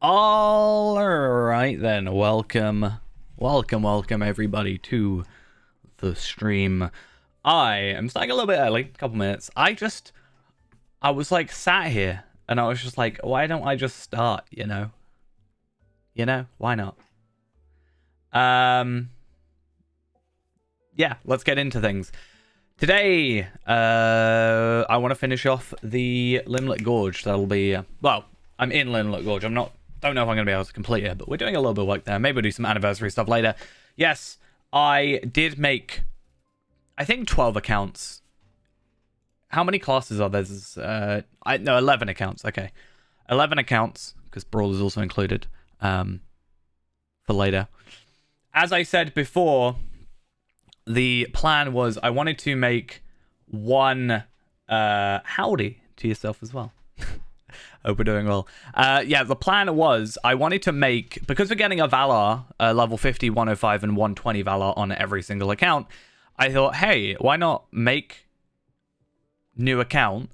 All right then, welcome everybody to the stream. I am starting a little bit early, a couple minutes. I was like sat here and I was just like, why don't I just start, you know? Why not? Yeah, let's get into things. Today, I want to finish off the Limlight Gorge. That'll be, well, I'm in Limlight Gorge. Don't know if I'm going to be able to complete it, but we're doing a little bit of work there. Maybe we'll do some anniversary stuff later. Yes, I did make, I think, 12 accounts. How many classes are there? No, 11 accounts. Okay. 11 accounts, because Brawl is also included for later. As I said before, the plan was I wanted to make one howdy to yourself as well. Hope we're doing well. Yeah, the plan was I wanted to make, because we're getting a Valor, level 50, 105, and 120 Valor on every single account, I thought, hey, why not make new account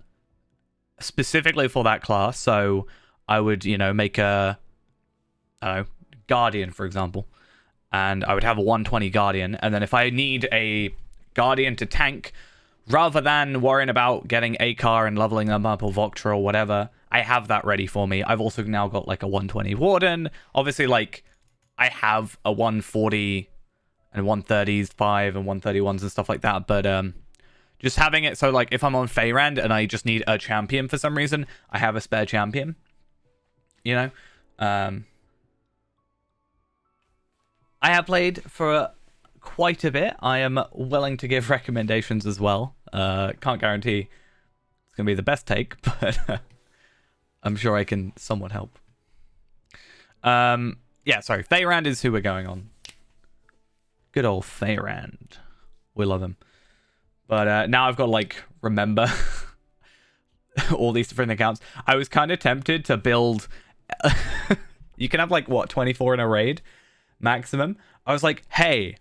specifically for that class? So I would, make a, I don't know, Guardian, for example. And I would have a 120 Guardian. And then if I need a Guardian to tank, rather than worrying about getting Akar and leveling them up or Voktra or whatever, I have that ready for me. I've also now got like a 120 Warden. Obviously, like, I have a 140 and 130s, 5 and 131s and stuff like that. But just having it so, like, if I'm on Feyrand and I just need a champion for some reason, I have a spare champion. I have played for quite a bit. I am willing to give recommendations as well. Can't guarantee it's going to be the best take, but I'm sure I can somewhat help. Yeah, sorry. Feyrand is who we're going on. Good old Feyrand. We love him. But now I've got to, like, remember all these different accounts. I was kind of tempted to build... You can have, like, what, 24 in a raid? Maximum. I was like, hey,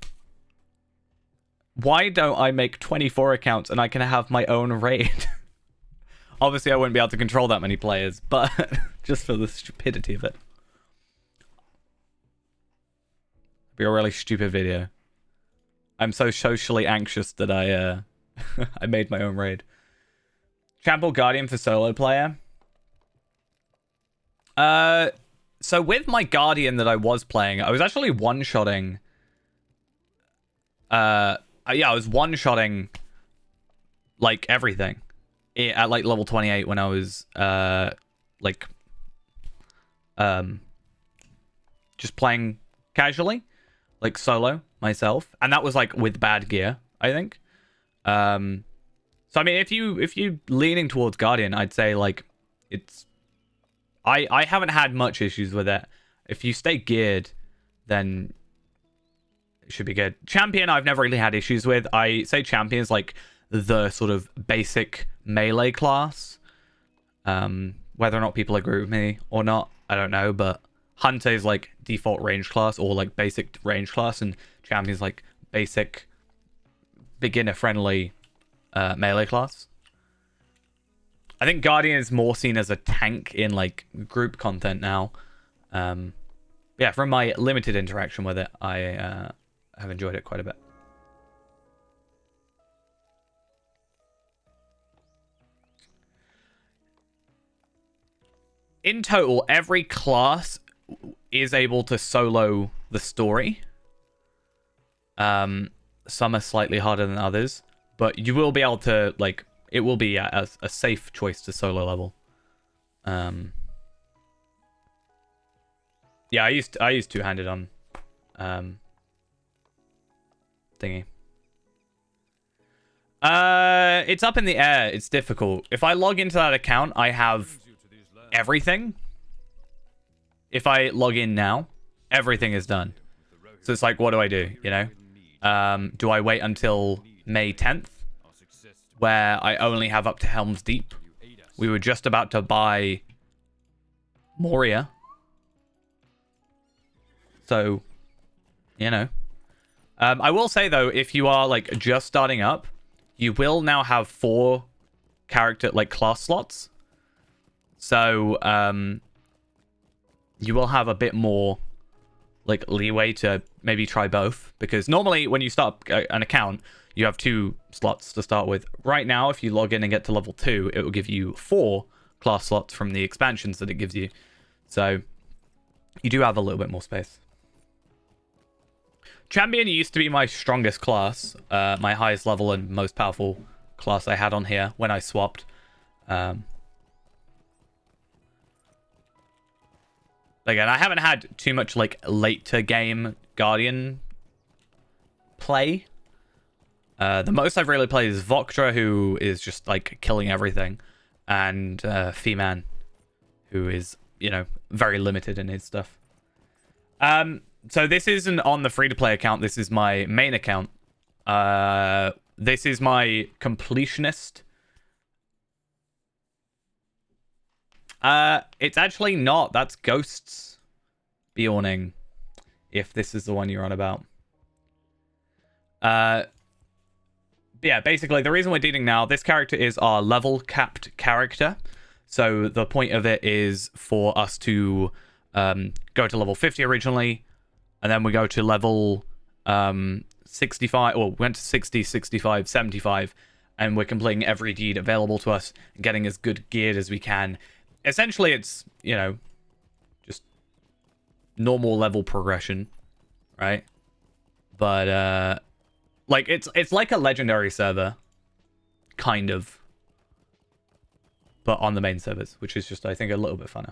why don't I make 24 accounts and I can have my own raid? Obviously, I wouldn't be able to control that many players, but just for the stupidity of it. Be a really stupid video. I'm so socially anxious that I I made my own raid. Trample Guardian for solo player. So with my Guardian that I was playing, I was actually one-shotting... yeah, I was one-shotting, like, everything. At, like, level 28 when I was, just playing casually. Like, solo, myself. And that was, like, with bad gear, I think. So, I mean, if you leaning towards Guardian, I'd say, like, it's... I haven't had much issues with it. If you stay geared, then it should be good. Champion, I've never really had issues with. I say champion is like the sort of basic melee class. Whether or not people agree with me or not, I don't know. But Hunter is like default range class or like basic range class, and champion is like basic beginner-friendly melee class. I think Guardian is more seen as a tank in, like, group content now. Yeah, from my limited interaction with it, I have enjoyed it quite a bit. In total, every class is able to solo the story. Some are slightly harder than others, but you will be able to, like... It will be a safe choice to solo level. Yeah, I used two-handed on thingy. It's up in the air. It's difficult. If I log into that account, I have everything. If I log in now, everything is done. So it's like, what do I do? Do I wait until May 10th? Where I only have up to Helm's Deep. We were just about to buy Moria. So, I will say, though, if you are, like, just starting up, you will now have 4 character, like, class slots. So, you will have a bit more like leeway to maybe try both, because normally when you start an account you have 2 slots to start with. Right now, if you log in and get to level 2, it will give you 4 class slots from the expansions that it gives you, so you do have a little bit more space. Champion used to be my strongest class, my highest level and most powerful class I had on here when I swapped. Again, I haven't had too much like later game Guardian play. The most I've really played is Voktra, who is just like killing everything, and Feeman, who is, you know, very limited in his stuff. So this isn't on the free-to-play account. This is my main account. This is my completionist. It's actually not. That's Ghosts Bjorning, if this is the one you're on about. Yeah, basically, the reason we're dealing now, this character is our level-capped character. So the point of it is for us to go to level 50 originally, and then we go to level 65, or went to 60, 65, 75, and we're completing every deed available to us and getting as good geared as we can. Essentially, it's, you know, just normal level progression, right? But, like, it's like a legendary server, kind of, but on the main servers, which is just, I think, a little bit funner.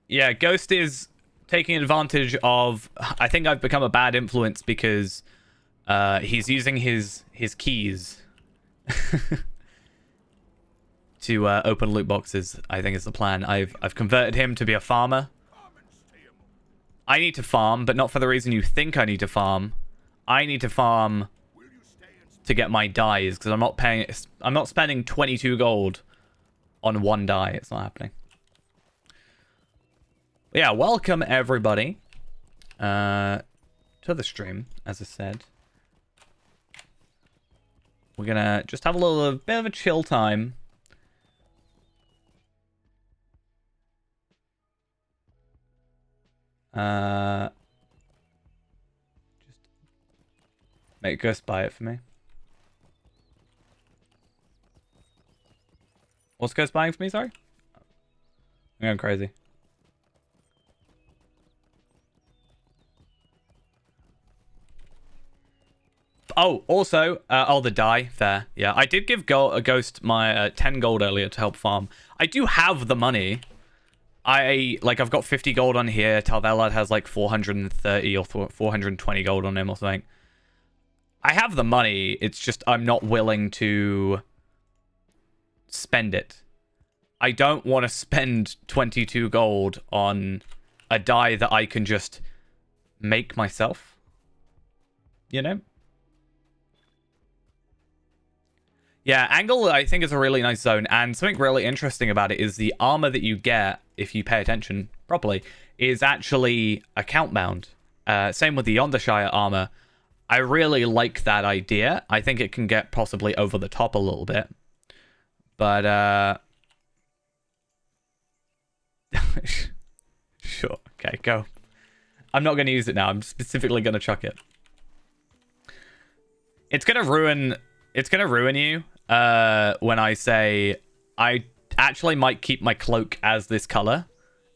Yeah, Ghost is taking advantage of... I think I've become a bad influence because he's using his keys to open loot boxes, I think is the plan. I've converted him to be a farmer. I need to farm, but not for the reason you think I need to farm. I need to farm to get my dyes, because I'm not spending 22 gold on 1 dye. It's not happening. Yeah, welcome everybody to the stream, as I said. We're gonna just have a little bit of a chill time. Just make Ghost buy it for me. What's Ghost buying for me, sorry? I'm going crazy. Oh, also, the dye. Fair. Yeah, I did give a Ghost my 10 gold earlier to help farm. I do have the money. I've got 50 gold on here. Talvelad has like 430 or 420 gold on him or something. I have the money. It's just I'm not willing to spend it. I don't want to spend 22 gold on a dye that I can just make myself. You know? Yeah, Angle, I think, is a really nice zone, and something really interesting about it is the armor that you get, if you pay attention properly, is actually account-bound. Same with the Shire armor. I really like that idea. I think it can get possibly over the top a little bit. But, sure. Okay, go. I'm not going to use it now. I'm specifically going to chuck it. It's going to ruin you when I say I actually might keep my cloak as this color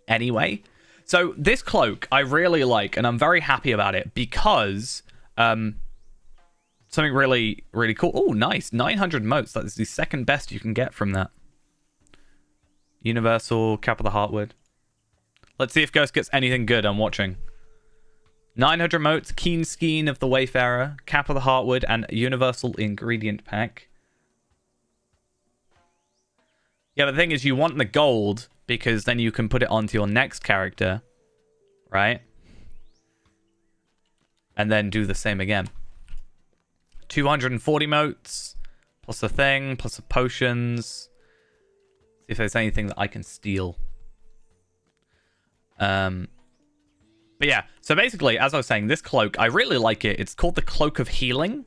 anyway. So this cloak I really like, and I'm very happy about it because something really, really cool. Oh, nice. 900 motes. That is the second best you can get from that. Universal, Cap of the Heartwood. Let's see if Ghost gets anything good. I'm watching. 900 motes, Keen Skein of the Wayfarer, Cap of the Heartwood, and Universal Ingredient Pack. Yeah, the thing is, you want the gold because then you can put it onto your next character, right? And then do the same again. 240 motes, plus a thing, plus the potions. See if there's anything that I can steal. But yeah, so basically, as I was saying, this cloak, I really like it. It's called the Cloak of Healing,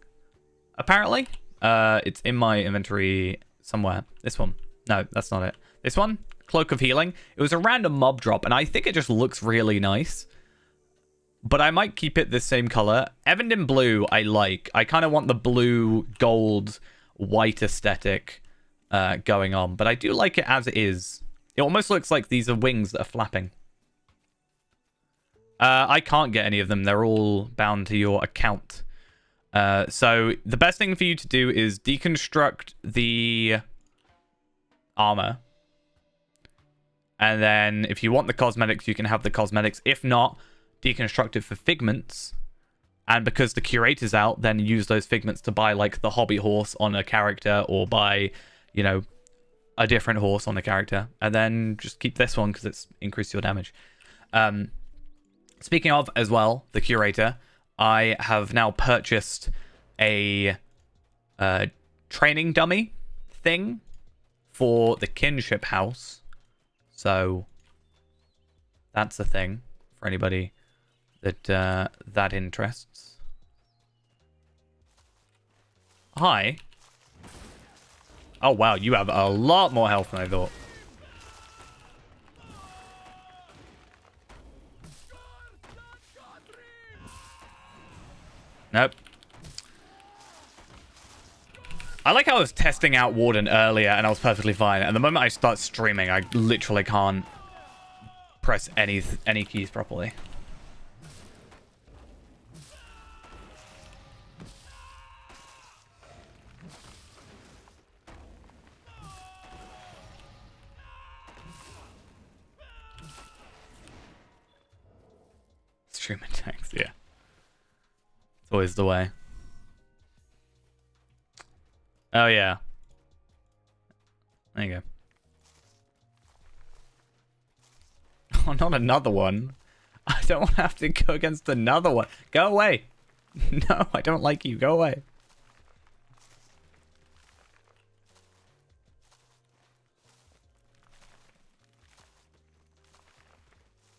apparently. It's in my inventory somewhere. This one. No, that's not it. This one? Cloak of Healing. It was a random mob drop, and I think it just looks really nice. But I might keep it the same color. Evandin Blue, I like. I kind of want the blue, gold, white aesthetic going on. But I do like it as it is. It almost looks like these are wings that are flapping. I can't get any of them. They're all bound to your account. So the best thing for you to do is deconstruct the armor. And then if you want the cosmetics, you can have the cosmetics. If not, deconstruct it for figments. And because the curator's out, then use those figments to buy like the hobby horse on a character or buy, you know, a different horse on a character. And then just keep this one because it's increased your damage. Speaking of, as well, the curator, I have now purchased a training dummy thing for the kinship house. So that's a thing for anybody that that interests. Hi. Oh, wow. You have a lot more health than I thought. Nope. I like how I was testing out Warden earlier and I was perfectly fine. And the moment I start streaming, I literally can't press any keys properly. Stream attacks, yeah. It's always the way. Oh, yeah. There you go. Oh, not another one. I don't want to have to go against another one. Go away. No, I don't like you. Go away.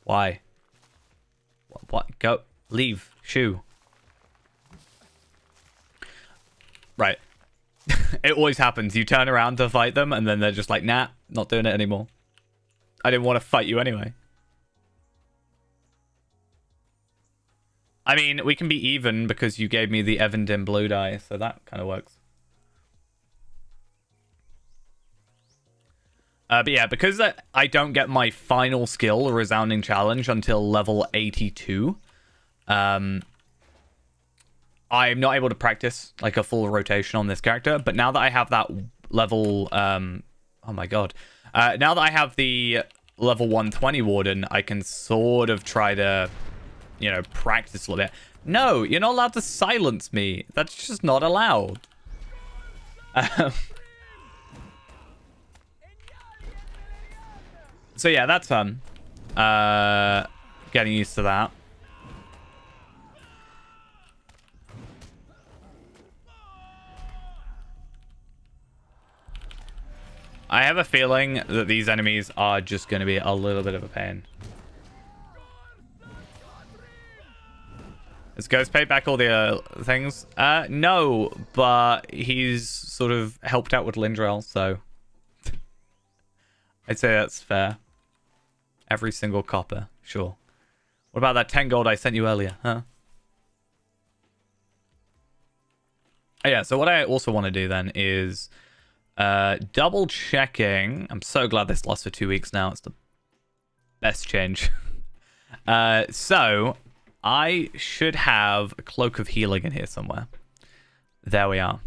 Why? What? Go. Leave. Shoo. Right. It always happens. You turn around to fight them, and then they're just like, nah, not doing it anymore. I didn't want to fight you anyway. I mean, we can be even because you gave me the Evandin blue die, so that kind of works. But yeah, because I don't get my final skill, Resounding Challenge, until level 82, I'm not able to practice like a full rotation on this character. But now that I have that level, oh my god, now that I have the level 120 Warden, I can sort of try to, you know, practice a little bit. No, you're not allowed to silence me. That's just not allowed. So yeah, that's fun. Getting used to that. I have a feeling that these enemies are just going to be a little bit of a pain. Is Ghost paid back all the things? No, but he's sort of helped out with Lindrel, so I'd say that's fair. Every single copper, sure. What about that 10 gold I sent you earlier, huh? Oh, yeah, so what I also want to do then is double checking. I'm so glad this lasts for 2 weeks now. It's the best change. So I should have a Cloak of Healing in here somewhere. There we are.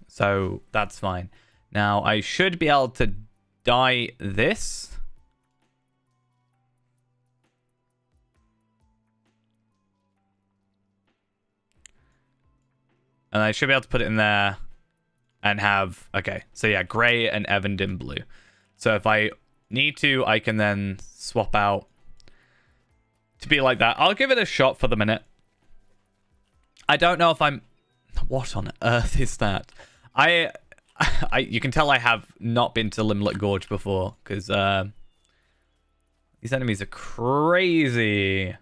So that's fine. Now I should be able to dye this. And I should be able to put it in there and have... Okay, so yeah, grey and Evandin blue. So if I need to, I can then swap out to be like that. I'll give it a shot for the minute. I don't know if I'm... What on earth is that? You can tell I have not been to Limlight Gorge before, because these enemies are crazy.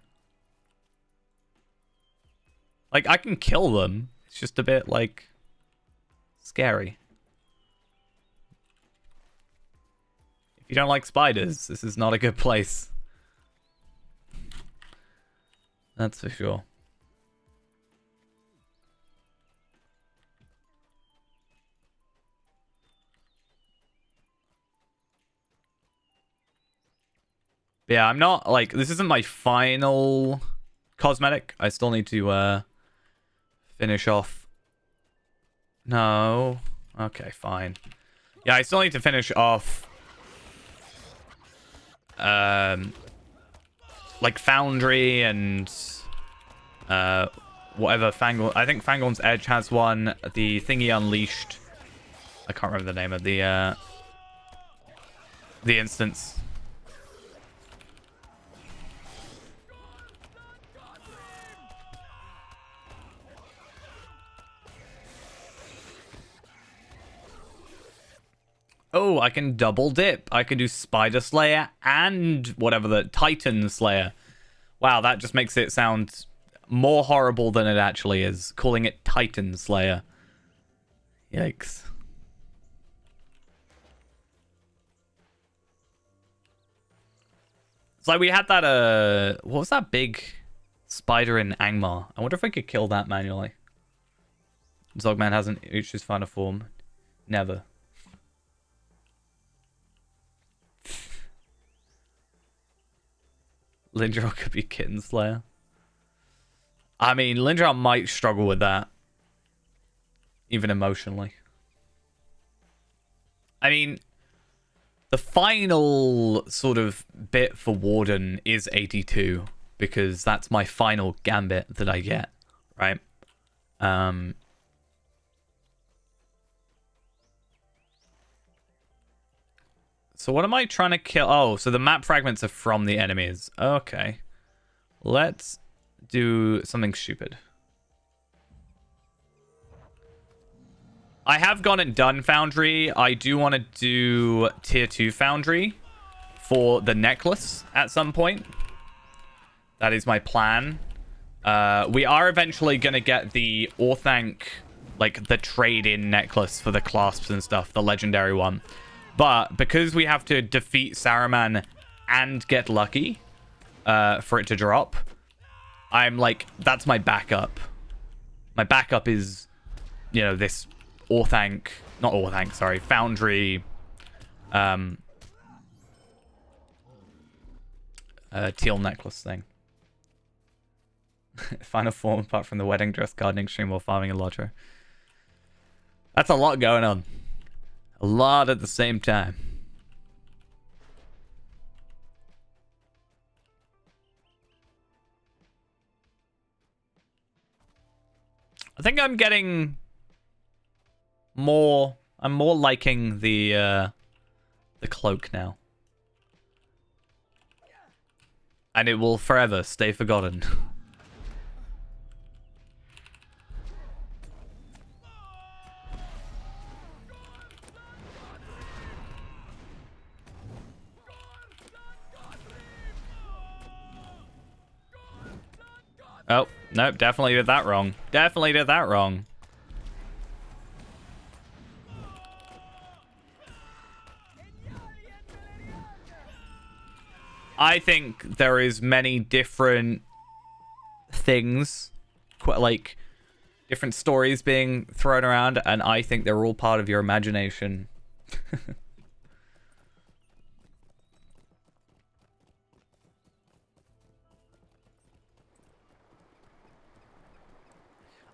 Like, I can kill them. It's just a bit, like, scary. you don't like spiders, this is not a good place. That's for sure. Yeah, I'm not, like, this isn't my final cosmetic. I still need to, finish off. No. Okay, fine. Yeah, I still need to finish off, like, Foundry and, whatever Fangorn. I think Fangorn's Edge has one. The thingy Unleashed. I can't remember the name of the instance. Oh, I can double dip. I can do Spider Slayer and whatever the Titan Slayer. Wow, that just makes it sound more horrible than it actually is. Calling it Titan Slayer. Yikes. It's like we had that, what was that big spider in Angmar? I wonder if we could kill that manually. Zogman hasn't reached his final form. Never. Lindral could be Kitten Slayer. I mean, Lindral might struggle with that. Even emotionally. I mean, the final sort of bit for Warden is 82. Because that's my final gambit that I get. Right? So what am I trying to kill? Oh, so the map fragments are from the enemies. Okay. Let's do something stupid. I have gone and done Foundry. I do want to do Tier 2 Foundry for the necklace at some point. That is my plan. We are eventually going to get the Orthanc, like the trade-in necklace for the clasps and stuff, the legendary one. But because we have to defeat Saruman and get lucky for it to drop, I'm like, that's my backup. My backup is, you know, this Orthanc, not Orthanc, sorry, Foundry teal necklace thing. Final form apart from the wedding dress, gardening stream, or farming a lodger. That's a lot going on. A lot at the same time. I think I'm getting more. I'm more liking the cloak now, and it will forever stay forgotten. Oh, nope, definitely did that wrong. Definitely did that wrong. I think there is many different things, like different stories being thrown around, and I think they're all part of your imagination.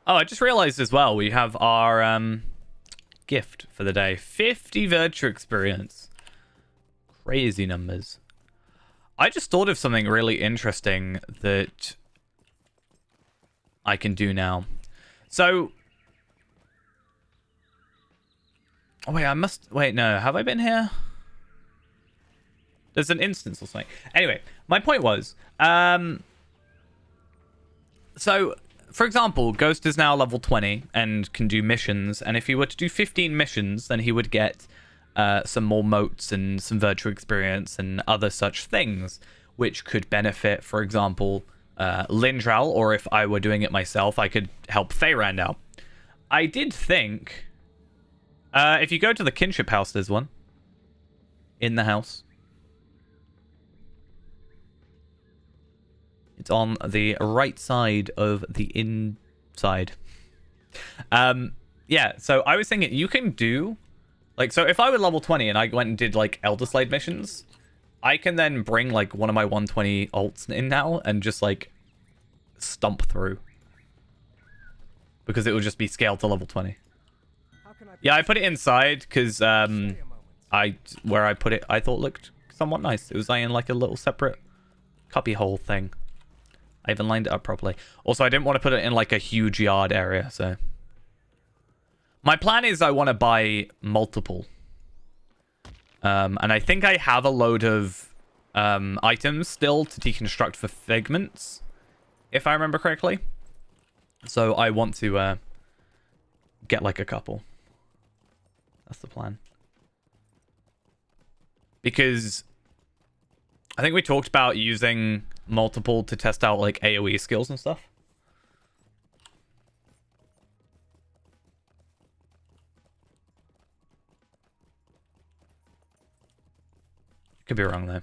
Oh, I just realized as well, we have our gift for the day. 50 virtue experience. Crazy numbers. I just thought of something really interesting that I can do now. So... Oh, wait, I must... Wait, no. Have I been here? There's an instance or something. Anyway, my point was... So... For example, Ghost is now level 20 and can do missions. And if he were to do 15 missions, then he would get some more motes and some virtue experience and other such things, which could benefit, for example, Lindral, or if I were doing it myself, I could help Feyrand out. I did think, if you go to the kinship house, there's one in the house. It's on the right side of the inside. Yeah, so I was thinking you can do... Like, so if I were level 20 and I went and did, like, Elder Slade missions, I can then bring, like, one of my 120 ults in now and just, like, stomp through. Because it will just be scaled to level 20. Yeah, I put it inside because where I put it, I thought looked somewhat nice. It was in, like, a little separate cubby hole thing. I even lined it up properly. Also, I didn't want to put it in, like, a huge yard area, so... My plan is I want to buy multiple. And I think I have a load of items still to deconstruct for figments, if I remember correctly. So I want to get like a couple. That's the plan. Because I think we talked about using multiple to test out like AoE skills and stuff. Could be wrong though.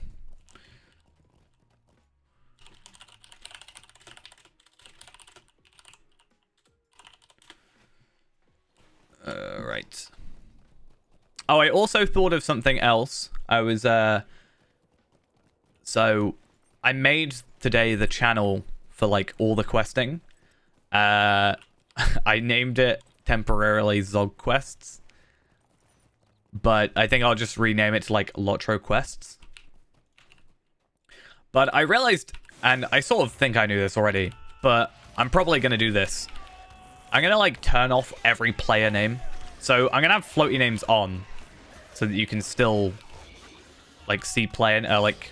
Right. Oh, I also thought of something else. I was so I made today the channel for like all the questing. I named it temporarily Zog Quests. But I think I'll just rename it to, like, Lotro Quests. But I realized, and I sort of think I knew this already, but I'm probably going to do this. I'm going to, like, turn off every player name. So I'm going to have floaty names on so that you can still, like, see player, like,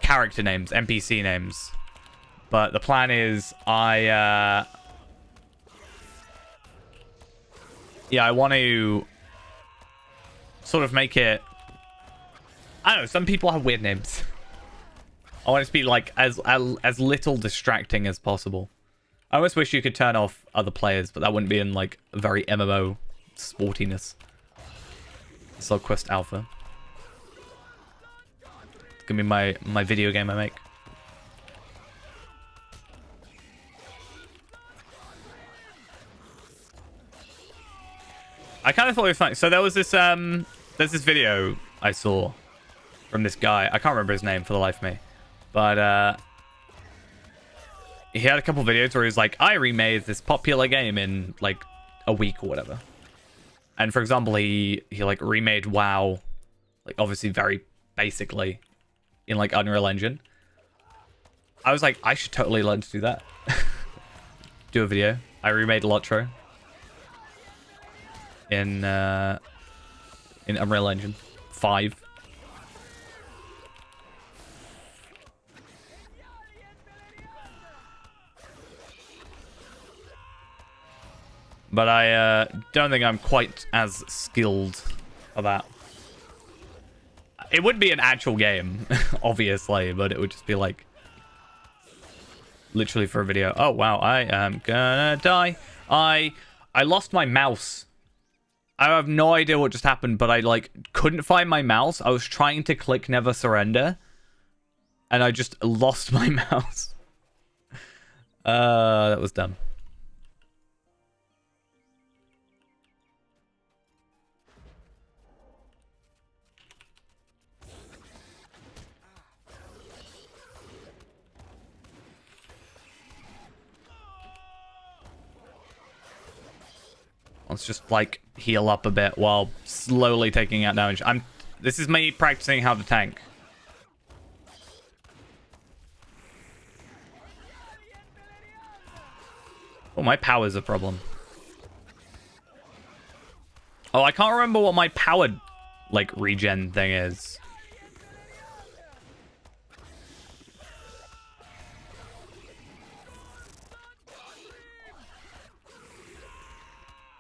character names, NPC names. But the plan is yeah, I want to... sort of make it... I don't know, some people have weird names. I want it to be like as little distracting as possible. I almost wish you could turn off other players, but that wouldn't be in like a very MMO sportiness. Zog Quest Alpha. It's gonna be my video game I make. I kind of thought it was funny. So there was this there's this video I saw from this guy. I can't remember his name for the life of me. But he had a couple videos where he was like, I remade this popular game in like a week or whatever. And for example, he like remade WoW, like obviously very basically in like Unreal Engine. I was like, I should totally learn to do that. Do a video. I remade Lotro in Unreal Engine 5. But I don't think I'm quite as skilled at that. It would be an actual game, obviously, but it would just be like literally for a video. Oh wow, I am gonna die. I lost my mouse. I have no idea what just happened, but I like couldn't find my mouse. I was trying to click Never Surrender, and I just lost my mouse. That was dumb. Let's just like heal up a bit while slowly taking out damage. This is me practicing how to tank. Oh, my power's a problem. Oh, I can't remember what my powered like regen thing is.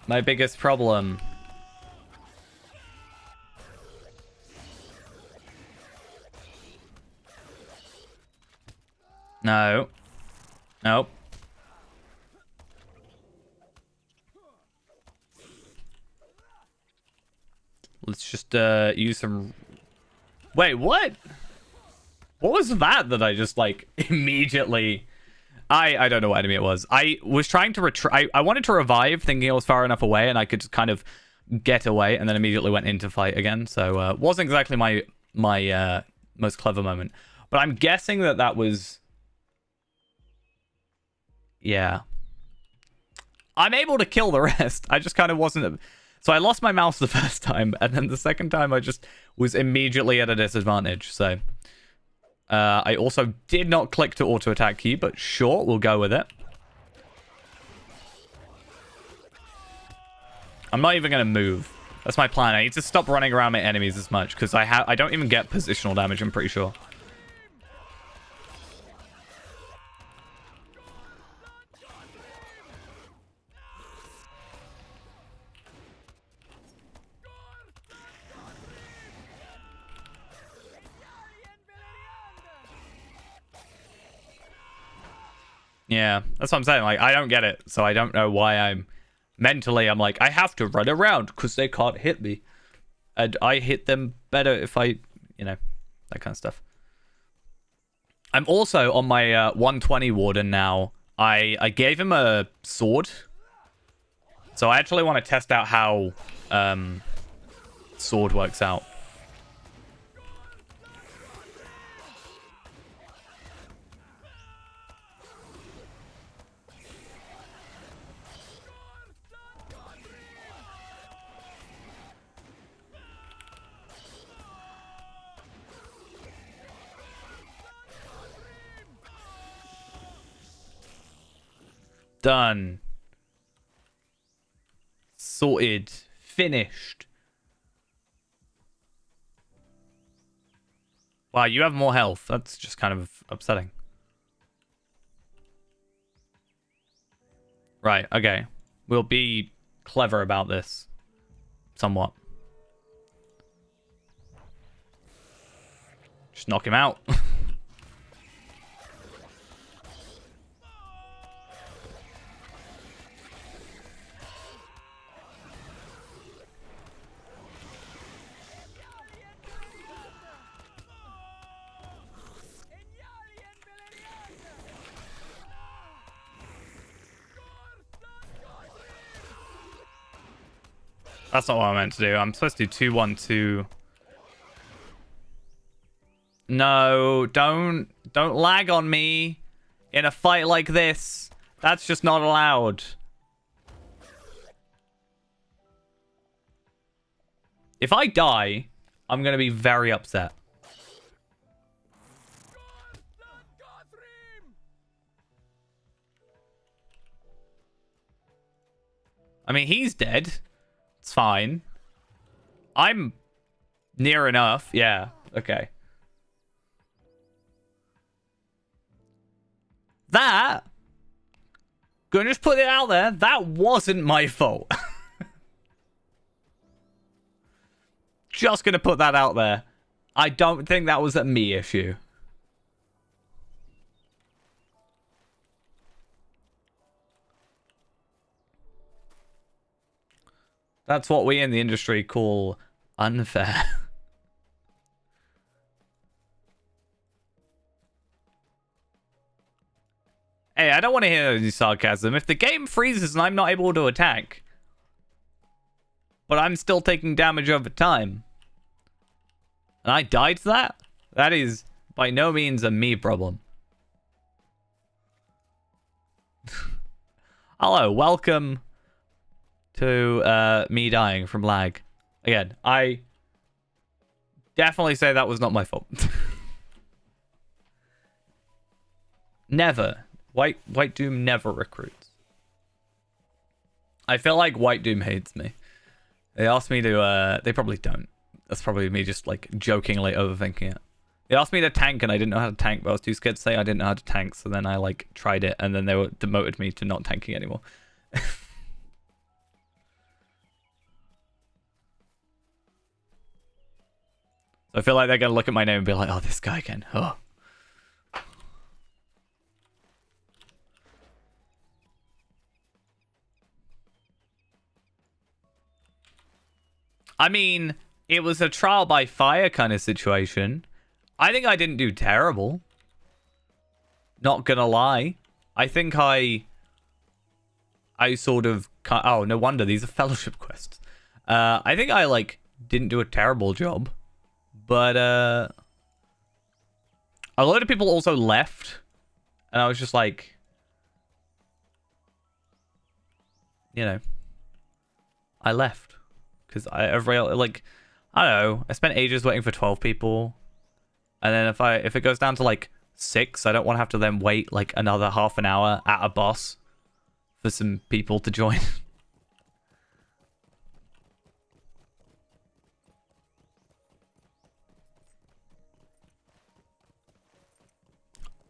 My biggest problem. No. Nope. Let's just use some... Wait, what? What was that I just, like, immediately... I don't know what enemy it was. I was trying to I wanted to revive, thinking I was far enough away and I could just kind of get away, and then immediately went into fight again. So, wasn't exactly my most clever moment. But I'm guessing that was... Yeah. I'm able to kill the rest. I just kind of wasn't... So I lost my mouse the first time, and then the second time I just was immediately at a disadvantage, so... I also did not click to auto-attack you, but sure, we'll go with it. I'm not even going to move. That's my plan. I need to stop running around my enemies as much, because I don't even get positional damage, I'm pretty sure. Yeah, that's what I'm saying. Like, I don't get it, so I don't know why I'm... Mentally, I'm like, I have to run around because they can't hit me. And I hit them better if I... You know, that kind of stuff. I'm also on my 120 Warden now. I gave him a sword. So I actually want to test out how sword works out. Done. Sorted. Finished. Wow, you have more health. That's just kind of upsetting. Right, okay. We'll be clever about this. Somewhat. Just knock him out. That's not what I meant to do. I'm supposed to do 2-1-2. No, don't lag on me in a fight like this. That's just not allowed. If I die, I'm going to be very upset. I mean, he's dead. It's fine. I'm near enough. Yeah, okay. That, gonna just put it out there, that wasn't my fault. Just gonna put that out there. I don't think that was a me issue. That's what we in the industry call unfair. Hey, I don't want to hear any sarcasm. If the game freezes and I'm not able to attack, but I'm still taking damage over time, and I died to that, that is by no means a me problem. Hello, welcome to me dying from lag. Again, I definitely say that was not my fault. Never. White Doom never recruits. I feel like White Doom hates me. They asked me to, they probably don't. That's probably me just, like, jokingly overthinking it. They asked me to tank, and I didn't know how to tank, but I was too scared to say I didn't know how to tank, so then I, like, tried it, and then they demoted me to not tanking anymore. So I feel like they're going to look at my name and be like, oh, this guy again. Oh. I mean, it was a trial by fire kind of situation. I think I didn't do terrible. Not gonna lie. I think I sort of... Oh, no wonder. These are fellowship quests. I think I, like, didn't do a terrible job. But, a lot of people also left. And I was just like... You know. I left. Because I don't know. I spent ages waiting for 12 people. And then if it goes down to, like, 6, I don't want to have to then wait, like, another half an hour at a boss for some people to join.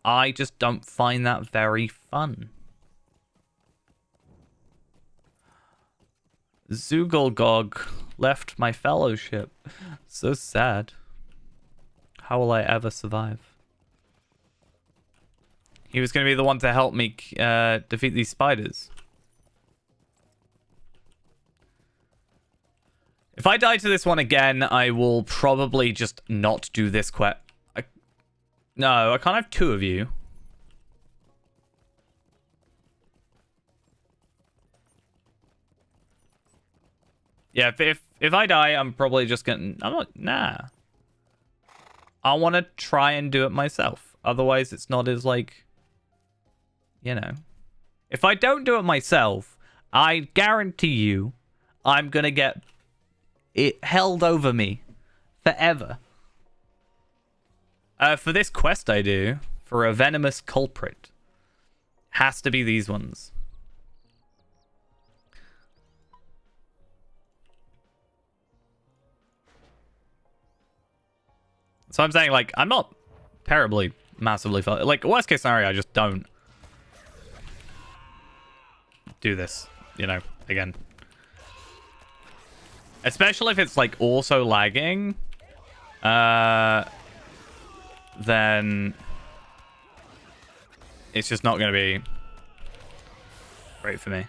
I just don't find that very fun. Zugolgog left my fellowship. So sad. How will I ever survive? He was going to be the one to help me defeat these spiders. If I die to this one again, I will probably just not do this quest. No, I can't have 2 of you. Yeah, if I die, I'm probably just gonna... Nah. I want to try and do it myself. Otherwise, it's not as, like... You know. If I don't do it myself, I guarantee you I'm going to get it held over me forever. For this quest I do, for a venomous culprit, has to be these ones. So I'm saying, like, I'm not terribly, massively... Like, worst case scenario, I just don't do this, you know, again. Especially if it's, like, also lagging. Then it's just not going to be great for me.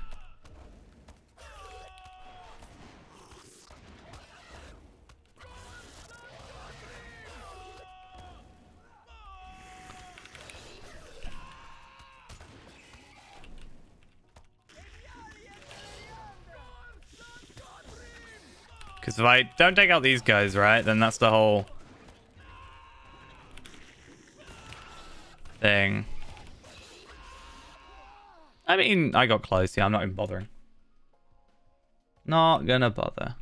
Because if I don't take out these guys, right, then that's the whole thing. I mean, I got close. Yeah, I'm not even bothering. Not gonna bother.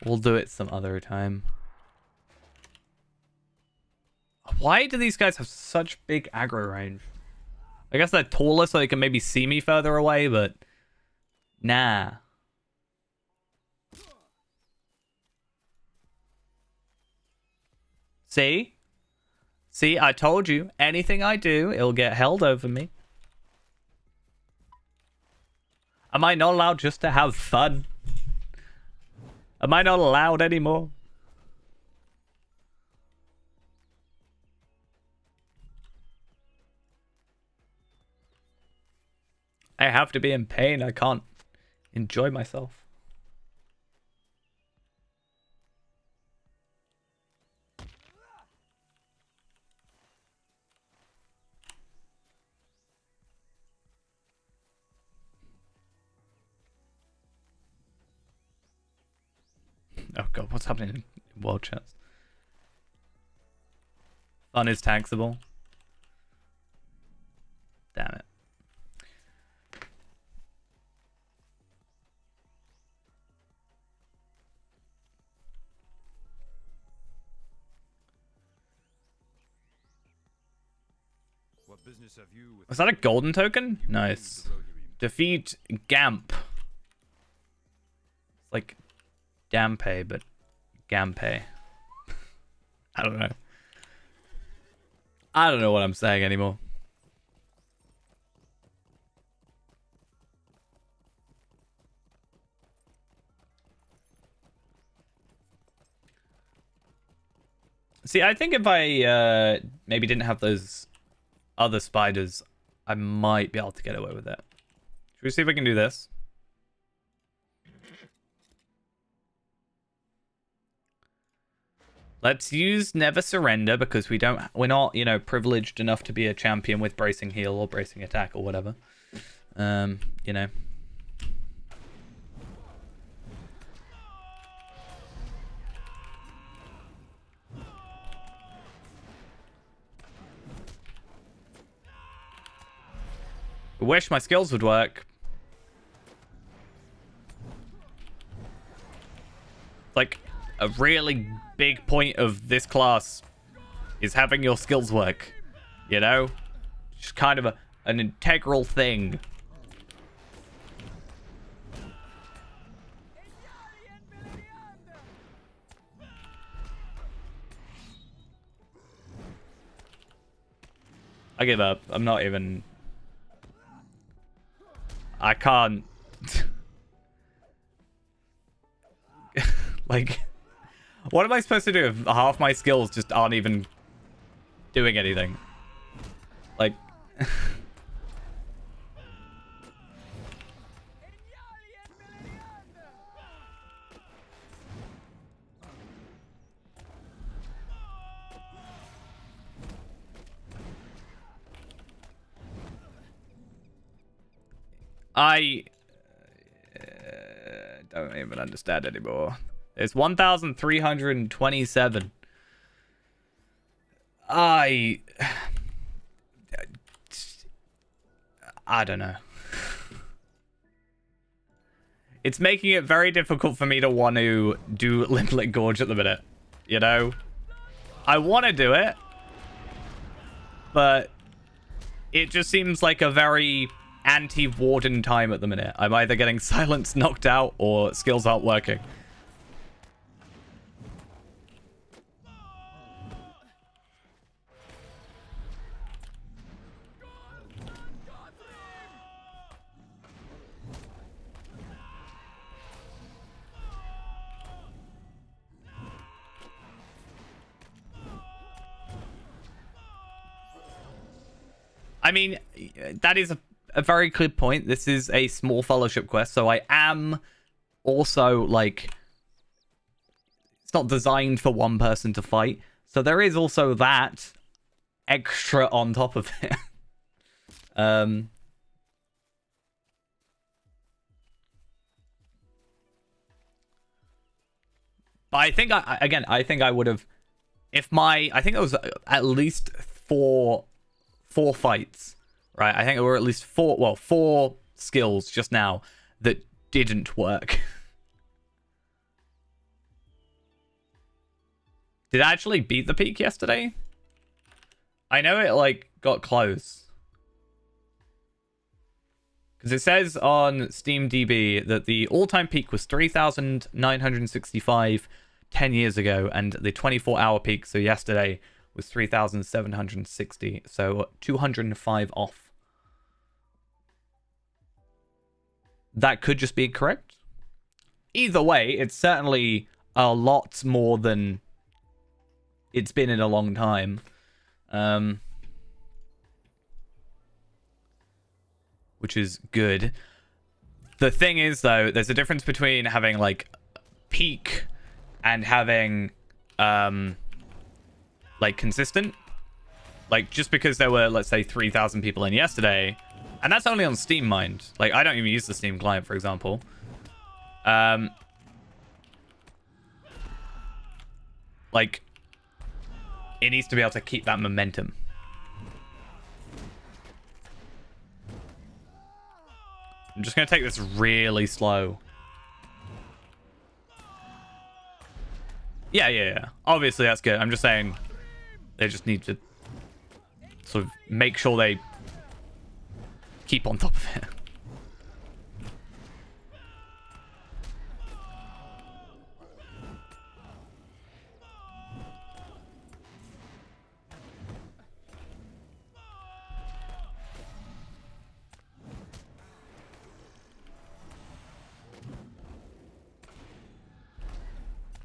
We'll do it some other time. Why do these guys have such big aggro range? I guess they're taller so they can maybe see me further away, but... Nah. See? See, I told you. Anything I do, it'll get held over me. Am I not allowed just to have fun? Am I not allowed anymore? I have to be in pain. I can't enjoy myself. Oh god, what's happening in world chats? Fun is taxable. Damn it. What business have you with... Was that a golden token? Nice. Defeat Gamp. It's like Gampe, but Gampe. I don't know. I don't know what I'm saying anymore. See, I think if I maybe didn't have those other spiders, I might be able to get away with it. Should we see if we can do this? Let's use Never Surrender because we're not, you know, privileged enough to be a champion with bracing heal or bracing attack or whatever. You know. I wish my skills would work. Like, a really big point of this class is having your skills work. You know? Just kind of an integral thing. I give up. I'm not even... I can't... Like, what am I supposed to do if half my skills just aren't even doing anything? Like... I don't even understand anymore. It's 1,327. I don't know. It's making it very difficult for me to want to do Limlight Gorge at the minute. You know? I want to do it. But it just seems like a very anti-warden time at the minute. I'm either getting silence knocked out or skills aren't working. I mean, that is a very clear point. This is a small fellowship quest, so I am also, like... It's not designed for one person to fight. So there is also that extra on top of it. But I think, I think I would have... If my... I think it was at least four fights, right? I think there were at least four skills just now that didn't work. Did I actually beat the peak yesterday? I know it, like, got close. Because it says on SteamDB that the all-time peak was 3,965 10 years ago, and the 24-hour peak, so yesterday, was 3,760, so 205 off. That could just be correct. Either way, it's certainly a lot more than it's been in a long time. Which is good. The thing is, though, there's a difference between having, like, peak and having... like, consistent. Like, just because there were, let's say, 3,000 people in yesterday, and that's only on Steam, mind. Like, I don't even use the Steam client, for example. Like, it needs to be able to keep that momentum. I'm just going to take this really slow. Yeah. Obviously, that's good. I'm just saying... They just need to sort of make sure they keep on top of it.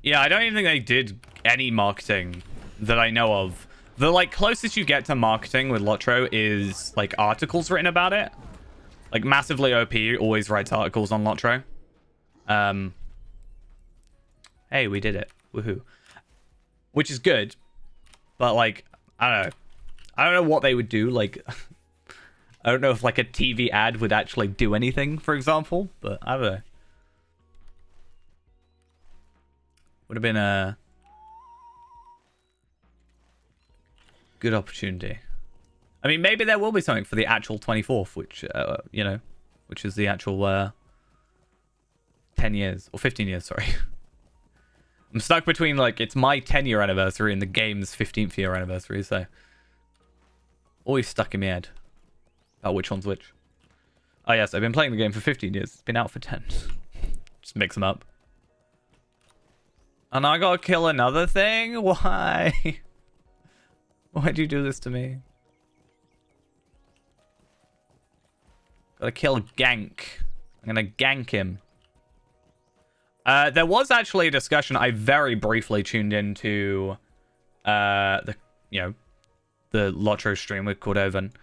Yeah, I don't even think they did any marketing that I know of. The, like, closest you get to marketing with Lotro is, like, articles written about it. Like, Massively OP always writes articles on Lotro. Hey, we did it. Woohoo. which is good. But like, I don't know. I don't know what they would do. Like, I don't know if like a TV ad would actually do anything, for example. But I don't know. Would have been a good opportunity. I mean, maybe there will be something for the actual 24th, which, you know, which is the actual 10 years or 15 years, sorry. I'm stuck between, like, it's my 10-year anniversary and the game's 15th year anniversary, so always stuck in my head about which one's which. Oh, yes, I've been playing the game for 15 years. It's been out for 10. Just mix them up. And I gotta kill another thing? Why? Why'd you do this to me? Gotta kill Gank. I'm gonna gank him. There was actually a discussion. I very briefly tuned into the Lotro stream with Cordovan.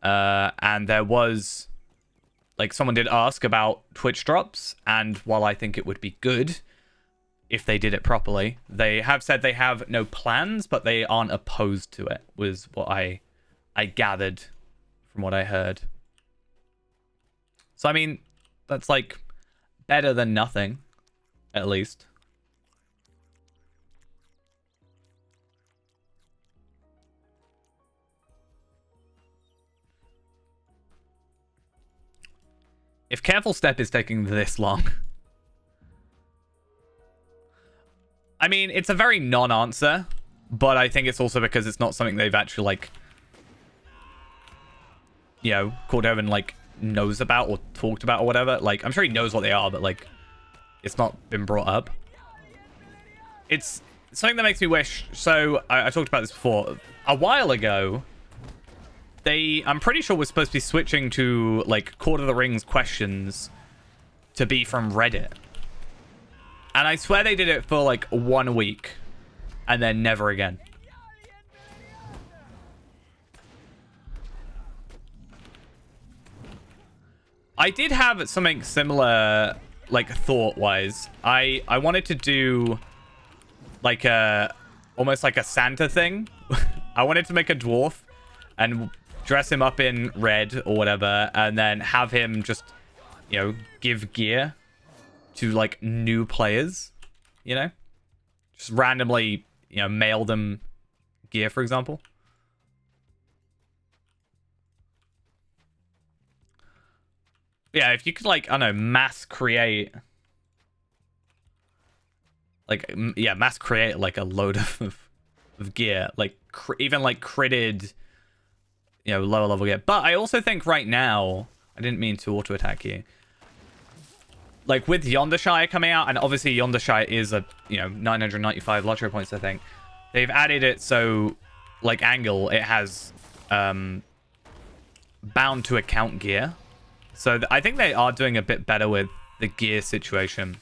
And there was, like, someone did ask about Twitch drops, and while I think it would be good if they did it properly, they have said they have no plans, but they aren't opposed to it, was what I gathered from what I heard. So, I mean, that's, like, better than nothing, at least. If Careful Step is taking this long... I mean, it's a very non-answer, but I think it's also because it's not something they've actually, like, you know, Cordovan, like, knows about or talked about or whatever. Like, I'm sure he knows what they are, but, like, it's not been brought up. It's something that makes me wish... So, I talked about this before. A while ago, I'm pretty sure we're supposed to be switching to, like, Court of the Rings questions to be from Reddit. And I swear they did it for, like, 1 week. And then never again. I did have something similar, like, thought-wise. I wanted to do, like, almost like a Santa thing. I wanted to make a dwarf and dress him up in red or whatever. And then have him just, you know, give gear to, like, new players, you know? Just randomly, you know, mail them gear, for example. Yeah, if you could, like, I don't know, mass create... Like, yeah, mass create, like, a load of gear. Like, even, like, critted, you know, lower level gear. But I also think right now... I didn't mean to auto-attack you. Like, with Yonder Shire coming out, and obviously Yonder Shire is a, you know, 995 Lottery points, I think. They've added it so, like, Angle, it has bound to account gear. So I think they are doing a bit better with the gear situation.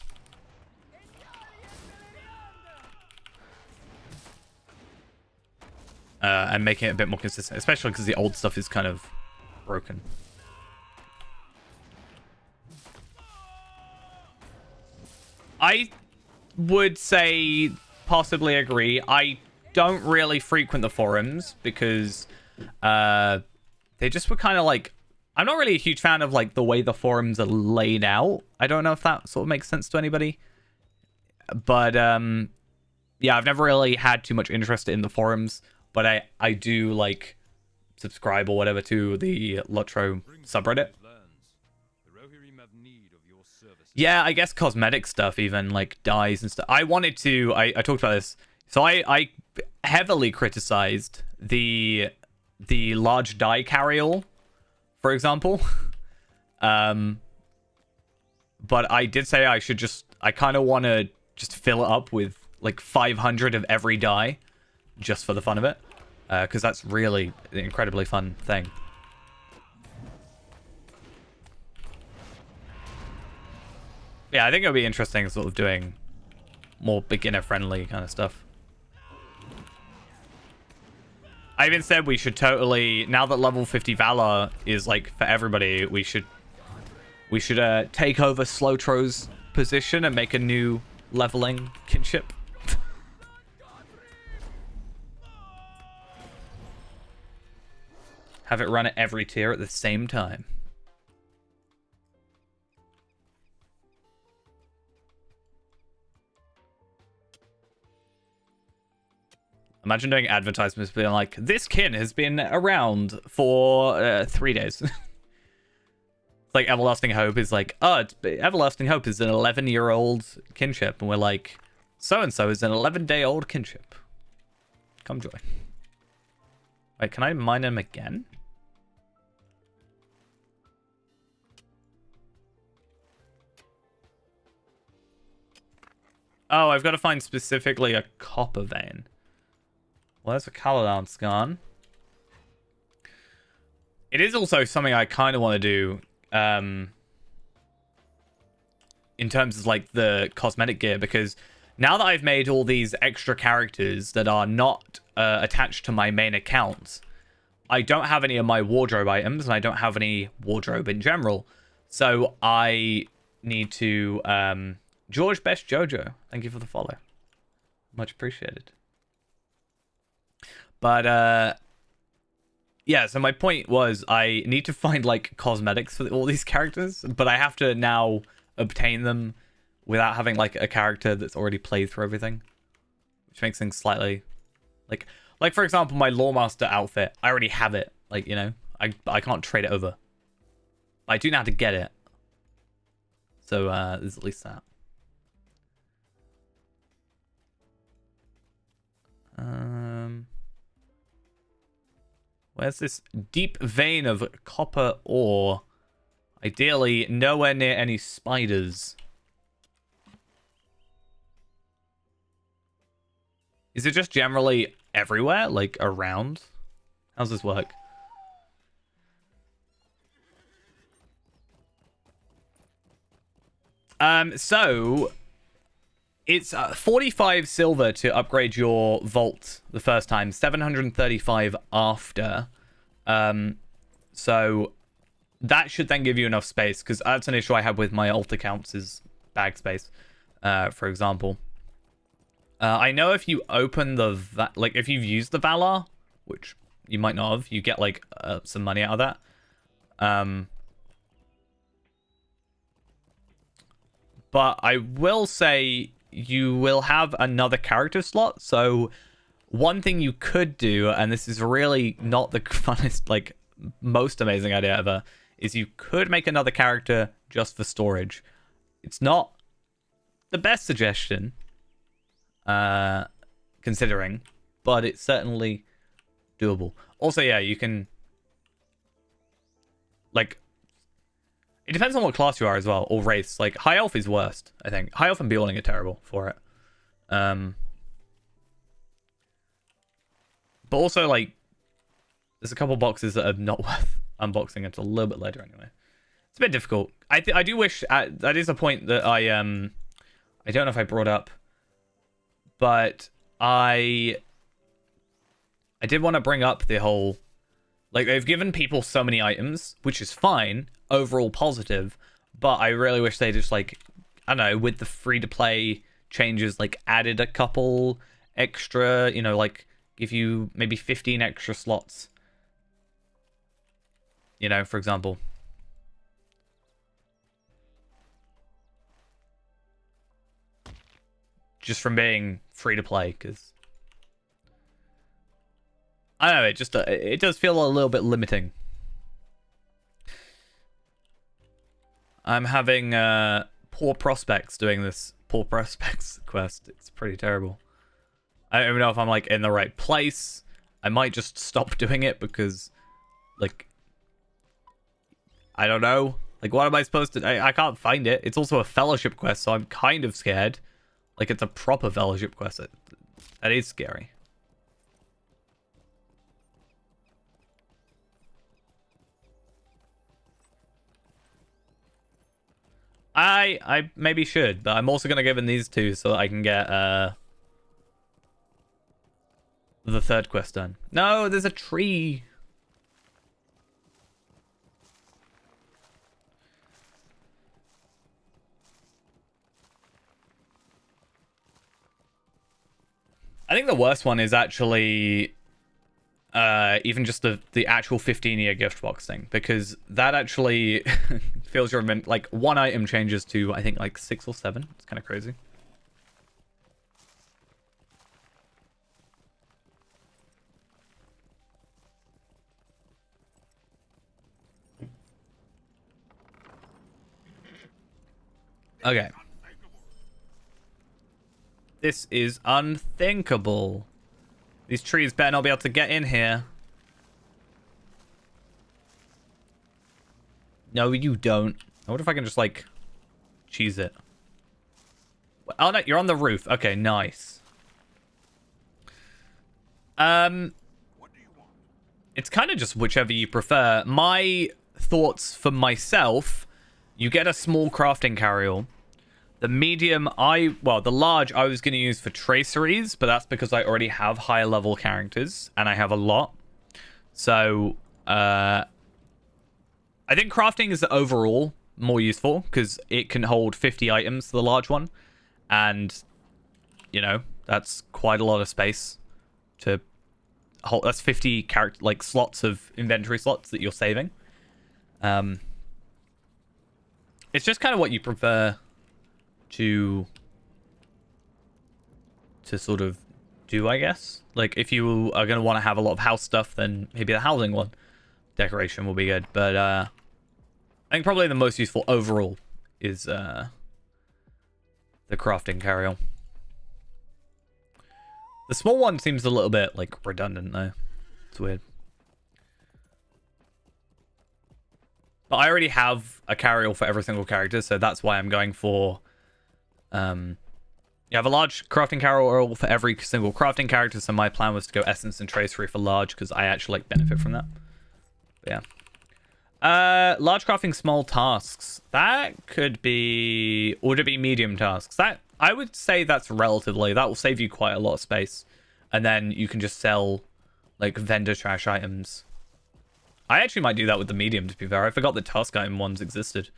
And making it a bit more consistent, especially because the old stuff is kind of broken. I would say possibly agree. I don't really frequent the forums because they just were kind of like... I'm not really a huge fan of, like, the way the forums are laid out. I don't know if that sort of makes sense to anybody. But, yeah, I've never really had too much interest in the forums. But I do, like, subscribe or whatever to the Lotro subreddit. Yeah, I guess cosmetic stuff, even, like, dyes and stuff. I wanted to... I talked about this. So I heavily criticized the large dye carry-all, for example. But I did say I should just... I kind of want to just fill it up with, like, 500 of every dye, just for the fun of it. Because that's really an incredibly fun thing. Yeah, I think it'll be interesting sort of doing more beginner-friendly kind of stuff. I even said we should totally, now that level 50 Valor is, like, for everybody, we should take over Slotro's position and make a new leveling kinship. Have it run at every tier at the same time. Imagine doing advertisements being like, this kin has been around for 3 days. It's like Everlasting Hope is like, oh, Everlasting Hope is an 11-year-old kinship. And we're like, so-and-so is an 11-day-old kinship. Come join. Wait, can I mine him again? Oh, I've got to find specifically a copper vein. Well, there's a Caladance gone. It is also something I kind of want to do in terms of like the cosmetic gear, because now that I've made all these extra characters that are not attached to my main account, I don't have any of my wardrobe items, and I don't have any wardrobe in general. So I need to... George Best Jojo, thank you for the follow. Much appreciated. But, yeah, so my point was I need to find, like, cosmetics for all these characters, but I have to now obtain them without having, like, a character that's already played through everything, which makes things slightly... Like for example, my Lawmaster outfit, I already have it. Like, you know, I can't trade it over. I do know how to get it. So, there's at least that. Where's this deep vein of copper ore? Ideally, nowhere near any spiders. Is it just generally everywhere? Like, around? How's this work? So... It's 45 silver to upgrade your vault the first time, 735 after. So that should then give you enough space, because that's an issue I have with my alt accounts is bag space, for example. I know if you open the... like, if you've used the Valar, which you might not have, you get, like, some money out of that. But I will say... you will have another character slot, so one thing you could do, and this is really not the funnest, like, most amazing idea ever, is you could make another character just for storage. It's not the best suggestion, considering, but it's certainly doable. Also, yeah, you can, like, it depends on what class you are as well, or race. Like, High Elf is worst, I think. High Elf and Beoling are terrible for it. But also, like, there's a couple boxes that are not worth unboxing until a little bit later anyway. It's a bit difficult. I do wish... that is a point that I don't know if I brought up, but I did want to bring up the whole... like, they've given people so many items, which is fine, overall positive, but I really wish they just, like, I don't know, with the free-to-play changes, like, added a couple extra, you know, like, give you maybe 15 extra slots. You know, for example. Just from being free-to-play, because... I don't know, it just it does feel a little bit limiting. I'm having poor prospects doing this poor prospects quest. It's pretty terrible. I don't even know if I'm like in the right place. I might just stop doing it because, like, I don't know. Like, what am I supposed to... I can't find it. It's also a fellowship quest, so I'm kind of scared. Like, it's a proper fellowship quest. That is scary. I maybe should, but I'm also going to give in these two so that I can get the third quest done. No, there's a tree. I think the worst one is actually even just the actual 15-year gift box thing, because that actually feels your like one item changes to I think like 6 or 7. It's kind of crazy. Okay. This is unthinkable. These trees better not be able to get in here. No, you don't. I wonder if I can just, like, cheese it. Oh, no, you're on the roof. Okay, nice. It's kind of just whichever you prefer. My thoughts for myself, you get a small crafting carrier. The medium, the large I was going to use for traceries, but that's because I already have higher level characters, and I have a lot. So, I think crafting is overall more useful, because it can hold 50 items, the large one. And, you know, that's quite a lot of space to hold. That's 50 slots of inventory slots that you're saving. It's just kind of what you prefer to sort of do, I guess. Like, if you are going to want to have a lot of house stuff, then maybe the housing one decoration will be good. But I think probably the most useful overall is the crafting carrier. The small one seems a little bit like redundant though. It's weird. But I already have a carrier for every single character, so that's why I'm going for you have a large crafting carrier for every single crafting character, so my plan was to go essence and tracery for large because I actually like benefit from that. But yeah. Large crafting small tasks. That could be, would it be medium tasks? That I would say that's relatively, that will save you quite a lot of space. And then you can just sell like vendor trash items. I actually might do that with the medium, to be fair. I forgot the task item ones existed.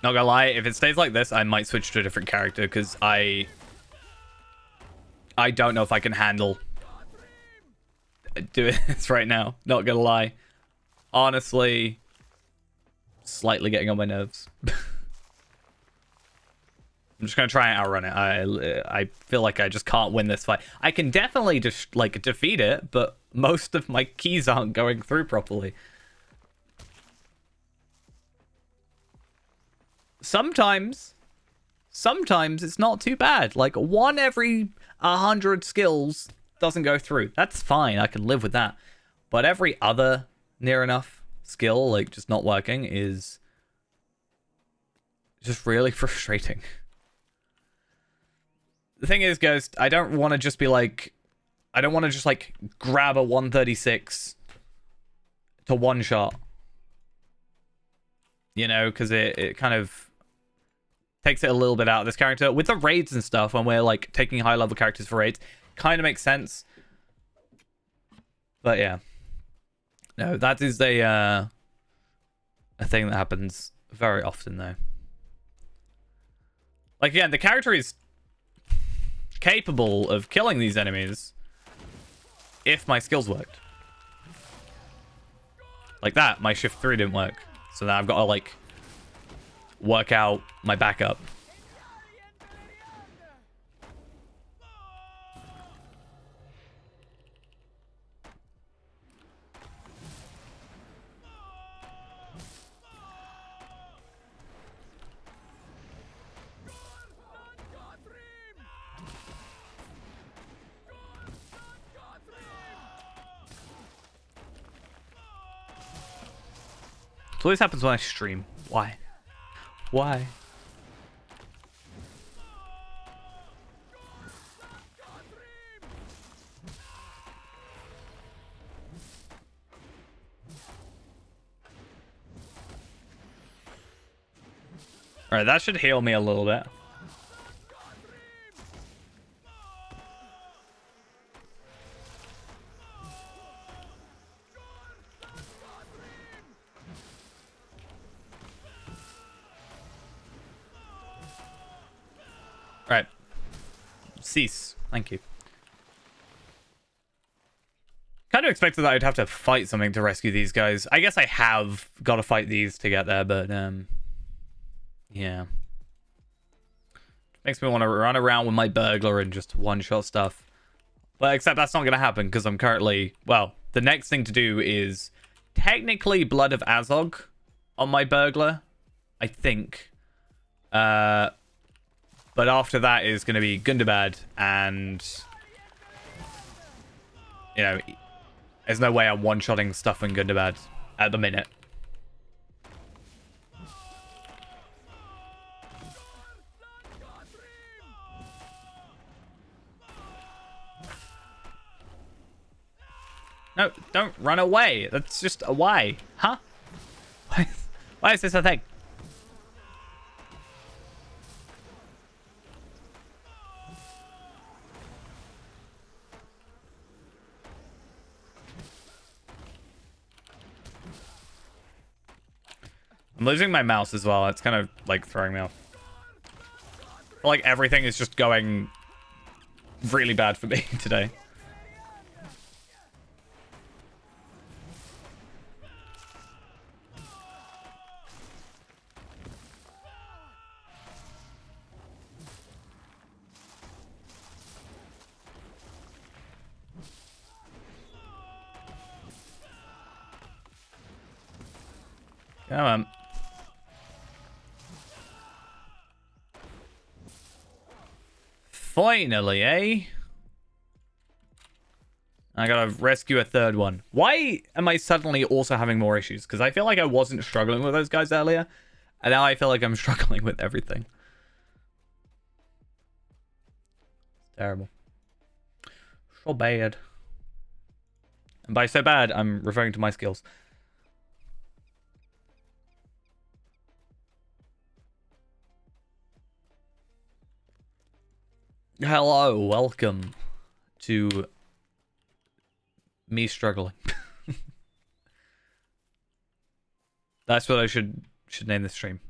Not gonna lie, if it stays like this, I might switch to a different character because I don't know if I can handle doing this right now. Not gonna lie. Honestly, slightly getting on my nerves. I'm just gonna try and outrun it. I feel like I just can't win this fight. I can definitely just like defeat it, but most of my keys aren't going through properly. Sometimes it's not too bad. Like 1 every 100 skills doesn't go through. That's fine. I can live with that. But every other near enough skill, like just not working, is just really frustrating. The thing is, Ghost, I don't want to just be like, I don't want to just like grab a 136 to one shot. You know, because it kind of takes it a little bit out of this character. With the raids and stuff, when we're like taking high level characters for raids, kind of makes sense. But yeah. No, that is a thing that happens very often though. Like again, the character is capable of killing these enemies if my skills worked. Like that, my shift 3 didn't work. So now I've got to like work out my backup. It always happens when I stream. Why? Why? Alright, that should heal me a little bit. Alright. Cease. Thank you. Kind of expected that I'd have to fight something to rescue these guys. I guess I have got to fight these to get there, but yeah. Makes me want to run around with my burglar and just one-shot stuff. But except that's not going to happen because I'm currently... Well, the next thing to do is technically Blood of Azog on my burglar, I think. But after that is going to be Gundabad and... You know... There's no way I'm one-shotting stuff in Gundabad at the minute. No, don't run away. That's just a why. Huh? Why is this a thing? I'm losing my mouse as well. It's kind of like throwing me off. I feel like everything is just going really bad for me today. Come on. Finally, eh? I gotta rescue a third one. Why am I suddenly also having more issues? Because I feel like I wasn't struggling with those guys earlier. And now I feel like I'm struggling with everything. It's terrible. So bad. And by so bad, I'm referring to my skills. Hello, welcome to me struggling. That's what I should name this stream.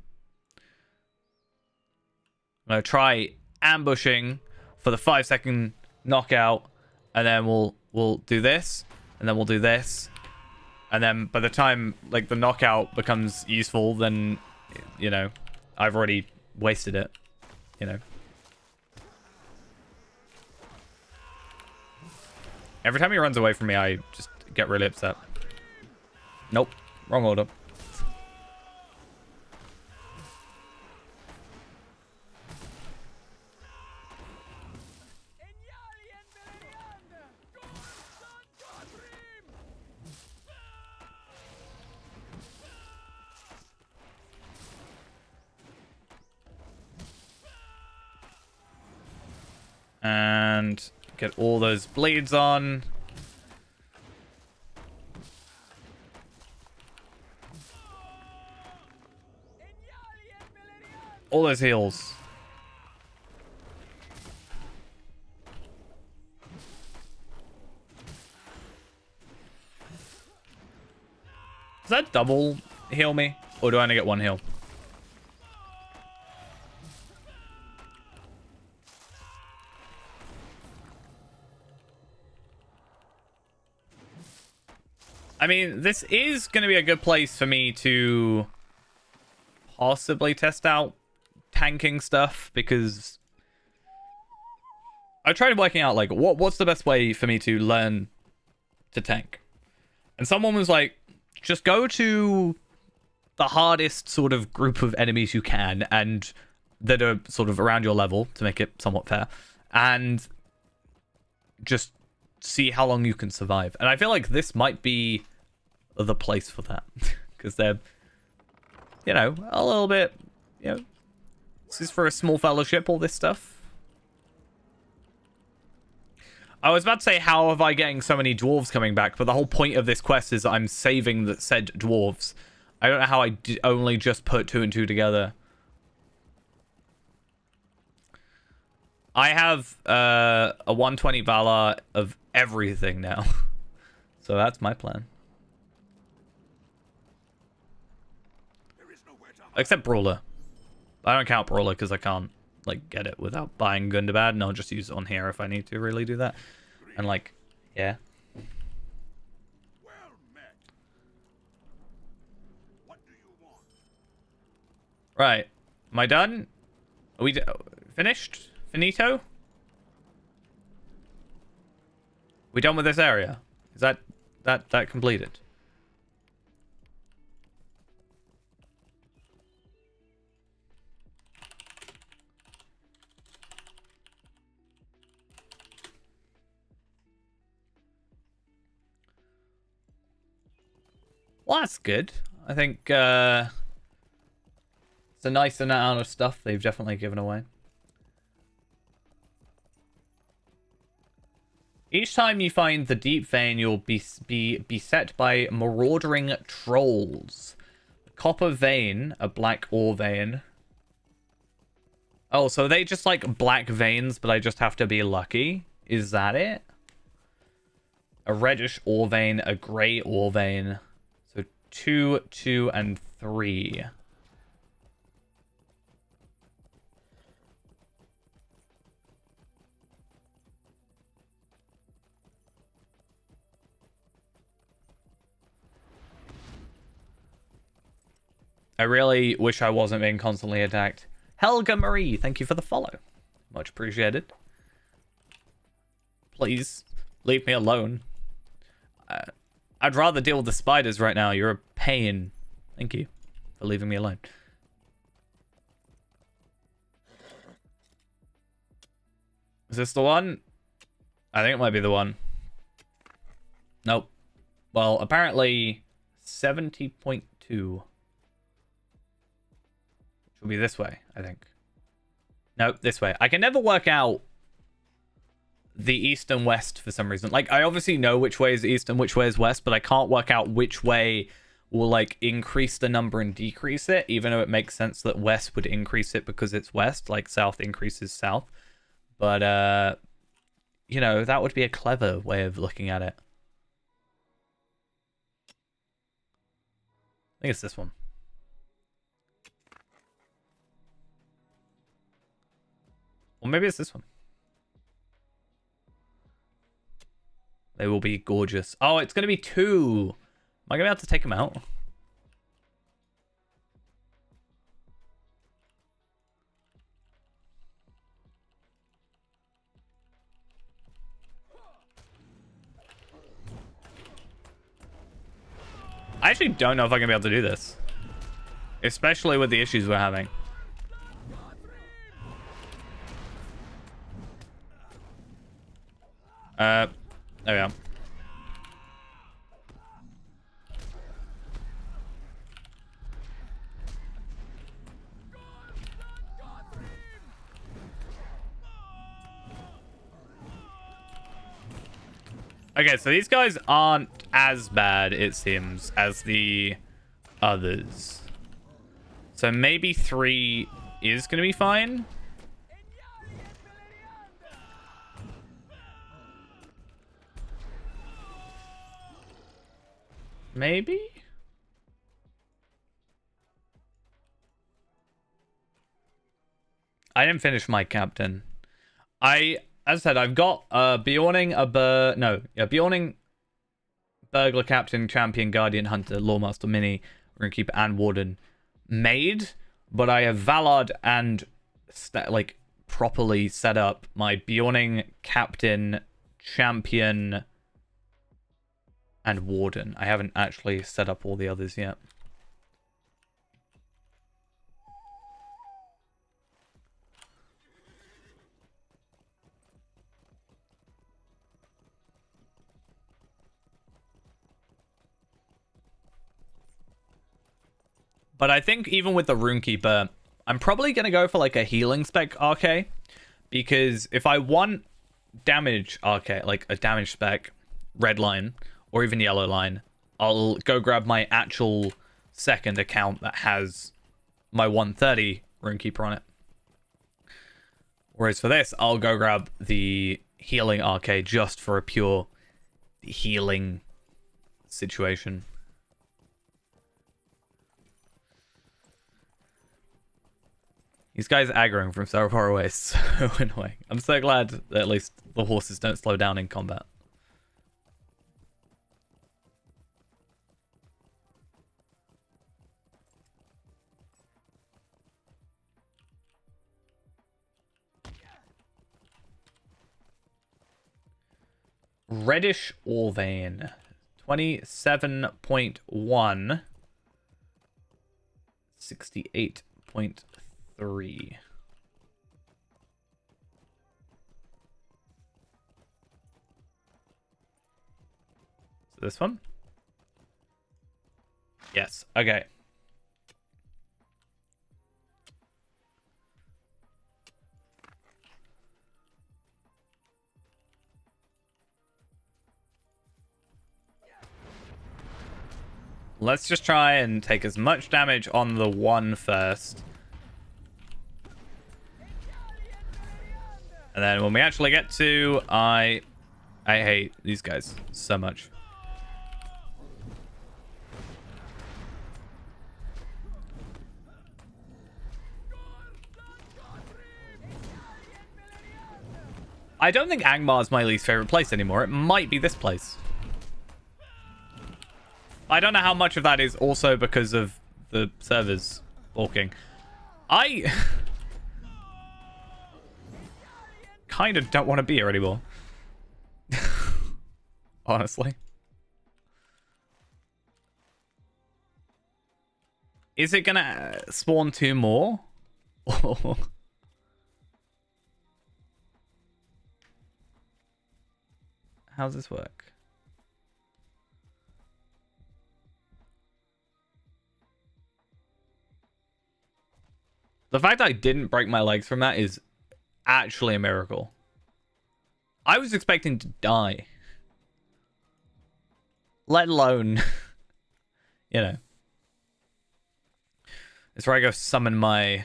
I'm gonna try ambushing for the 5-second knockout, and then we'll do this, and then we'll do this, and then by the time like the knockout becomes useful, then you know I've already wasted it. You know. Every time he runs away from me, I just get really upset. Nope. Wrong order. And get all those bleeds on. All those heals. Does that double heal me? Or do I only get one heal? I mean, this is going to be a good place for me to possibly test out tanking stuff, because I tried working out, like, what's the best way for me to learn to tank? And someone was like, just go to the hardest sort of group of enemies you can, and that are sort of around your level, to make it somewhat fair, and just see how long you can survive. And I feel like this might be the place for that, because they're, you know, a little bit, you know, this is for a small fellowship, all this stuff. I was about to say, how have I getting so many dwarves coming back? But the whole point of this quest is that I'm saving that said dwarves. I don't know how I only just put 2 and 2 together I have a 120 Valor of everything now. So that's my plan. Except Brawler. I don't count Brawler because I can't like get it without buying Gundabad, and I'll just use it on here if I need to really do that. And like, yeah. Right. Am I done? Are we finished? Finito? We done with this area? Is that completed? Well, that's good. I think it's a nice amount of stuff they've definitely given away. Each time you find the deep vein, you'll be beset by marauding trolls. Copper vein, a black ore vein. Oh, so they just like black veins, but I just have to be lucky? Is that it? A reddish ore vein, a grey ore vein. So 2, 2, and 3. I really wish I wasn't being constantly attacked. Helga Marie, thank you for the follow. Much appreciated. Please, leave me alone. I'd rather deal with the spiders right now. You're a pain. Thank you for leaving me alone. Is this the one? I think it might be the one. Nope. Well, apparently 70.2. Will be this way, I think. Nope, this way. I can never work out the east and west for some reason. Like, I obviously know which way is east and which way is west, but I can't work out which way will, like, increase the number and decrease it, even though it makes sense that west would increase it because it's west, like south increases south. But, you know, that would be a clever way of looking at it. I think it's this one. Or maybe it's this one. They will be gorgeous. Oh, it's going to be 2. Am I going to be able to take them out? I actually don't know if I'm going to be able to do this. Especially with the issues we're having. There we go. Okay, so these guys aren't as bad, it seems, as the others. So maybe 3 is going to be fine. Maybe? I didn't finish my captain. As I said, I've got Bjorning, Bjorning, Burglar Captain, Champion, Guardian, Hunter, Lawmaster, Mini, Runekeeper, and Warden made, but I have Valard and properly set up my Bjorning, Captain, Champion, and Warden. I haven't actually set up all the others yet. But I think even with the Runekeeper, I'm probably going to go for like a healing spec RK. Because if I want damage RK, like a damage spec, red line, or even yellow line, I'll go grab my actual second account that has my 130 Runekeeper on it. Whereas for this, I'll go grab the healing arcade just for a pure healing situation. These guys aggroing from so far away is so annoying. I'm so glad that at least the horses don't slow down in combat. Reddish Orvane. 27.1. 68.3. So this one? Yes. Okay. Let's just try and take as much damage on the one first. And then when we actually get to... I hate these guys so much. I don't think Angmar is my least favorite place anymore. It might be this place. I don't know how much of that is also because of the servers balking. I kind of don't want to be here anymore. Honestly. Is it gonna spawn 2 more? How does this work? The fact that I didn't break my legs from that is actually a miracle. I was expecting to die. Let alone, you know. It's where I go summon my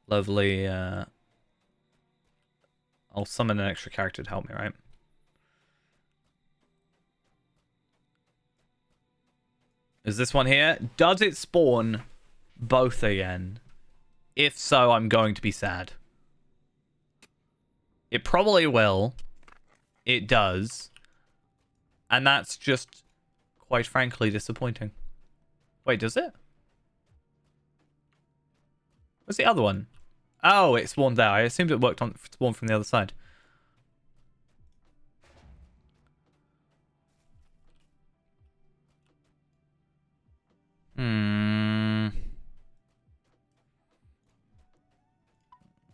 lovely... I'll summon an extra character to help me, right? Is this one here? Does it spawn both again? If so, I'm going to be sad. It probably will. It does. And that's just, quite frankly, disappointing. Wait, does it? What's the other one? Oh, it spawned there. I assumed it worked on spawned from the other side.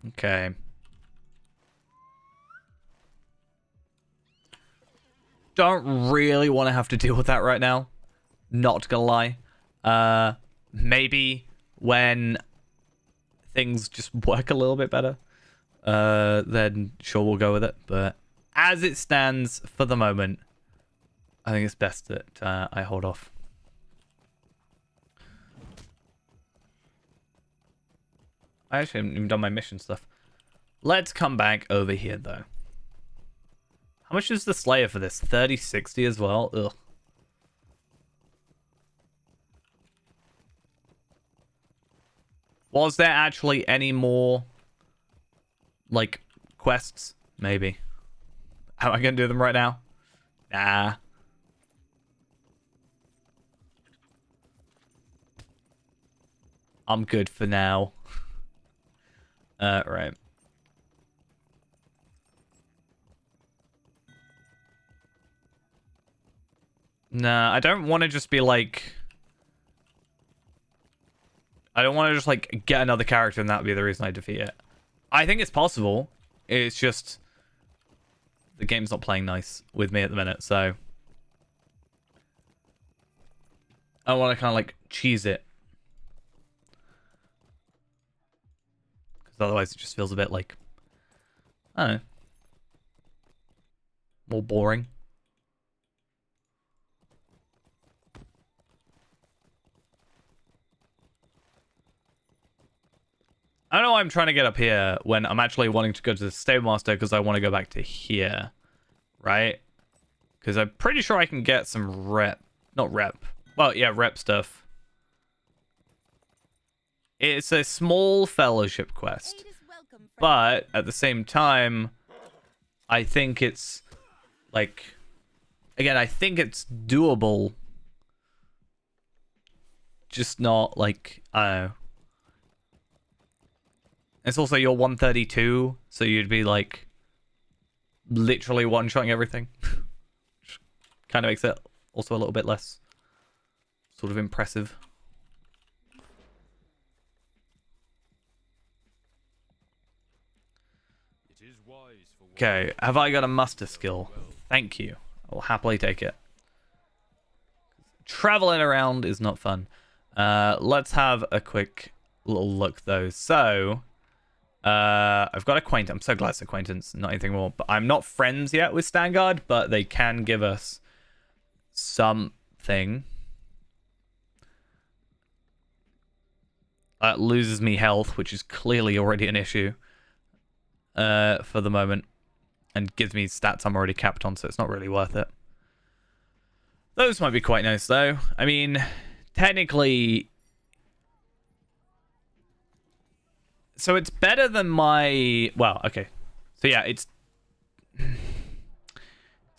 Okay. Don't really want to have to deal with that right now. Not gonna lie. Maybe when things just work a little bit better, then sure, we'll go with it. But as it stands for the moment, I think it's best that I hold off. I actually haven't even done my mission stuff. Let's come back over here, though. How much is the Slayer for this? 30-60 as well? Ugh. Was there actually any more, like, quests? Maybe. Am I going to do them right now? Nah. I'm good for now. Right. Nah, I don't want to just be like... I don't want to just, like, get another character and that would be the reason I defeat it. I think it's possible. It's just... the game's not playing nice with me at the minute, so... I want to kind of, like, cheese it. Because otherwise it just feels a bit like... I don't know. More boring. I don't know why I'm trying to get up here when I'm actually wanting to go to the Stablemaster because I want to go back to here. Right? Because I'm pretty sure I can get some rep. Not rep. Well, yeah, rep stuff. It's a small fellowship quest. But at the same time, I think it's like, again, I think it's doable. Just not like, I don't know. It's also your 132, so you'd be like literally one-shotting everything. Which kind of makes it also a little bit less sort of impressive. Okay, have I got a muster skill? Thank you. I will happily take it. Traveling around is not fun. Let's have a quick little look though. So, I've got acquaintance. I'm so glad it's acquaintance, not anything more. But I'm not friends yet with Stangard, but they can give us something. That loses me health, which is clearly already an issue for the moment. And gives me stats I'm already capped on, so it's not really worth it. Those might be quite nice, though. I mean, technically... So it's better than my... Well, okay. So yeah, it's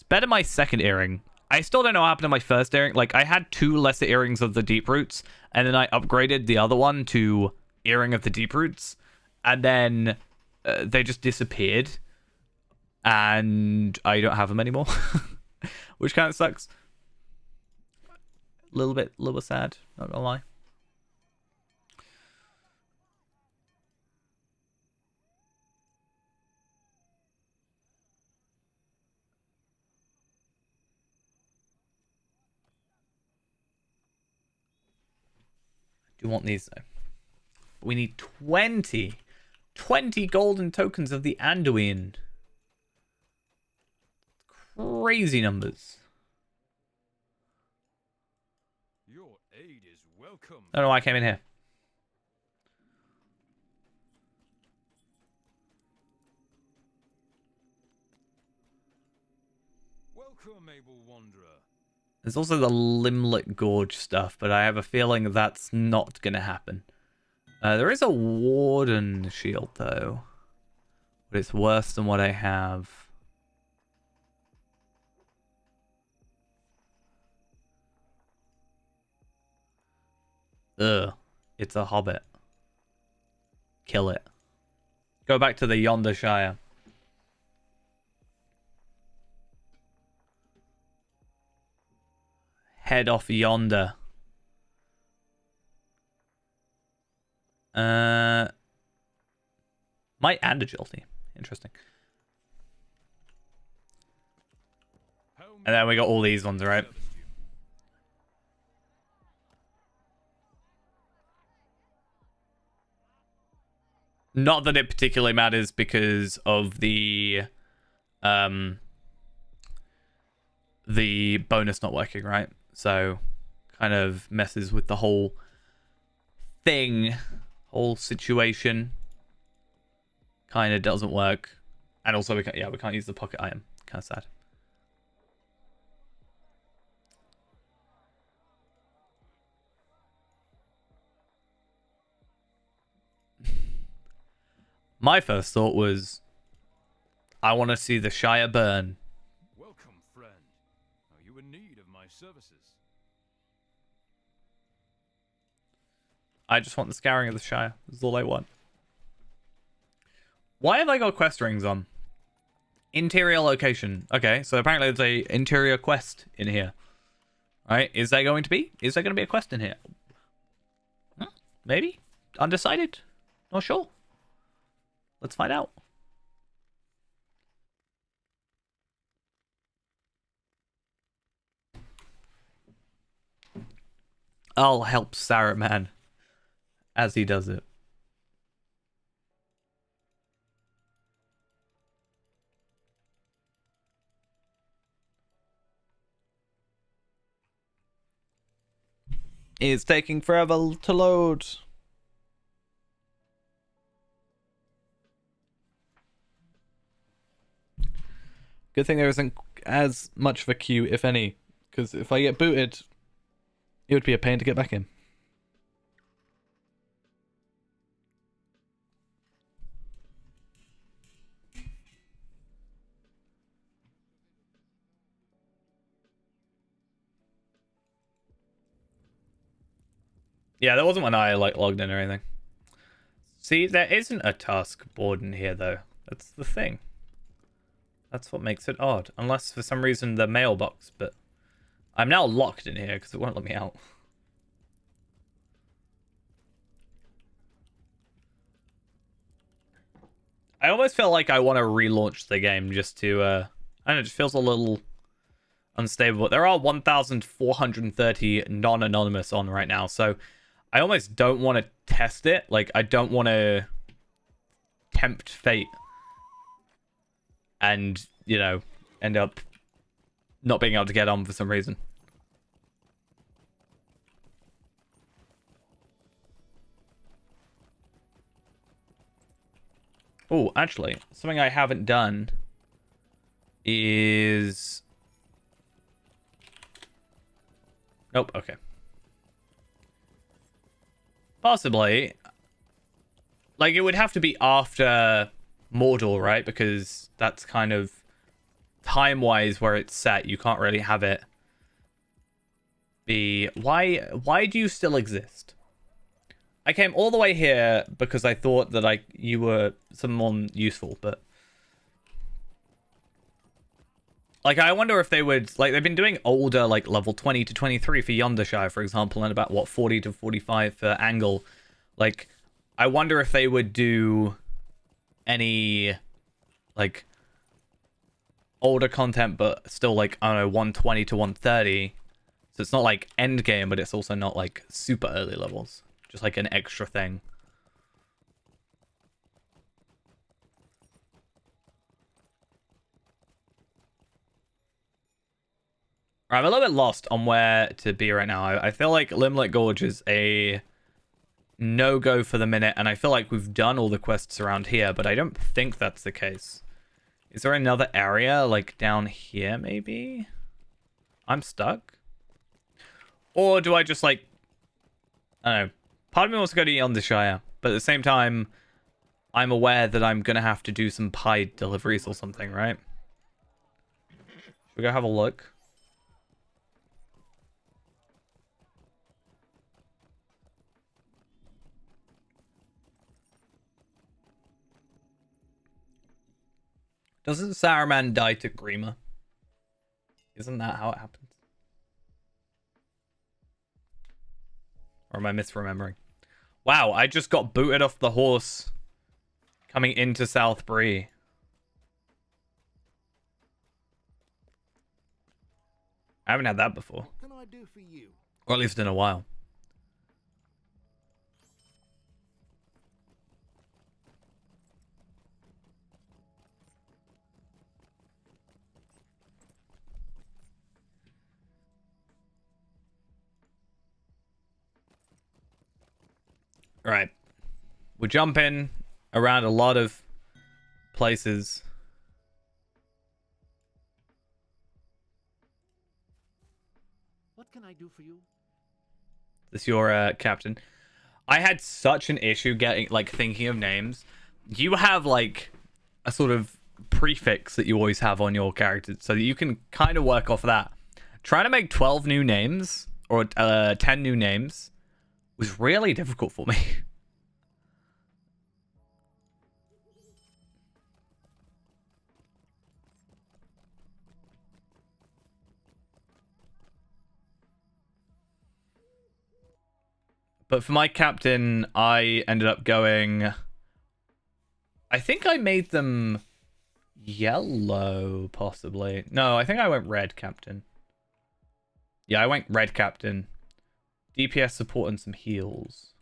better my second earring. I still don't know what happened to my first earring. Like, I had 2 lesser earrings of the deep roots, and then I upgraded the other one to earring of the deep roots, and then they just disappeared, and I don't have them anymore, which kind of sucks. A little bit sad, not gonna lie. Do want these though. We need 20 golden tokens of the Anduin. Crazy numbers. Your aid is welcome. I don't know why I came in here. Welcome, able wanderer. There's also the Limlight Gorge stuff, but I have a feeling that's not going to happen. There is a Warden shield, though. But it's worse than what I have. Ugh. It's a hobbit. Kill it. Go back to the Yonder Shire. Head off yonder. Might and agility. Interesting. And then we got all these ones, right? Not that it particularly matters because of the bonus not working, right? So kind of messes with the whole thing, whole situation. Kind of doesn't work. And also we can't use the pocket item. Kind of sad. My first thought was, I want to see the Shire burn. Welcome, friend. Are you in need of my services? I just want the scouring of the Shire. That's all I want. Why have I got quest rings on? Interior location. Okay, so apparently there's a interior quest in here. Alright, is there going to be? Is there going to be a quest in here? Maybe? Undecided? Not sure. Let's find out. I'll help Saruman as he does it. It's taking forever to load. Good thing there isn't as much of a queue, if any, because if I get booted, it would be a pain to get back in. Yeah, that wasn't when I like logged in or anything. See, there isn't a task board in here though. That's the thing. That's what makes it odd. Unless for some reason the mailbox, but I'm now locked in here because it won't let me out. I almost feel like I want to relaunch the game just to, I don't know, it just feels a little unstable. There are 1,430 non-anonymous on right now, so I almost don't want to test it. Like, I don't want to tempt fate and, you know, end up not being able to get on for some reason. Oh, actually, something I haven't done is... Nope, okay. Possibly. Like, it would have to be after Mordor, right? Because that's kind of time-wise where it's set. You can't really have it be... Why do you still exist? I came all the way here because I thought that you were someone useful, but... Like, I wonder if they would... Like, they've been doing older, like, level 20 to 23 for Yonder Shire, for example, and about, what, 40 to 45 for Angle. Like, I wonder if they would do any, like, older content, but still, like, I don't know, 120 to 130. So it's not, like, endgame, but it's also not, like, super early levels. Just, like, an extra thing. I'm a little bit lost on where to be right now. I feel like Limlight Gorge is a no-go for the minute, and I feel like we've done all the quests around here, but I don't think that's the case. Is there another area, like, down here, maybe? I'm stuck? Or do I just, like... I don't know. Part of me wants to go to Yonder Shire, but at the same time, I'm aware that I'm gonna have to do some pie deliveries or something, right? Should we go have a look? Doesn't Saruman die to Grima? Isn't that how it happens? Or am I misremembering? Wow, I just got booted off the horse coming into South Bree. I haven't had that before. What can I do for you? Or at least in a while. All right. We're jumping around a lot of places. What can I do for you? This your captain. I had such an issue getting, like, thinking of names. You have, like, a sort of prefix that you always have on your characters so that you can kind of work off that. Trying to make 12 new names or 10 new names was really difficult for me. But for my captain, I ended up going... I think I made them yellow, possibly. No, I think I went red captain. Yeah, I went red captain. DPS support and some heals.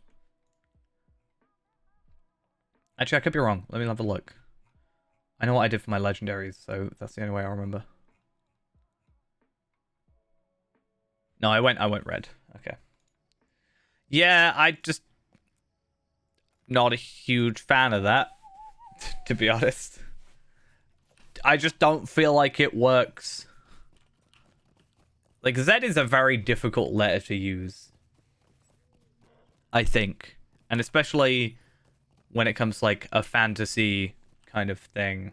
Actually, I could be wrong. Let me have a look. I know what I did for my legendaries, so that's the only way I remember. No, I went red. Okay. Yeah, I just not a huge fan of that, to be honest. I just don't feel like it works. Like, Z is a very difficult letter to use, I think. And especially when it comes to, like, a fantasy kind of thing.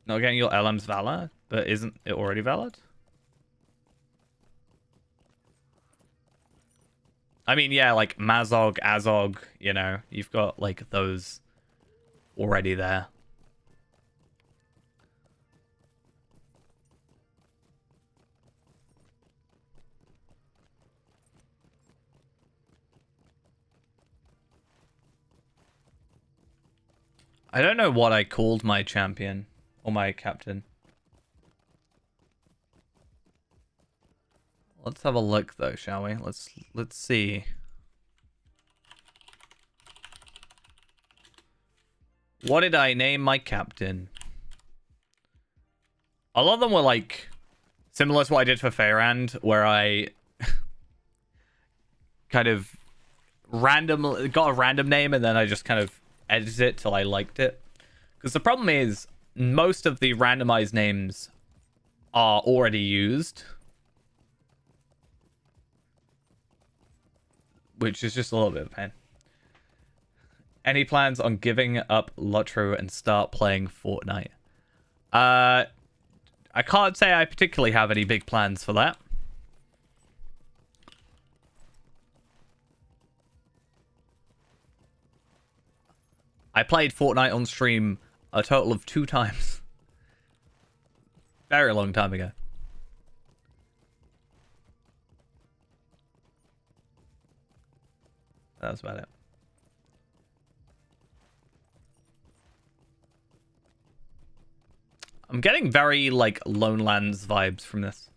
Not getting your LM's valid, but isn't it already valid? I mean, yeah, like Mazog, Azog, you know, you've got like those already there. I don't know what I called my champion or my captain. Let's have a look though, shall we? Let's see. What did I name my captain? A lot of them were like similar to what I did for Fairand, where I kind of got a random name and then I just kind of edited it till I liked it. Because the problem is most of the randomized names are already used, which is just a little bit of a pain. Any plans on giving up Lotro and start playing Fortnite? I can't say I particularly have any big plans for that. I played Fortnite on stream a total of 2 times. Very long time ago. That was about it. I'm getting very, like, Lone Lands vibes from this.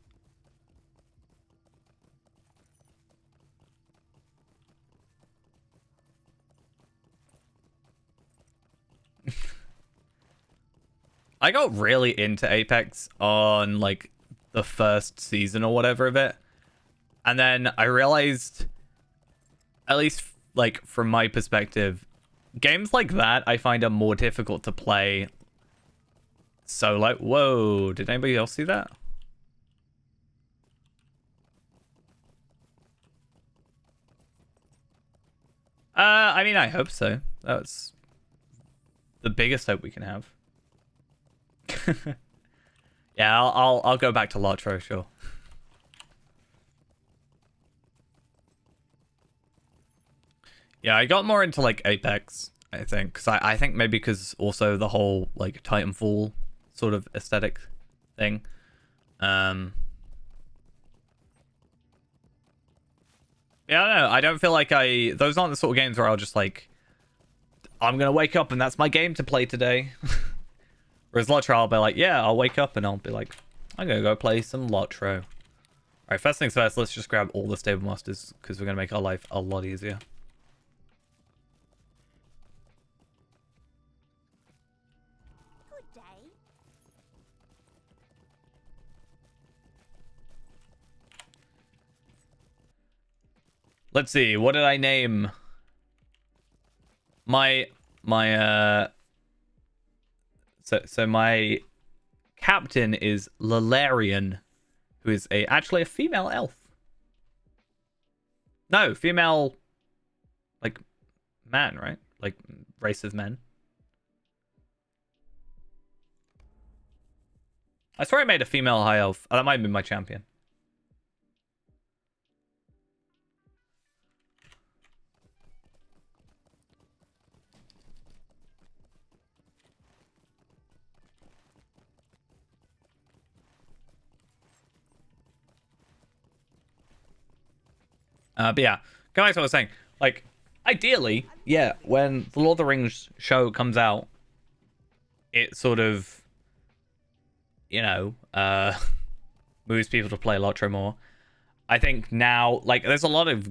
I got really into Apex on, like, the first season or whatever of it. And then I realized, at least, like, from my perspective, games like that I find are more difficult to play solo. Whoa, did anybody else see that? I mean, I hope so. That's the biggest hope we can have. Yeah, I'll go back to Lotro, sure. Yeah, I got more into like Apex, I think, because I think maybe because also the whole like Titanfall sort of aesthetic thing. Yeah, I don't know. I don't feel like those aren't the sort of games where I'll just like, I'm gonna wake up and that's my game to play today. Whereas Lotro, I'll be like, yeah, I'll wake up and I'll be like, I'm gonna go play some Lotro. Alright, first things first, let's just grab all the stable masters because we're gonna make our life a lot easier. Good day. Let's see, what did I name my so my captain is Lalarian, who is actually a female elf. No, female, like, man, right? Like, race of men. I swear I made a female high elf. Oh, that might have been my champion. But yeah, going back to what I was saying, like, ideally, yeah, when the Lord of the Rings show comes out, it sort of, you know, moves people to play Lotro more. I think now, like, there's a lot of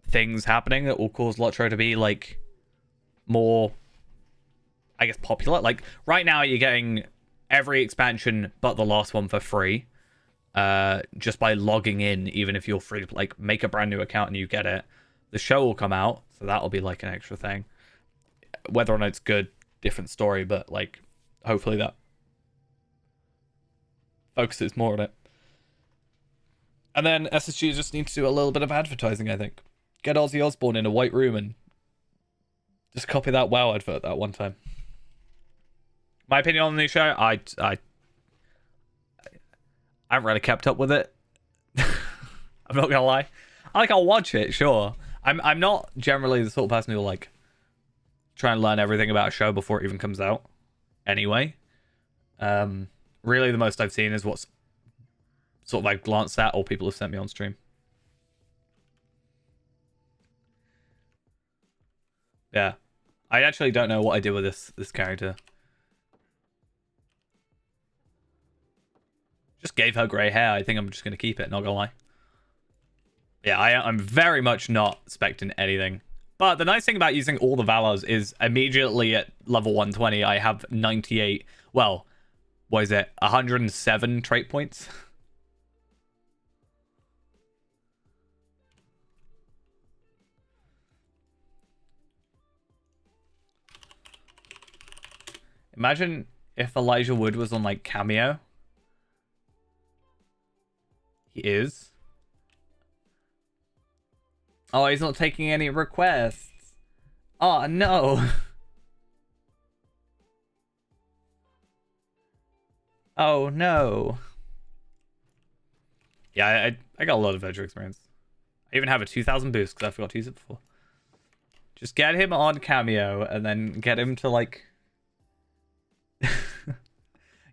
things happening that will cause Lotro to be, like, more, I guess, popular. Like, right now you're getting every expansion but the last one for free. Just by logging in, even if you're free to like make a brand new account and you get it. The show will come out, so that'll be like an extra thing. Whether or not it's good, different story, but like hopefully that focuses more on it. And then SSG just needs to do a little bit of advertising, I think. Get Ozzy Osbourne in a white room and just copy that WoW advert that one time. My opinion on the show, I haven't really kept up with it. I'm not gonna lie. I'll watch it, sure. I'm not generally the sort of person who will like try and learn everything about a show before it even comes out. Anyway, really the most I've seen is what's sort of like glanced at or people have sent me on stream. Yeah, I actually don't know what I did with this character. Just gave her grey hair. I think I'm just gonna keep it. Not gonna lie. Yeah, I'm very much not expecting anything. But the nice thing about using all the Valors is immediately at level 120, I have 98. Well, what is it? 107 trait points. Imagine if Elijah Wood was on like Cameo. He is. Oh, he's not taking any requests. Oh, no. Oh, no. Yeah, I got a lot of Edge experience. I even have a 2000 boost because I forgot to use it before. Just get him on Cameo and then get him to, like...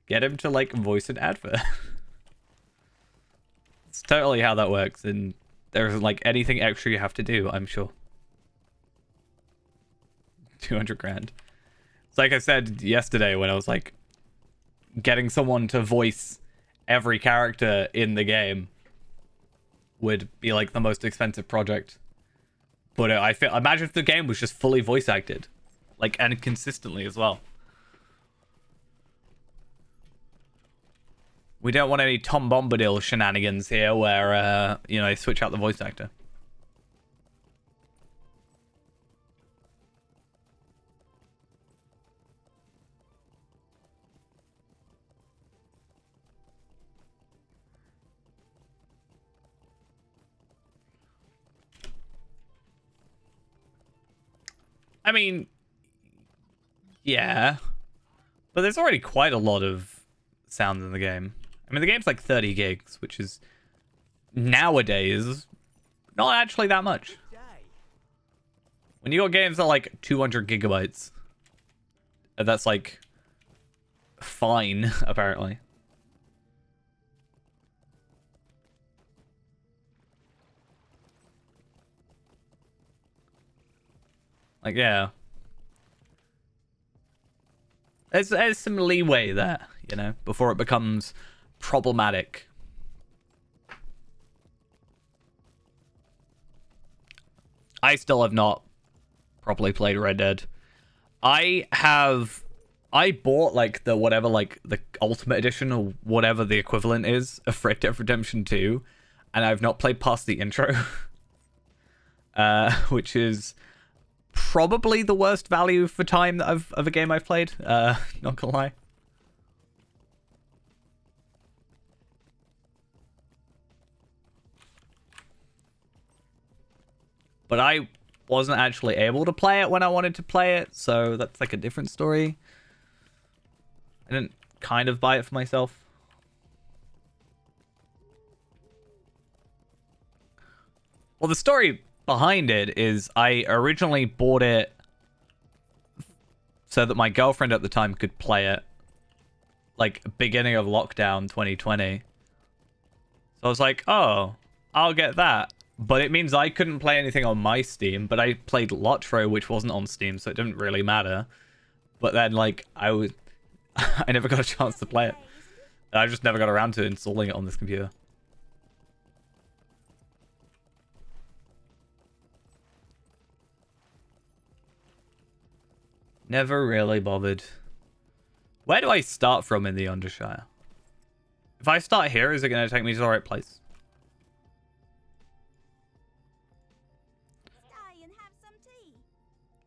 get him to, like, voice an advert. It's totally how that works, and there isn't, like, anything extra you have to do, I'm sure. 200 grand. It's like I said yesterday when I was, like, getting someone to voice every character in the game would be, like, the most expensive project. But I feel, imagine if the game was just fully voice acted. Like, and consistently as well. We don't want any Tom Bombadil shenanigans here where, you know, they switch out the voice actor. I mean, yeah. But there's already quite a lot of sound in the game. I mean, the game's like 30 gigs, which is nowadays not actually that much. When you got games that are like 200 gigabytes, that's like fine, apparently. Like, yeah. There's some leeway there, you know, before it becomes problematic. I still have not properly played Red Dead. I bought like the whatever, like the Ultimate Edition or whatever the equivalent is of Red Dead Redemption 2, and I've not played past the intro. Which is probably the worst value for time that of a game I've played. Not gonna lie. But I wasn't actually able to play it when I wanted to play it, so that's like a different story. I didn't kind of buy it for myself. Well, the story behind it is I originally bought it so that my girlfriend at the time could play it, like beginning of lockdown 2020. So I was like, oh, I'll get that. But it means I couldn't play anything on my Steam, but I played Lotro, which wasn't on Steam, so it didn't really matter. But then, like, I never got a chance to play it. I just never got around to installing it on this computer. Never really bothered. Where do I start from in the Undershire? If I start here, is it going to take me to the right place?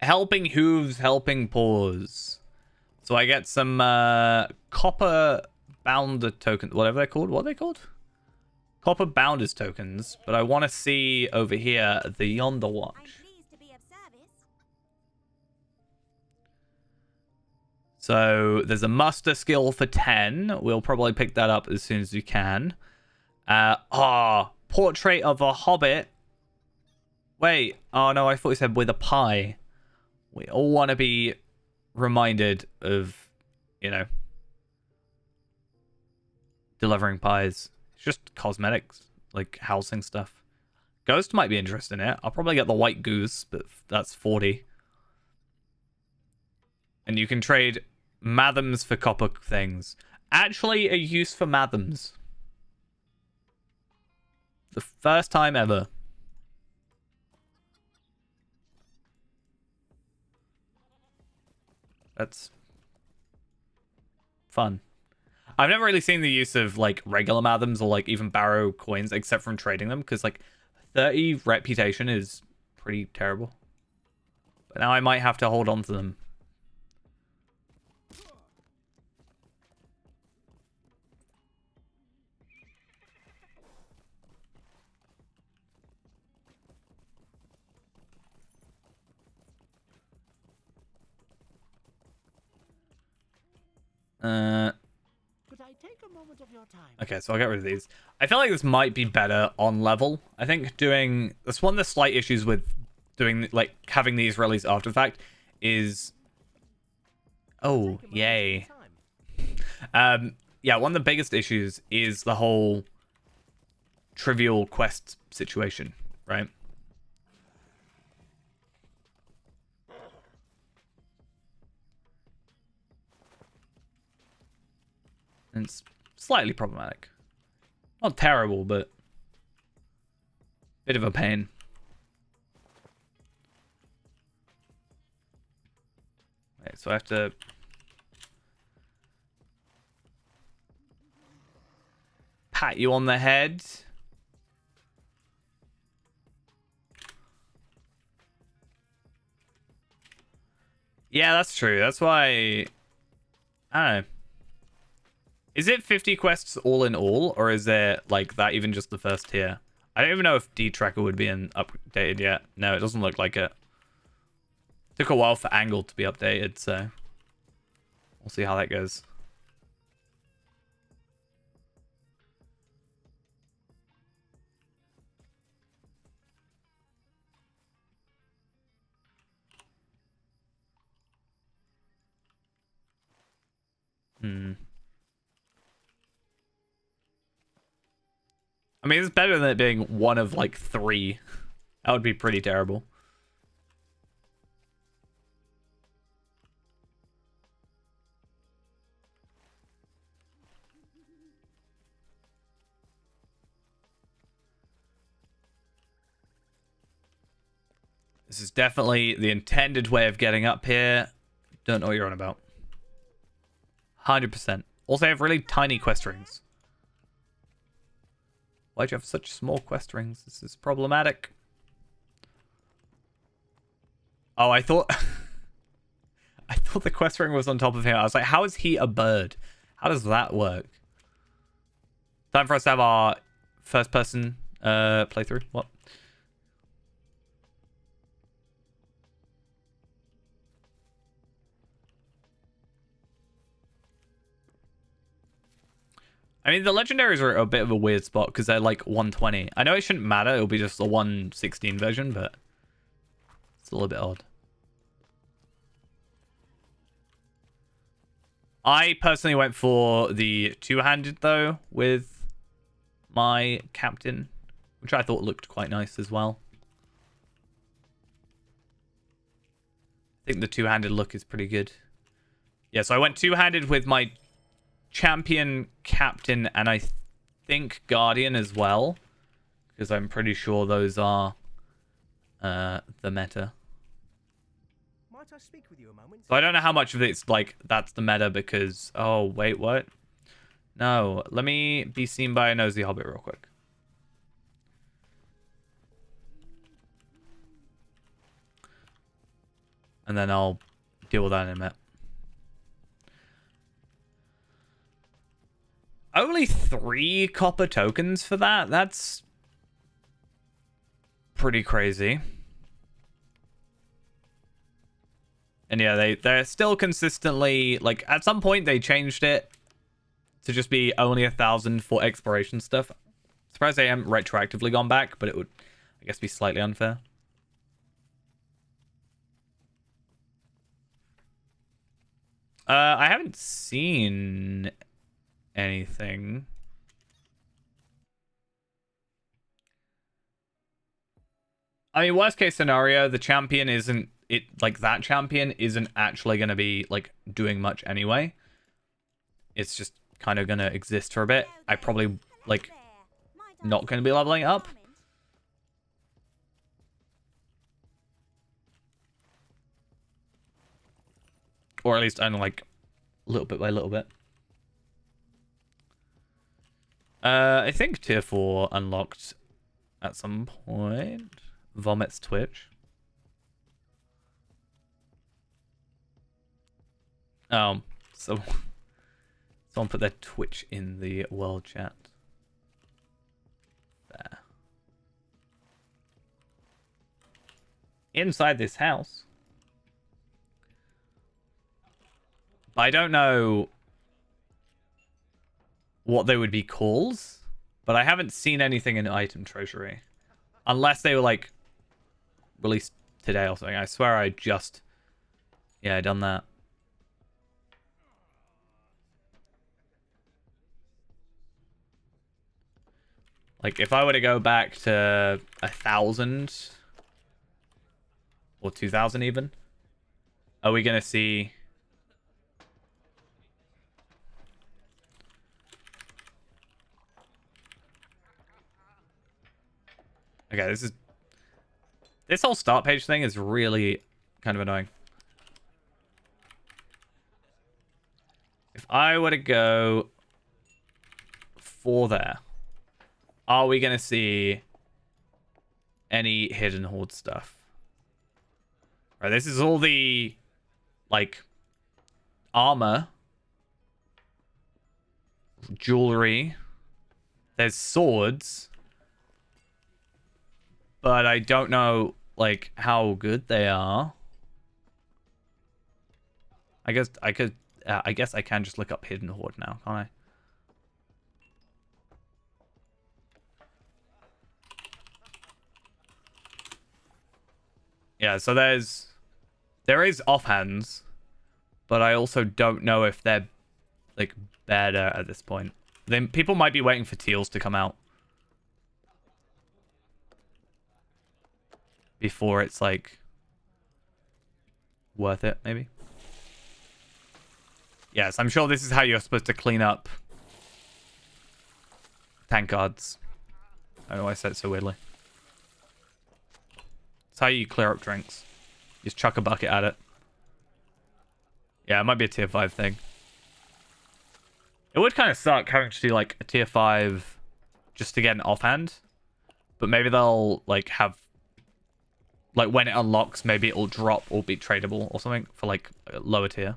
Helping hooves, helping paws. So I get some copper bounder tokens, whatever they're called. What are they called? Copper bounders tokens. But I want to see over here the Yonder Watch. I'm pleased to be of service. So there's a muster skill for 10. We'll probably pick that up as soon as we can. Portrait of a hobbit. Wait. Oh no, I thought you said with a pie. We all want to be reminded of, you know, delivering pies. It's just cosmetics, like housing stuff. Ghost might be interested in it. I'll probably get the white goose, but that's 40. And you can trade Mathams for copper things. Actually, a use for Mathams. The first time ever. That's fun. I've never really seen the use of like regular Mathams or like even Barrow coins except from trading them, because like 30 reputation is pretty terrible. But now I might have to hold on to them. Could I take a moment of your time? Okay, so I'll get rid of these. I feel like this might be better on level. I think doing... That's one of the slight issues with doing, like, having these released after the fact is... Oh, yay. Yeah, one of the biggest issues is the whole trivial quest situation, right? And it's slightly problematic. Not terrible, but bit of a pain. Okay, so I have to pat you on the head. Yeah, that's true. That's why... I don't know. Is it 50 quests all in all, or is there, like, that even just the first tier? I don't even know if D-Tracker would be updated yet. No, it doesn't look like it. Took a while for Angle to be updated, so... We'll see how that goes. I mean, it's better than it being one of, like, 3. That would be pretty terrible. This is definitely the intended way of getting up here. Don't know what you're on about. 100%. Also, I have really tiny quest rings. Why'd you have such small quest rings? This is problematic. Oh, I thought... I thought the quest ring was on top of him. I was like, how is he a bird? How does that work? Time for us to have our first person playthrough. What? I mean, the legendaries are a bit of a weird spot because they're like 120. I know it shouldn't matter. It'll be just the 116 version, but it's a little bit odd. I personally went for the two-handed, though, with my captain, which I thought looked quite nice as well. I think the two-handed look is pretty good. Yeah, so I went two-handed with my champion, captain, and I think guardian as well, because I'm pretty sure those are the meta. Might I speak with you a moment? So I don't know how much of it's like that's the meta because... Oh, wait, what? No, let me be seen by a nosy hobbit real quick. and then I'll deal with that in a minute. Only 3 copper tokens for that? That's pretty crazy. And yeah, they're still consistently, like, at some point they changed it to just be only 1,000 for exploration stuff. Surprised they haven't retroactively gone back, but it would, I guess, be slightly unfair. I haven't seen anything. I mean, worst case scenario, the champion isn't it like that champion isn't actually going to be like doing much anyway. It's just kind of going to exist for a bit. I probably like not going to be leveling up. Or at least only like little bit by little bit. I think tier 4 unlocked at some point. Vomit's Twitch. So someone put their Twitch in the world chat. There. Inside this house. I don't know what they would be called, but I haven't seen anything in item treasury. Unless they were like released today or something. I swear I just done that. Like if I were to go back to 1,000 or 2,000 even, are we gonna see okay, this whole start page thing is really kind of annoying. If I were to go for there, are we going to see any hidden horde stuff? Right, this is all the like armor, jewelry. There's swords. But I don't know, like, how good they are. I guess I could... I guess I can just look up Hidden Horde now, can't I? Yeah, so there is offhands, but I also don't know if they're, like, better at this point. Then people might be waiting for teals to come out before it's like worth it, maybe. Yes, I'm sure this is how you're supposed to clean up tank guards. I don't know why I said it so weirdly. It's how you clear up drinks. You just chuck a bucket at it. Yeah, it might be a tier 5 thing. It would kind of suck having to do like a tier 5 just to get an offhand. But maybe they'll like have, like when it unlocks, maybe it'll drop or be tradable or something for like a lower tier.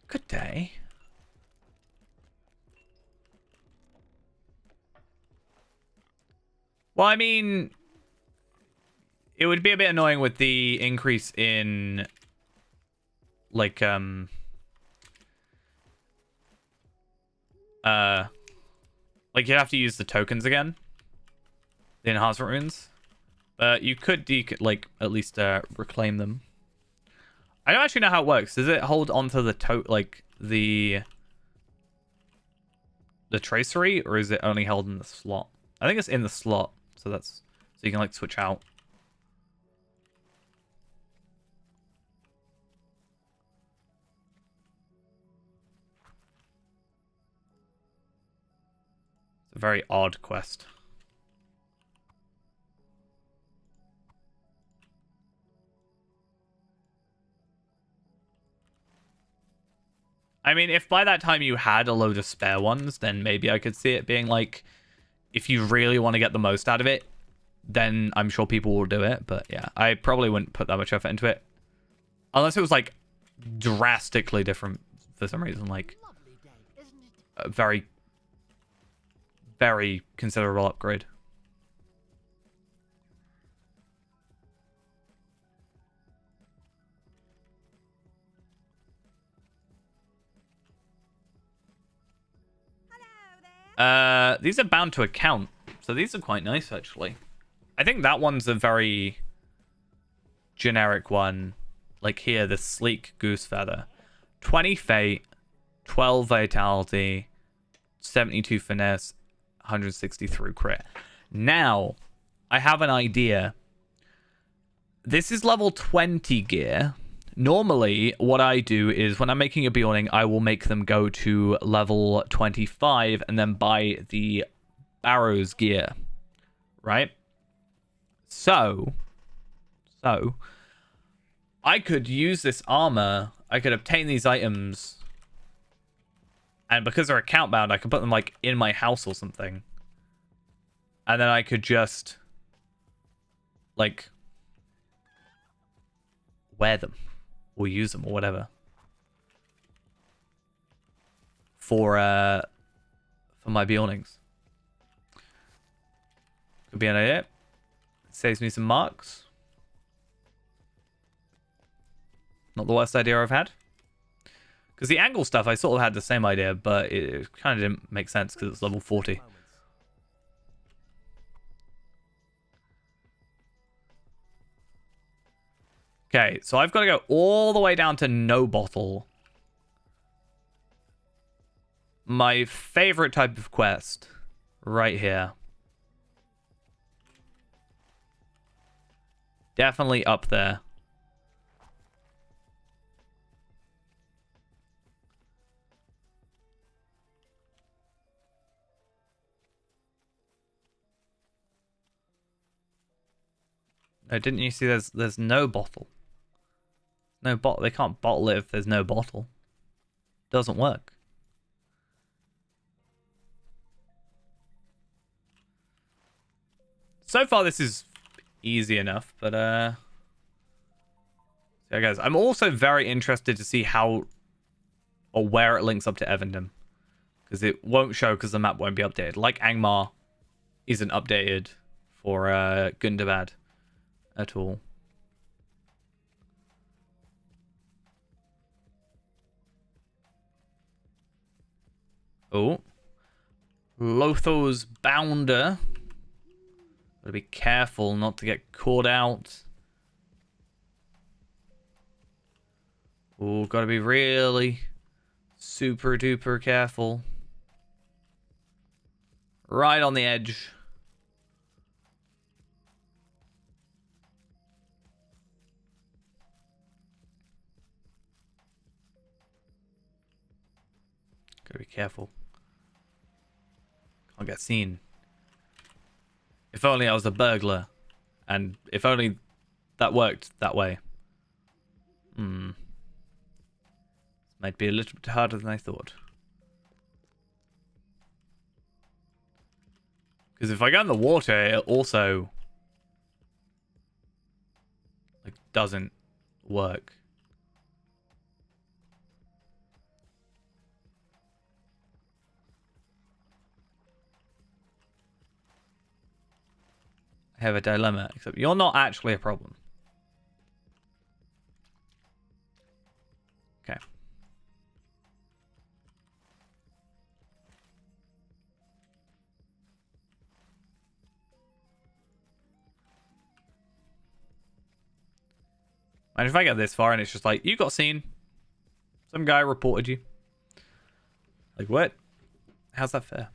Good day. Well, I mean, it would be a bit annoying with the increase in, like, you'd have to use the tokens again, the enhancement runes, but you could, like, at least reclaim them. I don't actually know how it works. Does it hold onto the the tracery, or is it only held in the slot? I think it's in the slot, so you can like switch out. It's a very odd quest. I mean, if by that time you had a load of spare ones, then maybe I could see it being like, if you really want to get the most out of it, then I'm sure people will do it. But yeah, I probably wouldn't put that much effort into it. Unless it was like drastically different for some reason, like Lovely day, isn't it? a very, very considerable upgrade. These are bound to account, so these are quite nice actually. I think that one's a very generic one. Like here, the sleek goose feather. 20 fate, 12 vitality, 72 finesse, 163 crit. Now, I have an idea. This is level 20 gear. Normally, what I do is when I'm making a Bjorning, I will make them go to level 25 and then buy the Barrows gear. Right? So, I could use this armor. I could obtain these items. And because they're account bound, I could put them like in my house or something. And then I could just like wear them or use them or whatever for my Bjornings. Could be an idea. Saves me some marks. Not the worst idea I've had. Because the angle stuff, I sort of had the same idea, but it kind of didn't make sense because it's level 40. Okay, so I've got to go all the way down to no bottle. My favorite type of quest. Right here. Definitely up there. No, didn't you see there's no bottle? No bottle. They can't bottle it if there's no bottle. Doesn't work. So far this is easy enough, but so yeah, guys, I'm also very interested to see how or where it links up to Evendom, because it won't show because the map won't be updated. Like Angmar isn't updated for Gundabad at all. Oh, Lotho's Bounder. Gotta be careful not to get caught out. Oh, gotta be really super duper careful. Right on the edge. Gotta be careful. Can't get seen. If only I was a burglar. And if only that worked that way. This might be a little bit harder than I thought. Because if I go in the water, it also like doesn't work. I have a dilemma, except you're not actually a problem. Okay. And if I get this far and it's just like, you got seen. Some guy reported you. Like, what? How's that fair?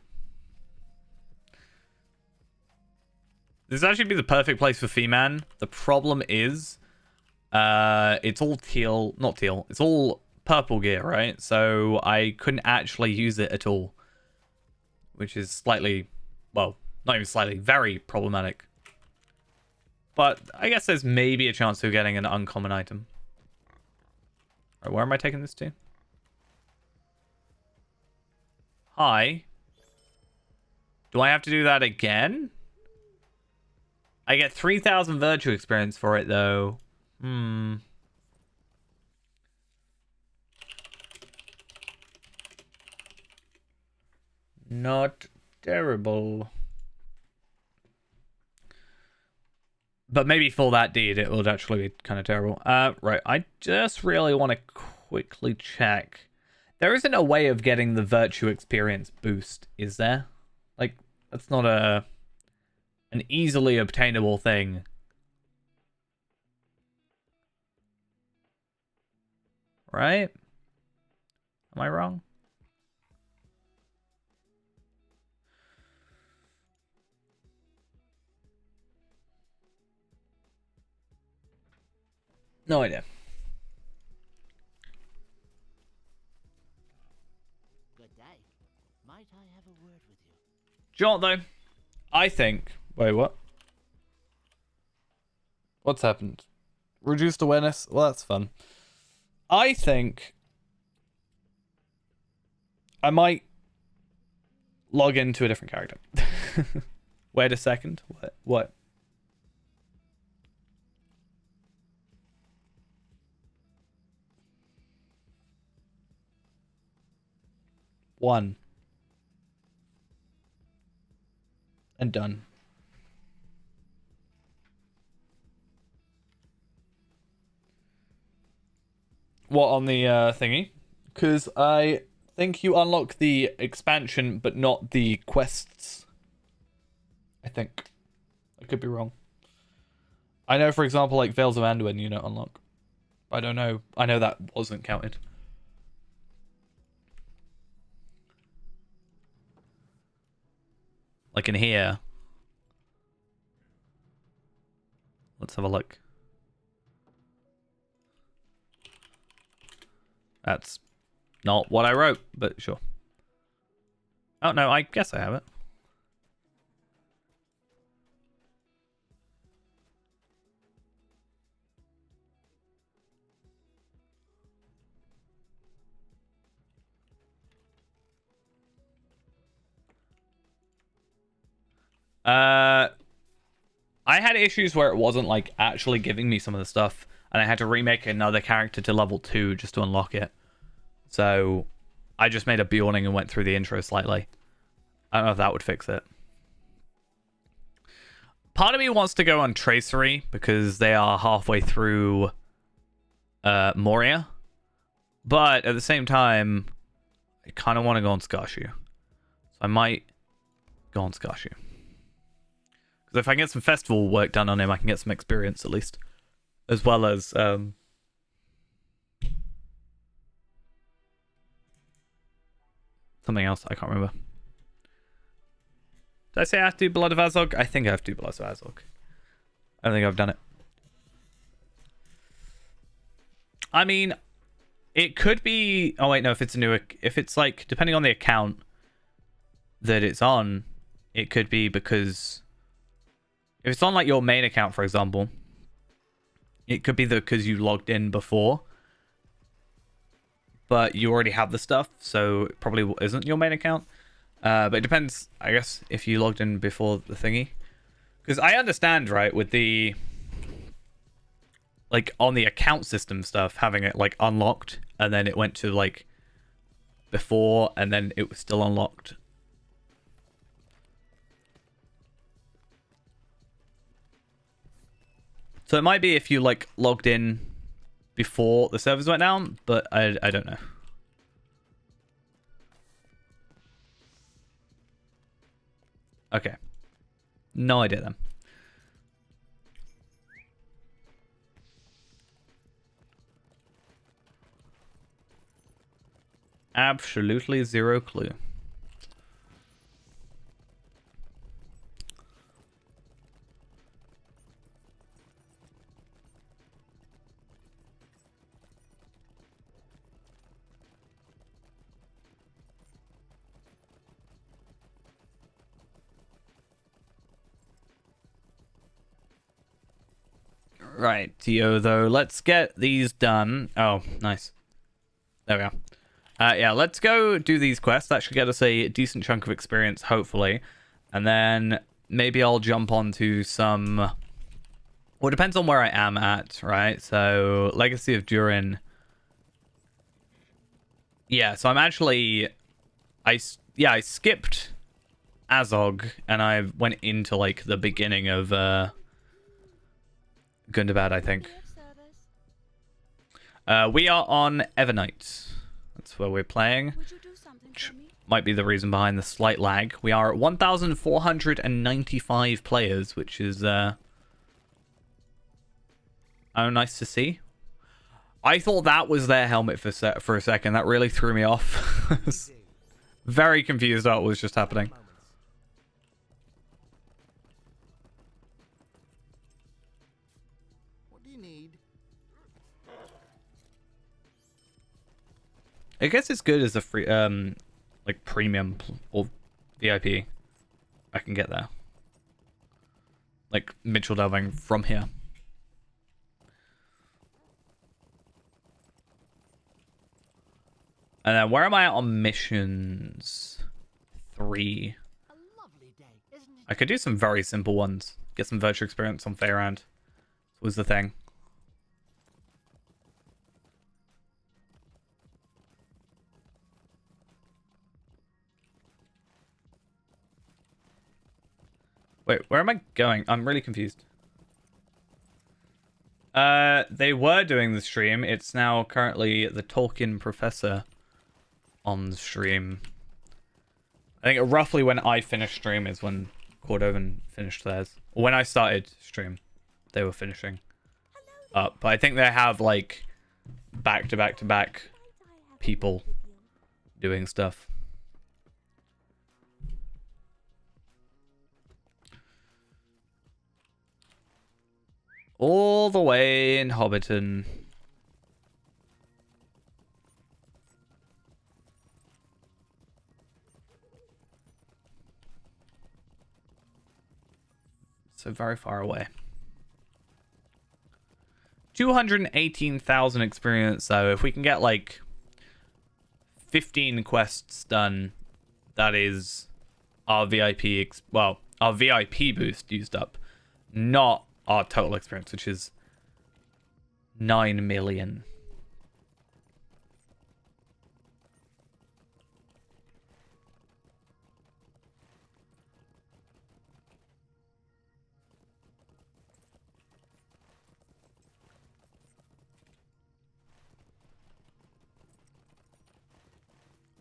This would actually be the perfect place for Fee-Man. The problem is, it's all teal, not teal, it's all purple gear, right? So I couldn't actually use it at all. Which is slightly, well, not even slightly, very problematic. But I guess there's maybe a chance of getting an uncommon item. Right, where am I taking this to? Hi. Do I have to do that again? I get 3,000 virtue experience for it, though. Not terrible. But maybe for that deed, it would actually be kind of terrible. Right. I just really want to quickly check. There isn't a way of getting the virtue experience boost, is there? Like, that's not an easily obtainable thing. Right? Am I wrong? No idea. Good day. Might I have a word with you? Do you know what, though? I think... Wait, what? What's happened? Reduced awareness? Well, that's fun. I think... I might log into a different character. Wait a second. What? One. And done. What, on the thingy? Because I think you unlock the expansion, but not the quests. I think. I could be wrong. I know, for example, like Veils of Anduin, you don't unlock. I don't know. I know that wasn't counted. Like in here. Let's have a look. That's not what I wrote, but sure. Oh, no, I guess I have it. I had issues where it wasn't like actually giving me some of the stuff, and I had to remake another character to level 2 just to unlock it. So I just made a Bjorning and went through the intro slightly. I don't know if that would fix it. Part of me wants to go on Tracery because they are halfway through Moria. But at the same time, I kind of want to go on Skarshu. So I might go on Skarshu. Because if I can get some festival work done on him, I can get some experience at least. As well as... something else, I can't remember. Did I say I have to do Blood of Azog? I think I have to do Blood of Azog. I don't think I've done it. I mean, it could be... Oh, wait, no, if it's a new... If it's like, depending on the account that it's on, it could be because... If it's on like your main account, for example, it could be because you logged in before, but you already have the stuff, so it probably isn't your main account. But it depends, I guess, if you logged in before the thingy. Because I understand, right, with the... Like, on the account system stuff, having it, like, unlocked, and then it went to, like, before, and then it was still unlocked. So it might be if you, like, logged in before the servers went down, but I don't know. Okay. No idea then. Absolutely zero clue. Right, Tio, though. Let's get these done. Oh, nice. There we are. Yeah, let's go do these quests. That should get us a decent chunk of experience, hopefully. And then maybe I'll jump onto some... Well, it depends on where I am at, right? So, Legacy of Durin. Yeah, so I'm actually... I skipped Azog, and I went into, like, the beginning of Gundabad, I think. We are on Evernight. That's where we're playing. Would you do something Which for me? might be the reason behind the slight lag. We are at 1,495 players, which is, oh, nice to see. I thought that was their helmet for a second. That really threw me off. I was very confused about what was just happening. Moments. What do you need? I guess it's good as a free, like premium or VIP. I can get there. Like Mitchell delving from here. And then where am I at on missions? 3. A lovely day, isn't it? I could do some very simple ones. Get some virtual experience on Fairand. Was the thing. Wait, where am I going? I'm really confused. They were doing the stream. It's now currently the Tolkien Professor on the stream. I think roughly when I finished stream is when Cordovan finished theirs. Or when I started stream, they were finishing up. But I think they have like back to back to back people doing stuff. All the way in Hobbiton. So very far away. 218,000 experience, though. If we can get like 15 quests done, that is our VIP, our VIP boost used up. Not our total experience, which is 9 million.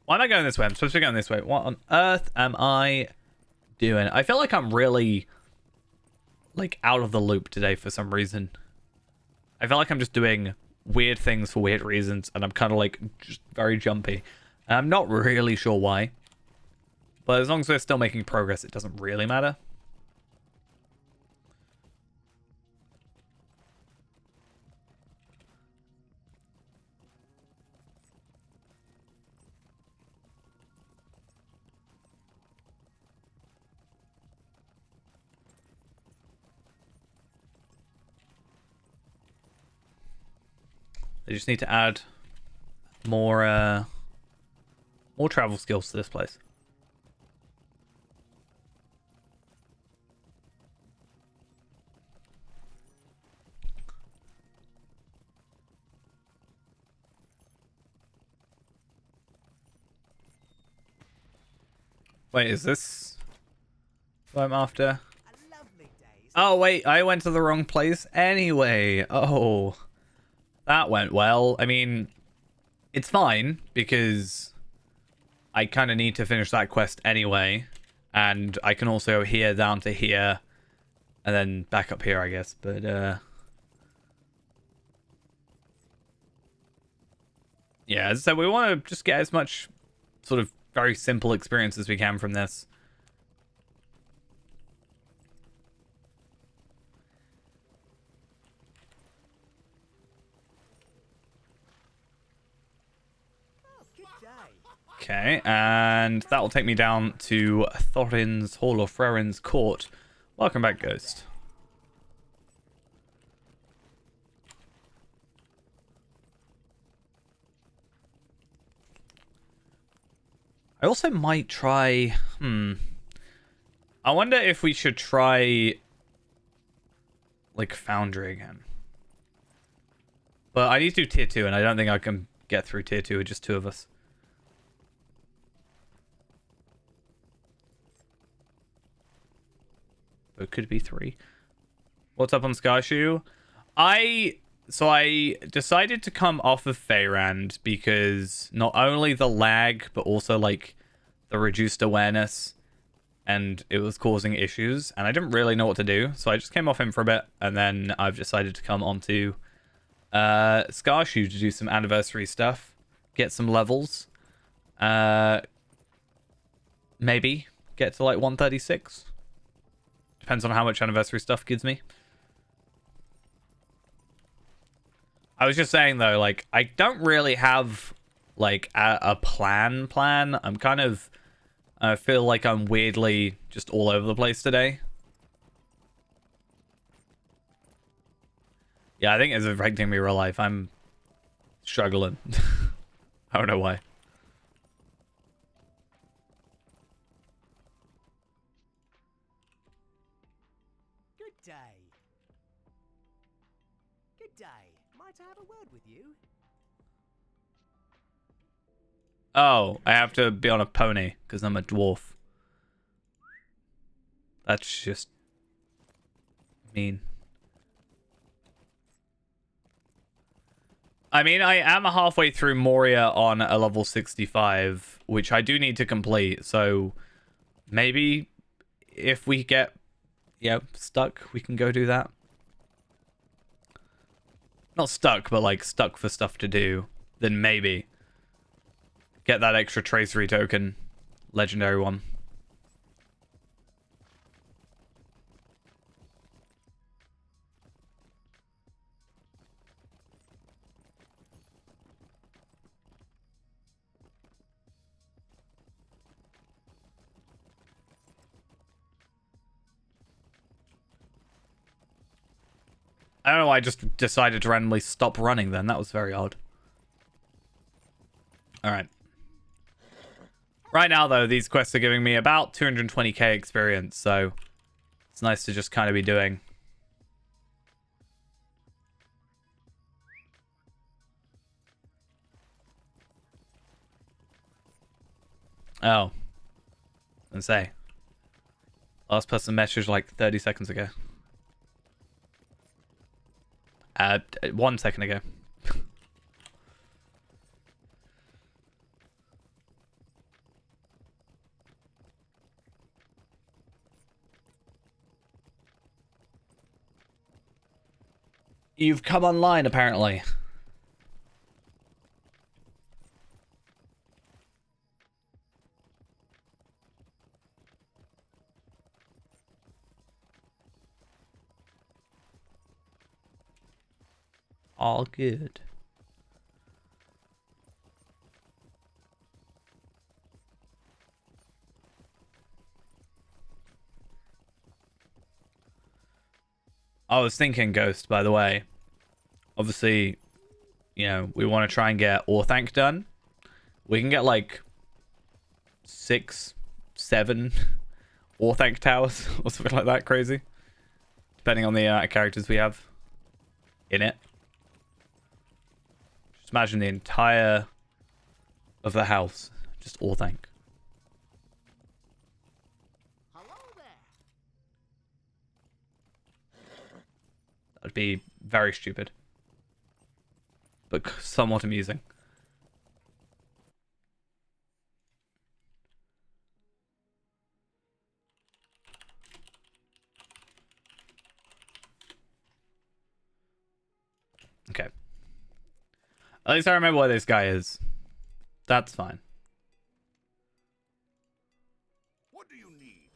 Why am I going this way? I'm supposed to be going this way. What on earth am I doing? I feel like I'm really like out of the loop today for some reason. I feel like I'm just doing weird things for weird reasons, and I'm kind of like just very jumpy. And I'm not really sure why. But as long as we're still making progress, it doesn't really matter. They just need to add more travel skills to this place. Wait, is this what I'm after? A lovely day. Oh, wait, I went to the wrong place anyway. Oh. That went well. I mean, it's fine because I kind of need to finish that quest anyway. And I can also go here down to here and then back up here, I guess. But, yeah, as I said, we want to just get as much sort of very simple experience as we can from this. Okay, and that will take me down to Thorin's Hall or Freren's Court. Welcome back, Ghost. I also might try... I wonder if we should try... like, Foundry again. But I need to do tier 2, and I don't think I can get through tier 2 with just 2 of us. But it could be 3. What's up on Skyshoe? I decided to come off of Feyrand because not only the lag, but also, like, the reduced awareness, and it was causing issues, and I didn't really know what to do, so I just came off him for a bit, and then I've decided to come onto Skarshoe to do some anniversary stuff, get some levels, maybe get to like 136. Depends on how much anniversary stuff gives me. I was just saying though, like, I don't really have like a plan. I'm kind of, I feel like I'm weirdly just all over the place today. Yeah, I think it's affecting me real life. I'm struggling. I don't know why. Good day. Good day. Might I have a word with you? Oh, I have to be on a pony because I'm a dwarf. That's just mean. I mean, I am halfway through Moria on a level 65, which I do need to complete. So maybe if we get, stuck, we can go do that. Not stuck, but like stuck for stuff to do. Then maybe get that extra tracery token, legendary one. I don't know why I just decided to randomly stop running then. That was very odd. Alright. Right now, though, these quests are giving me about 220k experience, so it's nice to just kind of be doing. Oh. I was gonna say. Last person messaged like 30 seconds ago. 1 second ago. You've come online, apparently. All good. I was thinking, Ghost, by the way. Obviously, you know, we want to try and get Orthanc done. We can get like 6, 7 Orthanc towers or something like that crazy. Depending on the characters we have in it. Just imagine the entire of the house. Just Orthanc. Hello there. That'd be very stupid. But somewhat amusing. Okay. At least I remember where this guy is. That's fine. What do you need?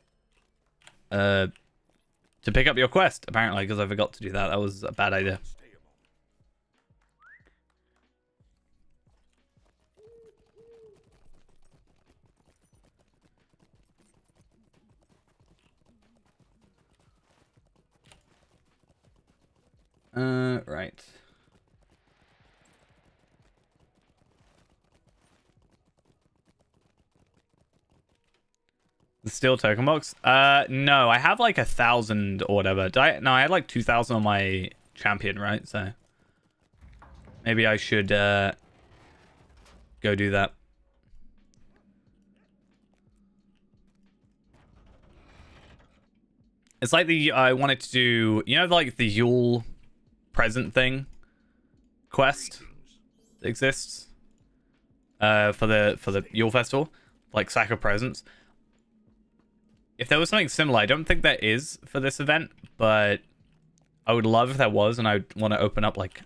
To pick up your quest, apparently, because I forgot to do that. That was a bad idea. Stay a moment. Right. The steel token box? No, I have like 1,000 or whatever. No, I had like 2,000 on my champion, right? So maybe I should go do that. It's like I wanted to do, you know, like the Yule present thing quest that exists for the Yule festival, like sack of presents. If there was something similar, I don't think there is for this event, but I would love if there was, and I want to open up like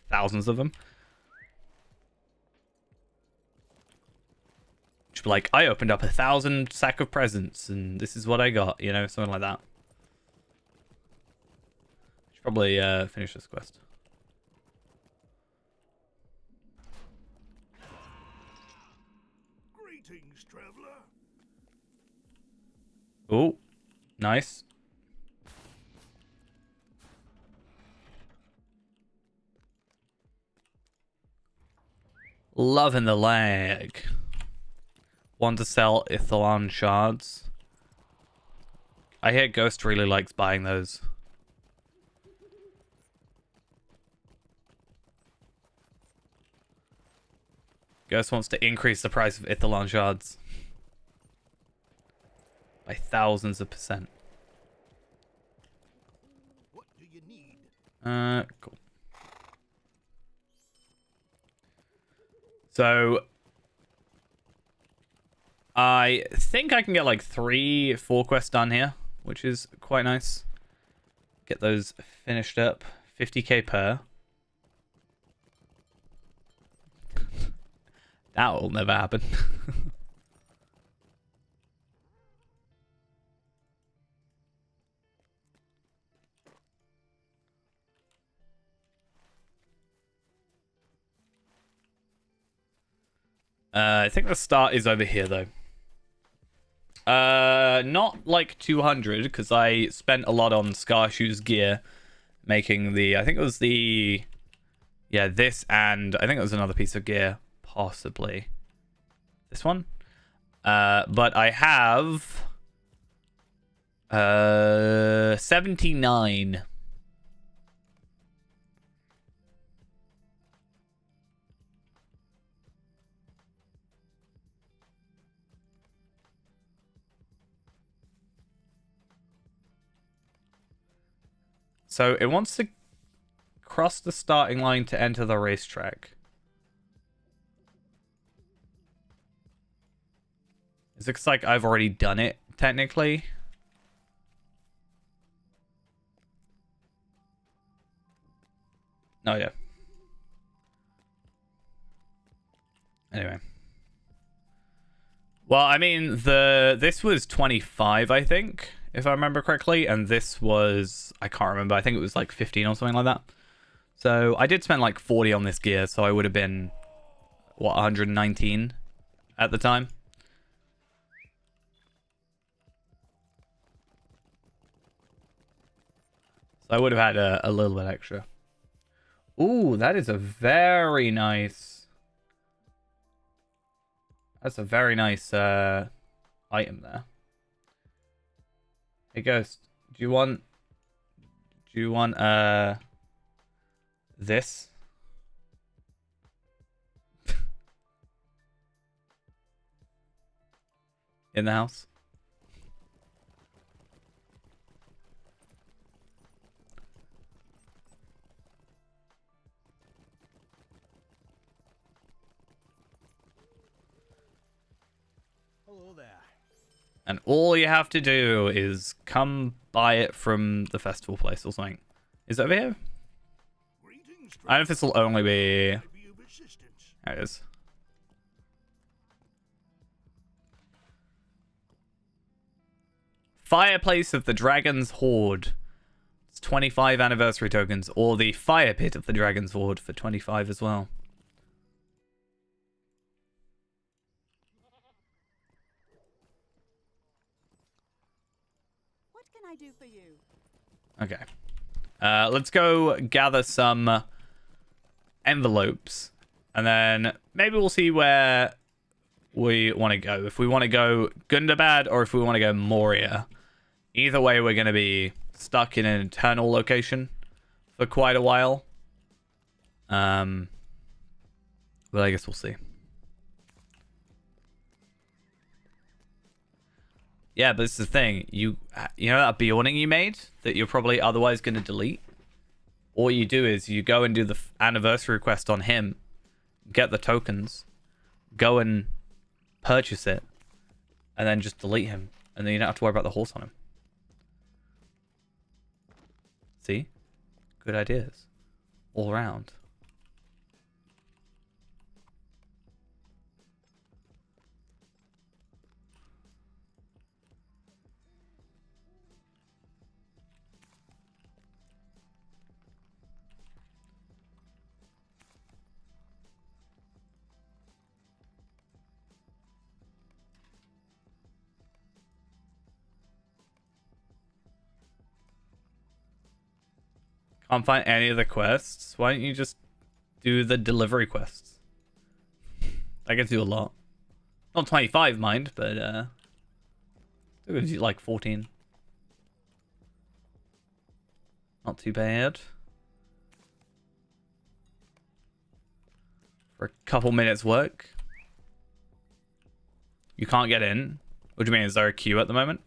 thousands of them. Just be like, I opened up 1,000 sack of presents, and this is what I got, you know, something like that. Should probably finish this quest. Greetings, traveler. Oh, nice. Loving the lag. Want to sell Ithilon shards. I hear Ghost really likes buying those. Ghost wants to increase the price of Ithilon shards by thousands of percent. What do you need? Cool. So I think I can get like 3-4 quests done here, which is quite nice. Get those finished up. 50k per. That will never happen. I think the start is over here, though. Not like 200, because I spent a lot on Scarshoe's gear, making the... I think it was the... Yeah, this, and I think it was another piece of gear, possibly. This one? But I have... 79. So it wants to cross the starting line to enter the racetrack. It looks like I've already done it, technically. Oh, yeah. Anyway. Well, I mean, this was 25, I think, if I remember correctly, and this was, I can't remember, I think it was like 15 or something like that. So I did spend like 40 on this gear, so I would have been, what, 119 at the time. So I would have had a little bit extra. Ooh, that is a very nice... That's a very nice item there. Hey, Ghost, do you want this? In the house? Hello there. And all you have to do is come buy it from the festival place or something. Is it over here? Greetings, I don't know if this will only be... traveler. Be of assistance. There it is. Fireplace of the Dragon's Horde. It's 25 anniversary tokens. Or the Fire Pit of the Dragon's Horde for 25 as well. What can I do for you? Okay. Let's go gather some envelopes. And then maybe we'll see where we want to go. If we want to go Gundabad or if we want to go Moria. Either way, we're going to be stuck in an eternal location for quite a while. But I guess we'll see. Yeah, but this is the thing. You know that Bjorning you made that you're probably otherwise going to delete? All you do is you go and do the anniversary quest on him, get the tokens, go and purchase it, and then just delete him. And then you don't have to worry about the horse on him. See? Good ideas. All around. Can't find any of the quests. Why don't you just do the delivery quests? I can do a lot. Not 25, mind, but still gives you like 14. Not too bad. For a couple minutes work. You can't get in. What do you mean? Is there a queue at the moment?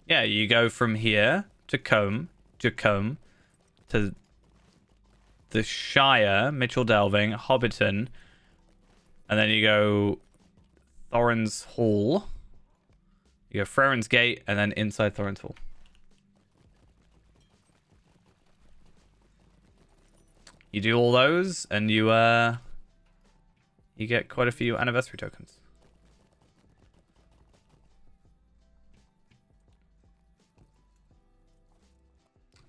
Yeah, you go from here to Combe to the Shire, Mitchell Delving, Hobbiton, and then you go Thorin's Hall. You go Freren's Gate, and then inside Thorin's Hall. You do all those, and you get quite a few anniversary tokens.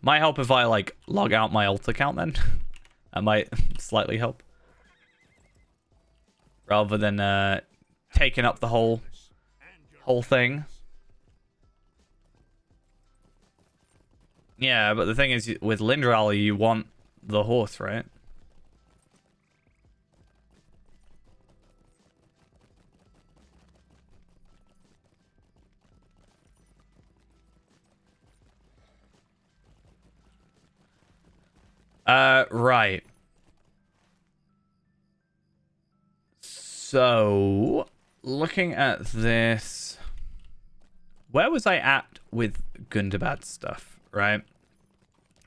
Might help if I like log out my alt account then. That might slightly help. Rather than taking up the whole thing. Yeah, but the thing is with Lindral you want the horse, right? Right. So, looking at this, where was I at with Gundabad stuff, right?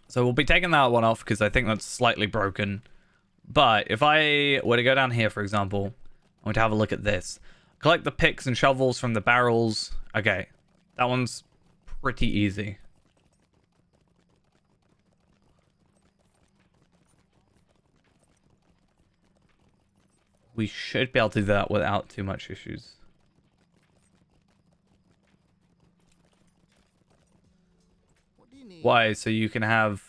So we'll be taking that one off because I think that's slightly broken. But if I were to go down here, for example, I want to have a look at this. Collect the picks and shovels from the barrels. Okay, that one's pretty easy. We should be able to do that without too much issues. What do you need? Why? So you can have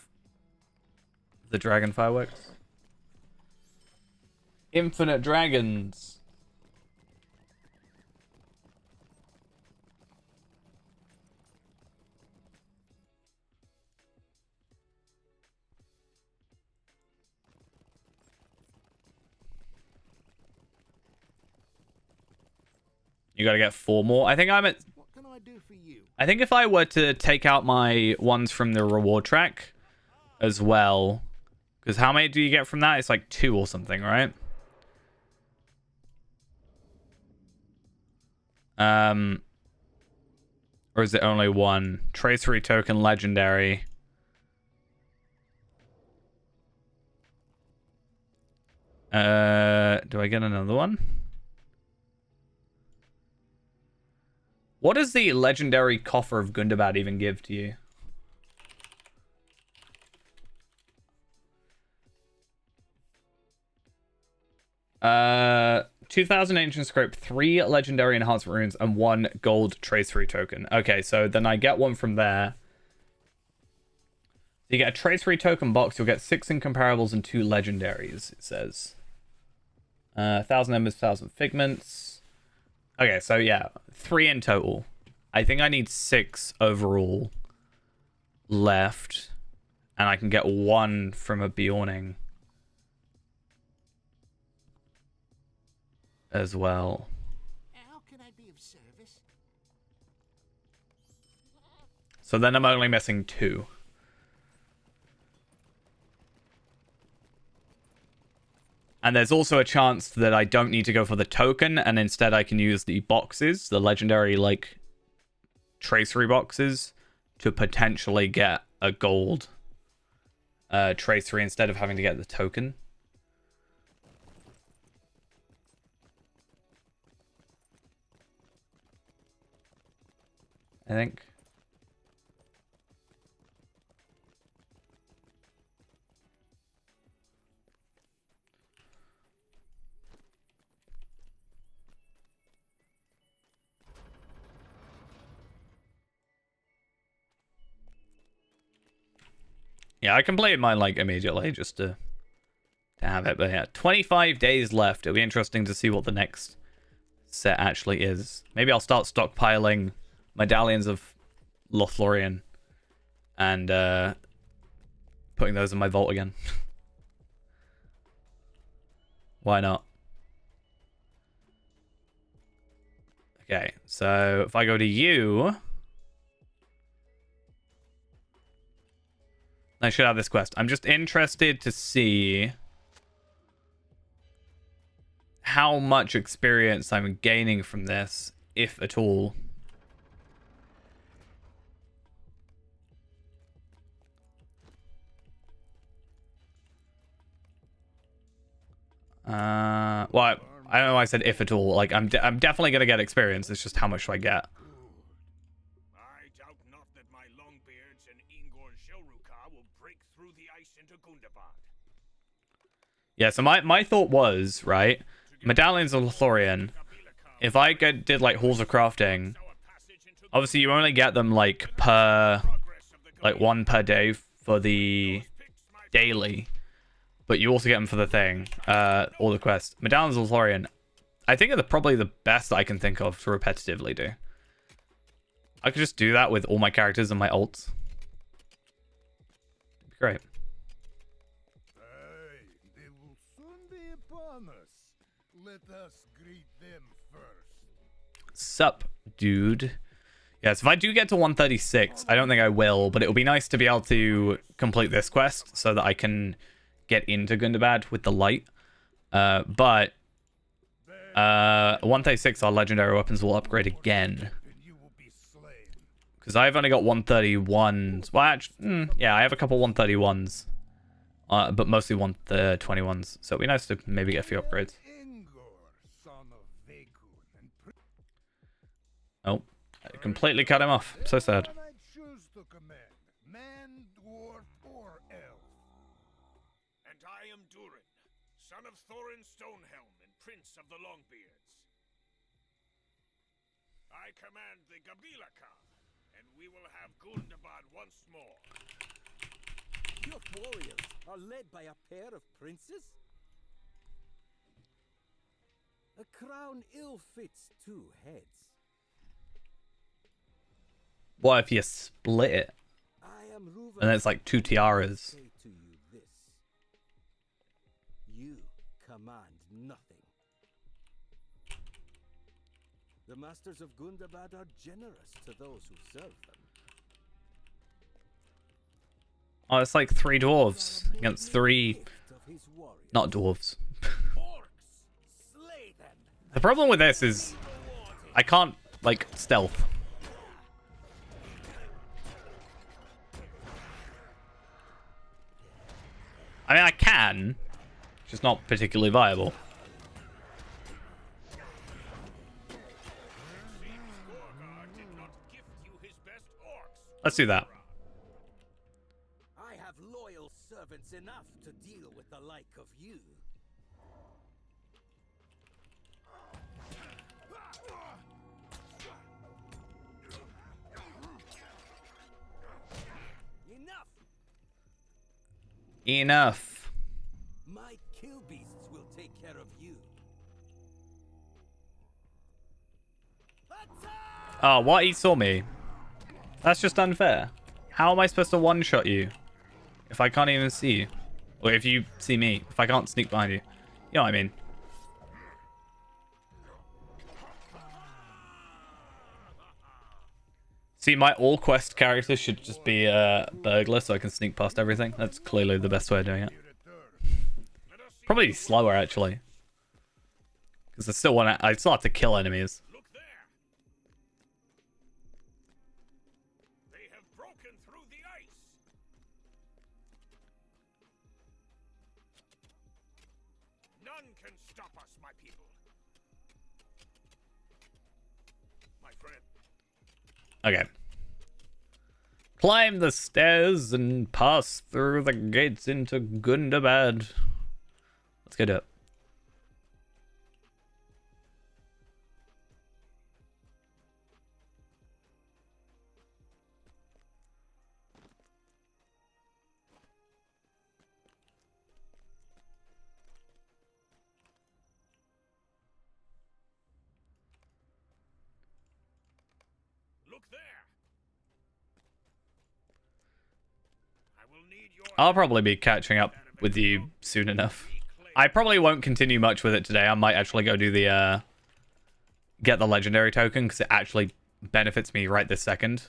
the dragon fireworks? Infinite dragons. You gotta get 4 more. I think I'm at... What can I do for you? I think if I were to take out my ones from the reward track as well... Because how many do you get from that? It's like 2 or something, right? Or is it only 1? Tracery token, legendary. Do I get another one? What does the legendary coffer of Gundabad even give to you? Uh, 2000 ancient scope, 3 legendary enhancement runes, and 1 gold tracery token. Okay, so then I get one from there. So you get a tracery token box. You'll get 6 incomparables and 2 legendaries. It says 1,000 embers, 1,000 figments. Okay, so yeah, 3 in total. I think I need 6 overall left, and I can get 1 from a Bjorning. as well. How can I be of service? So then I'm only missing 2. And there's also a chance that I don't need to go for the token, and instead I can use the boxes, the legendary, like, tracery boxes, to potentially get a gold tracery instead of having to get the token. I think. Yeah, I completed mine like immediately just to have it. But yeah, 25 days left. It'll be interesting to see what the next set actually is. Maybe I'll start stockpiling medallions of Lothlorien and putting those in my vault again. Why not? Okay, so if I go to you, I should have this quest. I'm just interested to see how much experience I'm gaining from this, if at all. Well, I don't know why I said if at all. Like, I'm definitely going to get experience. It's just how much do I get? I doubt not that my Longbeards and Ingor Shelruka will break through the ice into Gundabad. Yeah, so my thought was, right, medallions of Lothlorien, if I did, like, halls of crafting, obviously you only get them, like, per, like, 1 per day for the daily, but you also get them for the thing, or the quest. Medallions of Lothlorien, I think are probably the best that I can think of to repetitively do. I could just do that with all my characters and my ults. It'd be great. Aye, they will soon be upon us. Let us greet them first. Sup, dude. Yes, if I do get to 136, I don't think I will, but it will be nice to be able to complete this quest so that I can get into Gundabad with the light. But 136, our legendary weapons will upgrade again. Because I've only got 131s. Well, actually, yeah, I have a couple 131s. But mostly 121s. So it'd be nice to maybe get a few upgrades. Oh, I completely cut him off. So sad. And I am Durin, son of Thorin Stonehelm and Prince of the Longbeards. I command the Gabilaka, and we will have Gundabad once more. Your warriors are led by a pair of princes? A crown ill fits 2 heads. What if you split it? I am Ruven, And it's like 2 tiaras. say to you this. You command nothing. The masters of Gundabad are generous to those who serve them. Oh, it's like 3 dwarves against 3 Gift of his warriors. not dwarves. Orcs, slay them. The problem with this is I can't, like, stealth. I mean, I can, just not particularly viable. Let's do that. I have loyal servants enough to deal with the like of you. Enough! Enough. My kill beasts will take care of you. Oh, what? He saw me. That's just unfair. How am I supposed to one-shot you if I can't even see you? Or if you see me, if I can't sneak behind you. You know what I mean? See, my all quest character should just be a burglar so I can sneak past everything. That's clearly the best way of doing it. Probably slower, actually. Because I still have to kill enemies. Look there. They have broken through the ice. None can stop us, my people. My friend. Okay. Climb the stairs and pass through the gates into Gundabad. Let's go do it. Look there. I will need your I'll probably be catching up with you soon enough. I probably won't continue much with it today. I might actually go do the get the legendary token because it actually benefits me right this second.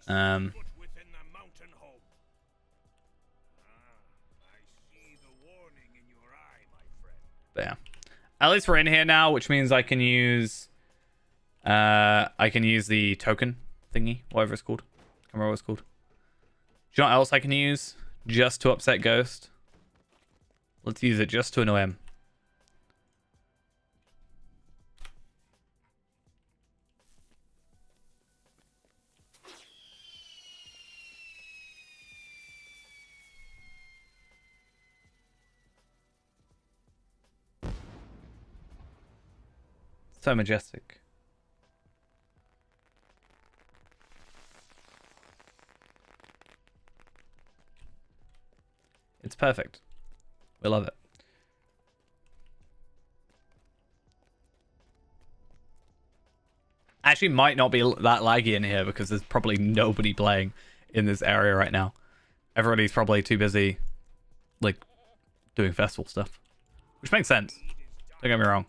within the mountain home. I see the warning in your eye, my friend. But yeah. At least we're in here now, which means I can use the token thingy, whatever it's called. I can't remember what it's called. Do you know what else I can use just to upset Ghost? Let's use it just to annoy him. So majestic. It's perfect. We love it. Actually, might not be that laggy in here because there's probably nobody playing in this area right now. Everybody's probably too busy, like, doing festival stuff. Which makes sense. Don't get me wrong.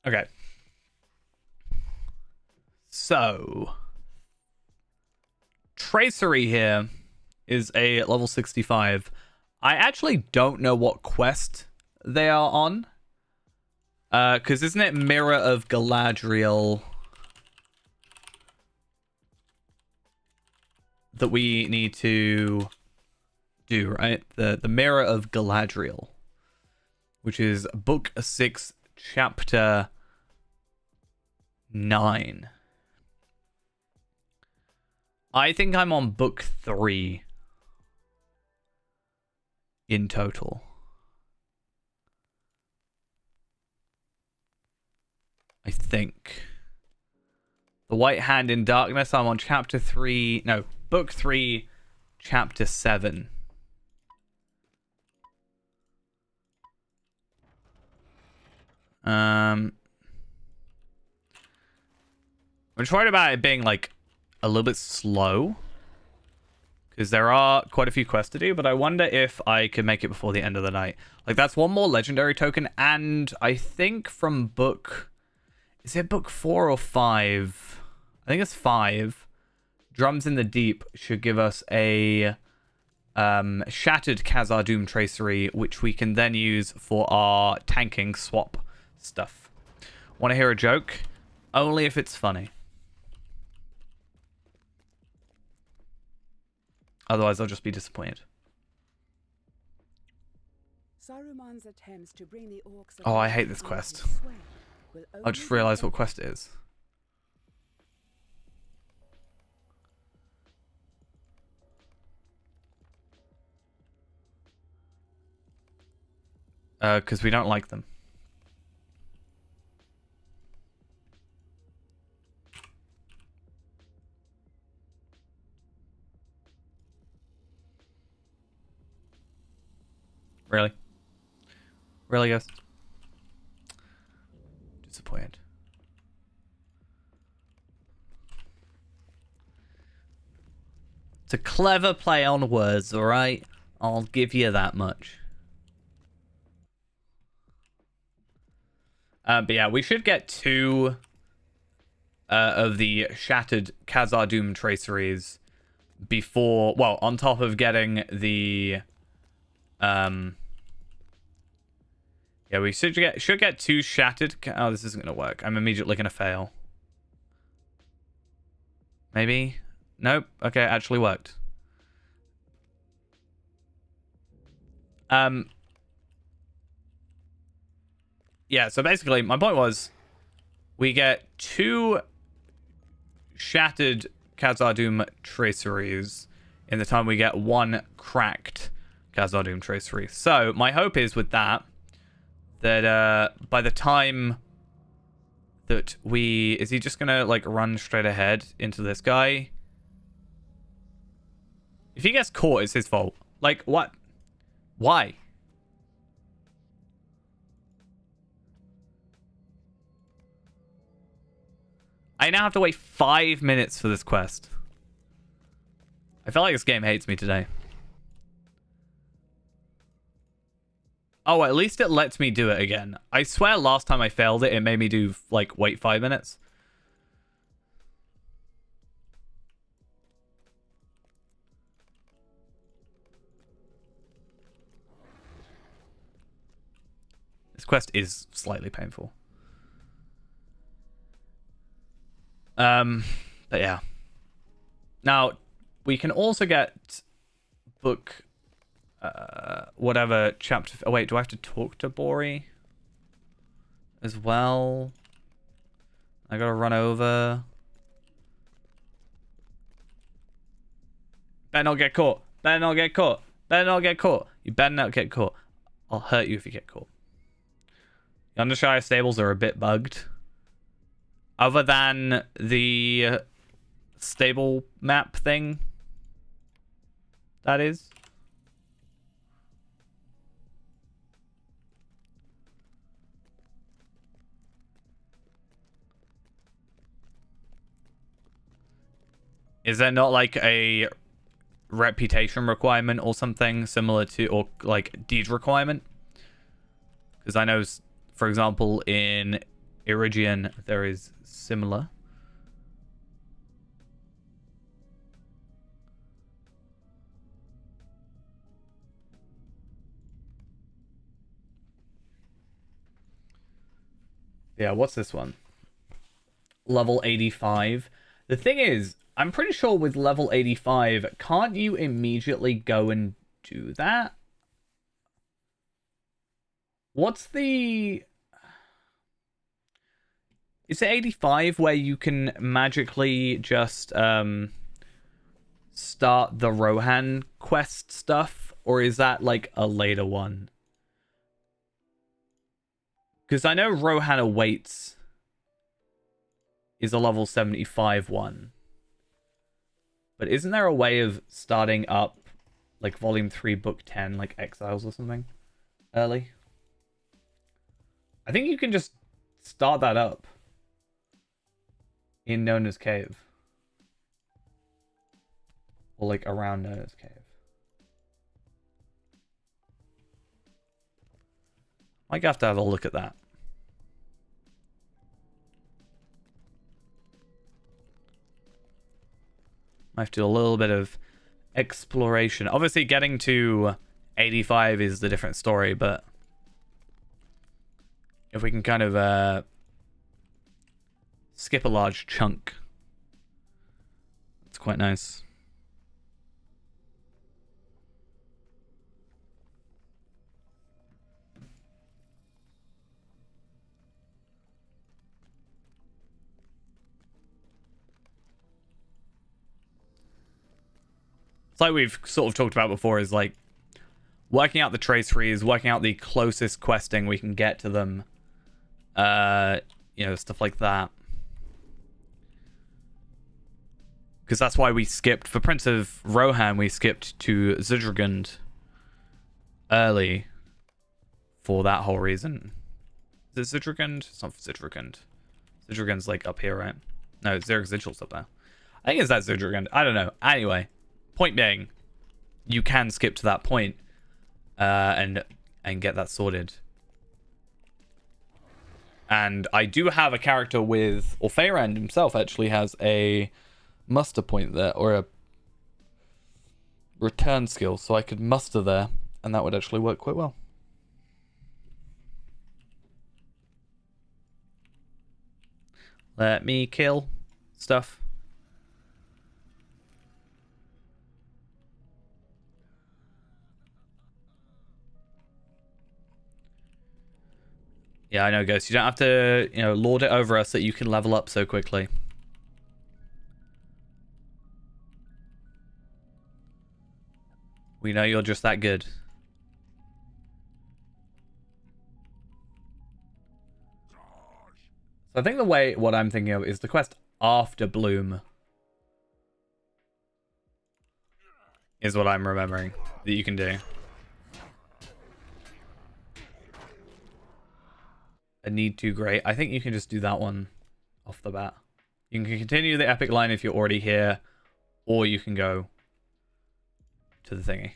Okay. So, Tracery here is a level 65. I actually don't know what quest they are on. Because isn't it Mirror of Galadriel that we need to do, right? The Mirror of Galadriel, which is Book 6, Chapter 9. I think I'm on Book 3 in total. I think. The White Hand in Darkness, I'm on Chapter 3. No, Book 3, Chapter 7. I'm worried about it being like a little bit slow because there are quite a few quests to do, but I wonder if I could make it before the end of the night. Like, that's one more legendary token, and I think from book, is it book 4 or 5? I think it's 5. Drums in the Deep should give us a Shattered Khazar Doom Tracery, which we can then use for our tanking swap stuff. Want to hear a joke? Only if it's funny. Otherwise, I'll just be disappointed. Saruman's attempts to bring the orcs Oh, I hate this quest. I just realized what quest it is. Because we don't like them. Really? Really, guys? Disappointed. It's a clever play on words, alright? I'll give you that much. But yeah, we should get 2 of the Shattered Khazad-dûm traceries before... Well, on top of getting the... Yeah, we should get 2 Shattered... Oh, this isn't going to work. I'm immediately going to fail. Maybe? Nope. Okay, it actually worked. Yeah, so basically, my point was, we get 2 Shattered Khazad-dûm traceries in the time we get 1 cracked Khazad-dûm tracery. So, my hope is with that by the time that we... Is he just gonna, like, run straight ahead into this guy? If he gets caught, it's his fault. Like, what? Why? I now have to wait 5 minutes for this quest. I feel like this game hates me today. Oh, at least it lets me do it again. I swear last time I failed it, it made me do, like, wait 5 minutes. This quest is slightly painful. But yeah. Now, we can also get book, whatever chapter... Oh, wait, do I have to talk to Bori as well? I gotta run over. Better not get caught. Better not get caught. Better not get caught. You better not get caught. I'll hurt you if you get caught. The Undershire stables are a bit bugged. Other than the stable map thing. That is. Is there not like a reputation requirement or something similar to, or like deed requirement? Because I know, for example, in Iridian there is similar. Yeah, what's this one? Level 85. The thing is, I'm pretty sure with level 85, can't you immediately go and do that? What's the... Is it 85 where you can magically just start the Rohan quest stuff? Or is that like a later one? Because I know Rohan Awaits is a level 75 one. But isn't there a way of starting up like Volume 3, Book 10, like Exiles or something early? I think you can just start that up in Nona's Cave. Or like around Nona's Cave. Might have to have a look at that. I have to do a little bit of exploration. Obviously, getting to 85 is the different story, but if we can kind of skip a large chunk, it's quite nice. Like we've sort of talked about before, is like working out the traceries, working out the closest questing we can get to them, you know, stuff like that. Because that's why we skipped, for Prince of Rohan, we skipped to Zudragund early, for that whole reason. Is it Citricund? It's not Citricund. Citricund's like up here, right? No, Xeric Sigil's up there. I think it's that Citricund. I don't know. Anyway, point being, you can skip to that point, and get that sorted. And I do have a character with, or Feyrand himself actually has a muster point there, or a return skill, so I could muster there, and that would actually work quite well. Let me kill stuff. Yeah, I know, Ghost. You don't have to, lord it over us that you can level up so quickly. We know you're just that good. So I think what I'm thinking of is the quest after Bloom is what I'm remembering that you can do. A need to great. I think you can just do that one off the bat. You can continue the epic line if you're already here, or you can go to the thingy.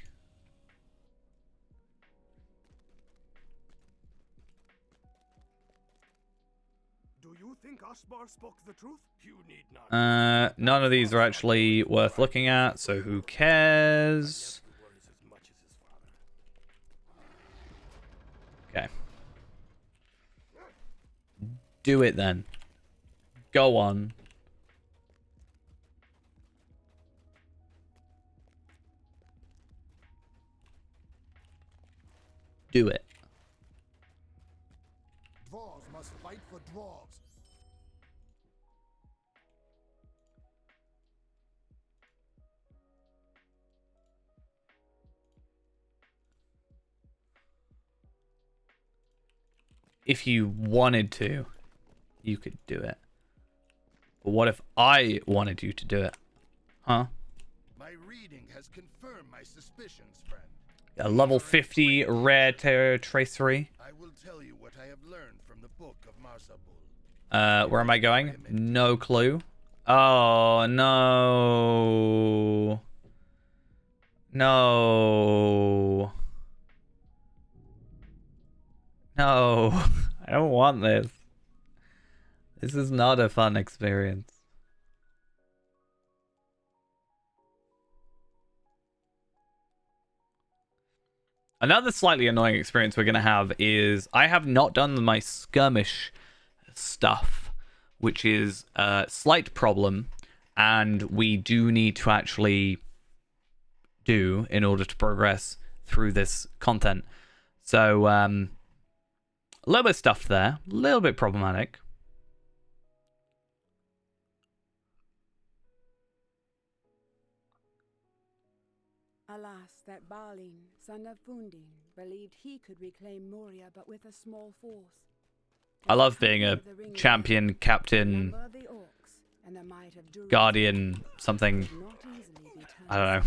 Do you think Ashbar spoke the truth? You need not. None of these are actually worth looking at, so who cares? Okay. Do it then. Go on. Do it. Dwarves must fight for dwarves. If you wanted to, you could do it. But what if I wanted you to do it? Huh? My reading has confirmed my suspicions, friend. A level 50 rare tracery. I will tell you what I have learned from the book of Marsabul. Where am I going? No clue. Oh, no. No. No. I don't want this. This is not a fun experience. Another slightly annoying experience we're going to have is I have not done my skirmish stuff, which is a slight problem, and we do need to actually do in order to progress through this content. So, a little bit stuffed there, a little bit problematic. Alas, that Balin, son of Fundin, believed he could reclaim Moria, but with a small force. I love being a champion, captain, Number of the orcs, and the might of Durin guardian, something. could not easily be turned I don't know.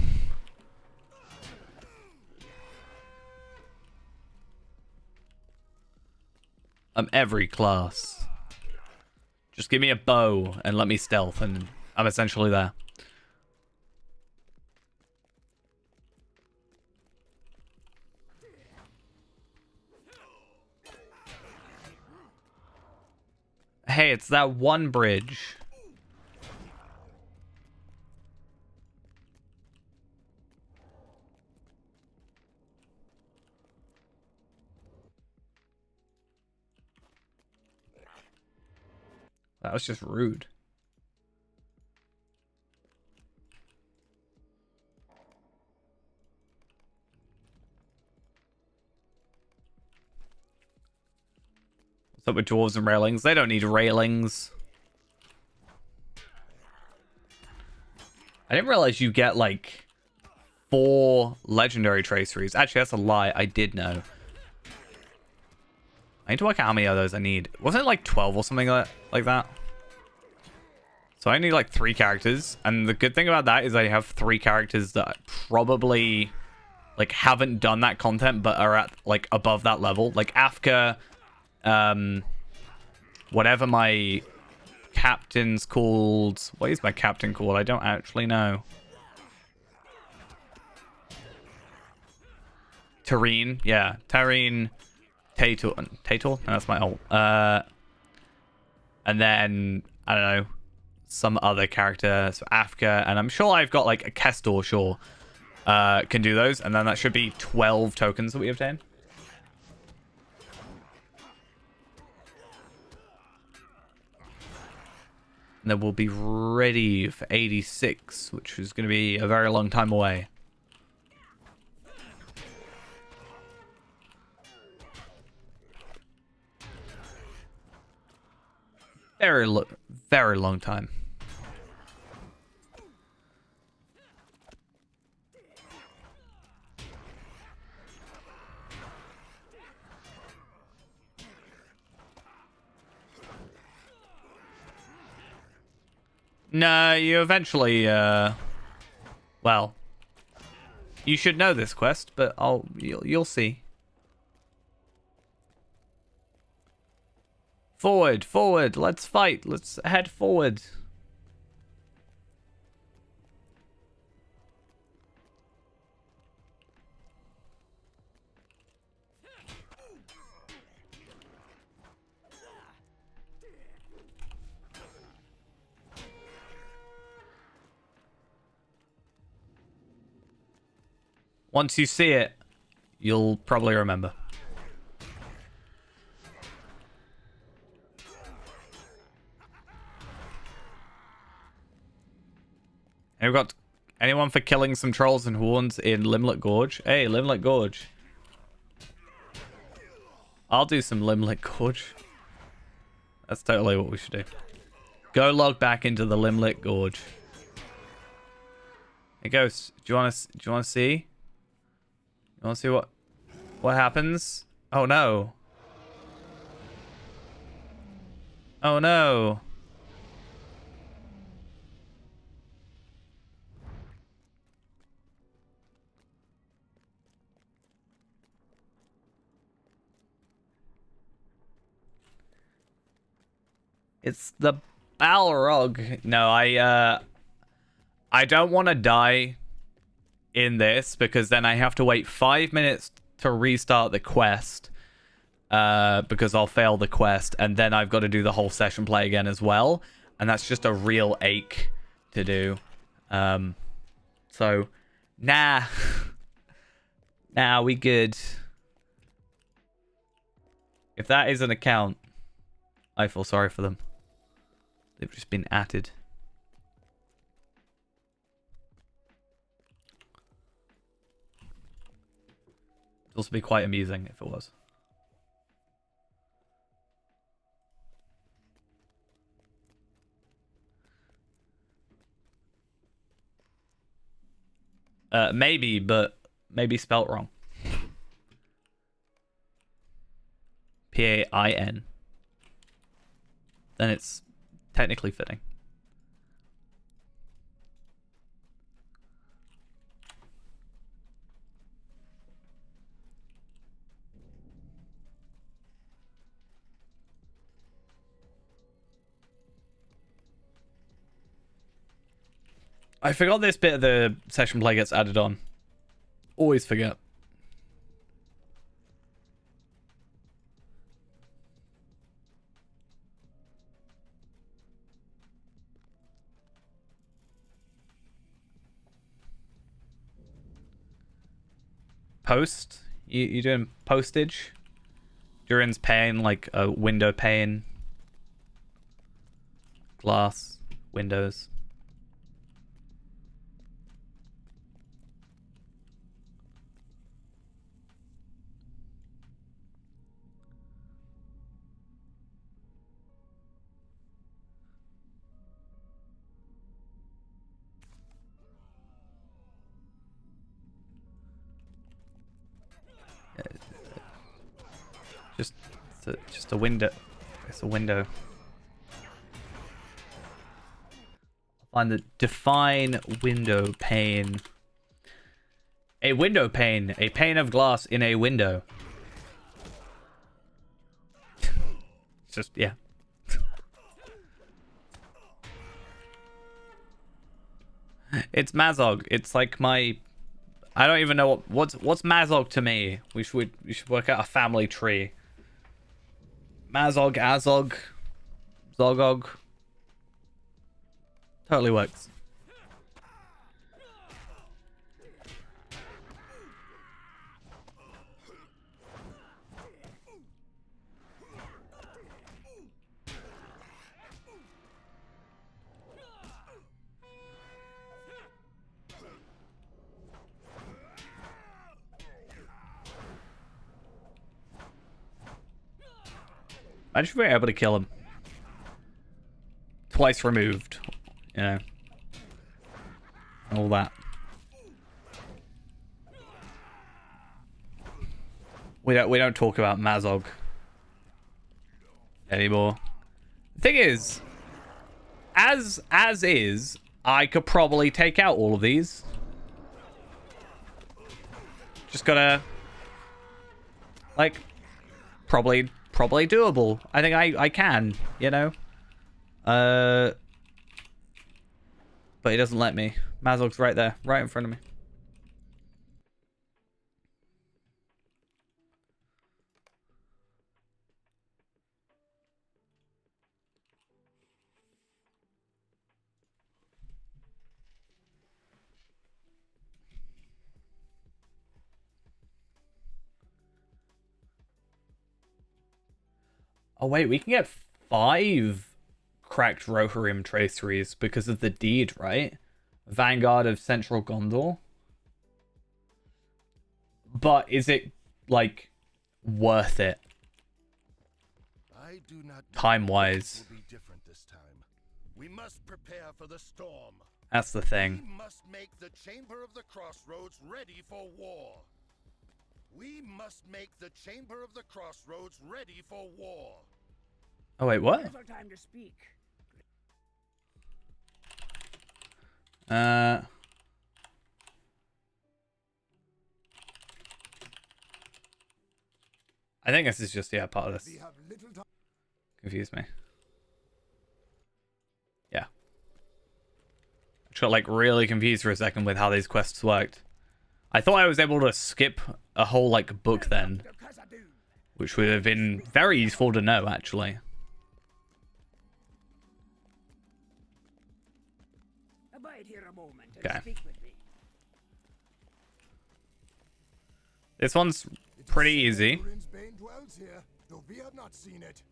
I'm every class. Just give me a bow and let me stealth, and I'm essentially there. Hey, it's that one bridge. That was just rude. What's up with dwarves and railings? They don't need railings. I didn't realize you get like 4 legendary traceries. Actually, that's a lie. I did know. I need to work out how many of those I need. Wasn't it like 12 or something like that? So I need like 3 characters. And the good thing about that is I have 3 characters that probably like haven't done that content but are at like above that level. Like Afka, whatever my captain's called. What is my captain called? I don't actually know. Tareen, yeah, Tareen, Tator. No, that's my ult. And then I don't know, some other character, so Afka, and I'm sure I've got like a Kestor, sure, can do those, and then that should be 12 tokens that we obtain. And then we'll be ready for 86, which is going to be a very long time away. Very long time. No, you eventually, well, you should know this quest, but you'll see. Forward, let's fight, let's head forward. Once you see it, you'll probably remember. And we've got anyone for killing some trolls and horns in Limlight Gorge? Hey, Limlight Gorge. I'll do some Limlight Gorge. That's totally what we should do. Go log back into the Limlight Gorge. Hey, Ghost, do you want to see? You want to see what happens? Oh no. Oh no. It's the Balrog. No, I don't want to die in this because then I have to wait 5 minutes to restart the quest. Because I'll fail the quest and then I've got to do the whole session play again as well. And that's just a real ache to do. So, nah. Nah, we good. If that is an account, I feel sorry for them. They've just been atted. It'd also be quite amusing if it was. Maybe, but maybe spelt wrong. Pain. Then it's technically fitting. I forgot this bit of the session play gets added on. Always forget. Post? You doing postage? Durin's paying like a window pane. Glass. Windows. Just a window. It's a window. Find the define window pane. A window pane. A pane of glass in a window. It's just, yeah. It's Mazog. It's like my... I don't even know what's Mazog to me. We should work out a family tree. Mazog, Azog, Zogog. Totally works. I just were able to kill him. Twice removed. You know. All that. We don't talk about Mazog anymore. The thing is, as is, I could probably take out all of these. Just gotta, like, probably doable. I think I can, you know. But he doesn't let me. Mazog's right there, right in front of me. Oh wait, we can get 5 cracked Rohirrim traceries because of the deed, right? Vanguard of Central Gondor. But is it, like, worth it? I do not Time-wise. will be different this time. We must prepare for the storm. That's the thing. We must make the Chamber of the Crossroads ready for war. We must make the Chamber of the Crossroads ready for war. Oh wait, what? Wonderful time to speak. I think this is just, yeah, part of this. We have little time. Confused me. Yeah. I just got, like, really confused for a second with how these quests worked. I thought I was able to skip a whole, like, book then. Which would have been very useful to know, actually. Abide here a moment and Okay. speak with me. This one's pretty easy. Durin's Bane dwells here, though we have not seen it.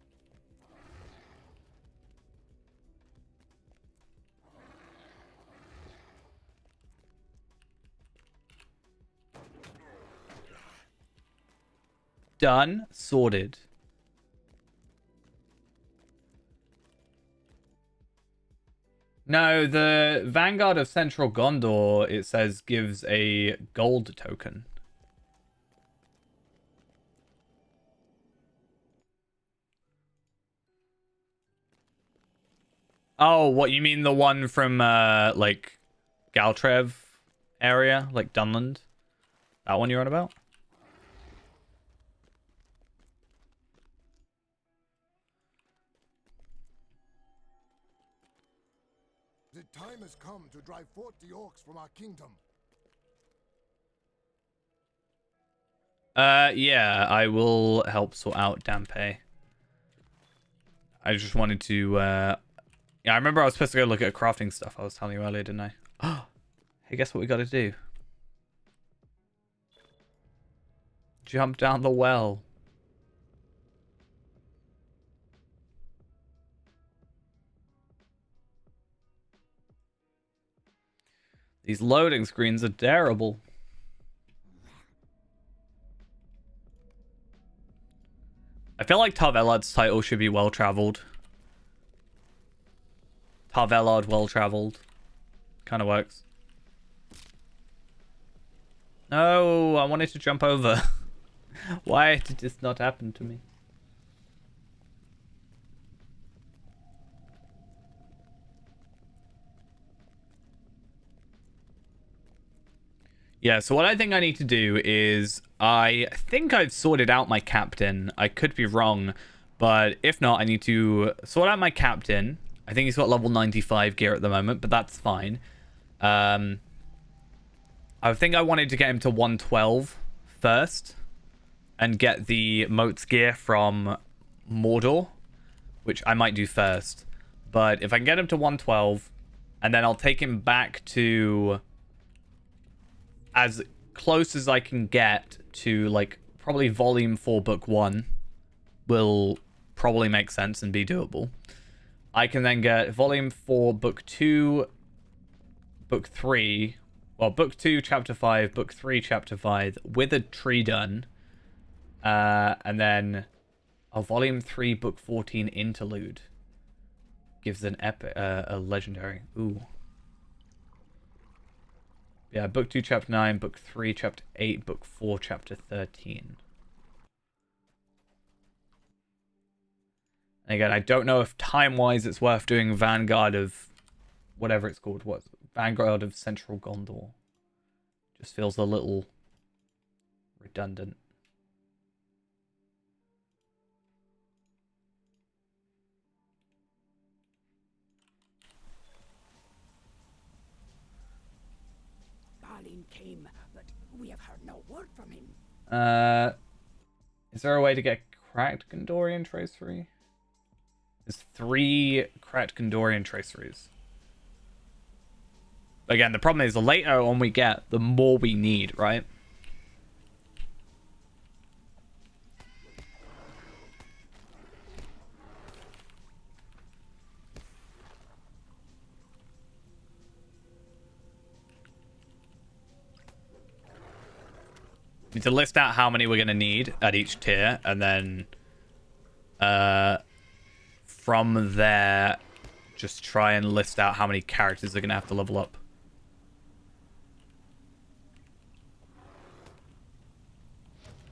Done. Sorted. No, the Vanguard of Central Gondor, it says, gives a gold token. Oh, what, you mean the one from, like, Galtrev area? Like, Dunland? That one you're on about? The time has come to drive forth the orcs from our kingdom. Yeah, I will help sort out Dampe. I just wanted to, yeah, I remember I was supposed to go look at crafting stuff I was telling you earlier, didn't I? Oh, hey, guess what we gotta do? Jump down the well. These loading screens are terrible. I feel like Tarvelard's title should be well-traveled. Tarvelard well-traveled. Kind of works. No, I wanted to jump over. Why did this not happen to me? Yeah, so what I think I need to do is, I think I've sorted out my captain. I could be wrong, but if not, I need to sort out my captain. I think he's got level 95 gear at the moment, but that's fine. I think I wanted to get him to 112 first and get the moats gear from Mordor, which I might do first. But if I can get him to 112, and then I'll take him back to as close as I can get to, like, probably volume 4 book 1 will probably make sense and be doable. I can then get volume 4 book 2 book 3, well, book 2 chapter 5, book 3 chapter 5 with a tree done, and then a volume 3 book 14 interlude gives an epic, a legendary. Ooh. Yeah, book 2, chapter 9, book 3, chapter 8, book 4, chapter 13. And again, I don't know if time-wise it's worth doing Vanguard of whatever it's called. What? Vanguard of Central Gondor. Just feels a little redundant. Balin came, but we have heard no word from him. Is there a way to get cracked Gondorian tracery? There's 3 cracked Gondorian traceries. Again, the problem is the later on we get, the more we need, right? Need to list out how many we're going to need at each tier, and then from there, just try and list out how many characters they're going to have to level up.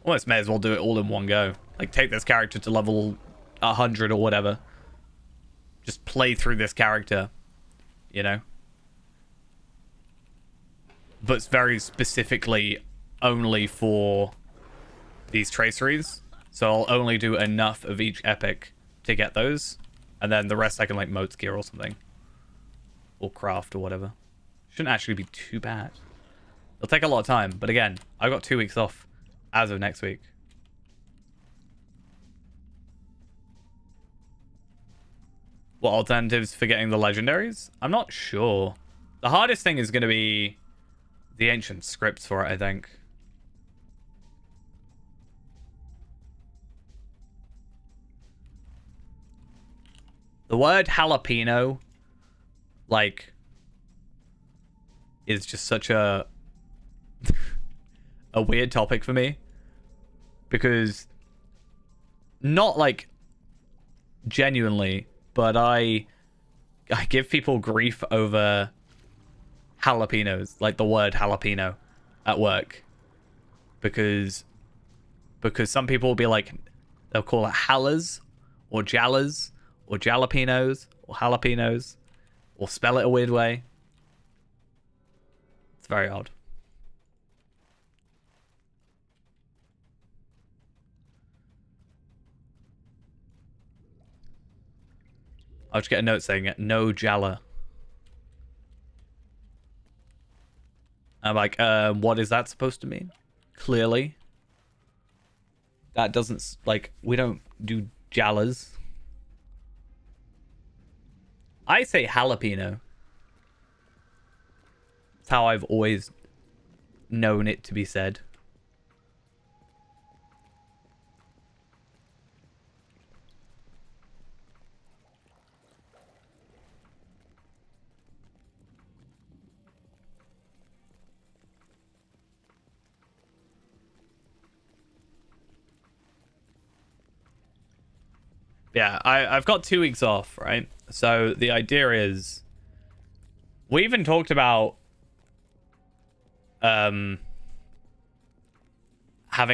Almost may as well do it all in one go. Like, take this character to level 100 or whatever. Just play through this character, you know? But it's very specifically only for these traceries. So I'll only do enough of each epic to get those. And then the rest I can, like, moats gear or something. Or craft or whatever. Shouldn't actually be too bad. It'll take a lot of time. But again, I've got 2 weeks off as of next week. What alternatives for getting the legendaries? I'm not sure. The hardest thing is going to be the ancient scripts for it, I think. The word jalapeno, like, is just such a a weird topic for me. Because, not, like, genuinely, but I give people grief over jalapenos, like the word jalapeno at work. Because some people will be like, they'll call it jalas, or jalas, or jalapenos, or jalapenos, or spell it a weird way. It's very odd. I'll just get a note saying it. No Jala. I'm like, what is that supposed to mean? Clearly. That doesn't, like, we don't do Jalas. I say jalapeno. That's how I've always known it to be said. Yeah, I've got 2 weeks off, right? So the idea is, we even talked about having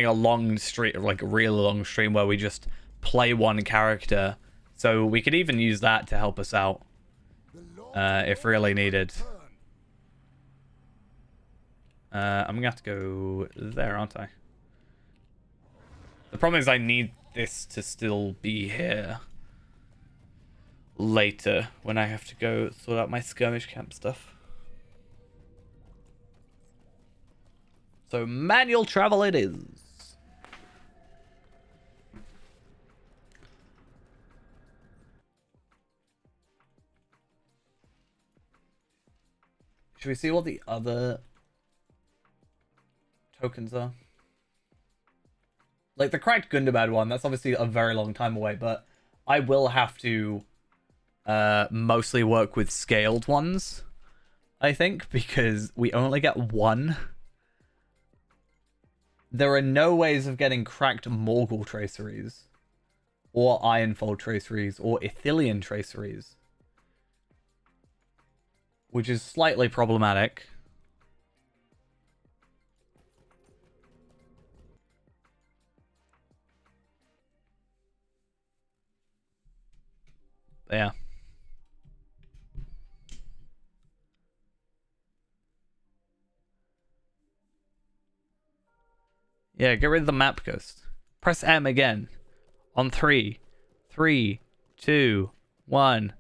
a long stream, like a real long stream where we just play one character. So we could even use that to help us out if really needed. I'm gonna have to go there, aren't I? The problem is I need this to still be here later when I have to go sort out my skirmish camp stuff. So manual travel it is. Should we see what the other tokens are? Like the cracked Gundabad one, that's obviously a very long time away, but I will have to mostly work with scaled ones, I think, because we only get one. There are no ways of getting cracked Morgul traceries, or Ironfold traceries, or Ithilien traceries, which is slightly problematic. Yeah. Yeah, get rid of the map ghost. Press M again. On 3. 3, 2, 1.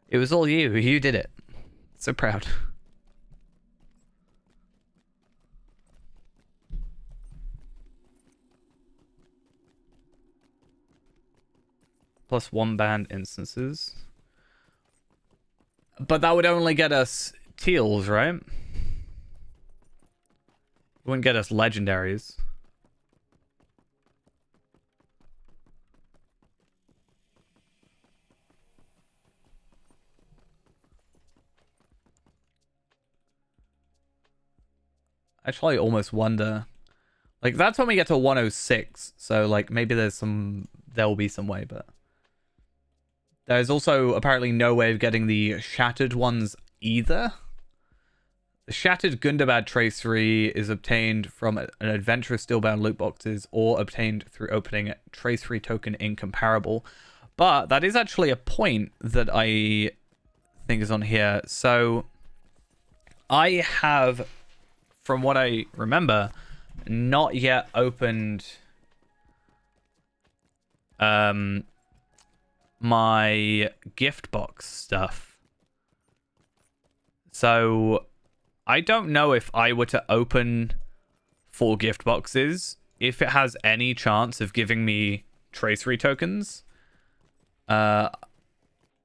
It was all you. You did it. So proud. Plus 1 banned instances. But that would only get us teals, right? It wouldn't get us legendaries. Actually, I almost wonder. Like, that's when we get to 106. So, like, maybe there will be some way, but there's also apparently no way of getting the shattered ones either. The shattered Gundabad tracery is obtained from an adventurous stillbound loot boxes or obtained through opening tracery token incomparable. But that is actually a point that I think is on here. So I have, from what I remember, not yet opened my gift box stuff. So I don't know if I were to open 4 gift boxes, if it has any chance of giving me tracery tokens. Or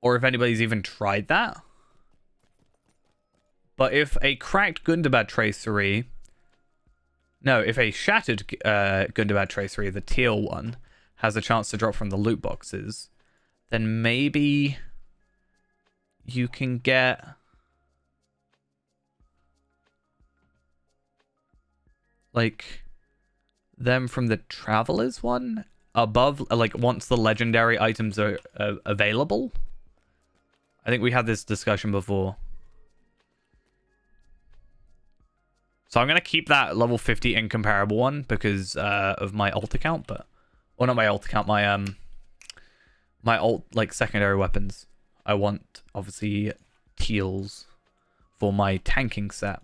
if anybody's even tried that. But if a cracked Gundabad tracery... No, if a shattered Gundabad tracery, the teal one, has a chance to drop from the loot boxes, then maybe you can get... like them from the Travelers one above, like once the legendary items are available. I think we had this discussion before. So I'm gonna keep that level 50 incomparable one because of my alt account, but or not my alt account, my alt like secondary weapons. I want obviously teals for my tanking set.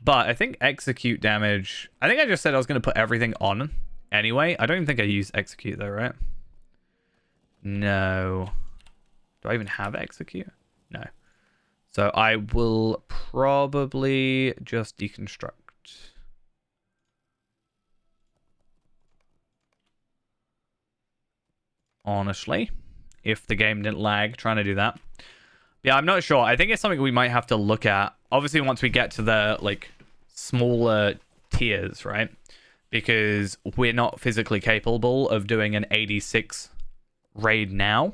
But I think execute damage... I think I just said I was going to put everything on anyway. I don't even think I use execute though, right? No. Do I even have execute? No. So I will probably just deconstruct. Honestly. If the game didn't lag trying to do that. Yeah, I'm not sure. I think it's something we might have to look at. Obviously, once we get to the, like, smaller tiers, right? Because we're not physically capable of doing an 86 raid now.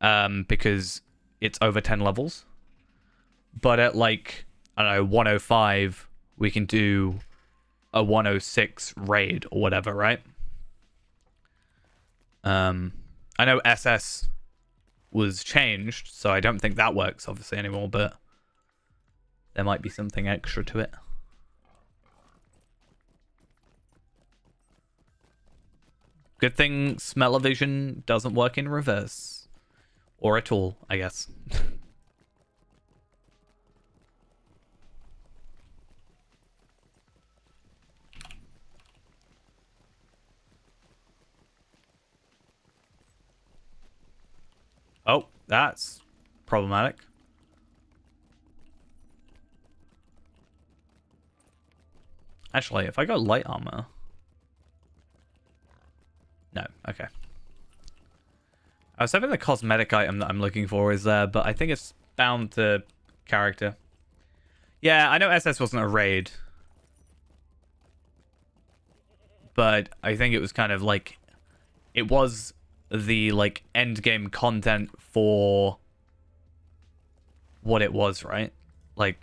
Because it's over 10 levels. But at, like, I don't know, 105, we can do a 106 raid or whatever, right? I know SS... was changed, so I don't think that works obviously anymore, but there might be something extra to it. Good thing smell-o-vision doesn't work in reverse. Or at all, I guess. Oh, that's problematic. Actually, if I go light armor... No, okay. I was hoping the cosmetic item that I'm looking for is there, but I think it's bound to character. Yeah, I know SS wasn't a raid. But I think it was kind of like... It was the, like, endgame content for what it was, right? Like...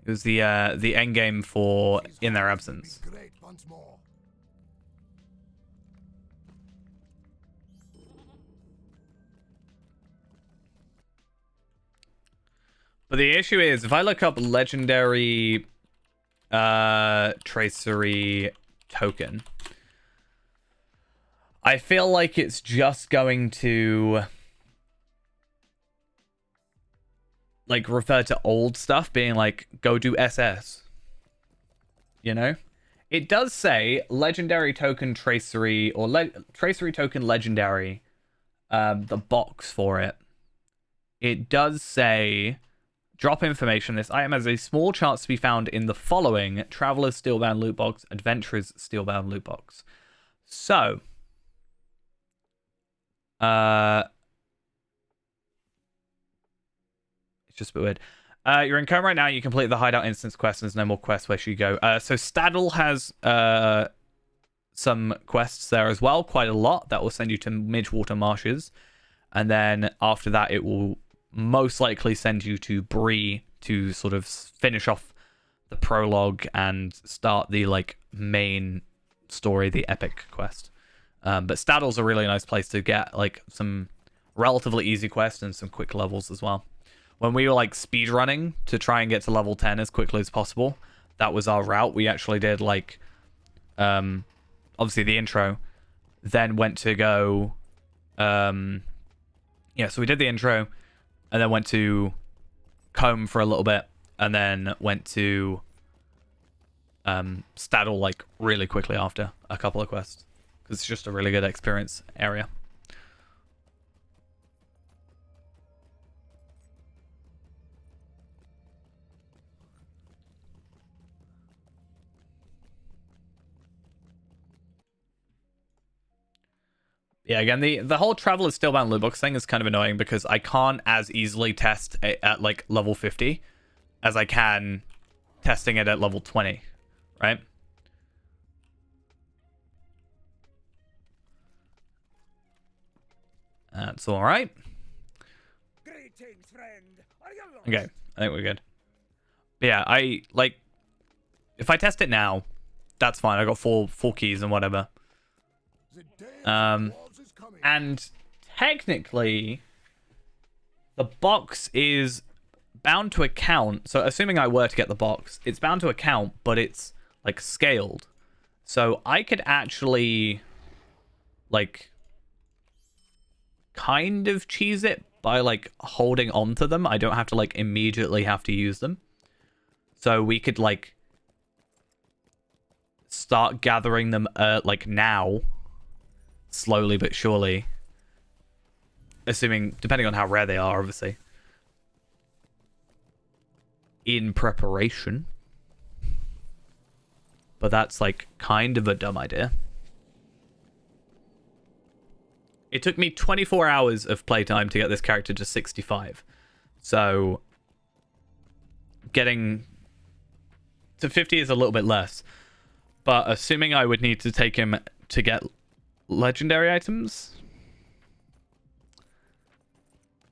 It was the end game for In Their Absence. Great once more. But the issue is, if I look up legendary tracery token, I feel like it's just going to like refer to old stuff, being like, go do SS. You know? It does say legendary token tracery, or tracery token legendary, the box for it. It does say, drop information. This item has a small chance to be found in the following: Traveler's Steelbound Loot Box, Adventurer's Steelbound Loot Box. So, it's just a bit weird. You're in Cone right now. You complete the Hideout Instance quest, and there's no more quests. Where should you go? So Staddle has some quests there as well, quite a lot. That will send you to Midgewater Marshes. And then after that, it will most likely send you to Bree to sort of finish off the prologue and start the like main story, the epic quest. But Staddle's a really nice place to get like some relatively easy quests and some quick levels as well. When we were like speed running to try and get to level 10 as quickly as possible, that was our route. We actually did like obviously the intro, then went to go yeah, so we did the intro and then went to Combe for a little bit and then went to Staddle like really quickly after a couple of quests, because it's just a really good experience area. Yeah, again, the whole Traveler's Steelbound loot box thing is kind of annoying because I can't as easily test it at like level 50 as I can testing it at level 20, right? That's all right. Greetings, friend. Are you lost? Okay, I think we're good. But yeah, I like if I test it now, that's fine. I got four keys and whatever. And technically, the box is bound to account. So assuming I were to get the box, it's bound to account, but it's like scaled. So I could actually like kind of cheese it by like holding on to them. I don't have to like immediately have to use them. So we could like start gathering them like now, slowly but surely, assuming, depending on how rare they are, obviously, in preparation. But that's like kind of a dumb idea. It took me 24 hours of playtime to get this character to 65. So getting to 50 is a little bit less. But assuming I would need to take him to get legendary items,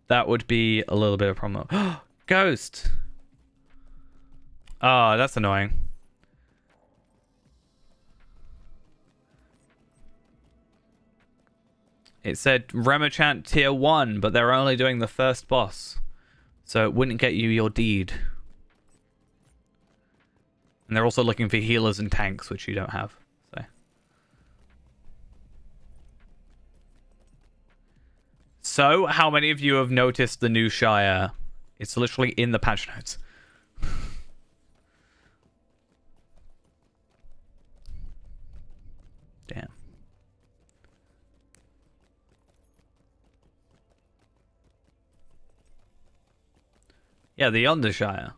that would be a little bit of a problem. Ghost! Oh, that's annoying. It said Remachant tier 1, but they're only doing the first boss. So it wouldn't get you your deed. And they're also looking for healers and tanks, which you don't have. So, how many of you have noticed the new Shire? It's literally in the patch notes. Damn. Yeah, the Shire.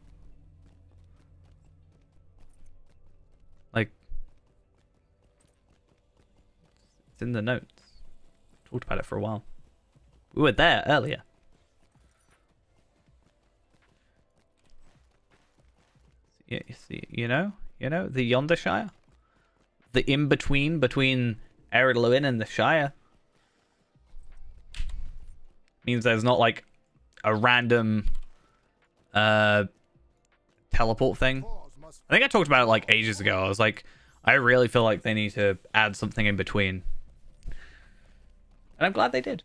Like, it's in the notes. Talked about it for a while. We were there earlier. You know, the Shire, the in between Ered Luin and the Shire, means there's not like a random teleport thing. I think I talked about it like ages ago. I was like, I really feel like they need to add something in between, and I'm glad they did.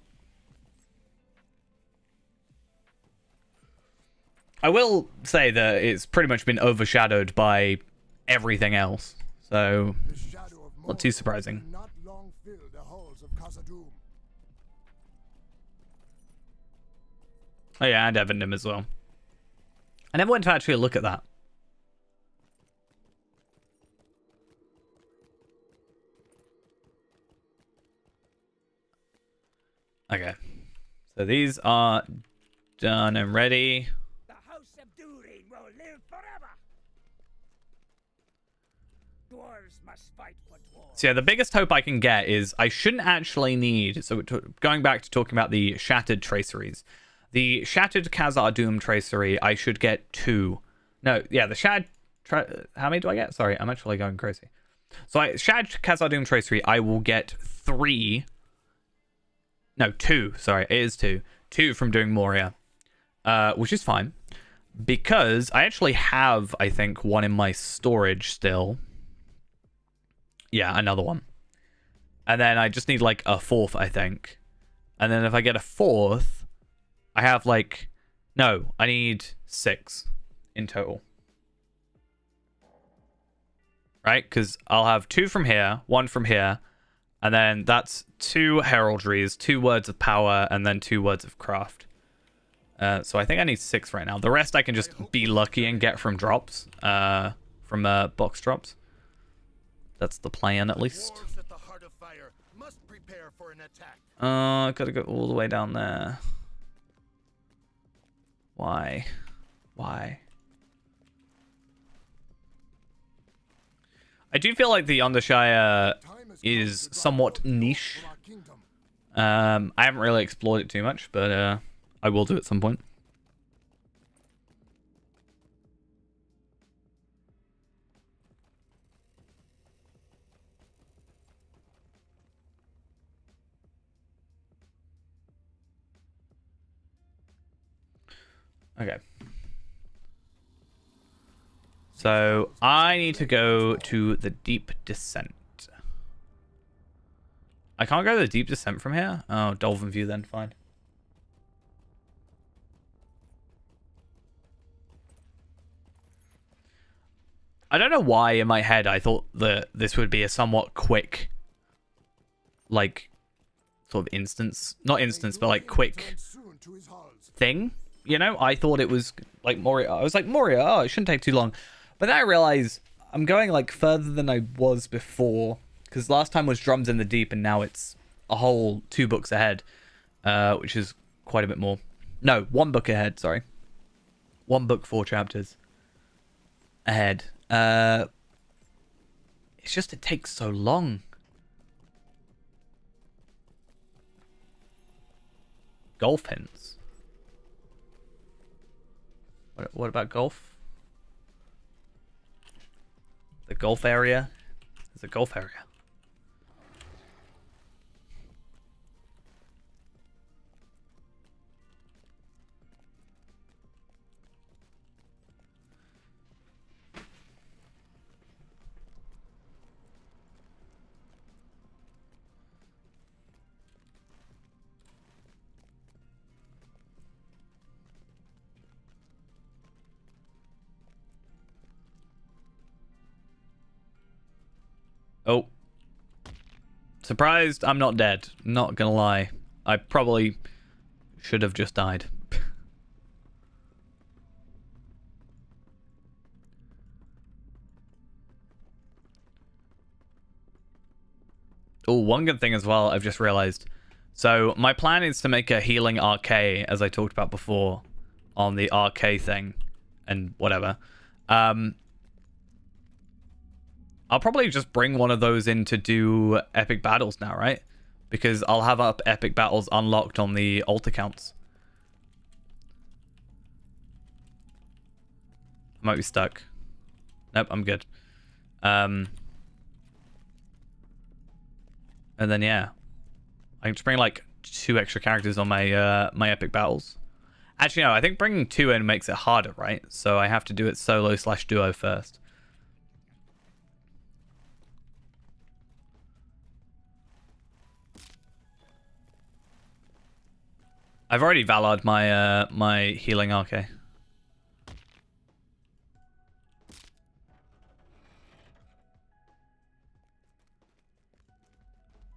I will say that it's pretty much been overshadowed by everything else, so not too surprising. Not long fill the halls of Khazad-dûm. Oh yeah, and Evandem as well. I never went to actually look at that. Okay, so these are done and ready. The House of Durin will live forever. Dwarves must fight for dwarves. So yeah, the biggest hope I can get is I shouldn't actually need... So going back to talking about the Shattered Traceries. The Shattered Khazad-dûm Tracery, I should get 2. No, yeah, the Shattered... How many do I get? Sorry, I'm actually going crazy. So Shattered Khazad-dûm Tracery, I will get 3... No, 2. Sorry, it is 2. 2 from doing Moria. Which is fine. Because I actually have, I think, one in my storage still. Yeah, another one. And then I just need, like, a 4th, I think. And then if I get a 4th, I have, like... No, I need 6 in total. Right? Because I'll have 2 from here, 1 from here, and then that's 2 heraldries, 2 words of power, and then 2 words of craft. So I think I need 6 right now. The rest I can just be lucky and get from drops. From box drops. That's the plan, at least. Dwarves at the heart of fire must prepare for an attack. I gotta go all the way down there. Why? Why? I do feel like the Undershire is somewhat niche. I haven't really explored it too much, but I will do at some point. Okay. So I need to go to the Deep Descent. I can't go to the Deep Descent from here? Oh, Dolphin View then, fine. I don't know why in my head I thought that this would be a somewhat quick, like, sort of instance. Not instance, but like quick thing. You know, I thought it was like Moria. I was like, Moria, oh, it shouldn't take too long. But then I realized I'm going like further than I was before. Because last time was Drums in the Deep and now it's a whole 2 books ahead. Which is quite a bit more. No, 1 book ahead, sorry. 1 book, 4 chapters ahead. It's just it takes so long. Golf hints. What about golf? The golf area? There's a golf area. Oh. Surprised I'm not dead. Not gonna lie. I probably should have just died. Oh, one good thing as well, I've just realized. So my plan is to make a healing RK, as I talked about before, on the RK thing and whatever. I'll probably just bring one of those in to do epic battles now, right? Because I'll have up epic battles unlocked on the alt accounts. I might be stuck. Nope, I'm good. And then yeah, I can just bring like 2 extra characters on my my epic battles. Actually, no, I think bringing 2 in makes it harder, right? So I have to do it solo/duo first. I've already Valor'd my my healing RK.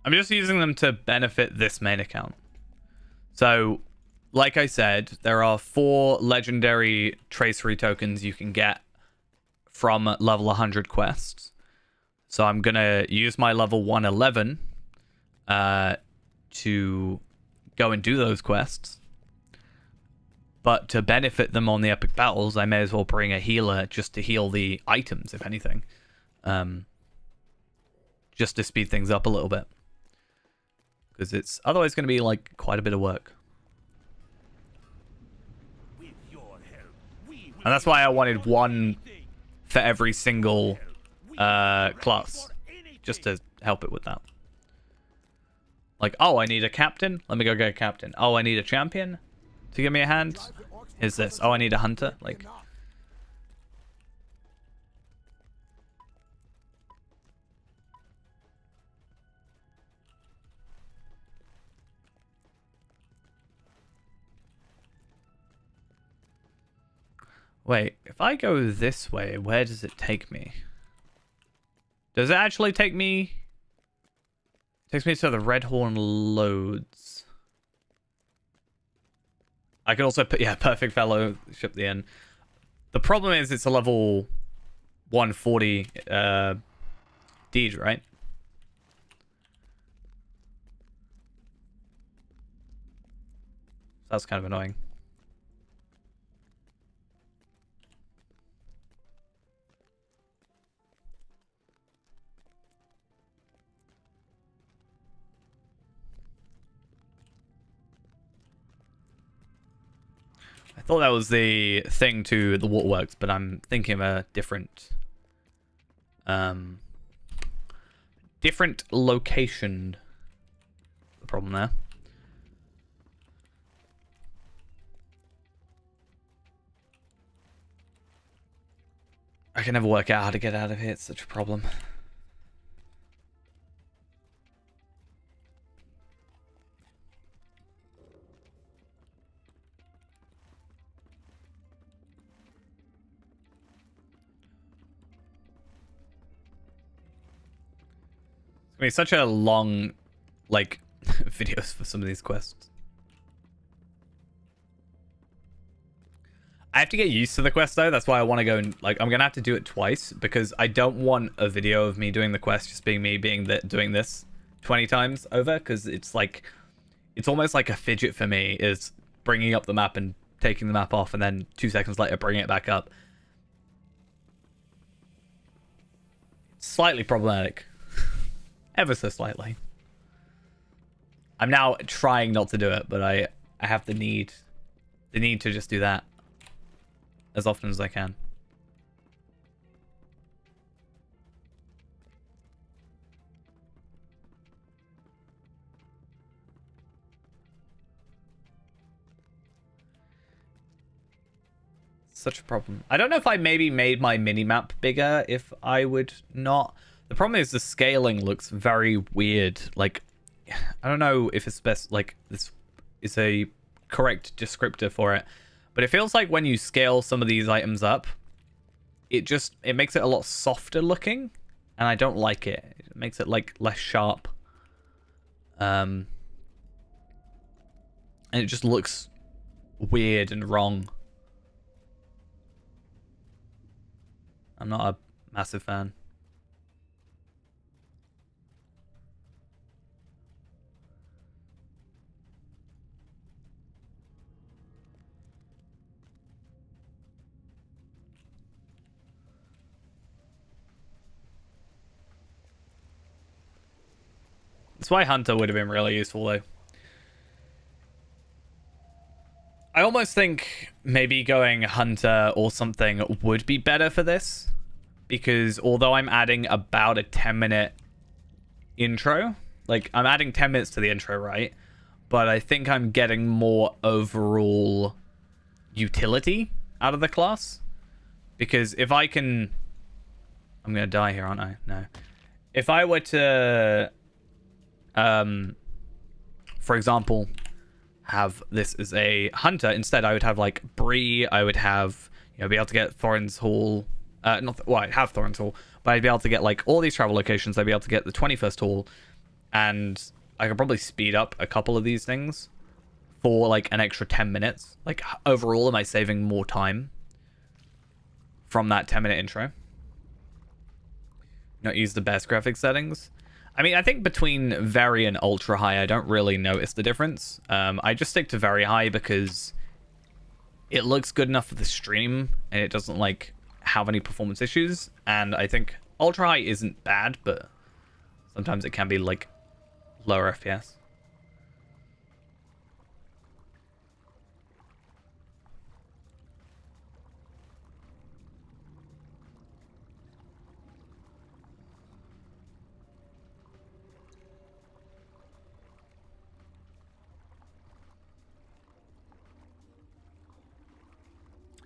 I'm just using them to benefit this main account. So, like I said, there are 4 legendary tracery tokens you can get from level 100 quests. So I'm going to use my level 111 to go and do those quests. But to benefit them on the epic battles, I may as well bring a healer just to heal the items, if anything. Just to speed things up a little bit. Because it's otherwise going to be like quite a bit of work. And that's why I wanted 1 for every single class. Just to help it with that. Like, oh, I need a captain. Let me go get a captain. Oh, I need a champion to give me a hand. Here's this. Oh, I need a hunter. Like... Wait, if I go this way, where does it take me? Does it actually take me? It takes me to the Red Horn Loads. I could also put, yeah, Perfect Fellowship at the end. The problem is it's a level 140 deed, right? That's kind of annoying. I thought that was the thing to the waterworks, but I'm thinking of a different different location. The problem there. I can never work out how to get out of here. It's such a problem. I mean, such a long, like, videos for some of these quests. I have to get used to the quest, though. That's why I want to go and, like, I'm going to have to do it twice, because I don't want a video of me doing the quest just being me doing this 20 times over, because it's, like, it's almost like a fidget for me, is bringing up the map and taking the map off, and then 2 seconds later bringing it back up. It's slightly problematic. Ever so slightly. I'm now trying not to do it, but I have the need to just do that as often as I can. Such a problem. I don't know if I maybe made my mini-map bigger if I would not. The problem is the scaling looks very weird. Like, I don't know if it's best, like, this is a correct descriptor for it, but it feels like when you scale some of these items up, it makes it a lot softer looking, and I don't like it. It makes it, like, less sharp. And it just looks weird and wrong. I'm not a massive fan. That's why Hunter would have been really useful, though. I almost think maybe going Hunter or something would be better for this. Because although I'm adding about a 10-minute intro, like, I'm adding 10 minutes to the intro, right? But I think I'm getting more overall utility out of the class. Because if I can... I'm going to die here, aren't I? No. If I were to... for example, have this as a hunter, instead I would have, like, Bree, I would have, you know, be able to get Thorin's Hall... well, I'd have Thorin's Hall, but I'd be able to get, like, all these travel locations. I'd be able to get the 21st Hall, and I could probably speed up a couple of these things for, like, an extra 10 minutes. Like, overall, am I saving more time from that 10-minute intro? Not use the best graphic settings. I mean, I think between very and ultra high, I don't really notice the difference. I just stick to very high because it looks good enough for the stream, and it doesn't, like, have any performance issues. And I think ultra high isn't bad, but sometimes it can be, like, lower FPS.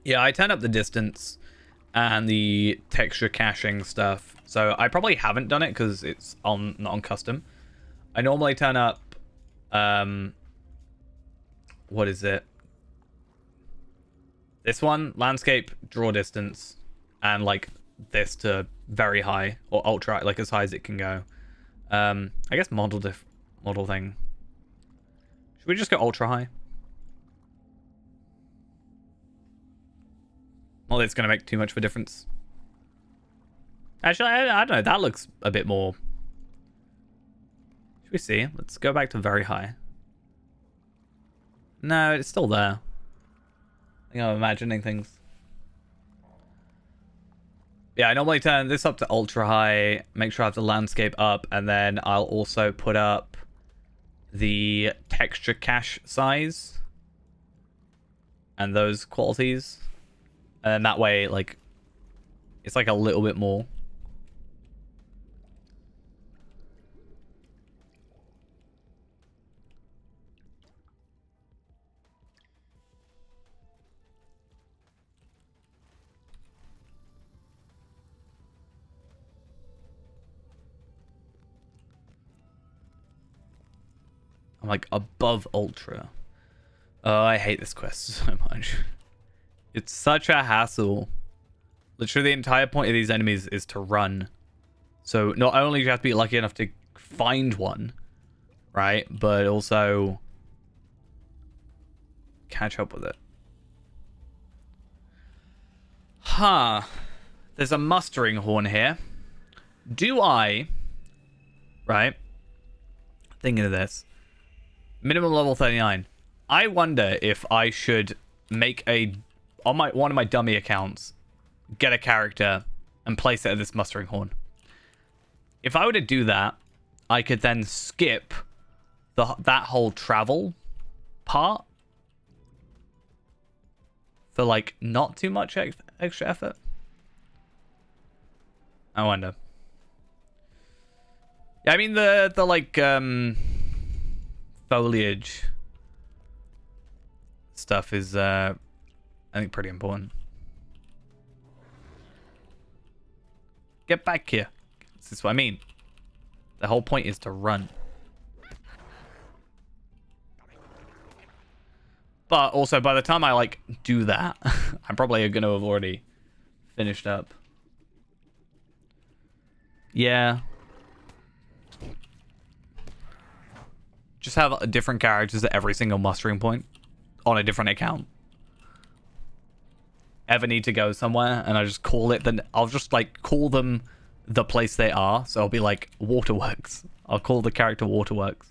Yeah, I turn up the distance and the texture caching stuff. So I probably haven't done it because it's not on custom. I normally turn up, what is it? This one, landscape, draw distance, and like this to very high or ultra, like as high as it can go. I guess model thing. Should we just go ultra high? Not that it's going to make too much of a difference. Actually, I don't know. That looks a bit more... Should we see? Let's go back to very high. No, it's still there. I think I'm imagining things. Yeah, I normally turn this up to ultra high. Make sure I have the landscape up. And then I'll also put up the texture cache size. And those qualities. And that way, like, it's like a little bit more. I'm like above ultra. Oh, I hate this quest so much. It's such a hassle. Literally, the entire point of these enemies is to run. So not only do you have to be lucky enough to find one, right? But also catch up with it. Huh. There's a mustering horn here. Do I... Right? Thinking of this. Minimum level 39. I wonder if I should make a... On one of my dummy accounts, get a character and place it at this mustering horn. If I were to do that, I could then skip that whole travel part for like not too much extra effort. I wonder. Yeah, I mean the like foliage stuff is I think pretty important. Get back here. This is what I mean. The whole point is to run. But also, by the time I, like, do that, I'm probably going to have already finished up. Yeah. Just have different characters at every single mustering point on a different account. Ever need to go somewhere and I just call it, then I'll just like call them the place they are. So I'll be like Waterworks. I'll call the character Waterworks.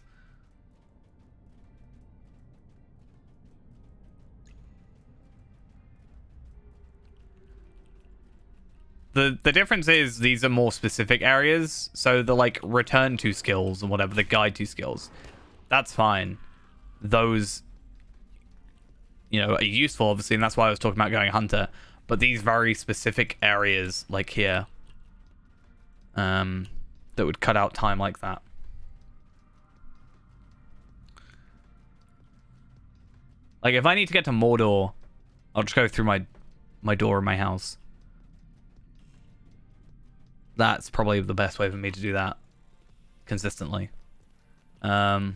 The difference is these are more specific areas. So the like return to skills and whatever, the guide to skills, that's fine. Those, you know, are useful obviously, and that's why I was talking about going hunter. But these very specific areas like here, that would cut out time like that. Like if I need to get to Mordor, I'll just go through my door in my house. That's probably the best way for me to do that consistently. Minas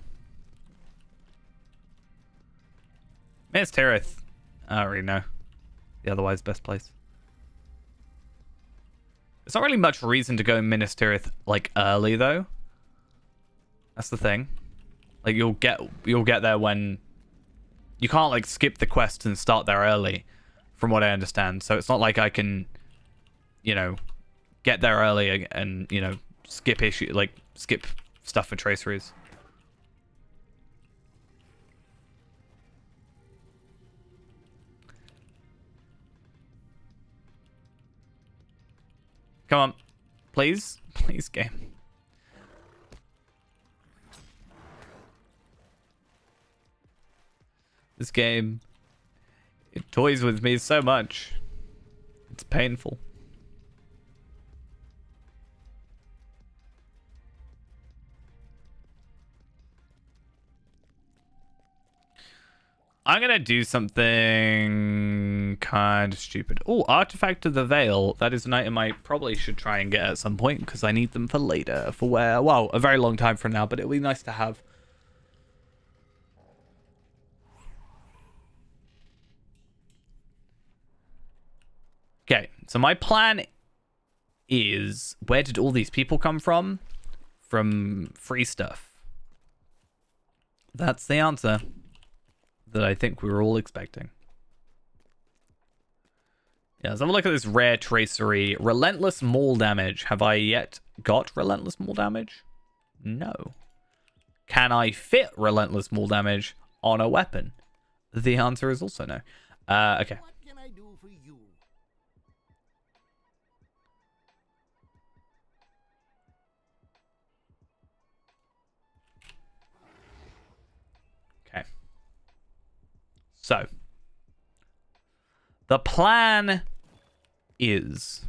Tirith, I don't really know the otherwise best place. There's not really much reason to go Minas Tirith like early though. That's the thing. Like you'll get there when you can't like skip the quest and start there early, from what I understand. So it's not like I can, you know, get there early and you know skip stuff for traceries. Come on, please, game. This game, it toys with me so much. It's painful. I'm gonna do something kind of stupid. Oh, Artifact of the Veil. That is an item I probably should try and get at some point because I need them for later. For where? Well, a very long time from now, but it'll be nice to have. Okay, so my plan is, where did all these people come from? From free stuff. That's the answer that I think we were all expecting. Yeah, let's have a look at this rare tracery. Relentless maul damage. Have I yet got relentless maul damage? No. Can I fit relentless maul damage on a weapon? The answer is also no. Okay. What can I do for you? Okay. So, the plan is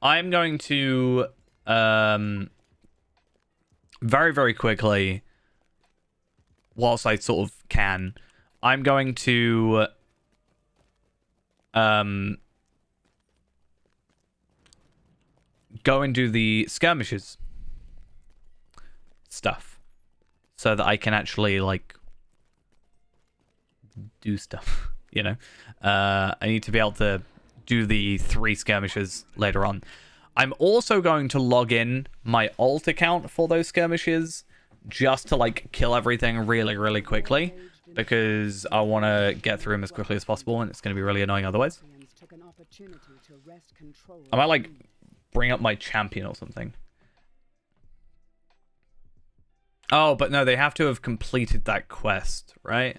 I'm going to very, very quickly, whilst I sort of can, I'm going to go and do the skirmishes stuff so that I can actually like do stuff, you know. I need to be able to do the 3 skirmishes later on. I'm also going to log in my alt account for those skirmishes just to like kill everything really, really quickly because I want to get through them as quickly as possible and it's going to be really annoying otherwise. I might like bring up my champion or something. Oh, but no, they have to have completed that quest, right?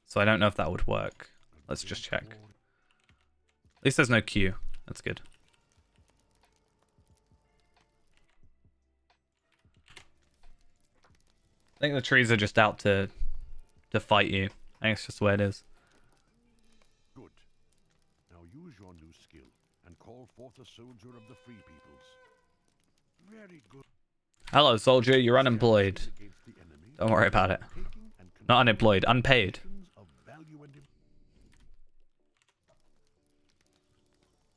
So I don't know if that would work. Let's just check. At least there's no queue. That's good. I think the trees are just out to fight you. I think it's just the way it is. Good. Now use your new skill and call forth a soldier of the Free Peoples. Very good. Hello, soldier. You're unemployed. Don't worry about it. Not unemployed. Unpaid.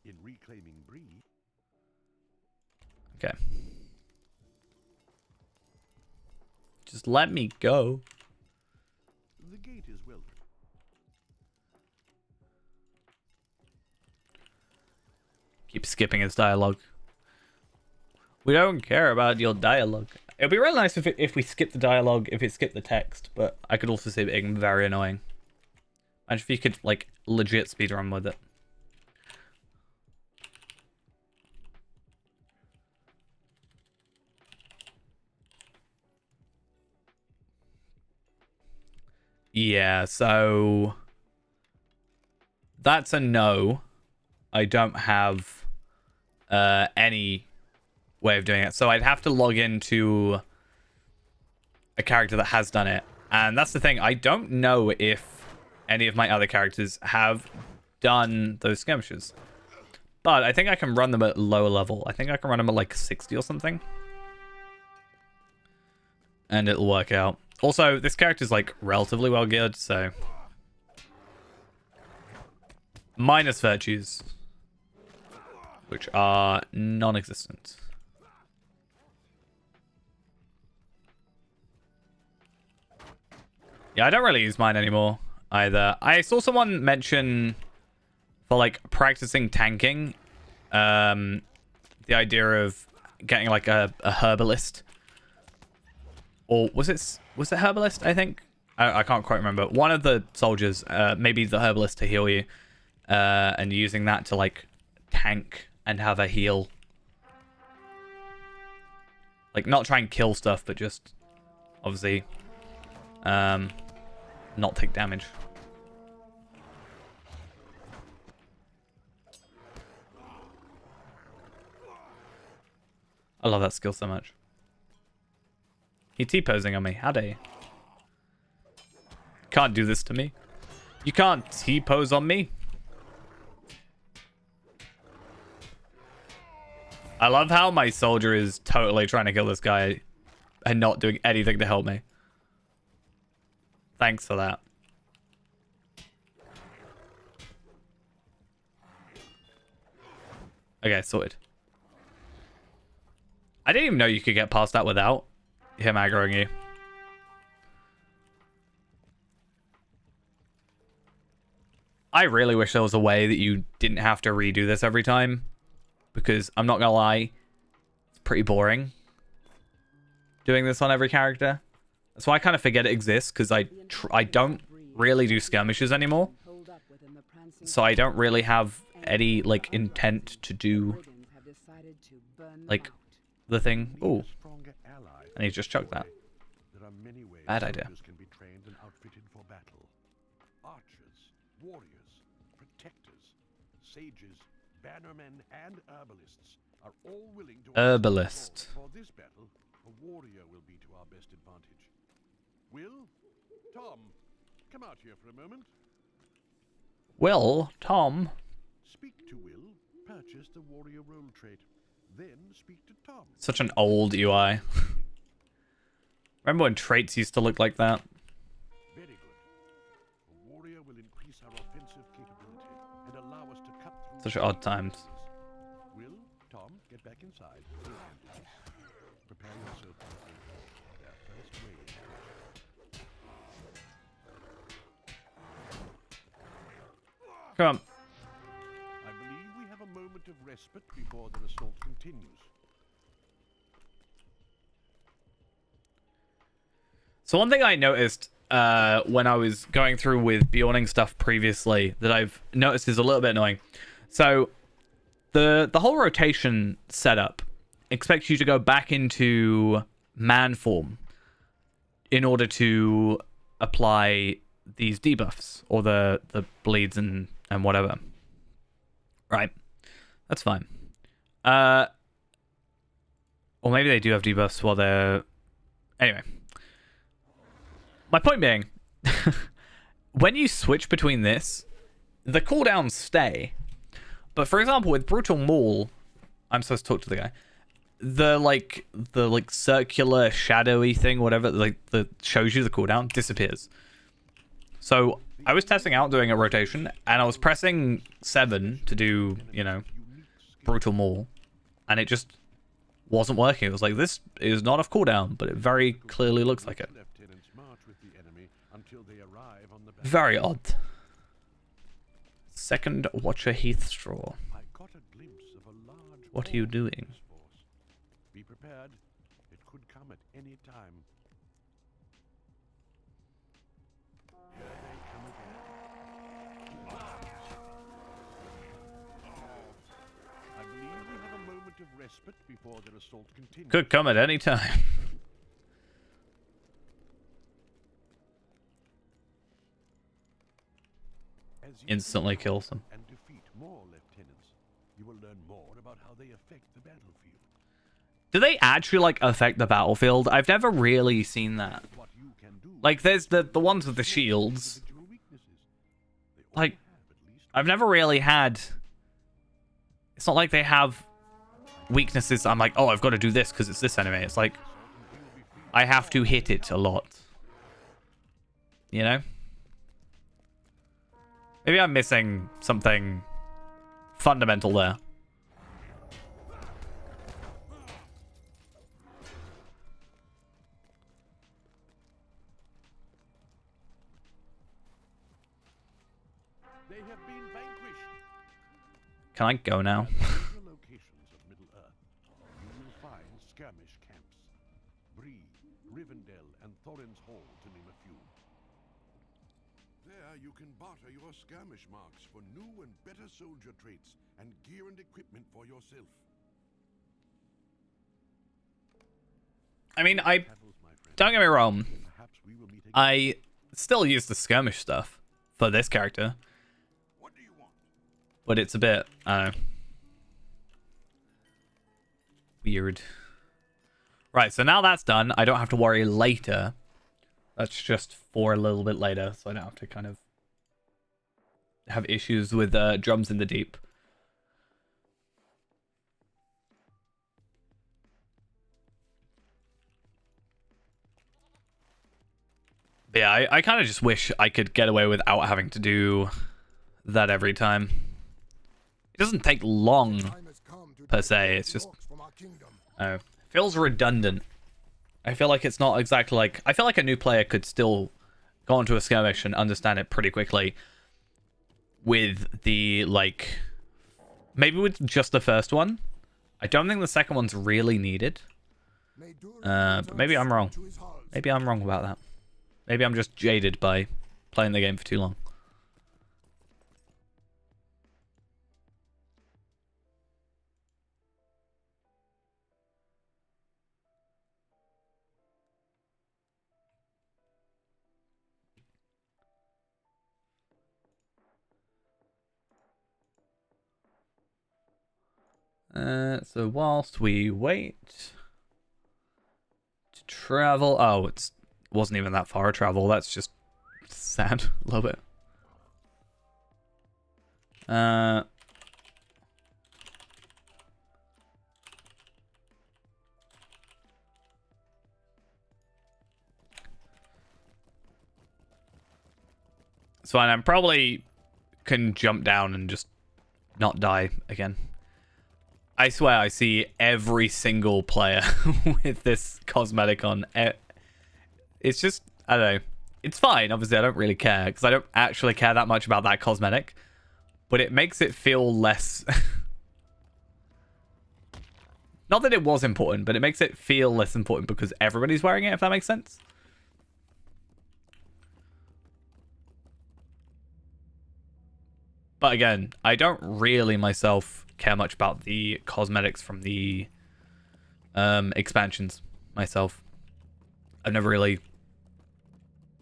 In reclaiming Bree. Okay. Just let me go. The gate is well. Keep skipping his dialogue. We don't care about your dialogue. It would be really nice if we skip the dialogue, if it skipped the text, but I could also see it being very annoying. Imagine if you could, like, legit speedrun with it. Yeah, so that's a no. I don't have any way of doing it. So I'd have to log into a character that has done it. And that's the thing. I don't know if any of my other characters have done those skirmishes. But I think I can run them at lower level. I think I can run them at like 60 or something. And it'll work out. Also, this character's like relatively well geared, so... minus virtues, which are non-existent. Yeah, I don't really use mine anymore either. I saw someone mention for like practicing tanking, the idea of getting like a herbalist, or was it herbalist? I think I can't quite remember. One of the soldiers, maybe the herbalist to heal you, and using that to like tank and have a heal, like not try and kill stuff, but just obviously not take damage. I love that skill so much. He T-posing on me. How dare you? Can't do this to me. You can't T-pose on me. I love how my soldier is totally trying to kill this guy and not doing anything to help me. Thanks for that. Okay, sorted. I didn't even know you could get past that without him aggroing you. I really wish there was a way that you didn't have to redo this every time. Because I'm not gonna lie, it's pretty boring doing this on every character. That's why I kind of forget it exists, because I don't really do skirmishes anymore. So I don't really have any like intent to do like the thing. Ooh, and he just chucked that. Bad idea. Archers, warriors, protectors, sages, bannermen, and herbalists are all willing to Herbalist. for this battle. A warrior will be to our best advantage. Will, Tom, come out here for a moment. Will, Tom. Speak to Will, purchase the warrior role trait, then speak to Tom. Such an old UI. Remember when traits used to look like that? Very good. A warrior will increase our offensive capability and allow us to cut through. Such odd times. Will, Tom, get back inside. Prepare yourself for their first wave. Come on. I believe we have a moment of respite before the assault continues. So one thing I noticed when I was going through with Bjorning stuff previously that I've noticed is a little bit annoying. So the whole rotation setup expects you to go back into man form in order to apply these debuffs or the bleeds and whatever. Right. That's fine. Or maybe they do have debuffs while they're... Anyway. My point being, when you switch between this, the cooldowns stay. But for example, with Brutal Maul, I'm supposed to talk to the guy. The circular shadowy thing, whatever, that shows you the cooldown, disappears. So I was testing out doing a rotation, and I was pressing 7 to do, you know, Brutal Maul, and it just wasn't working. It was like, this is not off cooldown, but it very clearly looks like it. Very odd. Second Watcher Heathstraw. What are you doing? Be prepared. It could come at any time. Here they come again. I believe we have a moment of respite before their assault continues. Could come at any time. instantly kills them. And defeat more lieutenants, you will learn more about how they affect the battlefield. Do they actually, like, affect the battlefield? I've never really seen that. What you can do. Like, there's the ones with the shields. Individual weaknesses. They all Like, have at least I've never really had... It's not like they have weaknesses. I'm like, oh, I've got to do this because it's this enemy. It's like, I have to hit it a lot. You know? Maybe I'm missing something fundamental there. they have been vanquished. Can I go now? At major locations of Middle Earth, you will find skirmish camps. Bree, Rivendell, and Thorin's Hall, to name a few. There you can barter your skirmish marks for new and better soldier traits and gear and equipment for yourself. I mean, Travels, my friend. don't get me wrong. Perhaps we will meet again. I still use the skirmish stuff for this character. What do you want? But it's a bit, I don't know, weird. Right, so now that's done. I don't have to worry later. That's just for a little bit later, so I don't have to kind of have issues with drums in the deep. But yeah, I kind of just wish I could get away without having to do that every time. It doesn't take long, per se. It's just, feels redundant. I feel like it's not exactly like... I feel like a new player could still go into a skirmish and understand it pretty quickly with the, like... Maybe with just the first one. I don't think the second one's really needed. But maybe I'm wrong. Maybe I'm wrong about that. Maybe I'm just jaded by playing the game for too long. So whilst we wait to travel, oh, it wasn't even that far to travel. That's just sad a little bit. It's fine. I'm probably can jump down and just not die again. I swear I see every single player with this cosmetic on. It's just, I don't know. It's fine. Obviously, I don't really care because I don't actually care that much about that cosmetic. But it makes it feel less... Not that it was important, but it makes it feel less important because everybody's wearing it, if that makes sense. But again, I don't really myself care much about the cosmetics from the expansions myself. I've never really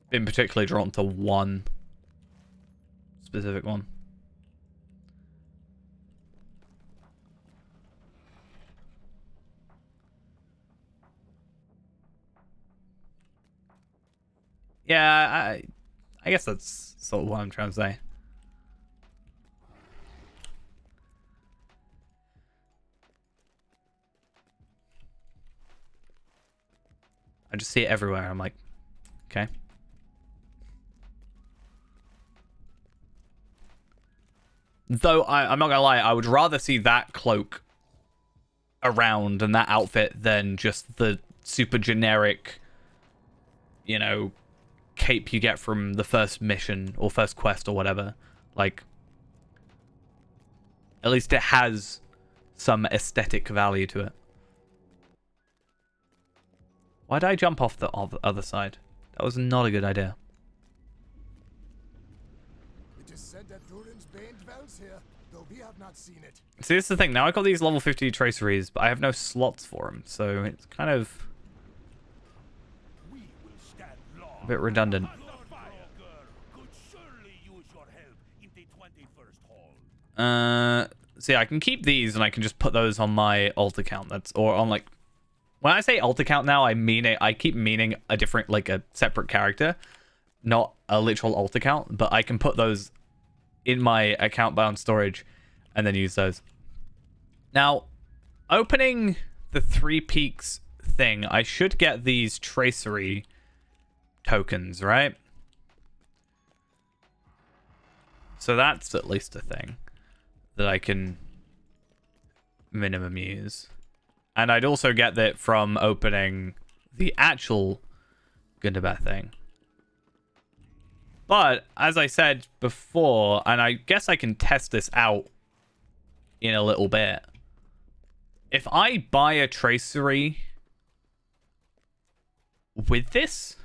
been particularly drawn to one specific one. Yeah, I guess that's sort of what I'm trying to say. I just see it everywhere. I'm like, okay. Though I'm not gonna lie, I would rather see that cloak around and that outfit than just the super generic, you know, cape you get from the first mission or first quest or whatever. Like, at least it has some aesthetic value to it. Why did I jump off the other side? That was not a good idea. It is said that Durin's bane dwells here, though we have not seen it. See, this is the thing. Now I've got these level 50 traceries, but I have no slots for them, so it's kind of a bit redundant. The fire girl could surely use your help in the 21st hall. See, I can keep these and I can just put those on my alt account. Or on like, when I say alt account now, I mean it. I keep meaning a different, like a separate character, not a literal alt account. But I can put those in my account bound storage and then use those. Now, opening the 3 Peaks thing, I should get these tracery tokens, right? So that's at least a thing that I can minimum use. And I'd also get that from opening the actual Gundabad thing. But, as I said before, and I guess I can test this out in a little bit. If I buy a tracery with this,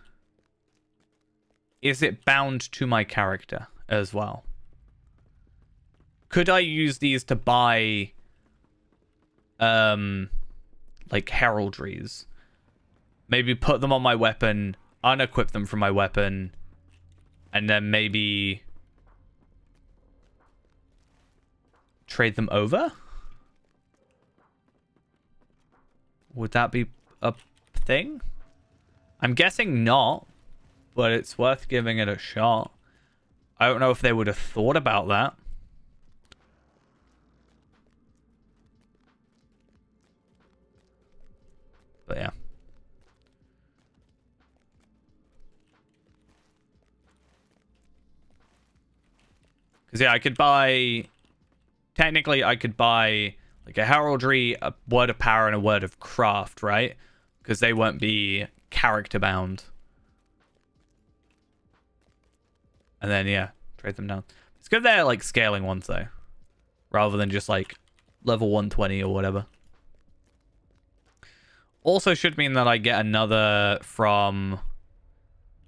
is it bound to my character as well? Could I use these to buy like heraldries? Maybe put them on my weapon, unequip them from my weapon, and then maybe trade them over? Would that be a thing? I'm guessing not, but it's worth giving it a shot. I don't know if they would have thought about that. But yeah. Because yeah, I could buy... Technically, I could buy like a heraldry, a word of power, and a word of craft, right? Because they won't be character bound. And then, yeah, trade them down. It's good they're like scaling ones, though. Rather than just like level 120 or whatever. Also should mean that I get another from...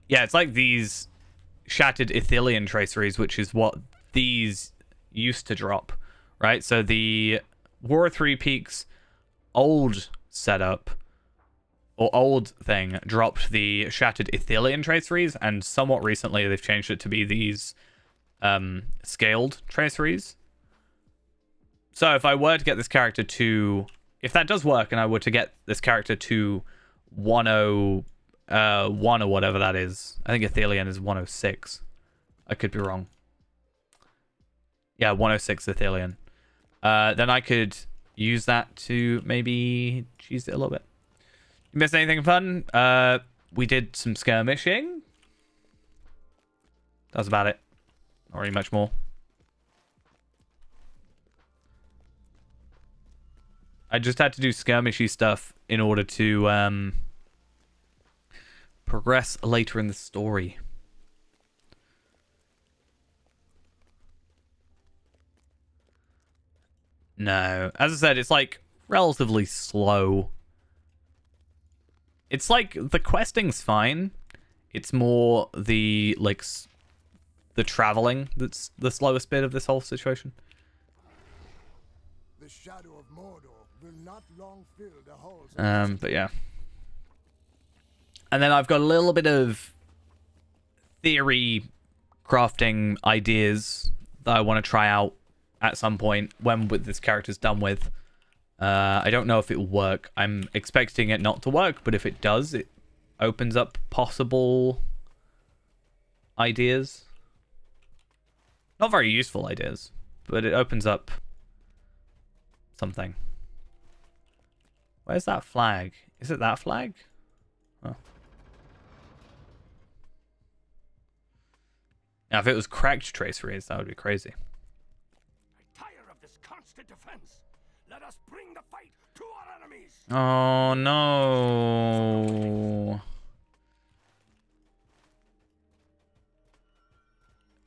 Yeah, it's like these Shattered Ithilien traceries, which is what these used to drop, right? So the War of 3 Peaks old setup, or old thing, dropped the Shattered Ithilien traceries, and somewhat recently they've changed it to be these scaled traceries. So if I were to get this character to... If that does work and I were to get this character to 101 or whatever that is. I think Ithilien is 106. I could be wrong. Yeah, 106 Ithilien. Then I could use that to maybe cheese it a little bit. You missed anything fun? We did some skirmishing. That was about it. Not really much more. I just had to do skirmishy stuff in order to progress later in the story. No. As I said, it's like relatively slow. It's like the questing's fine. It's more the like the traveling that's the slowest bit of this whole situation. The shadow of Mordor will not long fill the halls. But yeah. And then I've got a little bit of theory crafting ideas that I want to try out at some point when this character's done with. I don't know if it will work. I'm expecting it not to work, but if it does, it opens up possible ideas. Not very useful ideas, but it opens up something. Where's that flag? Is it that flag? Oh. Now, if it was cracked traceries, that would be crazy. I tire of this constant defense. Let us bring the fight to our enemies. Oh, no.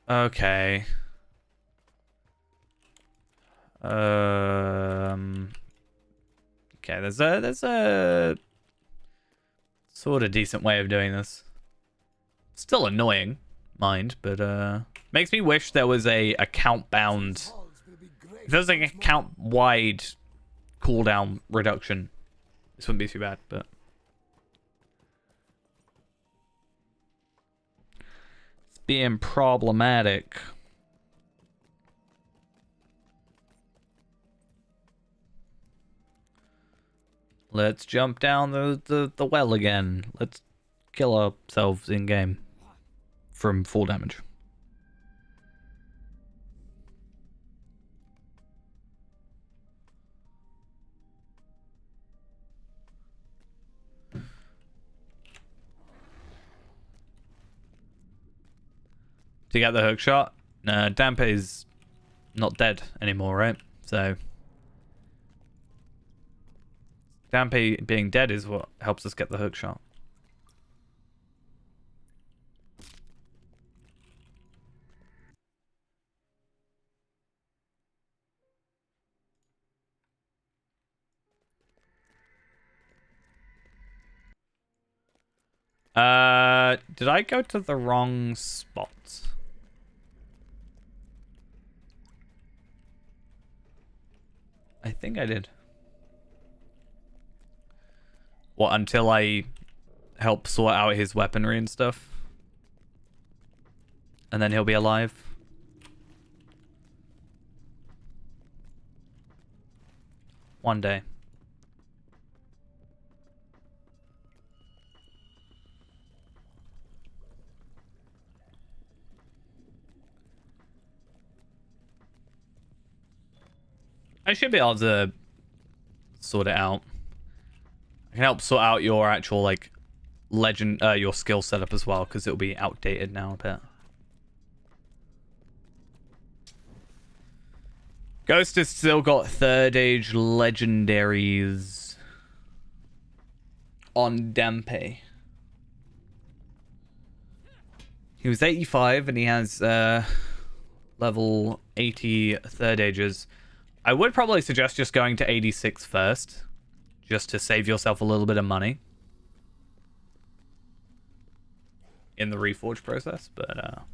Okay. Okay, there's a sort of decent way of doing this. Still annoying, mind, but makes me wish there was a account bound. If there's like an account wide cooldown reduction, this wouldn't be too bad, but it's being problematic. Let's jump down the well again. Let's kill ourselves in game from full damage. To get the hook shot, Dampe's not dead anymore, right? So Dampe being dead is what helps us get the hook shot. Did I go to the wrong spot? I think I did. What, until I help sort out his weaponry and stuff? And then he'll be alive? One day. I should be able to sort it out. I can help sort out your actual, like, legend, your skill setup as well, because it'll be outdated now a bit. Ghost has still got 3rd age legendaries on Dampe. He was 85 and he has level 80 3rd ages. I would probably suggest just going to 86 first, just to save yourself a little bit of money in the reforge process, but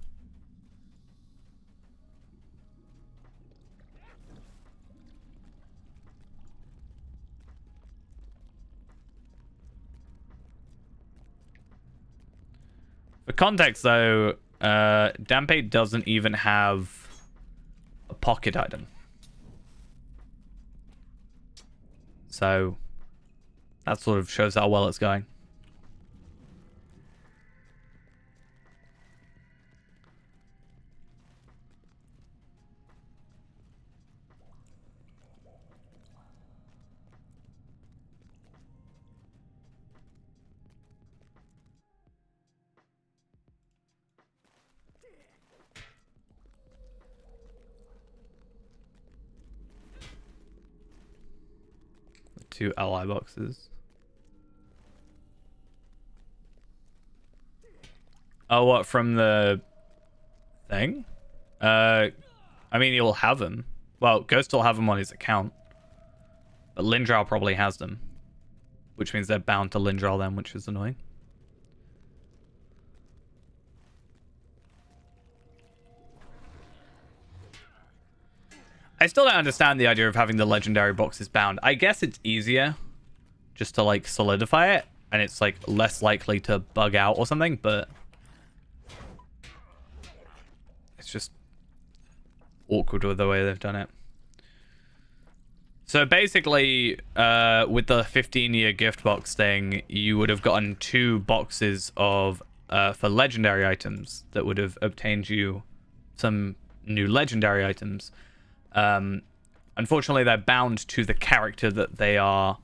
for context though, Dampe doesn't even have a pocket item. So that sort of shows how well it's going. The 2 ally boxes. Oh, what, from the thing? I mean, you'll have them. Well, Ghost will have them on his account. But Lindral probably has them. Which means they're bound to Lindral then, which is annoying. I still don't understand the idea of having the legendary boxes bound. I guess it's easier just to, like, solidify it. And it's, like, less likely to bug out or something, but it's just awkward with the way they've done it. So basically, with the 15-year gift box thing, you would have gotten 2 boxes of for legendary items that would have obtained you some new legendary items. Unfortunately, they're bound to the character that they are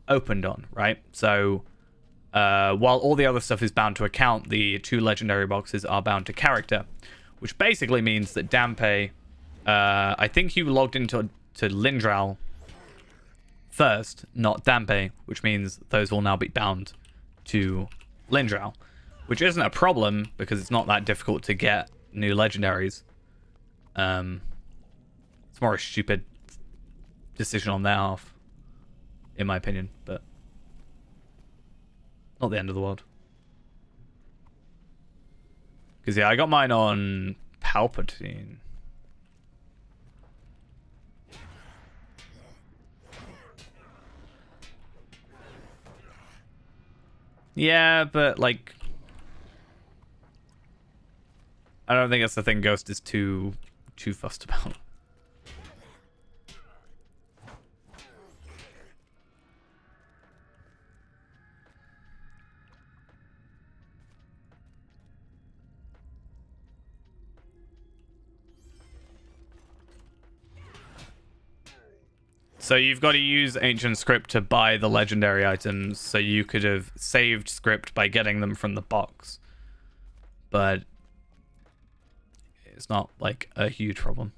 opened on, right? So while all the other stuff is bound to account, the 2 legendary boxes are bound to character, which basically means that Dampe, I think you logged into Lindral first, not Dampe, which means those will now be bound to Lindral, which isn't a problem because it's not that difficult to get new legendaries. It's more a stupid decision on their half, in my opinion, but not the end of the world. Because, yeah, I got mine on Palpatine. Yeah, but, like, I don't think that's the thing Ghost is too fussed about. So you've got to use ancient script to buy the legendary items, so you could have saved script by getting them from the box. But it's not like a huge problem.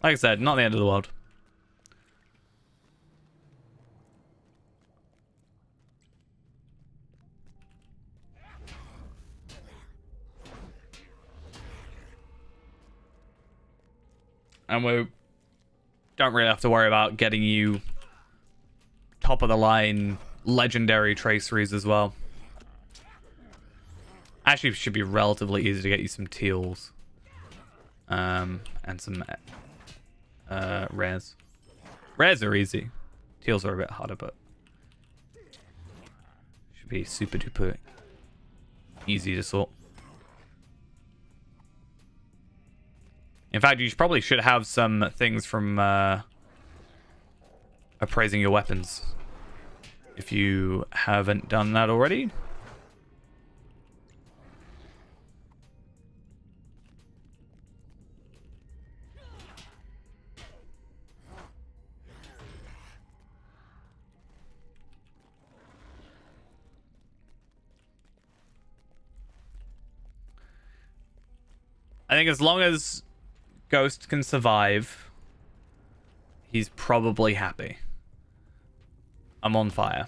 Like I said, not the end of the world. And we don't really have to worry about getting you top of the line legendary traceries as well. Actually, it should be relatively easy to get you some teals. And some rares. Rares are easy. Teals are a bit harder, but should be super duper easy to sort. In fact, you probably should have some things from appraising your weapons if you haven't done that already. I think as long as Ghost can survive, he's probably happy. I'm on fire.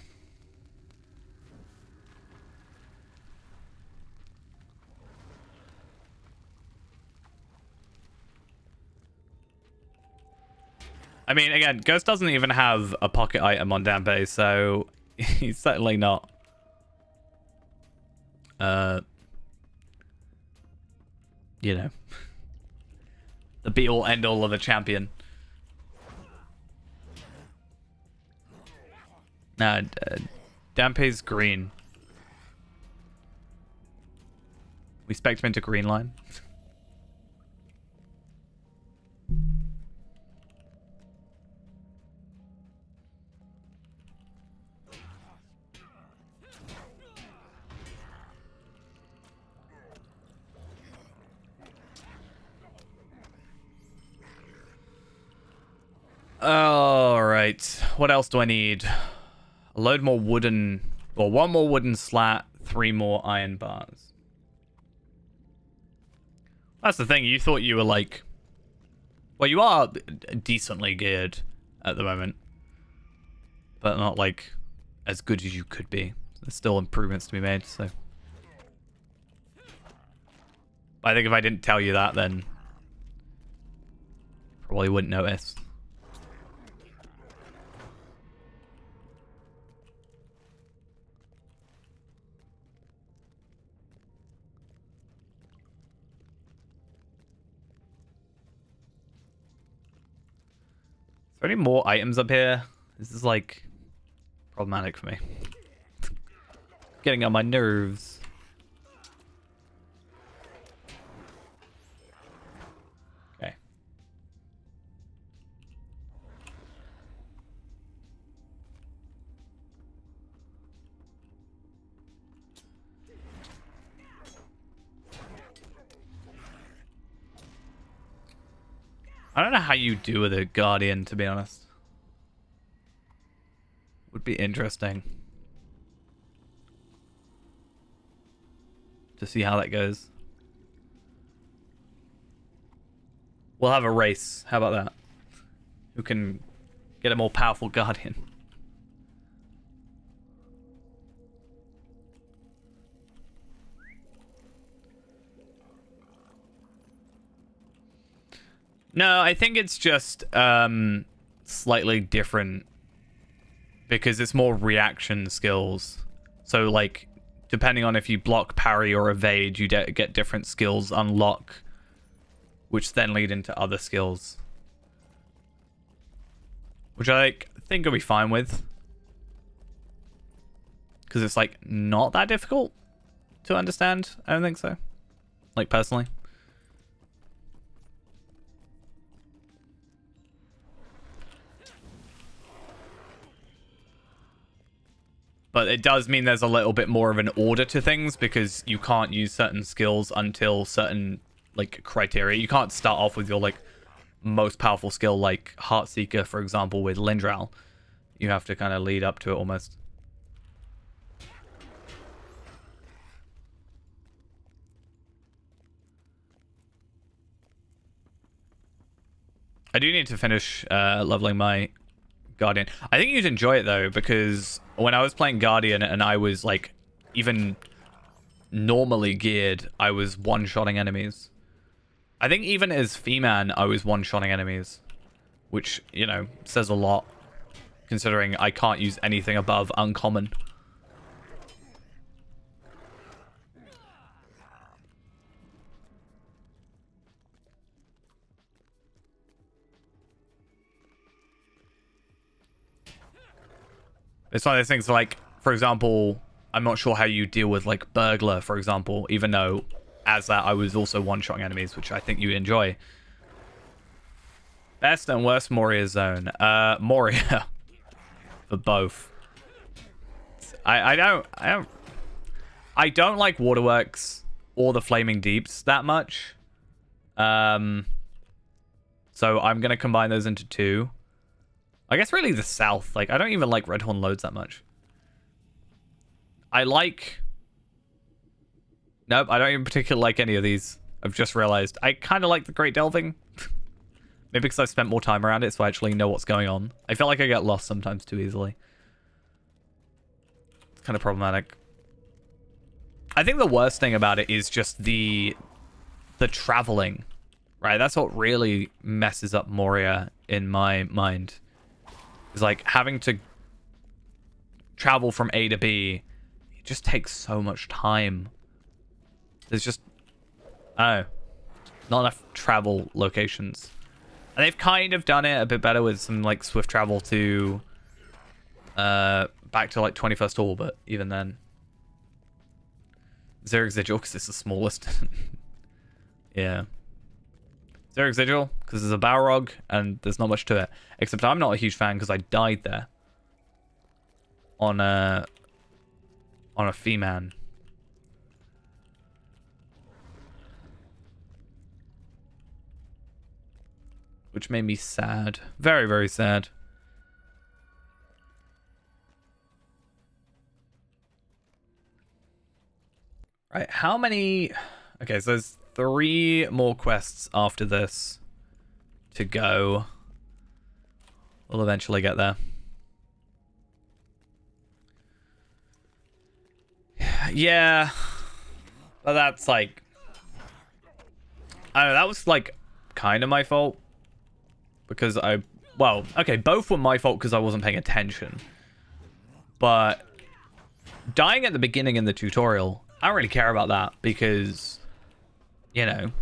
I mean, again, Ghost doesn't even have a pocket item on Dampe, so he's certainly not you know, the be-all end-all of a champion. Nah, Dampe's green. We spec'd him into green line. Alright, what else do I need? A load more wooden, or one more wooden slat, 3 more iron bars. That's the thing, you thought you were like... Well, you are decently geared at the moment. But not like as good as you could be. There's still improvements to be made, so... I think if I didn't tell you that, then... Probably wouldn't notice. Is there any more items up here? This is like problematic for me. Getting on my nerves. Okay. I don't know how you do with a guardian, to be honest. Would be interesting to see how that goes. We'll have a race. How about that? Who can get a more powerful guardian? No, I think it's just slightly different because it's more reaction skills. So, like, depending on if you block, parry, or evade, you get different skills unlock, which then lead into other skills. Which I think I'll be fine with. Because it's, like, not that difficult to understand. I don't think so. Like, personally. But it does mean there's a little bit more of an order to things because you can't use certain skills until certain like criteria. You can't start off with your like most powerful skill like Heartseeker, for example, with Lindral. You have to kind of lead up to it almost. I do need to finish leveling my Guardian. I think you'd enjoy it though, because when I was playing Guardian and I was like even normally geared, I was one-shotting enemies. I think even as Fee-Man, I was one-shotting enemies, which, you know, says a lot, considering I can't use anything above uncommon. It's one of those things like, for example, I'm not sure how you deal with like Burglar, for example, even though as that I was also one-shotting enemies, which I think you enjoy. Best and worst Moria zone. Moria. For both. I don't like Waterworks or the Flaming Deeps that much. So I'm gonna combine those into two. I guess really the South. Like, I don't even like Redhorn Loads that much. I like... Nope, I don't even particularly like any of these. I've just realized. I kind of like the Great Delving. Maybe because I've spent more time around it, so I actually know what's going on. I feel like I get lost sometimes too easily. It's kind of problematic. I think the worst thing about it is just the traveling. Right? That's what really messes up Moria in my mind. Is like having to travel from A to B. It just takes so much time. There's just, I don't know, not enough travel locations. And they've kind of done it a bit better with some like swift travel to back to like 21st Hall, but even then. Xeric Sigil, because it's the smallest. Yeah. Xeric Sigil, because there's a Balrog, and there's not much to it. Except I'm not a huge fan, because I died there. On a Fee-Man. Which made me sad. Very, very sad. Right, how many... Okay, so there's 3 more quests after this to go. We'll eventually get there. Yeah. But that's like... I don't know, that was like kind of my fault. Because well, okay, both were my fault because I wasn't paying attention. But dying at the beginning in the tutorial, I don't really care about that because, you know,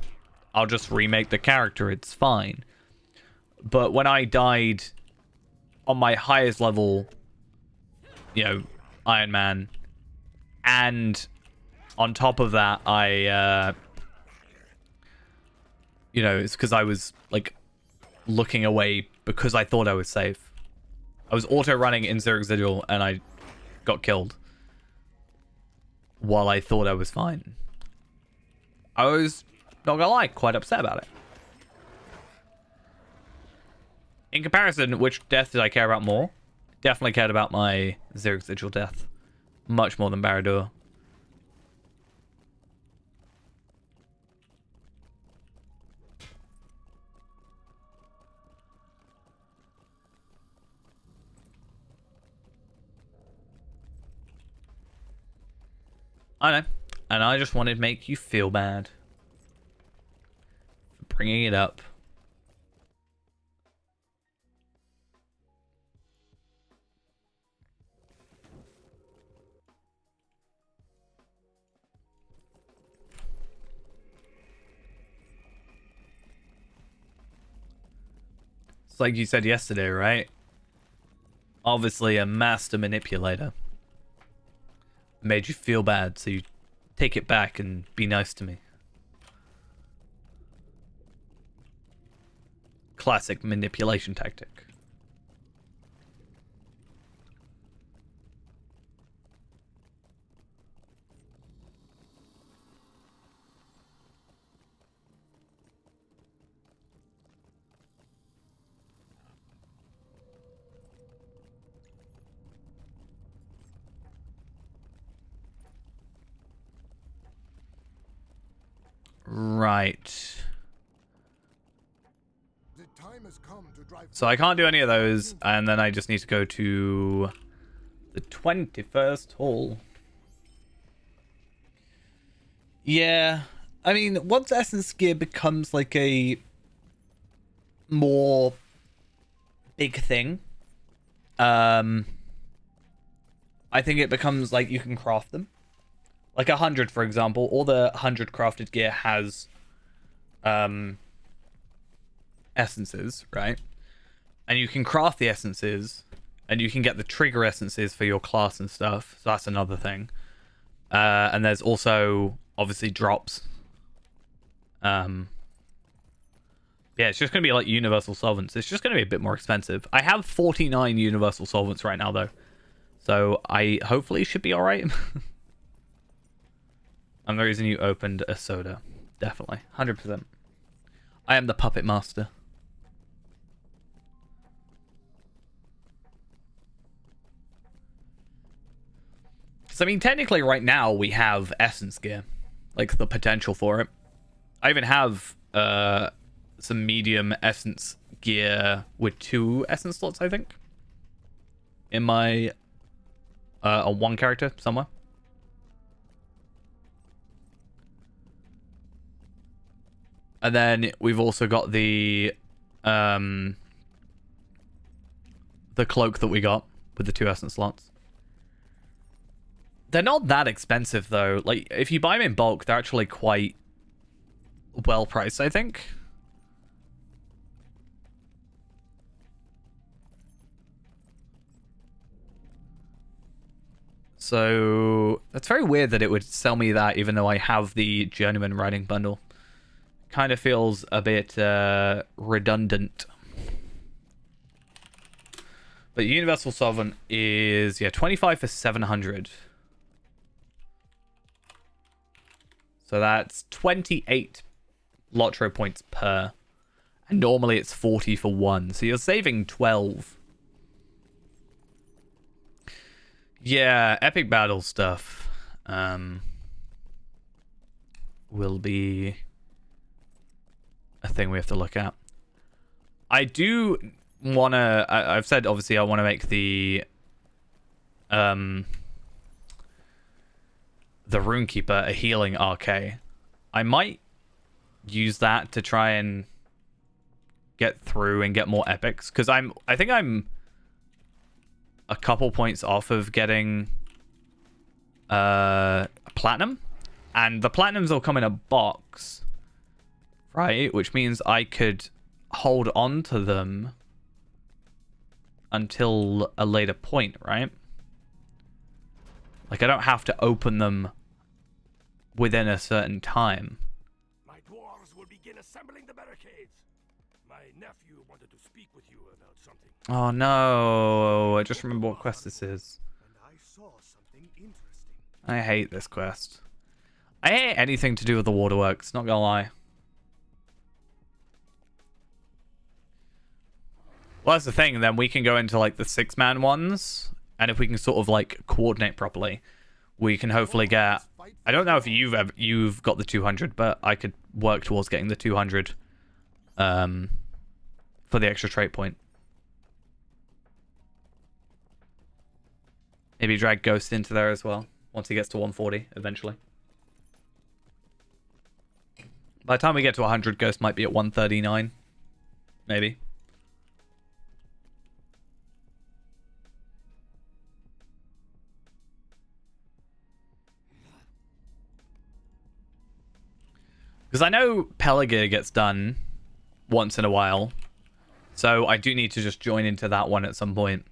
I'll just remake the character. It's fine. But when I died on my highest level, you know, Iron Man, and on top of that, you know, it's because I was, like, looking away because I thought I was safe. I was auto-running in Xeric Sigil, and I got killed while I thought I was fine. I was, not gonna lie, quite upset about it. In comparison, which death did I care about more? Definitely cared about my Xeric Sigil death. Much more than Barad-dûr. I know. And I just wanted to make you feel bad. For bringing it up. It's like you said yesterday, right? Obviously a master manipulator. Made you feel bad, so you take it back and be nice to me. Classic manipulation tactic. Right. The time has come to drive. So I can't do any of those, and then I just need to go to the 21st hall. Yeah, I mean, once Essence Gear becomes like a more big thing, I think it becomes like you can craft them. Like 100, for example, all the 100 crafted gear has essences, right? And you can craft the essences, and you can get the trigger essences for your class and stuff. So that's another thing. And there's also obviously drops. Yeah, it's just gonna be like universal solvents. It's just gonna be a bit more expensive. I have 49 universal solvents right now though, so I hopefully should be all right. I'm the reason you opened a soda. Definitely, 100%. I am the puppet master. So I mean, technically, right now we have essence gear, like the potential for it. I even have some medium essence gear with 2 essence slots, I think, in my on one character somewhere. And then we've also got the cloak that we got with the 2 essence slots. They're not that expensive though. Like if you buy them in bulk, they're actually quite well priced, I think. So that's very weird that it would sell me that even though I have the Journeyman Riding bundle. Kind of feels a bit redundant. But Universal Solvent is, yeah, 25 for 700. So that's 28 Lotro points per. And normally it's 40 for 1. So you're saving 12. Yeah, epic battle stuff will be a thing we have to look at. I do want to... I've said, obviously, I want to make the Runekeeper a healing RK. I might use that to try and get through and get more epics, because I think I'm a couple points off of getting platinum, and the platinums will come in a box, right? Which means I could hold on to them until a later point, right? Like I don't have to open them within a certain time. My dwarves will begin assembling the barricades. My nephew wanted to speak with you about something. Oh no, I just remember what quest this is. And I saw something interesting. I hate this quest. I hate anything to do with the waterworks, not gonna lie. Well, that's the thing, then we can go into like the 6-man ones, and if we can sort of like coordinate properly, we can hopefully get... I don't know if you've got the 200, but I could work towards getting the 200 for the extra trait point. Maybe drag Ghost into there as well, once he gets to 140 eventually. By the time we get to 100, Ghost might be at 139. Maybe. Because I know Pelargir gets done once in a while. So I do need to just join into that one at some point.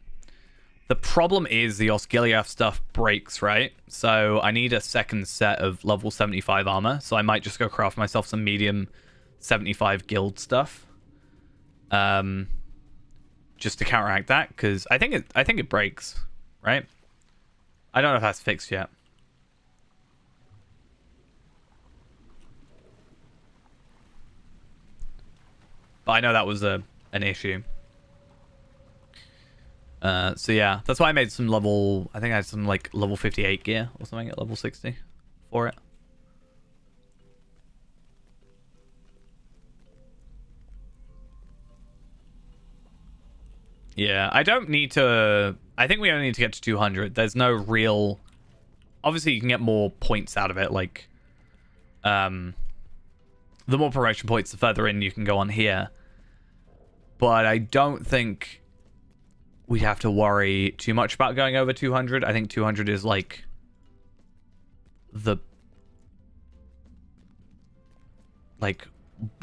The problem is the Osgiliath stuff breaks, right? So I need a second set of level 75 armor. So I might just go craft myself some medium 75 guild stuff. Just to counteract that, because I think it breaks, right? I don't know if that's fixed yet. But I know that was an issue. So yeah, that's why I made some level... I think I had some like level 58 gear or something at level 60 for it. Yeah, I don't need to... I think we only need to get to 200. There's no real... Obviously, you can get more points out of it. Like, the more promotion points, the further in you can go on here. But I don't think we have to worry too much about going over 200. I think 200 is, like,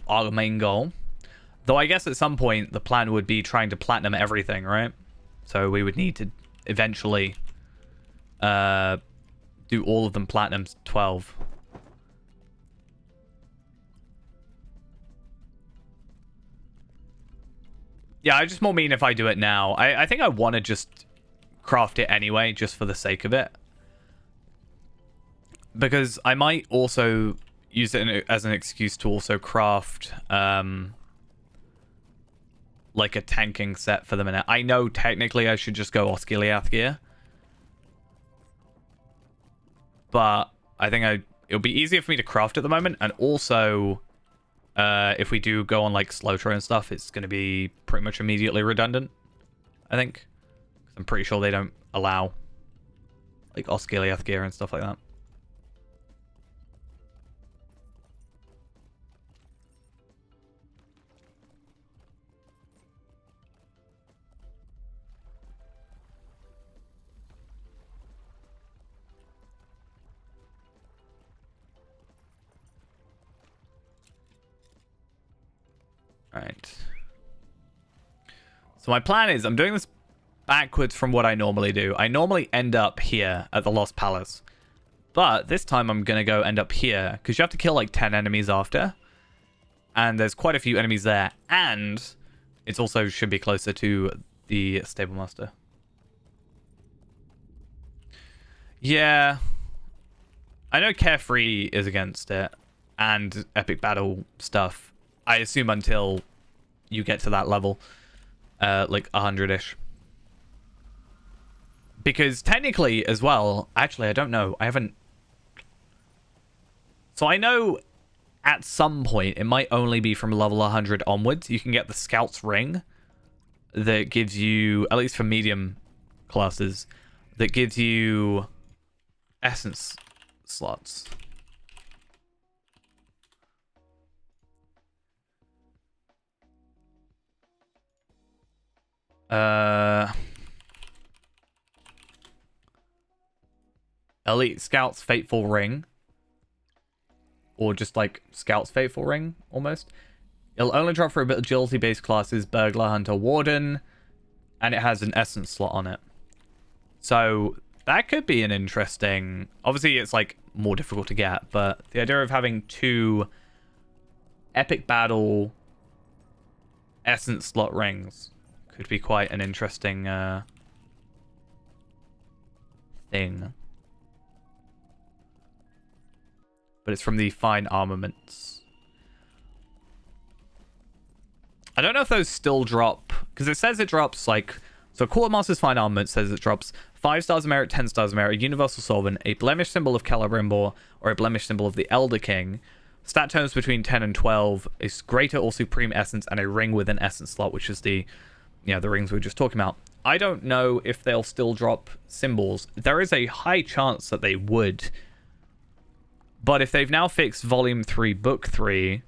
our main goal. Though I guess at some point the plan would be trying to platinum everything, right? So we would need to eventually do all of them platinum 12. Yeah, I just more mean if I do it now. I think I want to just craft it anyway, just for the sake of it. Because I might also use it as an excuse to also craft like a tanking set for the minute. I know technically I should just go Osgiliath gear, but I think it'll be easier for me to craft at the moment. And also, if we do go on like Slowtro and stuff, it's going to be pretty much immediately redundant, I think. I'm pretty sure they don't allow like Osgiliath gear and stuff like that. Alright. So my plan is, I'm doing this backwards from what I normally do. I normally end up here at the Lost Palace. But this time I'm going to go end up here, because you have to kill like 10 enemies after. And there's quite a few enemies there. And it also should be closer to the Stable Master. Yeah. I know Carefree is against it. And Epic Battle stuff. I assume until you get to that level, like 100-ish. Because technically as well, actually, I don't know. I haven't... So I know at some point, it might only be from level 100 onwards, you can get the Scout's Ring that gives you, at least for medium classes, that gives you essence slots. Elite Scout's Fateful Ring. Or just like Scout's Fateful Ring, almost. It'll only drop for agility-based classes, Burglar, Hunter, Warden. And it has an essence slot on it. So that could be an interesting... Obviously, it's like more difficult to get. But the idea of having 2 Epic Battle essence slot rings could be quite an interesting thing. But it's from the Fine Armaments. I don't know if those still drop, because it says it drops like... So Quartermaster's Fine Armament says it drops 5 stars of merit, 10 stars of merit, a Universal Solvent, a Blemish symbol of Celebrimbor, or a Blemish symbol of the Elder King. Stat terms between 10 and 12 is Greater or Supreme Essence, and a ring with an Essence slot, which is the... the rings we were just talking about. I don't know if they'll still drop symbols. There is a high chance that they would. But if they've now fixed Volume 3, Book 3...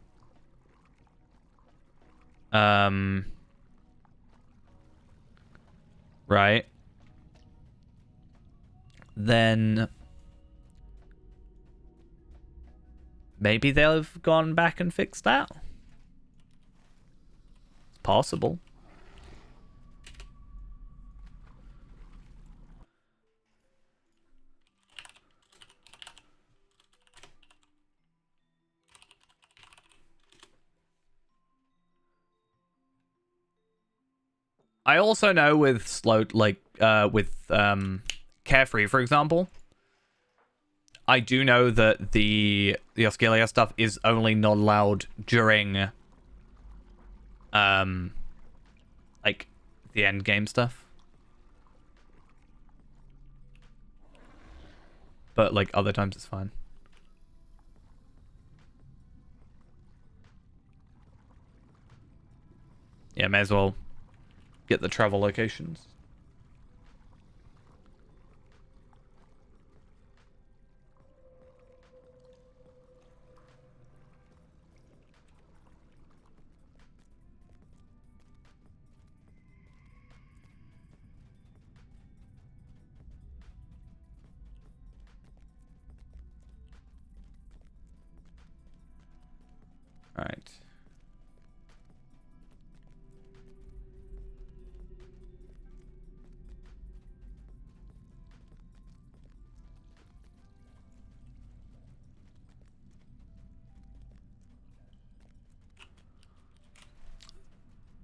right? Then... maybe they'll have gone back and fixed that? It's possible. I also know with Carefree, for example, I do know that the Osgiliath stuff is only not allowed during like the end game stuff. But like other times it's fine. Yeah, may as well get the travel locations. All right.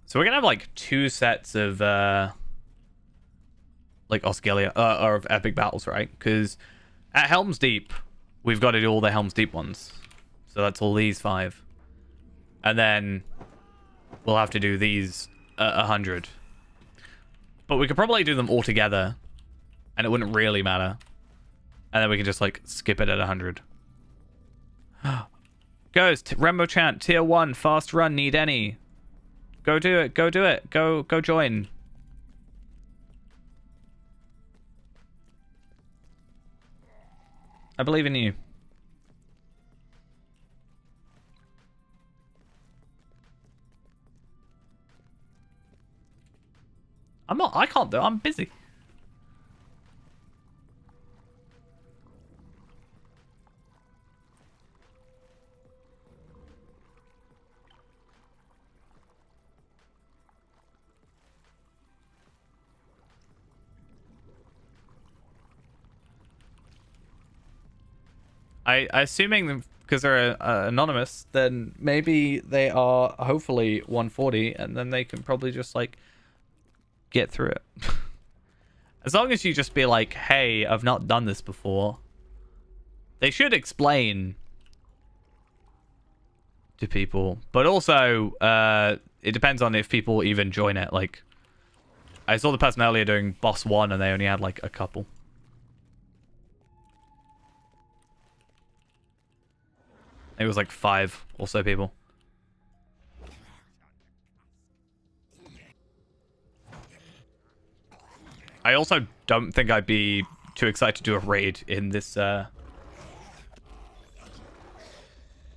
So we're gonna have like 2 sets of like Osgiliath or of epic battles, right? Because at Helm's Deep, we've got to do all the Helm's Deep ones. So that's all these 5. And then we'll have to do these 100. But we could probably do them all together, and it wouldn't really matter. And then we can just like skip it at 100. Ghost, Rembo Chant, tier 1, fast run, need any. Go do it, go do it, go join. I believe in you. I can't do it, I'm busy. Assuming because they're anonymous, then maybe they are hopefully 140, and then they can probably just like get through it. As long as you just be like, hey, I've not done this before. They should explain to people, but also it depends on if people even join it. Like, I saw the person earlier doing boss 1 and they only had like a couple. It was like 5 or so people. I also don't think I'd be too excited to do a raid in this.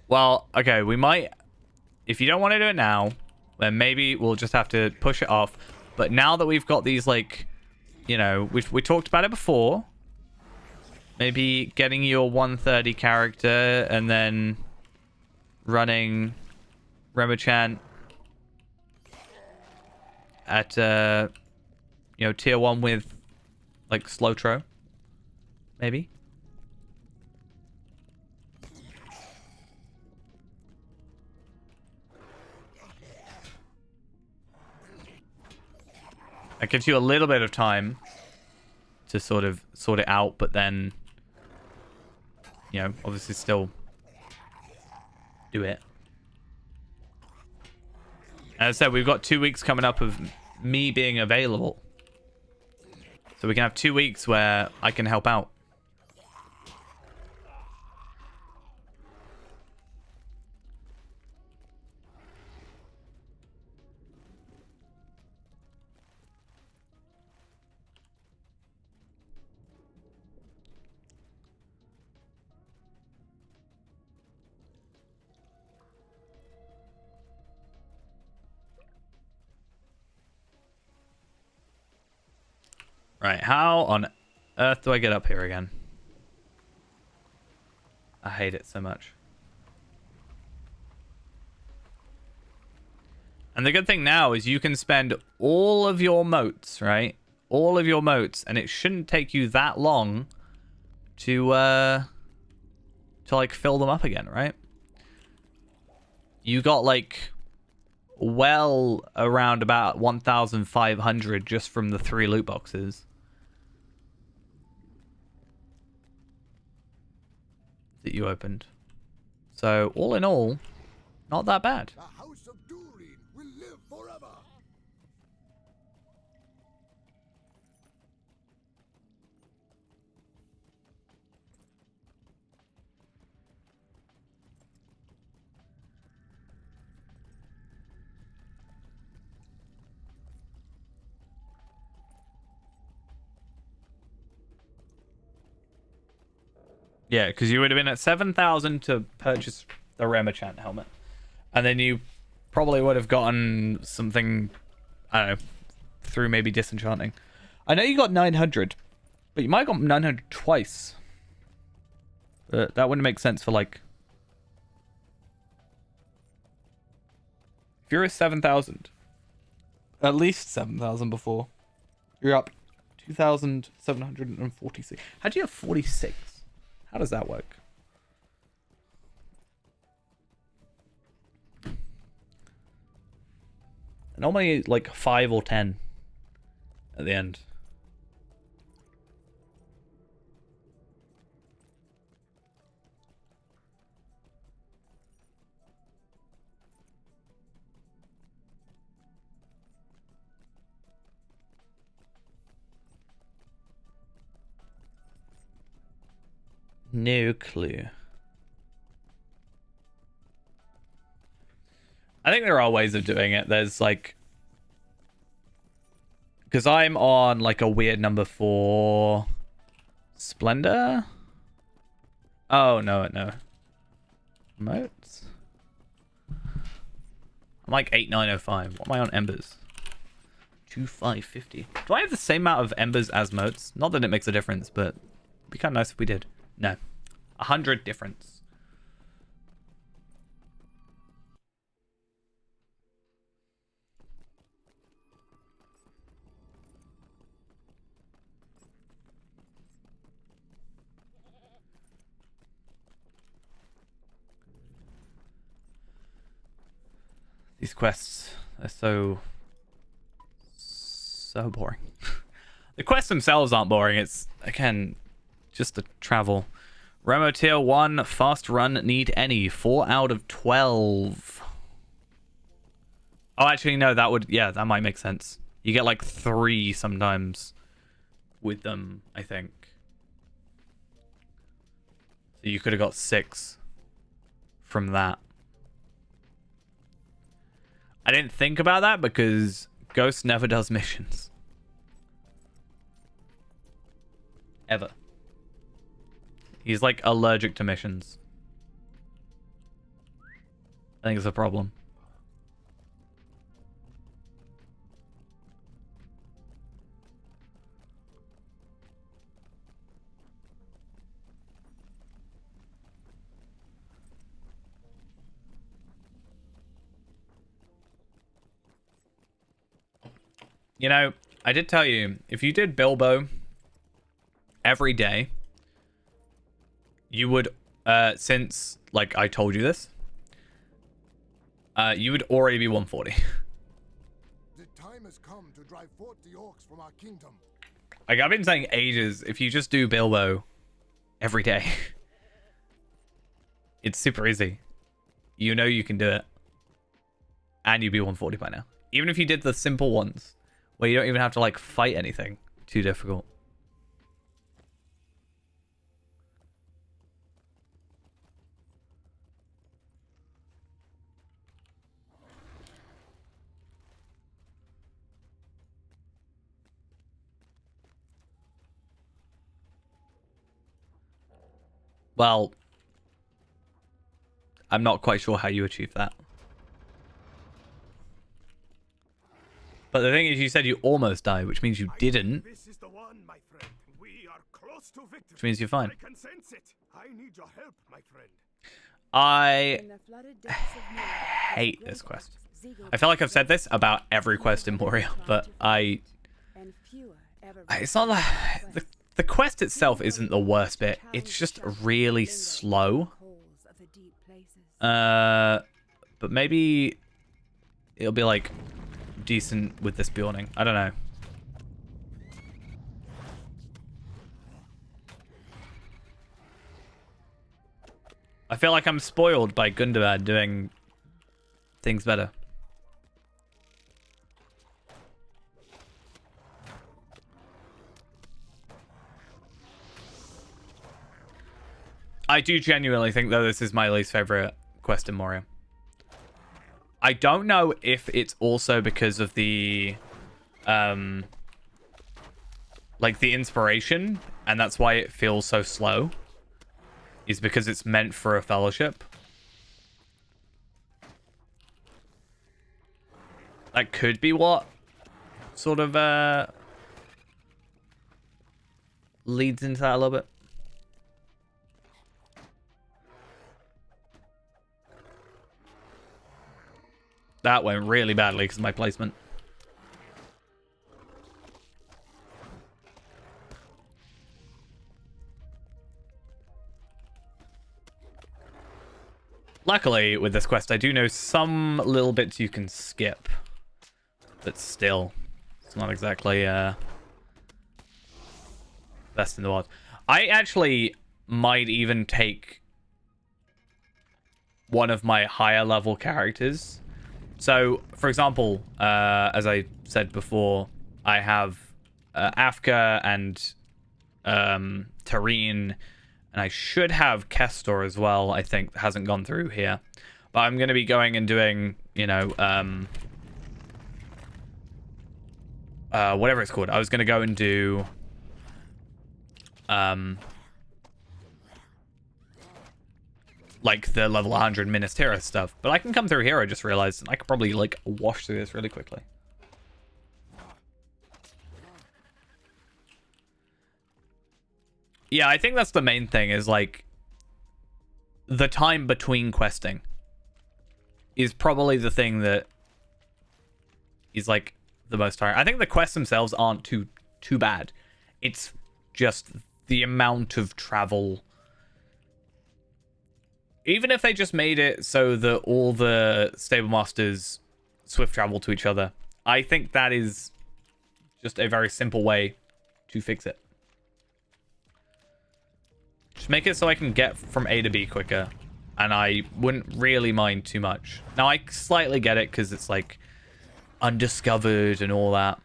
Well, okay, we might. If you don't want to do it now, then maybe we'll just have to push it off. But now that we've got these, like, you know, we talked about it before. Maybe getting your 130 character and then running Remochan at you know, tier 1 with like Slowtro, maybe. That gives you a little bit of time to sort of sort it out, but then, you know, obviously still do it. As I said, we've got 2 weeks coming up of me being available. So we can have 2 weeks where I can help out. Right, how on earth do I get up here again? I hate it so much. And the good thing now is you can spend all of your motes, right? All of your motes, and it shouldn't take you that long to like fill them up again, right? You got like well around about 1,500 just from the 3 loot boxes that you opened. So all in all, not that bad. The House of Durin will live forever. Yeah, because you would have been at 7,000 to purchase the Remachant helmet. And then you probably would have gotten something, I don't know, through maybe disenchanting. I know you got 900, but you might have got 900 twice. That wouldn't make sense for, like... If you're at 7,000, at least 7,000 before, you're up 2,746. How do you have 46? How does that work? Normally, like 5 or 10 at the end. No clue. I think there are ways of doing it. There's like... Because I'm on like a weird number for... Splendor? Oh, no. Moats? I'm like 8905. What am I on embers? 2550. Do I have the same amount of embers as moats? Not that it makes a difference, but it'd be kind of nice if we did. No. 100 difference. These quests are so boring. The quests themselves aren't boring. It's, again, just a travel. Remo tier 1, fast run, need any. 4 out of 12. Oh, actually, no, that would... Yeah, that might make sense. You get like 3 sometimes with them, I think. So you could have got 6 from that. I didn't think about that because Ghost never does missions. Ever. He's like allergic to missions. I think it's a problem. You know, I did tell you, if you did Bilbo every day, you would, since, like, I told you this, you would already be 140. The time has come to drive forth the orcs from our kingdom. Like, I've been saying ages, if you just do Bilbo every day, it's super easy. You know you can do it. And you'd be 140 by now. Even if you did the simple ones, where you don't even have to, like, fight anything too difficult. Well, I'm not quite sure how you achieve that. But the thing is, you said you almost died, which means you didn't. This is the one, my friend. We are close to victory. Which means you're fine. I can sense it. I need your help, my friend. I hate this quest. I feel like I've said this about every quest in Moria, but it's not that... The quest itself isn't the worst bit. It's just really slow. But maybe it'll be like decent with this building. I don't know. I feel like I'm spoiled by Gundabad doing things better. I do genuinely think, though, this is my least favorite quest in Moria. I don't know if it's also because of the, like, the inspiration, and that's why it feels so slow. is because it's meant for a fellowship. That could be what sort of leads into that a little bit. That went really badly because of my placement. Luckily, with this quest, I do know some little bits you can skip. But still, it's not exactly best in the world. I actually might even take one of my higher level characters. So, for example, as I said before, I have Afka and Tareen, and I should have Kestor as well, I think, hasn't gone through here. But I'm going to be going and doing, you know, whatever it's called. I was going to go and do like the level 100 Ministera stuff. But I can come through here, I just realized. I could probably like wash through this really quickly. Yeah, I think that's the main thing, is like the time between questing is probably the thing that is like the most tiring. I think the quests themselves aren't too bad. It's just the amount of travel. Even if they just made it so that all the stable masters swift travel to each other, I think that is just a very simple way to fix it. Just make it so I can get from A to B quicker, and I wouldn't really mind too much. Now, I slightly get it because it's like undiscovered and all that.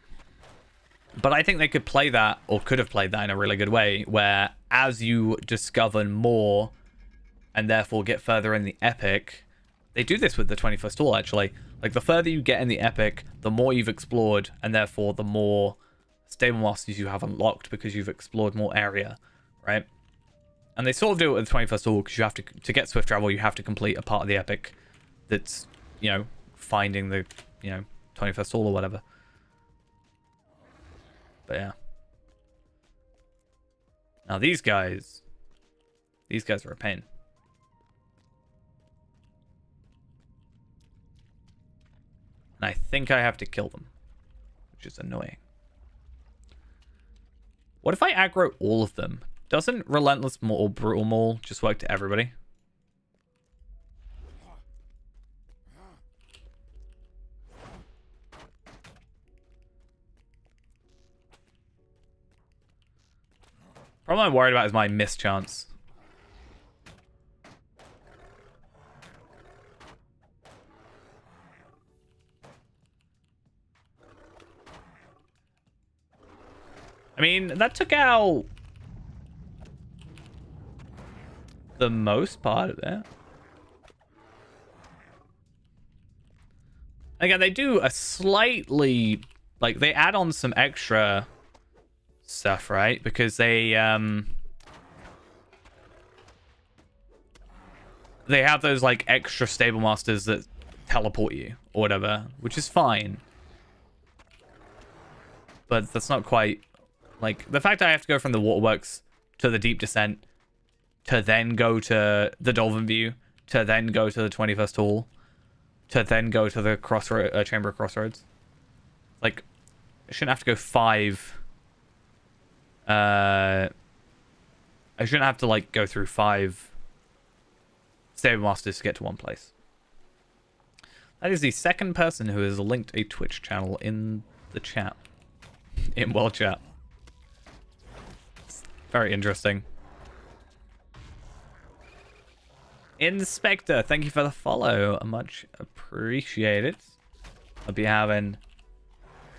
But I think they could play that, or could have played that in a really good way, where as you discover more and therefore get further in the epic, they do this with the 21st Hall, actually. Like, the further you get in the epic, the more you've explored, and therefore the more stable masters you have unlocked because you've explored more area, right? And they sort of do it with the 21st Hall because you have to get swift travel, you have to complete a part of the epic that's, you know, finding the, you know, 21st Hall or whatever. But yeah. Now these guys are a pain. And I think I have to kill them, which is annoying. What if I aggro all of them? Doesn't Relentless Maul or Brutal Maul just work to everybody? Problem I'm worried about is my miss chance. I mean, that took out the most part of it. Again, they do a slightly, like, they add on some extra stuff, right? Because they have those like extra stable masters that teleport you or whatever, which is fine. But that's not quite like the fact I have to go from the waterworks to the deep descent to then go to the Dolphin View to then go to the 21st Hall to then go to the Chamber of Crossroads. Like, I shouldn't have to go 5. I shouldn't have to like go through 5 stable masters to get to one place. That is the second person who has linked a Twitch channel in the chat, in world chat. It's very interesting. Inspector, thank you for the follow. Much appreciated. Hope you're having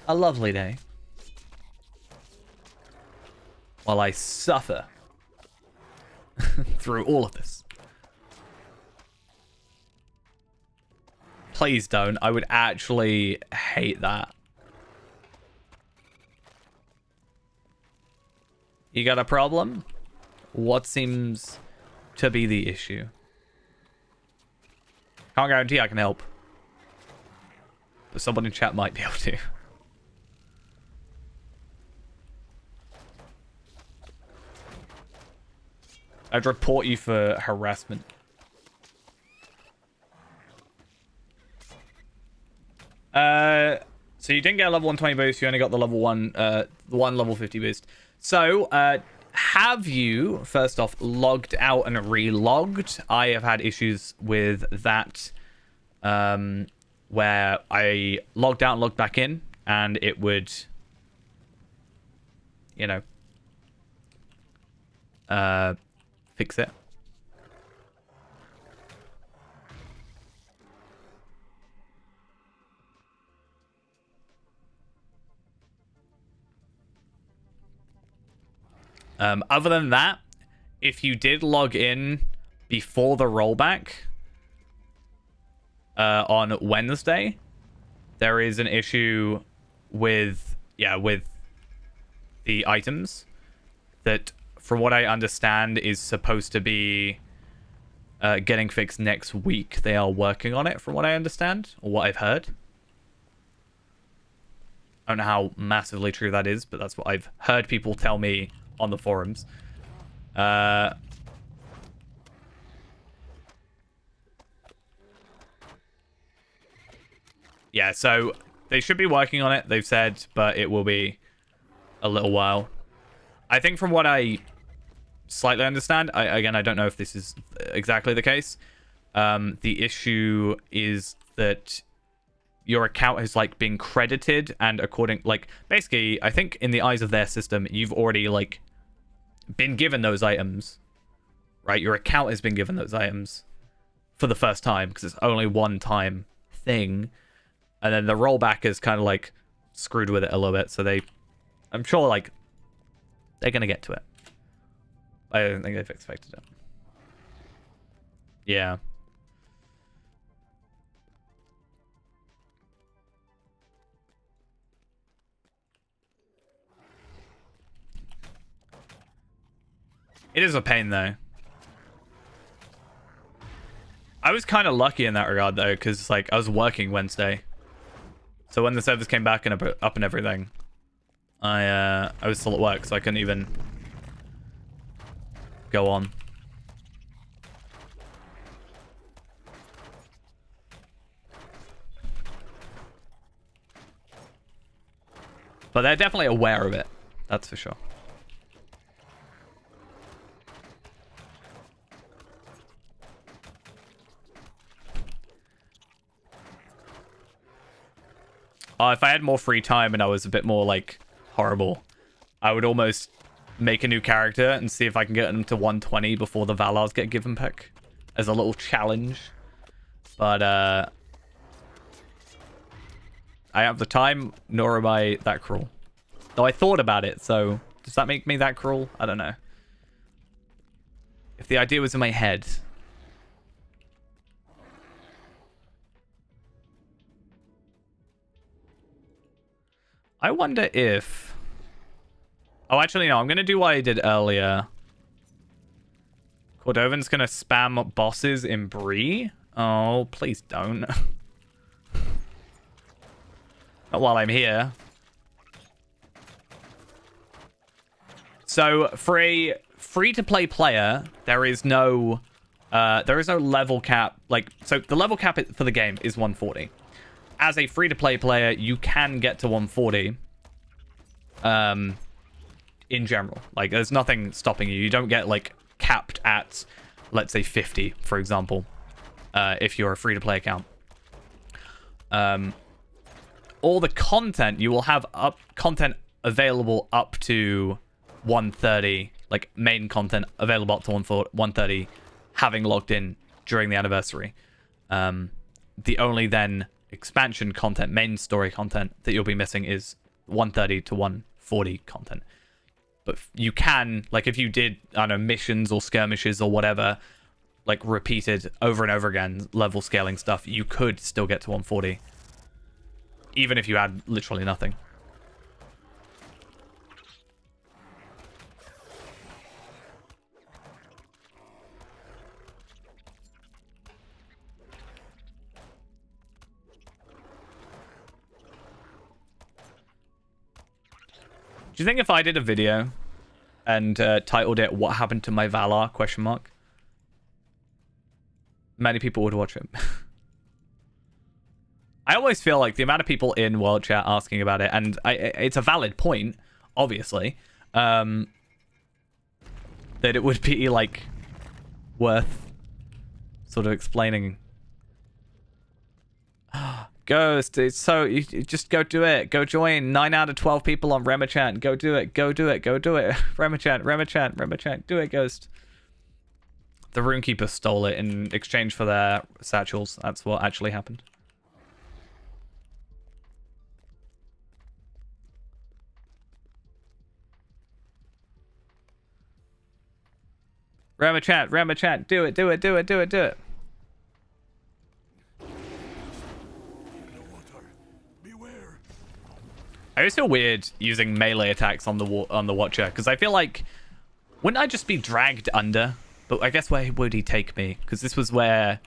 a lovely day while I suffer through all of this. Please don't. I would actually hate that. You got a problem? What seems to be the issue. Can't guarantee I can help. But someone in chat might be able to. I'd report you for harassment. So you didn't get a level 120 boost. You only got the level 1 level 50 boost. So, have you, first off, logged out and re-logged? I have had issues with that, where I logged out and logged back in, and it would, you know, fix it. Other than that, if you did log in before the rollback on Wednesday, there is an issue with the items that, from what I understand, is supposed to be getting fixed next week. They are working on it, from what I understand, or what I've heard. I don't know how massively true that is, but that's what I've heard people tell me on the forums. Yeah, so they should be working on it, they've said, but it will be a little while. I think from what I slightly understand, I don't know if this is exactly the case. The issue is that your account has like been credited, and according, like, basically, I think in the eyes of their system, you've already like been given those items, right? Your account has been given those items for the first time because it's only one time thing, and then the rollback is kind of like screwed with it a little bit. So I'm sure like they're gonna get to it. I don't think they've expected it. Yeah. It is a pain, though. I was kind of lucky in that regard, though, because like I was working Wednesday, so when the servers came back and up and everything, I was still at work, so I couldn't even go on. But they're definitely aware of it. That's for sure. If I had more free time and I was a bit more, like, horrible, I would almost make a new character and see if I can get them to 120 before the Valars get given pick as a little challenge. But, I have the time, nor am I that cruel. Though I thought about it, so does that make me that cruel? I don't know. If the idea was in my head... I wonder if... Oh, actually, no. I'm going to do what I did earlier. Cordovan's going to spam bosses in Bree. Oh, please don't. Not while I'm here. So, for a free-to-play player, there is no level cap. Like, so the level cap for the game is 140. As a free-to-play player, you can get to 140 in general. Like, there's nothing stopping you. You don't get, like, capped at, let's say, 50, for example, if you're a free-to-play account. All the content, you will have content available up to 130, like, main content available up to 130, having logged in during the anniversary. The only then... expansion content, main story content that you'll be missing is 130 to 140 content. But you can, like, if you did, I don't know, missions or skirmishes or whatever, like, repeated over and over again, level scaling stuff, you could still get to 140. Even if you had literally nothing. Do you think if I did a video and titled it "What Happened to My Valar?" many people would watch it? I always feel like the amount of people in world chat asking about it, and it's a valid point, obviously, that it would be like worth sort of explaining. Ghost, it's so you just go do it. Go join 9 out of 12 people on Remachant. Go do it. Go do it. Go do it. Remachant. Do it, Ghost. The Runekeeper stole it in exchange for their satchels. That's what actually happened. Remachant. Do it. I always feel weird using melee attacks on the Watcher, because I feel like, wouldn't I just be dragged under? But I guess where would he take me? Because this was where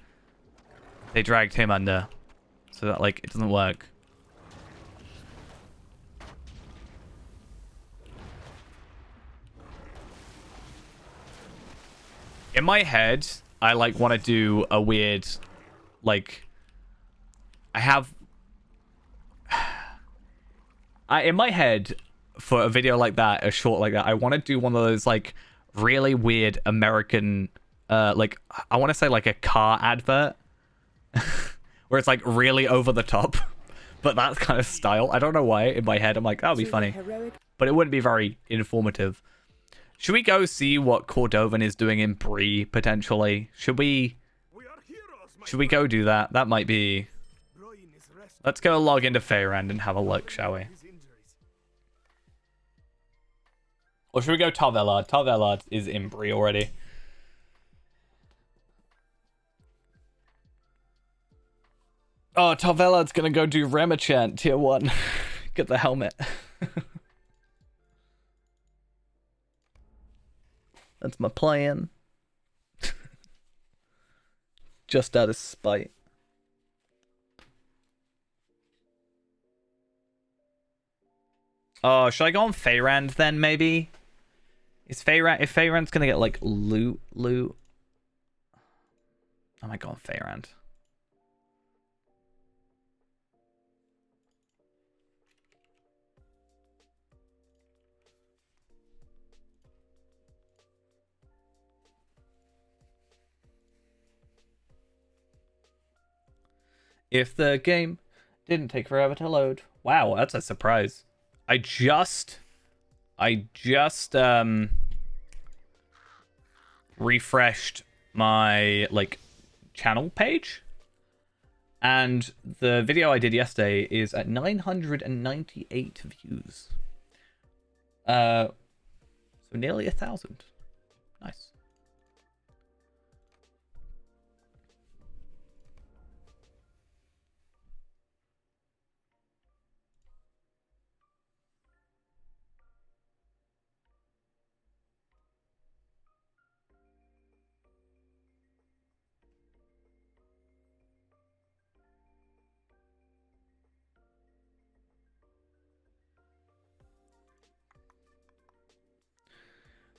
they dragged him under, so that like it doesn't work. In my head, I like want to do a weird, like, in my head, for a video like that, a short like that, I want to do one of those like really weird American, like I want to say like a car advert, where it's like really over the top, but that kind of style. I don't know why. In my head, I'm like, that'll be funny, but it wouldn't be very informative. Should we go see what Cordovan is doing in Bree potentially? Should we go do that? That might be. Let's go log into Feyrand and have a look, shall we? Or should we go Tarvelard? Tarvelard is in Bree already. Oh, Tarvelard's gonna go do Remachant tier 1. Get the helmet. That's my plan. Just out of spite. Oh, should I go on Feyrand then, maybe? Is Feyrand... If Feyrand's gonna get, like, loot... I might go on Feyrand. If the game didn't take forever to load. Wow, that's a surprise. I just refreshed my like channel page, and the video I did yesterday is at 998 views. So nearly 1,000. Nice.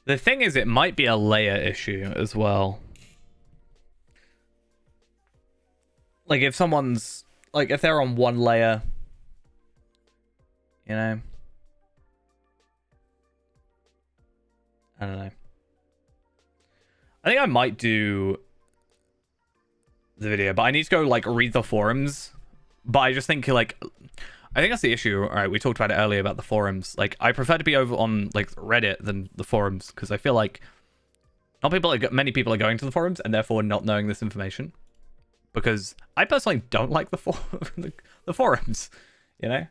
The thing is, it might be a layer issue as well. Like, if someone's... Like, if they're on one layer... You know? I don't know. I think I might do the video, but I need to go, like, read the forums. But I just think, like... I think that's the issue. All right, we talked about it earlier about the forums. Like, I prefer to be over on like Reddit than the forums, because I feel like many people are going to the forums and therefore not knowing this information. Because I personally don't like the forums, you know.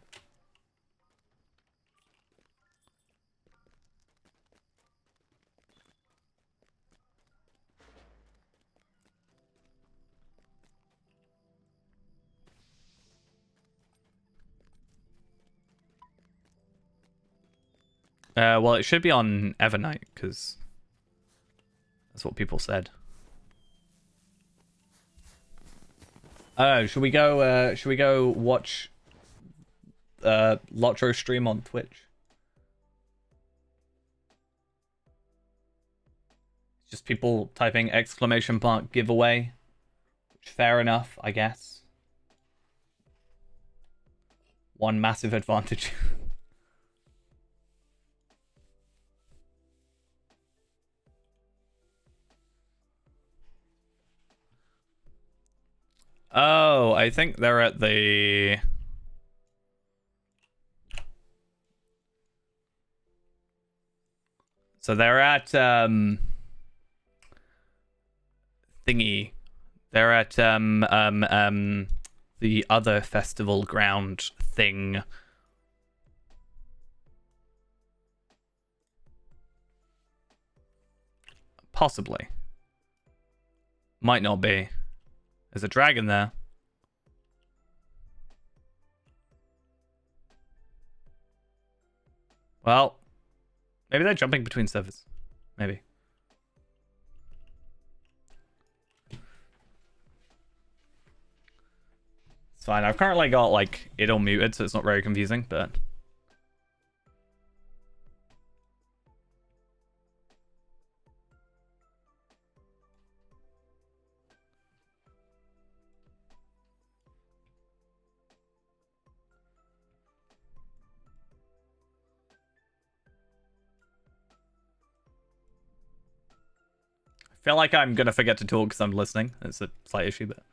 Well, it should be on Evernight, because that's what people said. Oh, should we go watch Lotro stream on Twitch? Just people typing exclamation mark giveaway. Which, fair enough, I guess. One massive advantage. Oh, I think they're at the... So they're at, thingy. They're at, the other festival ground thing. Possibly. Might not be. There's a dragon there. Well, maybe they're jumping between servers. Maybe. It's fine. I've currently got, like, it all muted, so it's not very confusing, but... I feel like I'm gonna forget to talk because I'm listening. It's a slight issue, but...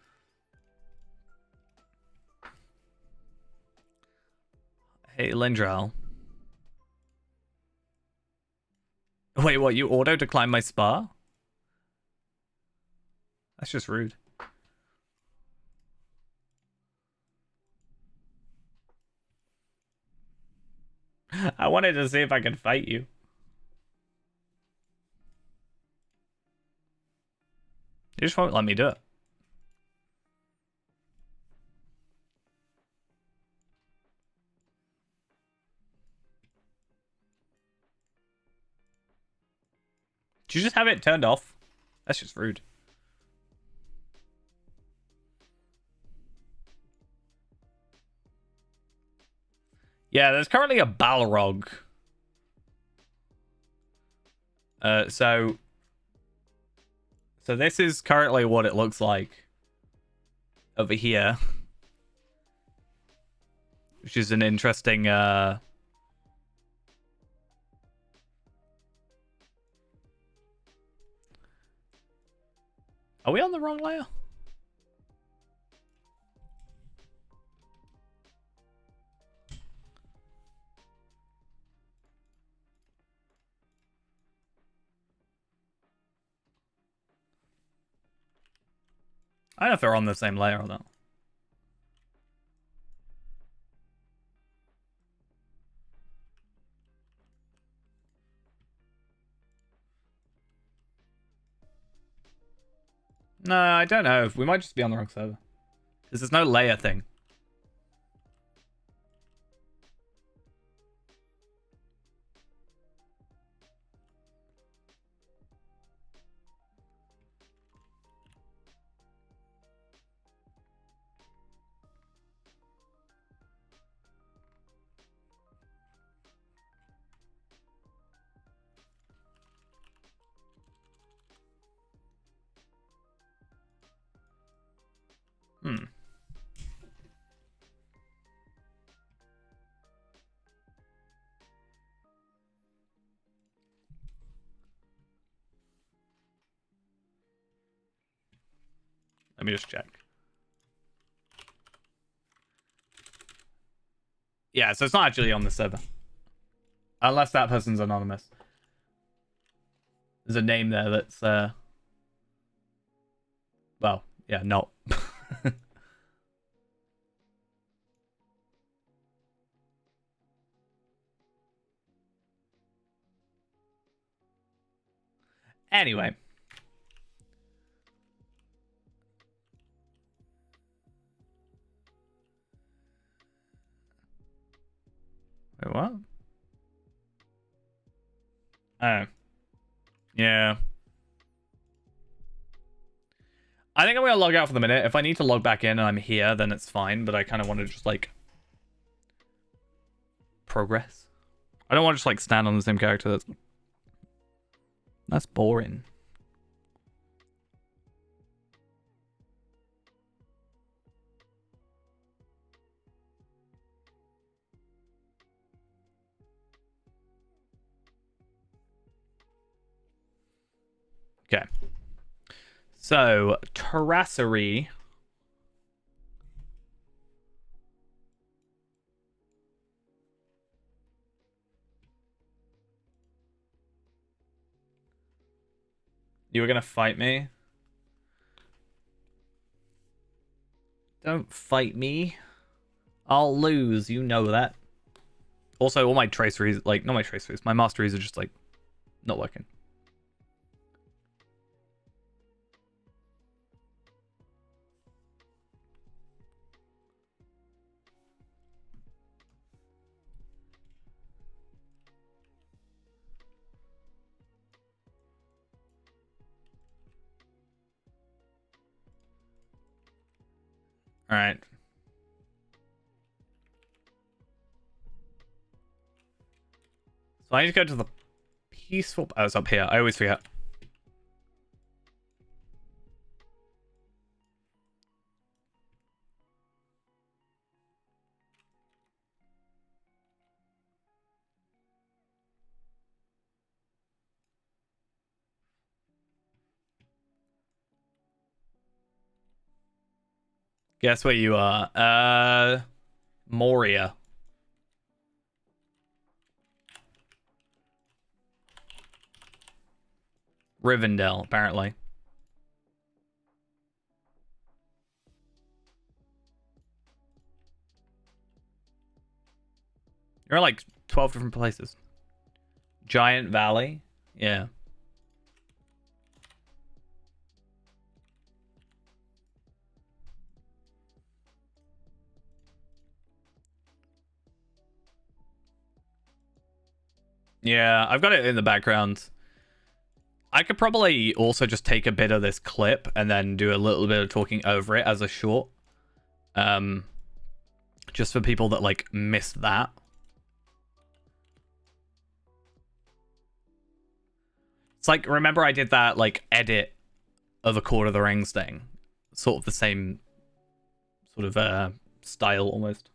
Hey, Lindral. Wait, what? You auto-decline my spa? That's just rude. I wanted to see if I could fight you. You just won't let me do it. Did you just have it turned off? That's just rude. Yeah, there's currently a Balrog. So this is currently what it looks like over here. Which is an interesting Are we on the wrong layer? I don't know if they're on the same layer or not. No, I don't know. We might just be on the wrong server. Because there's no layer thing. Let me just check. Yeah, so it's not actually on the server. Unless that person's anonymous. There's a name there that's, well, yeah, not. Anyway. Wait, what? Oh. Yeah. I think I'm going to log out for the minute. If I need to log back in and I'm here, then it's fine. But I kind of want to just, like, progress. I don't want to just, like, stand on the same character. That's boring. Okay. So, terrassery. You were gonna fight me? Don't fight me. I'll lose, you know that. Also, all my traceries, like, not my traceries, my masteries are just, like, not working. Alright. So I need to go to the peaceful... Oh, it's up here. I always forget. Guess where you are. Moria. Rivendell, apparently. You're in like 12 different places. Giant Valley? Yeah. Yeah, I've got it in the background. I could probably also just take a bit of this clip and then do a little bit of talking over it as a short. Just for people that, like, missed that. It's like, remember I did that, like, edit of a Court of the Rings thing? Sort of the same sort of, style, almost.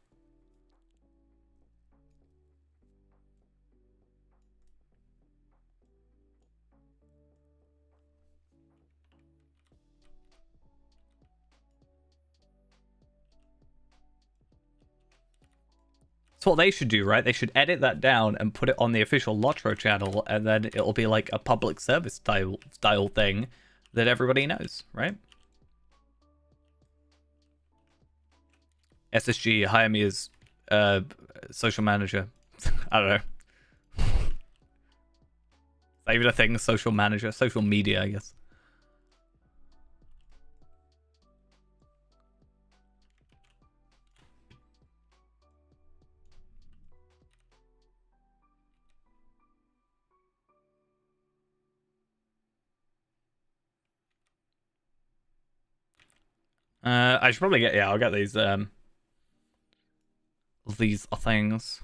That's what they should do, right? They should edit that down and put it on the official Lotro channel, and then it'll be like a public service style thing that everybody knows, right? SSG, hire me as social manager. I don't know. Is that even a thing? Social manager? Social media, I guess. I should probably get... Yeah, I'll get these things.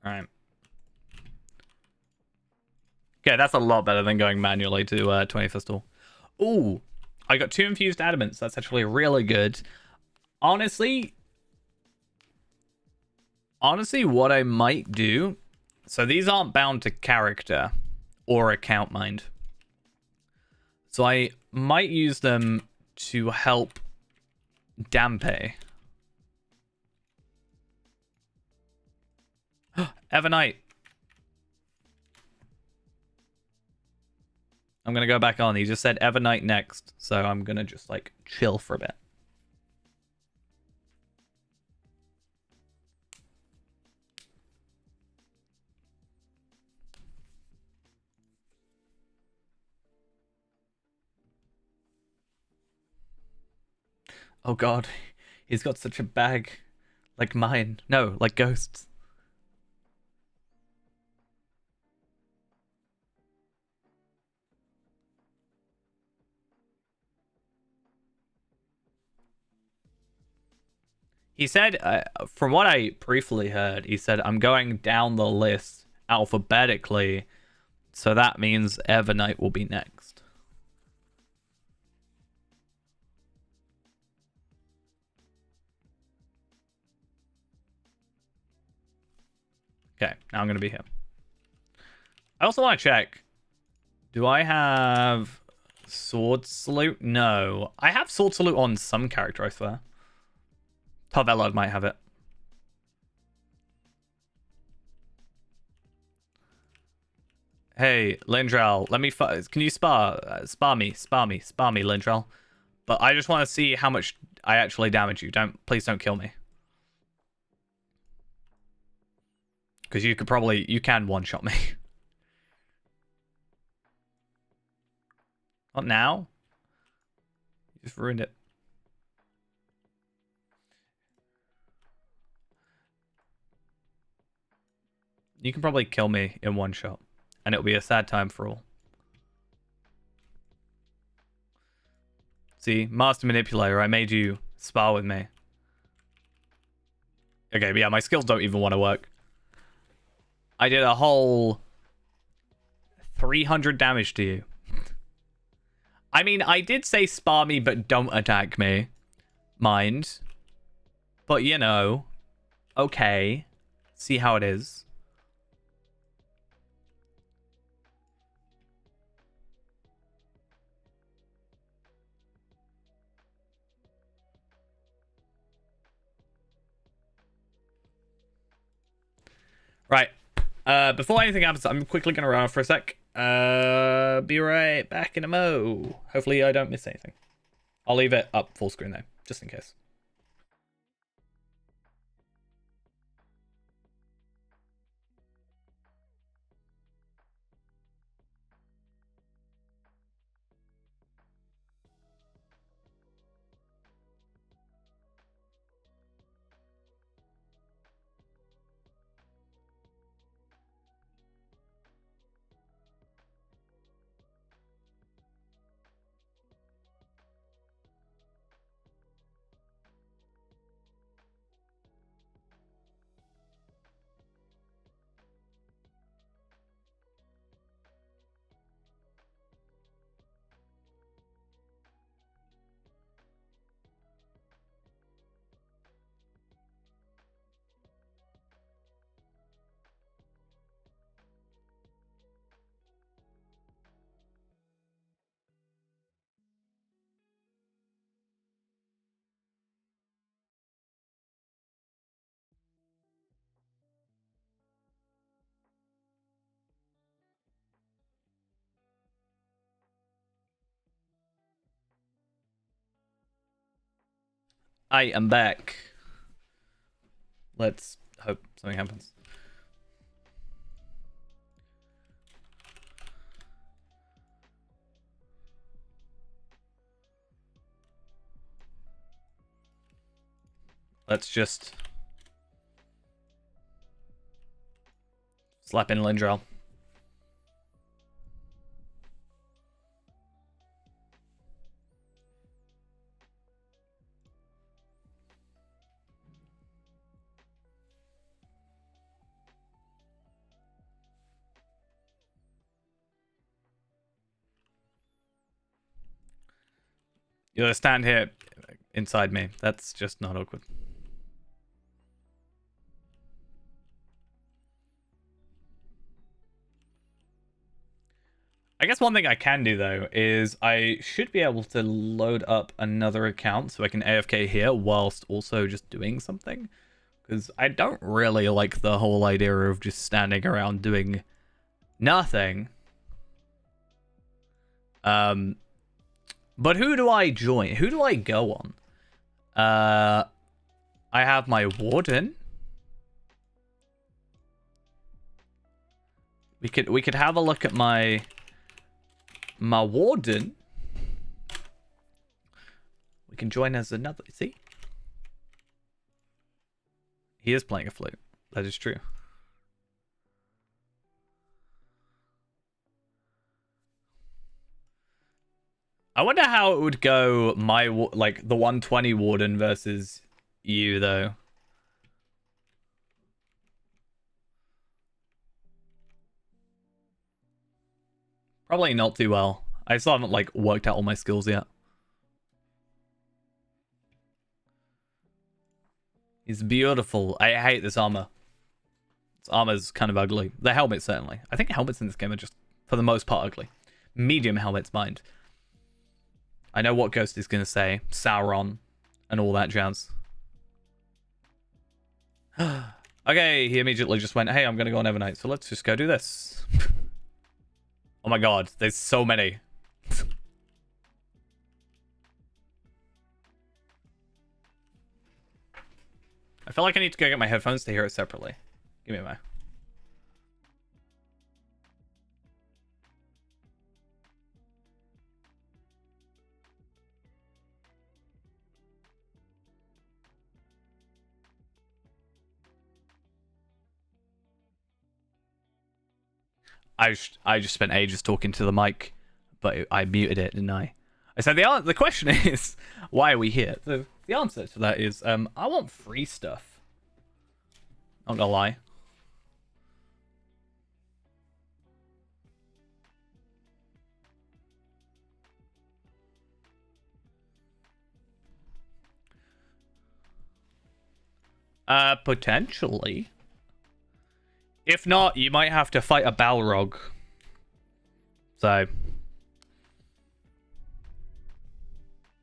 Alright. Okay, that's a lot better than going manually to 21st Hall. Ooh, I got 2 infused adamants. That's actually really good. Honestly, what I might do... So these aren't bound to character or account, mind. So I might use them to help Dampe. Evernight. I'm going to go back on. He just said Evernight next. So I'm going to just, like, chill for a bit. Oh god, he's got such a bag. Like mine. No, like Ghosts. He said, from what I briefly heard, he said, I'm going down the list alphabetically, so that means Evernight will be next. Okay, now I'm going to be here. I also want to check. Do I have sword salute? No. I have sword salute on some character, I swear. Tarvella might have it. Hey, Lindrel, let me... Can you spar? Spar me, Lindrel. But I just want to see how much I actually damage you. Please don't kill me. Because you can one-shot me. Not now. You just ruined it. You can probably kill me in one shot. And it'll be a sad time for all. See, Master Manipulator, I made you spar with me. Okay, but yeah, my skills don't even want to work. I did a whole 300 damage to you. I mean, I did say spar me, but don't attack me. Mind. But, you know. Okay. See how it is. Right. Before anything happens, I'm quickly going to run off for a sec. Be right back in a mo. Hopefully I don't miss anything. I'll leave it up full screen though, just in case. I am back. Let's hope something happens. Let's just slap in Lindrel. You gotta stand here inside me. That's just not awkward. I guess one thing I can do though is I should be able to load up another account so I can AFK here whilst also just doing something. Because I don't really like the whole idea of just standing around doing nothing. But who do I join? Who do I go on? I have my warden. We could have a look at my warden. We can join as another. See, he is playing a flute. That is true. I wonder how it would go, like the 120 warden versus you though. Probably not too well. I still haven't like worked out all my skills yet. He's beautiful. I hate this armor. Its armor's kind of ugly. The helmet, certainly. I think helmets in this game are just, for the most part, ugly. Medium helmets, mind. I know what Ghost is going to say. Sauron and all that jazz. Okay, he immediately just went, hey, I'm going to go on Evernight, so let's just go do this. Oh my god, there's so many. I feel like I need to go get my headphones to hear it separately. Give me a moment. I just spent ages talking to the mic, but I muted it, didn't I? I said the question is, why are we here? The answer to that is, I want free stuff. Not gonna lie. Potentially. If not, you might have to fight a Balrog. So,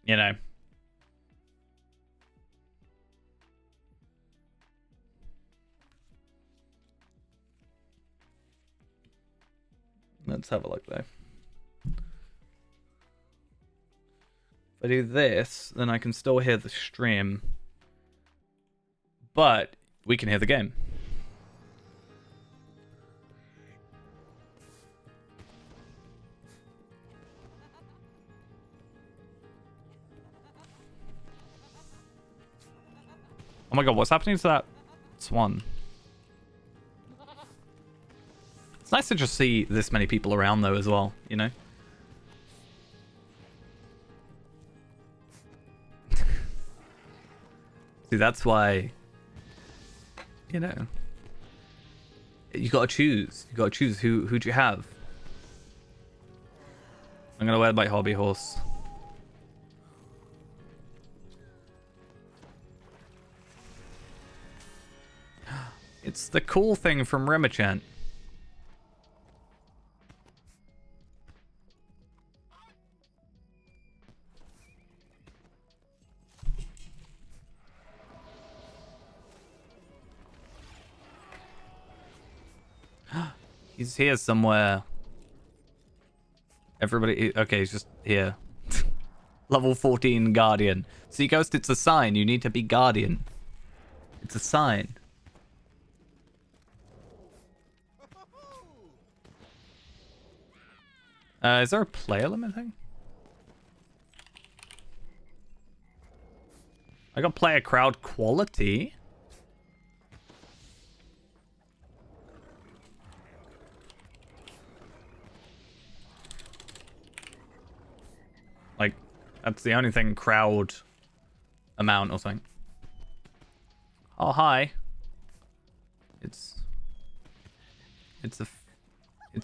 you know. Let's have a look, though. If I do this, then I can still hear the stream. But we can hear the game. Oh my god, what's happening to that swan? It's nice to just see this many people around, though, as well, you know? See, that's why, you know, you gotta choose. You gotta choose who do you have. I'm gonna wear my hobby horse. It's the cool thing from Remachant. He's here somewhere. Everybody, okay, he's just here. Level 14 Guardian. See, Ghost, it's a sign. You need to be Guardian. It's a sign. Is there a player limit thing? I got player crowd quality. Like, that's the only thing, crowd amount or something. Oh, hi. It's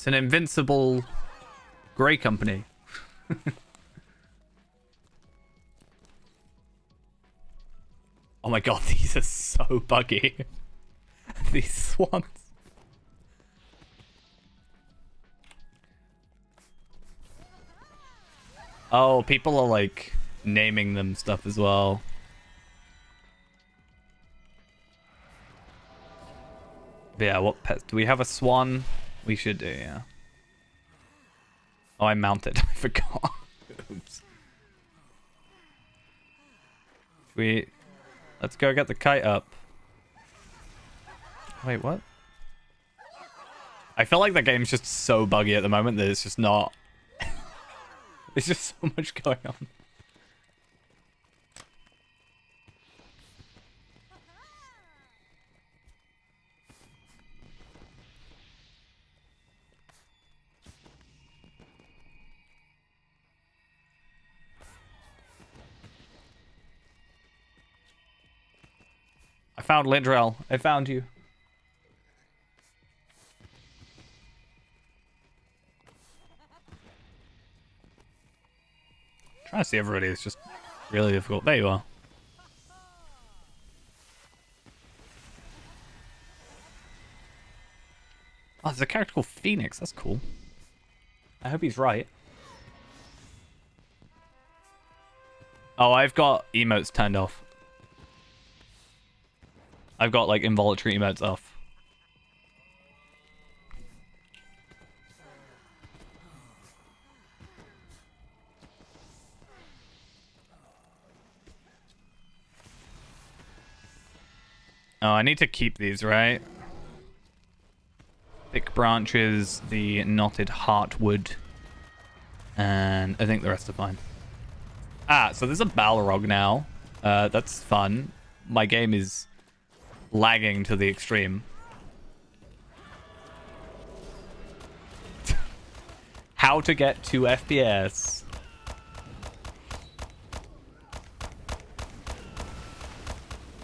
an invincible Grey company. Oh my god, these are so buggy. These swans. Oh, people are like naming them stuff as well. But yeah, what pets? Do we have a swan? We should do, yeah. Oh, I mounted. I forgot. Oops. Let's go get the kite up. Wait, what? I feel like the game's just so buggy at the moment that it's just not... There's just so much going on. I found Lindrell. I found you. Trying to see everybody is just really difficult. There you are. there's a character called Phoenix. That's cool. I hope he's right. Oh, I've got emotes turned off. I've got, like, involuntary emotes off. Oh, I need to keep these, right? Thick branches, the knotted heartwood, and I think the rest are fine. Ah, so there's a Balrog now. That's fun. My game is lagging to the extreme. How to get 2 FPS.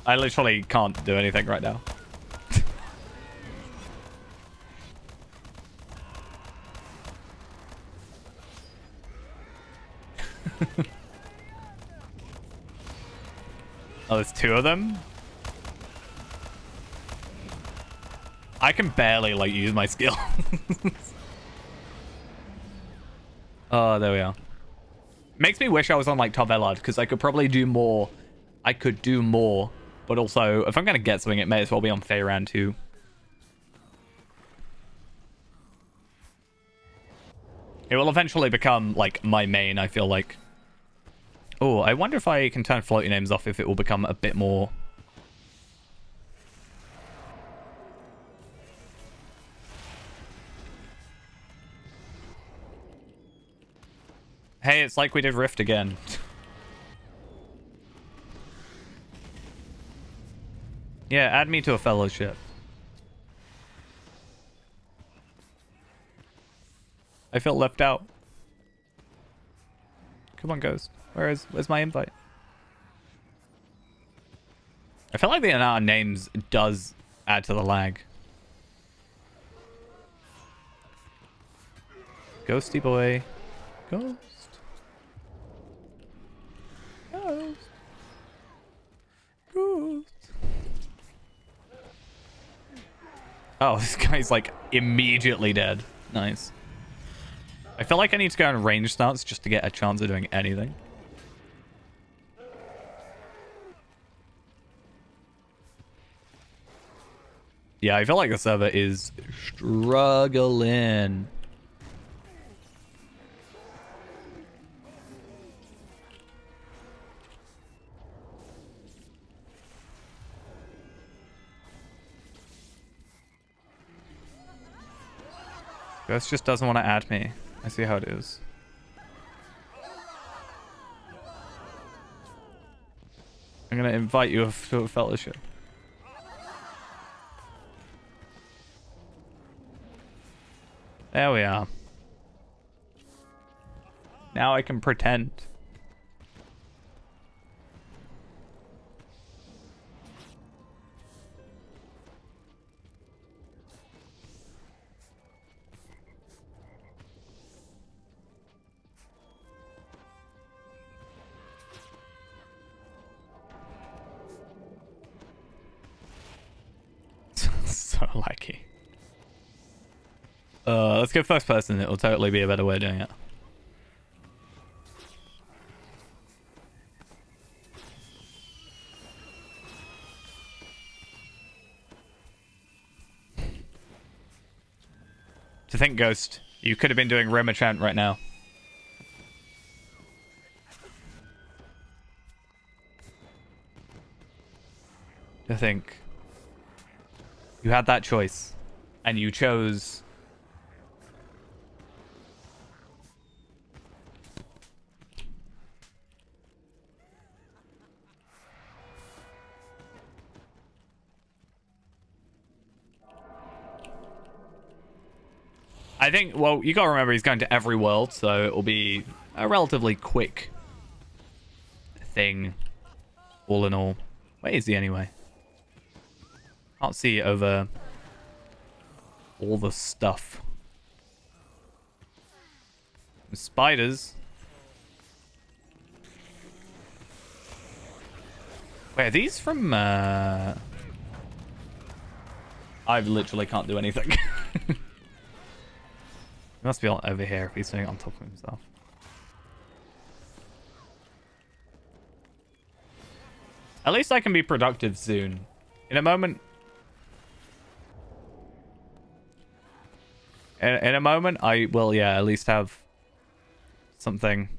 I literally can't do anything right now. Oh, there's 2 of them? I can barely, like, use my skill. Oh, there we are. Makes me wish I was on, like, Tarvelad, because I could probably do more. I could do more. But also, if I'm going to get something, it may as well be on Feyran too. It will eventually become, like, my main, I feel like. Oh, I wonder if I can turn floating names off if it will become a bit more... Hey, it's like we did Rift again. Yeah, add me to a fellowship. I feel left out. Come on, Ghost. Where's my invite? I feel like the amount of names does add to the lag. Ghosty boy. Ghost. Ghost. Ghost. Oh, this guy's like immediately dead. Nice. I feel like I need to go on range starts just to get a chance of doing anything. Yeah, I feel like the server is struggling. Ghost just doesn't want to add me. I see how it is. I'm going to invite you to a fellowship. There we are. Now I can pretend. So laggy. Let's go first person. It'll totally be a better way of doing it. To think, Ghost, you could have been doing Remachant right now. To think. You had that choice. And you chose... I think, well, you gotta remember he's going to every world, so it will be a relatively quick thing, all in all. Where is he anyway? Can't see over all the stuff. Spiders. Wait, are these from, I literally can't do anything. must be over here if he's doing it on top of himself. At least I can be productive soon. In a moment... In a moment, I will, yeah, at least have something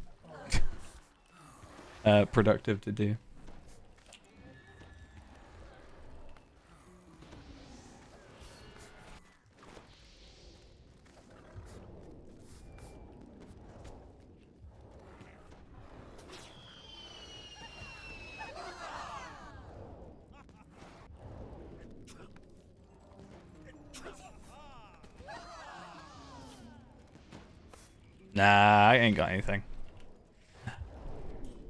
productive to do. Nah, I ain't got anything.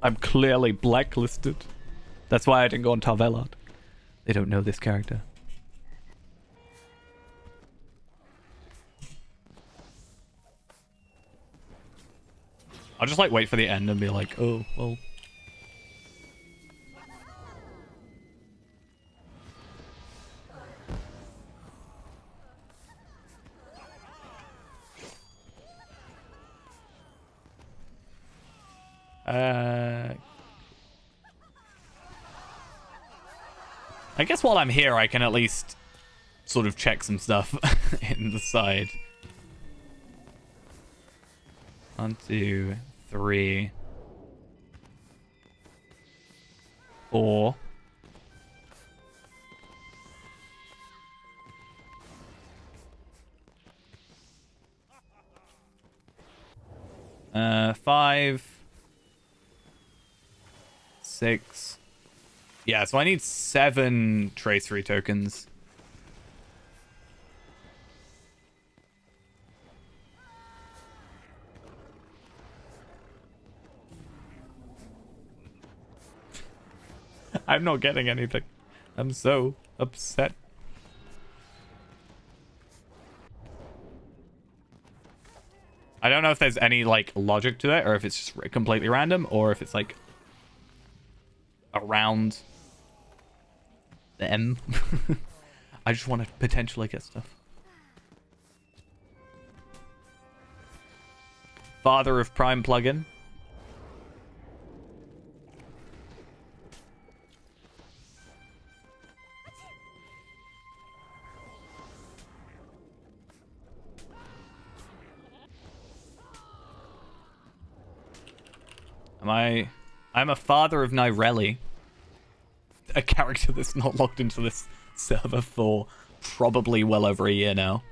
I'm clearly blacklisted. That's why I didn't go on Tarvelard. They don't know this character. I'll just like wait for the end and be like, oh, well. I guess while I'm here, I can at least sort of check some stuff in the side. 1, 2, 3, 4. Uh, 5, 6. Yeah, so I need 7 tracery tokens. I'm not getting anything. I'm so upset. I don't know if there's any like logic to it, or if it's just completely random, or if it's like around them. I just want to potentially get stuff. Father of Prime plugin. I'm a father of Nyrelli. A character that's not logged into this server for probably well over a year now.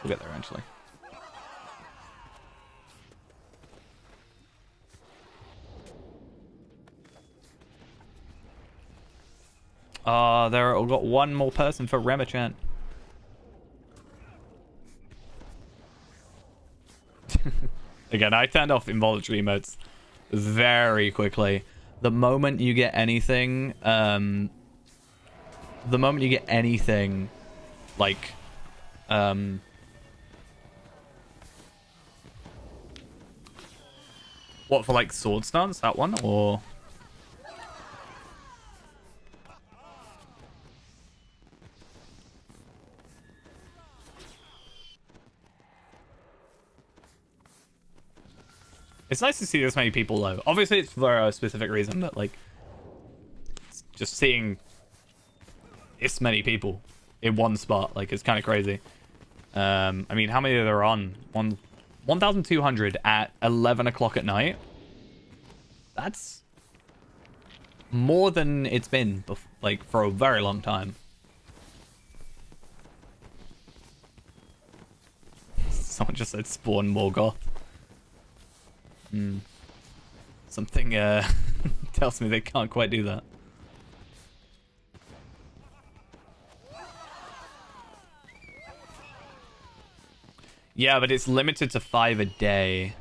We'll get there eventually. I've got one more person for Remachant. Again, I turned off involuntary emotes very quickly. The moment you get anything, like, what, for like sword stance, that one, or? It's nice to see this many people, though. Obviously, it's for a specific reason, but, like, just seeing this many people in one spot, like, it's kind of crazy. I mean, how many are there on? 1,200 at 11 o'clock at night. That's more than it's been, like, for a very long time. Someone just said spawn Morgoth. Something tells me they can't quite do that. Yeah, but it's limited to 5 a day.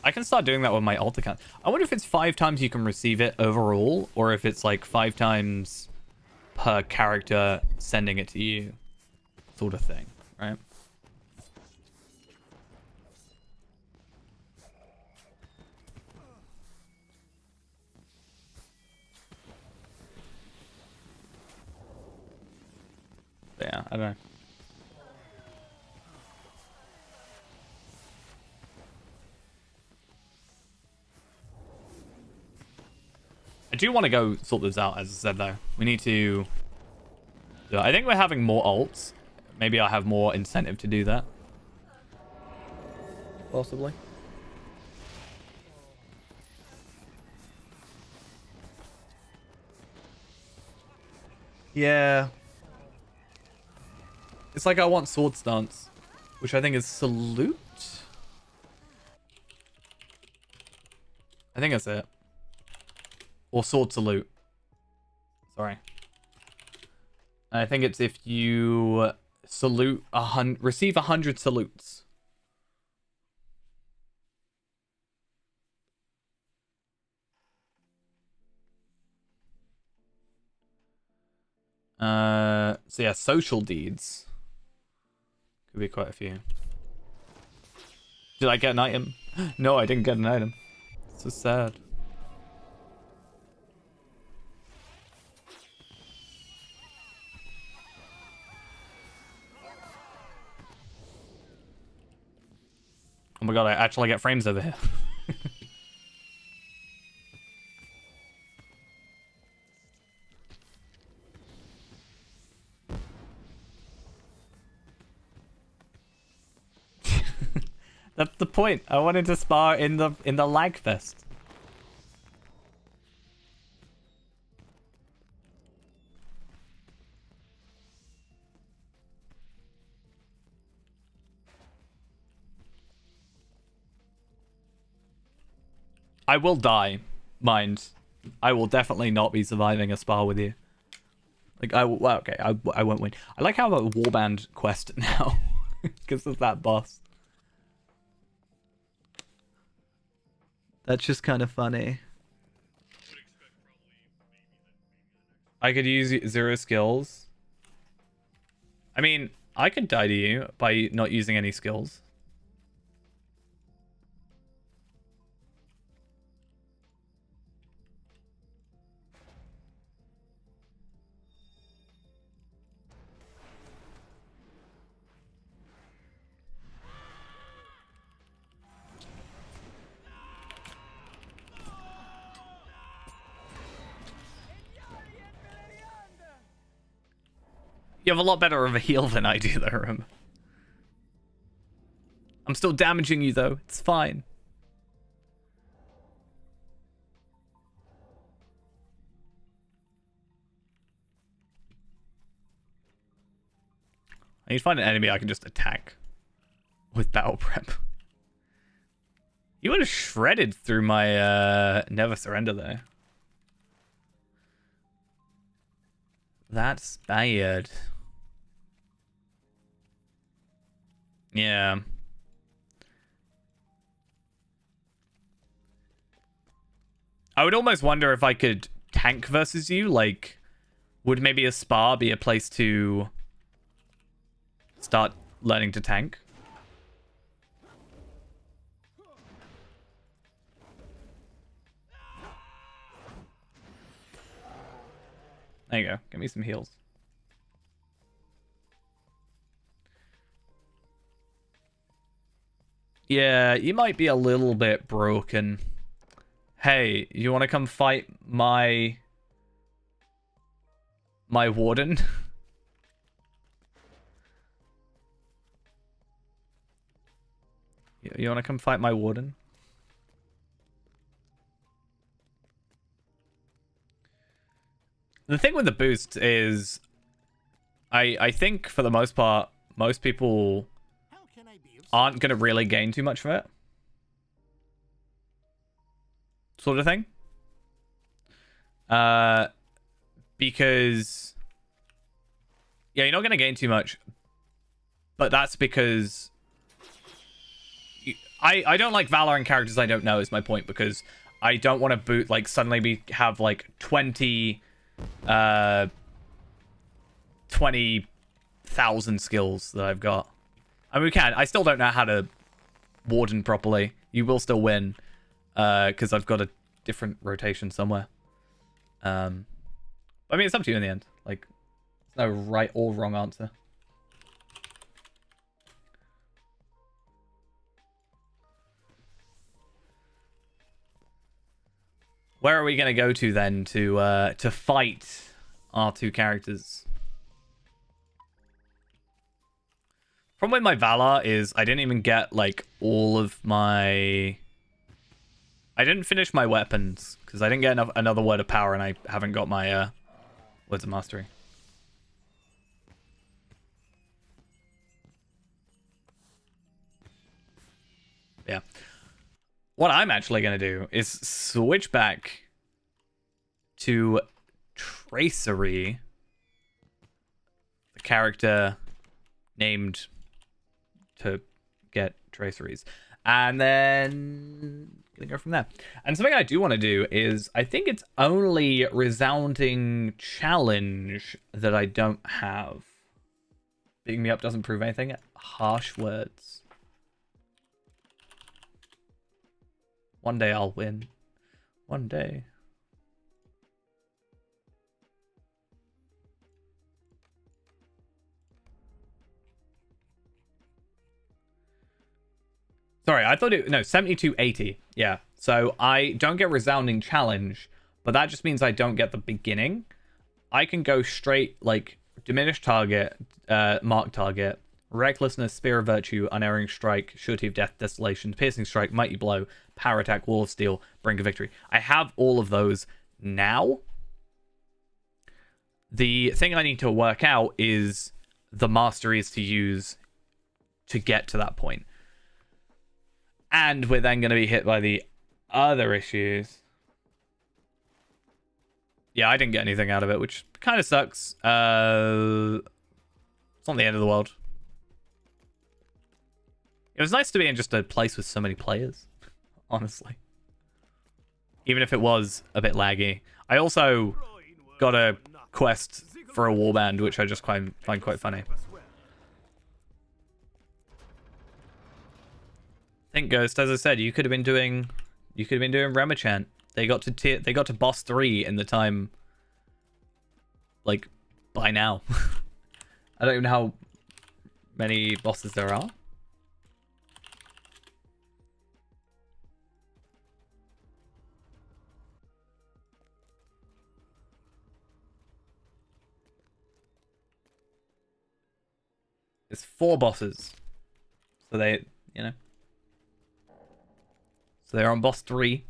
I can start doing that with my alt account. I wonder if it's 5 times you can receive it overall, or if it's like 5 times per character sending it to you, sort of thing. right? Yeah, I don't know. I do want to go sort this out, as I said, though. We need to... Yeah, I think we're having more ults. Maybe I'll have more incentive to do that. Possibly. Yeah. It's like I want sword stance, which I think is salute. I think that's it. Or sword salute. Sorry. I think it's if you salute receive 100 salutes. So yeah, social deeds. Could be quite a few. Did I get an item? No, I didn't get an item. So sad. Oh my god, I actually get frames over here. That's the point. I wanted to spar in the lag fest. I will die, mind. I will definitely not be surviving a spar with you. Like, well, okay, I won't win. I like how a warband quest now because of that boss. That's just kind of funny. I could use 0 skills. I mean, I could die to you by not using any skills. You have a lot better of a heal than I do, though, remember? I'm still damaging you, though. It's fine. I need to find an enemy I can just attack with battle prep. You would have shredded through my Never Surrender there. That's bad. Yeah. I would almost wonder if I could tank versus you. Like, would maybe a spar be a place to start learning to tank? There you go. Give me some heals. Yeah, you might be a little bit broken. Hey, you want to come fight my warden? You want to come fight my warden? The thing with the boost is I think for the most part, most people aren't going to really gain too much from it. Sort of thing. Because... yeah, you're not going to gain too much. But that's because... I don't like Valorant characters I don't know is my point. Because I don't want to boot, like, suddenly have, like, 23 1,000 skills that I've got. I mean, we can. I still don't know how to warden properly. You will still win, because I've got a different rotation somewhere. I mean, it's up to you in the end. Like, there's no right or wrong answer. Where are we going to go to then to fight our two characters? Problem with my Valar is I didn't even get, like, all of my... I didn't finish my weapons, because I didn't get another Word of Power, and I haven't got my Words of Mastery. Yeah. What I'm actually going to do is switch back to Tracery, the character named to get traceries, and then gonna go from there. And something I do want to do is, I think it's only Resounding Challenge that I don't have. Beating me up doesn't prove anything. Harsh words. One day I'll win. One day. Sorry, I thought it... No, 7280. Yeah. So I don't get Resounding Challenge, but that just means I don't get the beginning. I can go straight, like, Diminished Target, Mark Target, Recklessness, Spear of Virtue, Unerring Strike, Surety of Death, Desolation, Piercing Strike, Mighty Blow, Power Attack, Wall of Steel, Brink of Victory. I have all of those now. The thing I need to work out is the masteries to use to get to that point. And we're then going to be hit by the other issues. Yeah, I didn't get anything out of it, which kind of sucks. It's not the end of the world. It was nice to be in just a place with so many players, honestly. Even if it was a bit laggy. I also got a quest for a warband, which I just find quite funny. Think Ghost, as I said, you could have been doing Remachant. They got to boss 3 in the time, like, by now. I don't even know how many bosses there are. It's 4 bosses. So they, you know. So they're on boss 3.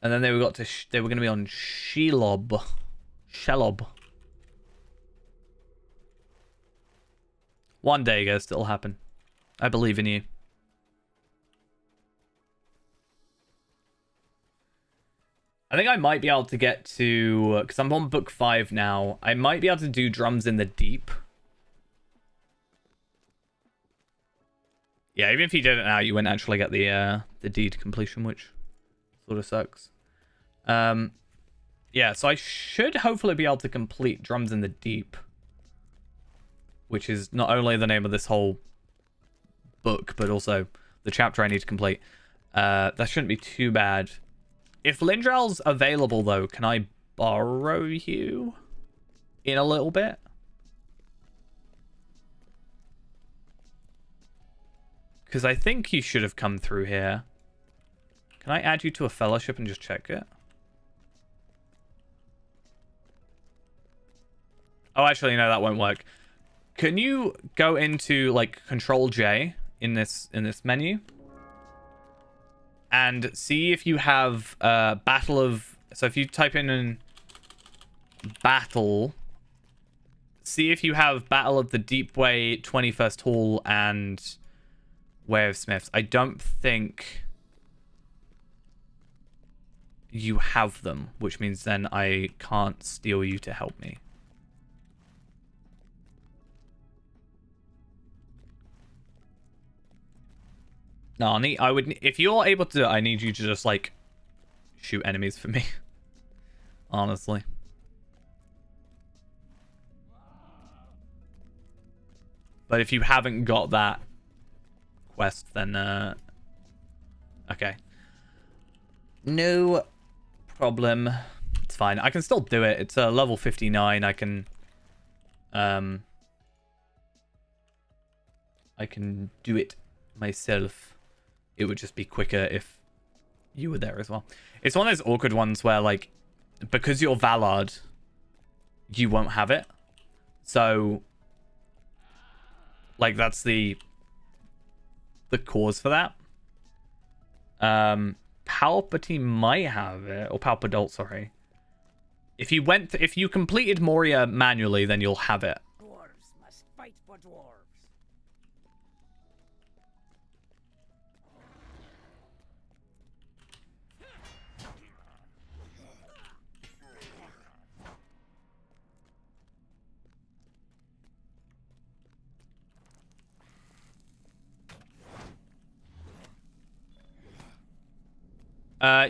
And then they were going to be on Shelob. One day, Ghost, it'll happen. I believe in you. I think I might be able to get to... Because I'm on book 5 now. I might be able to do Drums in the Deep. Yeah, even if you did it now, you wouldn't actually get the deed completion, which sort of sucks. Yeah, so I should hopefully be able to complete Drums in the Deep, which is not only the name of this whole book, but also the chapter I need to complete. That shouldn't be too bad. If Lindrell's available, though, can I borrow you in a little bit? Because I think you should have come through here. Can I add you to a fellowship and just check it? Oh, actually, no, that won't work. Can you go into, like, Control J in this menu? And see if you have Battle of... So if you type in Battle... See if you have Battle of the Deep Way, 21st Hall, and... Way of Smiths. I don't think you have them, which means then I can't steal you to help me. No, if you're able to do it, I need you to just, like, shoot enemies for me. Honestly. But if you haven't got that quest, then okay. No problem. It's fine. I can still do it. It's level 59. I can do it myself. It would just be quicker if you were there as well. It's one of those awkward ones where, like, because you're Vallard, you won't have it. So, like, that's the cause for that. Palpatine might have it, or Palpadult, sorry. If you completed Moria manually, then you'll have it. Dwarves must fight for dwarves.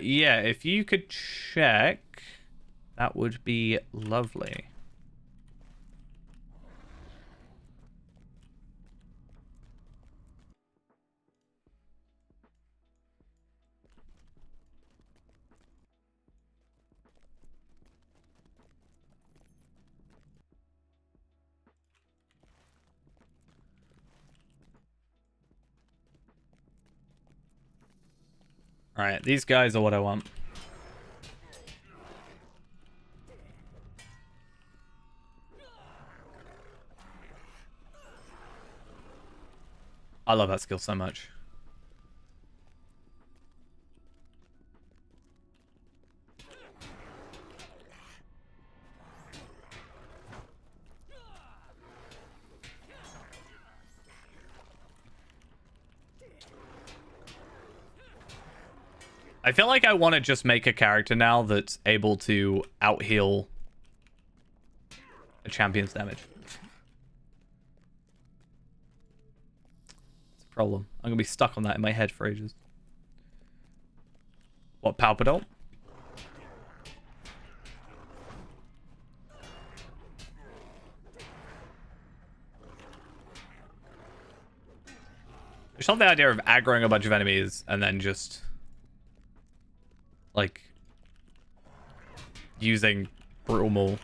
Yeah, if you could check, that would be lovely. Alright, these guys are what I want. I love that skill so much. I feel like I want to just make a character now that's able to out-heal a champion's damage. It's a problem. I'm going to be stuck on that in my head for ages. What, Palpadol? I just love the idea of aggroing a bunch of enemies and then just, like, using Brutal Maul.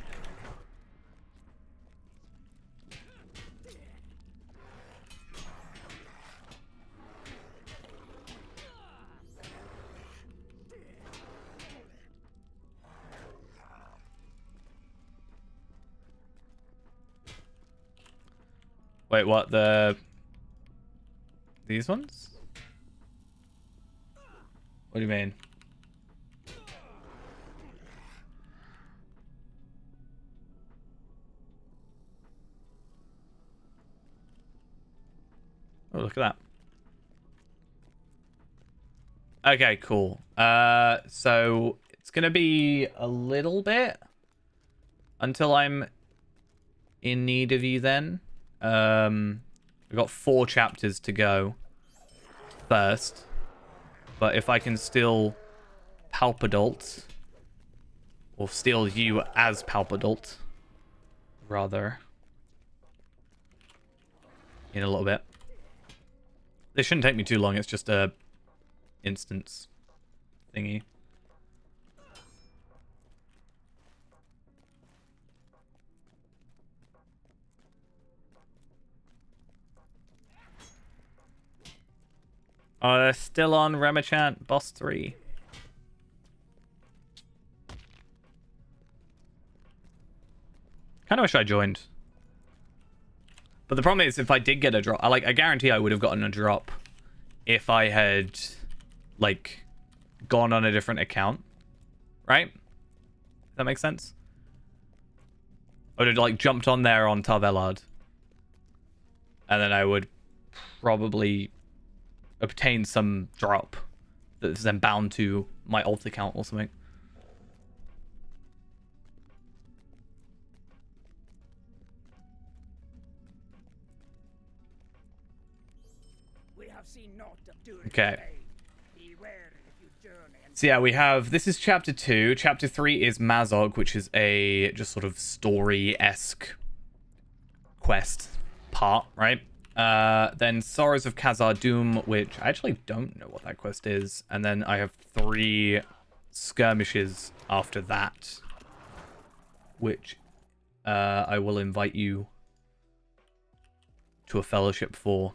Wait, what? These ones? What do you mean? Oh, look at that. Okay, cool. So it's gonna be a little bit until I'm in need of you then. We've got 4 chapters to go first. But if I can steal Palpadult, or steal you as Palpadult, rather, in a little bit. This shouldn't take me too long, it's just a instance thingy. Oh, they're still on Remachant, Boss 3. Kind of wish I joined. But the problem is, if I did get a drop, I guarantee I would have gotten a drop if I had, like, gone on a different account. Right? Does that make sense? I would have, like, jumped on there on Tarvelard. And then I would probably obtain some drop that's then bound to my alt account or something. We have seen naught of Durin Okay. today. Beware if you journey and So yeah, we have, this is chapter 2. Chapter 3 is Mazog, which is a just sort of story-esque quest part, right? Then Sorrows of Khazar Doom, which I actually don't know what that quest is. And then I have 3 skirmishes after that, which I will invite you to a fellowship for.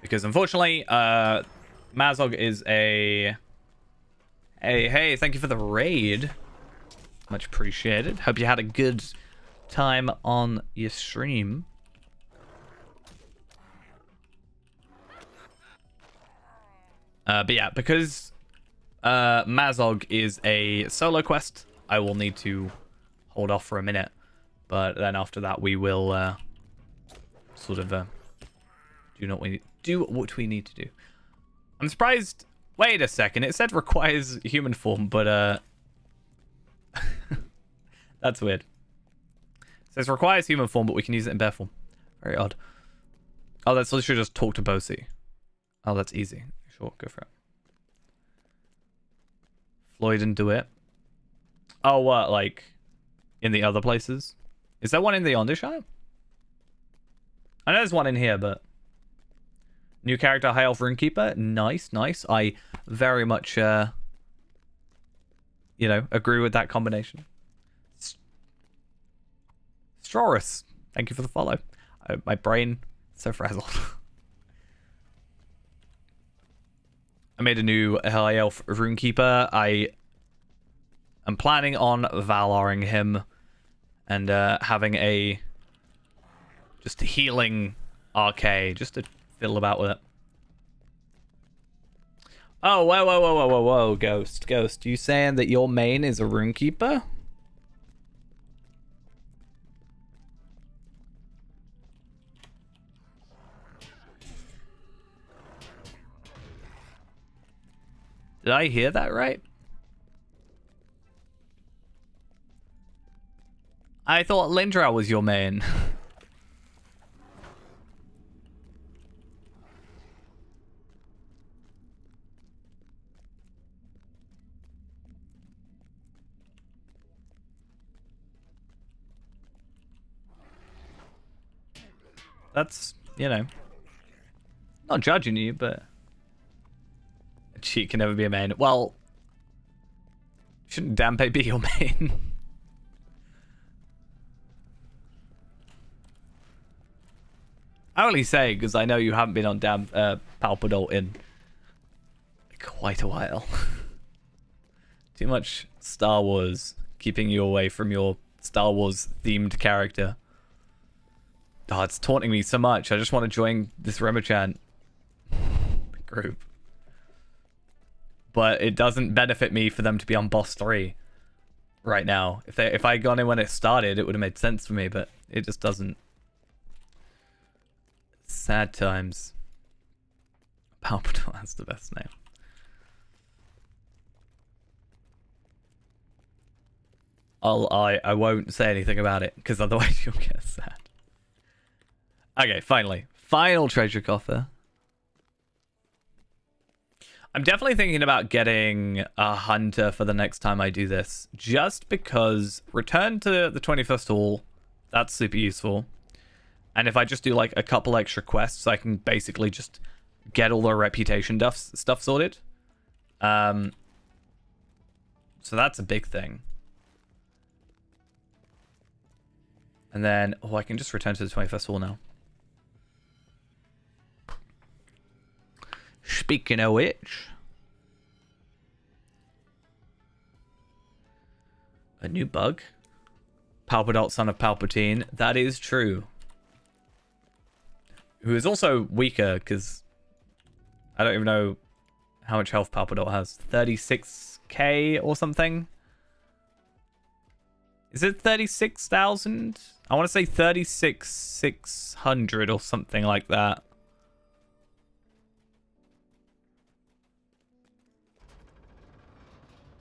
Because unfortunately, Mazog is a... Hey, thank you for the raid. Much appreciated. Hope you had a good time on your stream. But yeah, because Mazog is a solo quest, I will need to hold off for a minute. But then after that, we will sort of do what we need to do. I'm surprised. Wait a second. It said requires human form, but that's weird. It says requires human form, but we can use it in bear form. Very odd. Oh, that's literally just talk to Bosi. Oh, that's easy. Sure, go for it. Floyd and do it. Oh, what? Like in the other places? Is there one in the Shire? I know there's one in here, but new character, High Elf Runekeeper. Nice, nice. I very much, agree with that combination. Straurus, thank you for the follow. My brain so frazzled. I made a new High Elf Runekeeper. I am planning on Valaring him and having a just healing RK just to fiddle about with it. Oh, whoa, Ghost. You saying that your main is a Runekeeper? Did I hear that right? I thought Lindra was your main. That's, not judging you, but a cheat can never be a main. Well, shouldn't Dampe be your main? I only say because I know you haven't been on Palpadol in quite a while. Too much Star Wars keeping you away from your Star Wars themed character. Oh, it's taunting me so much. I just want to join this Remachant group. But it doesn't benefit me for them to be on boss 3 right now. If I gone in when it started, it would have made sense for me, but it just doesn't. Sad times. Palpatine, that's the best name. I won't say anything about it, because otherwise you'll get sad. Okay, finally. Final treasure coffer. I'm definitely thinking about getting a hunter for the next time I do this. Just because return to the 21st Hall, that's super useful. And if I just do like a couple extra quests, I can basically just get all the reputation stuff sorted. So that's a big thing. And then, I can just return to the 21st Hall now. Speaking of which, a new bug. Palpadol, son of Palpatine. That is true. Who is also weaker, because I don't even know how much health Palpadol has. 36k or something? Is it 36,000? I want to say 36,600 or something like that.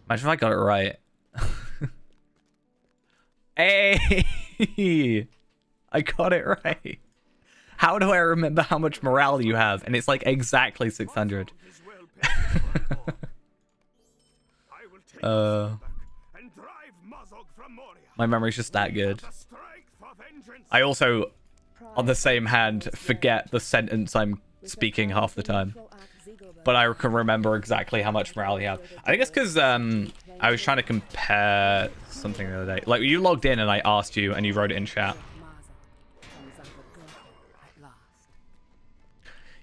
Imagine if I got it right. Hey! I got it right. How do I remember how much morale you have? And it's like exactly 600. My memory's just that good. I also, on the same hand, forget the sentence I'm speaking half the time. But I can remember exactly how much morale you have. I think it's because I was trying to compare something the other day. Like, you logged in and I asked you and you wrote it in chat.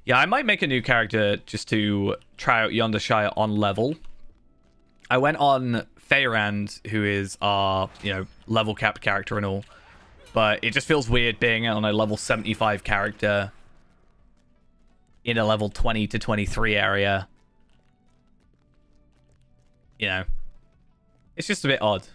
Yeah, I might make a new character just to try out Yonder Shire on level. I went on Feyrand, who is our, level capped character and all. But it just feels weird being on a level 75 character in a level 20 to 23 area. It's just a bit odd.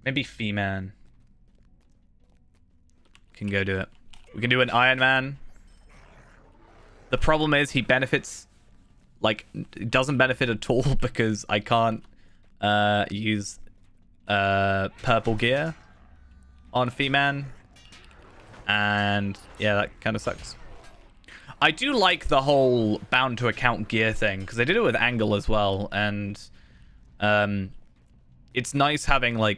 Maybe Fee-Man can go do it. We can do an Iron Man. The problem is he benefits, doesn't benefit at all because I can't use purple gear on Fee-Man. And yeah, that kind of sucks. I do like the whole bound to account gear thing because I did it with Angle as well. And it's nice having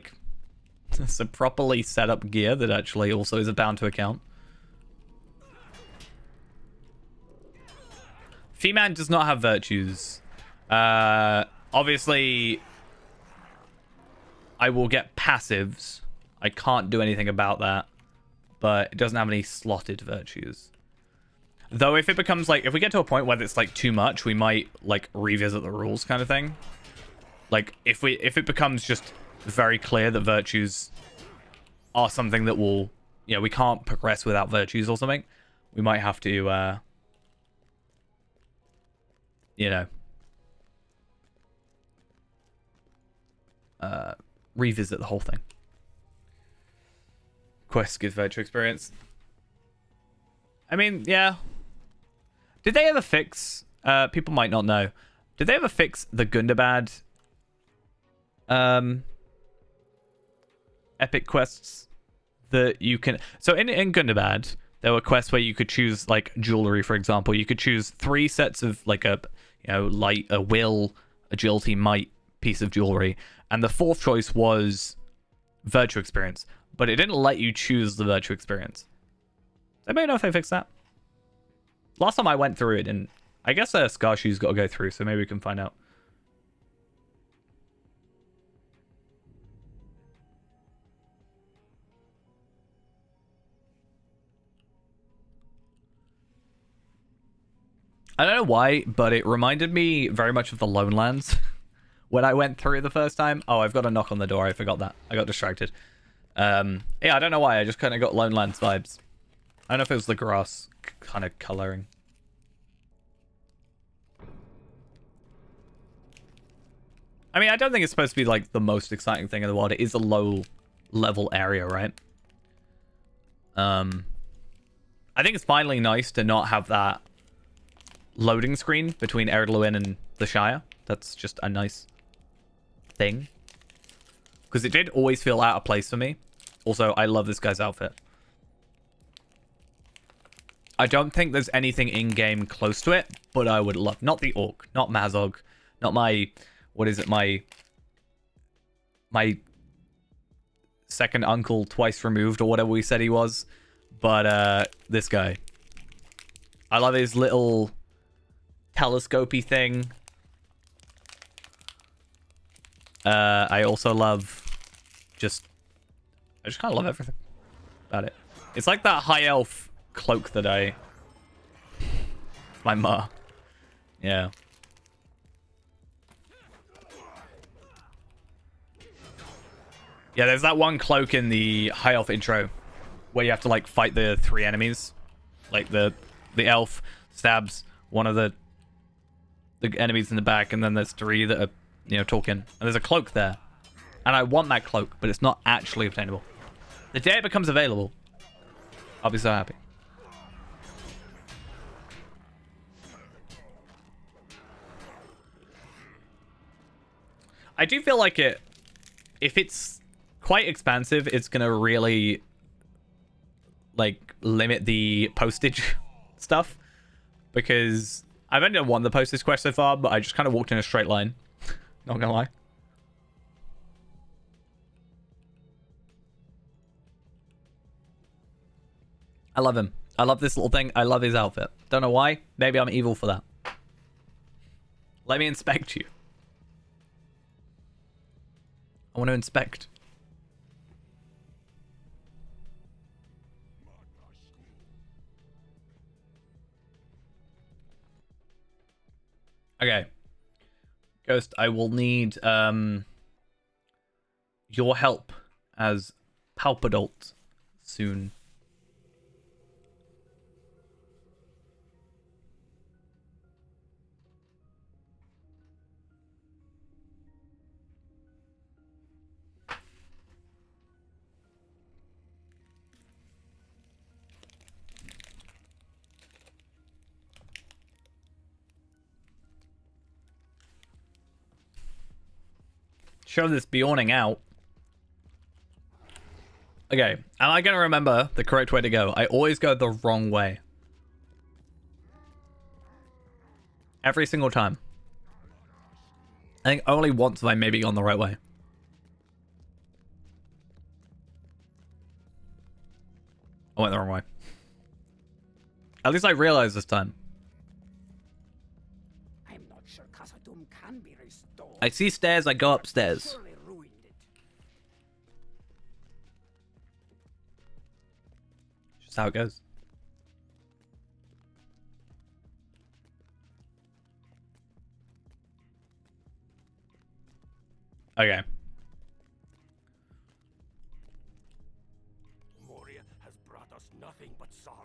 some properly set up gear that actually also is a bound to account. Fee-Man does not have virtues. Obviously, I will get passives. I can't do anything about that. But it doesn't have any slotted virtues. Though if it becomes if we get to a point where it's too much, we might revisit the rules kind of thing. If it becomes just very clear that virtues are something that will, we can't progress without virtues or something, we might have to revisit the whole thing. Quest gives virtue experience. I mean, yeah. Did they ever fix... people might not know. Did they ever fix the Gundabad epic quests that you can... So in Gundabad, there were quests where you could choose, jewelry, for example. You could choose 3 sets of, a will, agility, might piece of jewelry. And the 4th choice was virtue experience. But it didn't let you choose the virtue experience. Does anybody know if they fixed that? Last time I went through it, and I guess Scarshoe's got to go through, so maybe we can find out. I don't know why, but it reminded me very much of the Lone Lands when I went through it the first time. Oh, I've got a knock on the door. I forgot that. I got distracted. Yeah, I don't know why. I just kind of got Lone Lands vibes. I don't know if it was the grass kind of coloring. I mean, I don't think it's supposed to be the most exciting thing in the world. It is a low level area, right? I think it's finally nice to not have that loading screen between Eredluin and the Shire. That's just a nice thing. Because it did always feel out of place for me. Also, I love this guy's outfit. I don't think there's anything in-game close to it, but I would love... Not the Orc, not Mazog, not my... What is it? My second uncle twice removed, or whatever we said he was. But this guy. I love his little telescopey thing. I also love I just kind of love everything about it. It's like that high elf cloak that my ma. Yeah. Yeah, there's that one cloak in the high elf intro where you have to fight the 3 enemies. The elf stabs one of the enemies in the back, and then there's 3 that are talking. And there's a cloak there. And I want that cloak, but it's not actually obtainable. The day it becomes available, I'll be so happy. I do feel like if it's quite expansive. It's gonna really like limit the postage stuff, because I've only done one of the postage quests so far, but I just kind of walked in a straight line. Not gonna lie. I love him. I love this little thing. I love his outfit. Don't know why. Maybe I'm evil for that. Let me inspect you. I want to inspect. Okay. Ghost, I will need your help as Palpadult soon. Show this Bjorning out. Okay, am I going to remember the correct way to go? I always go the wrong way. Every single time. I think only once have I maybe gone the right way. I went the wrong way. At least I realized this time. I'm not sure Khazad-dûm can be restored. I see stairs, I go upstairs. Surely ruined it. Just how it goes. Okay. Moria has brought us nothing but sorrow.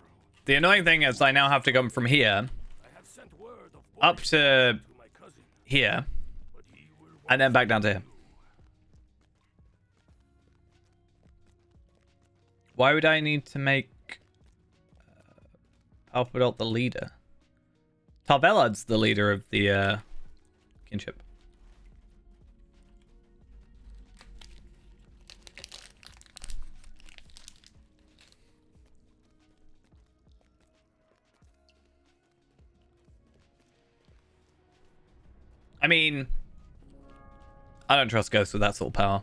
The annoying thing is I now have to come from here I have sent word of up to my cousin, here but he will and then back down to here. Why would I need to make Palpadult the leader? Tarbelad's the leader of the kinship. I mean, I don't trust ghosts with that sort of power.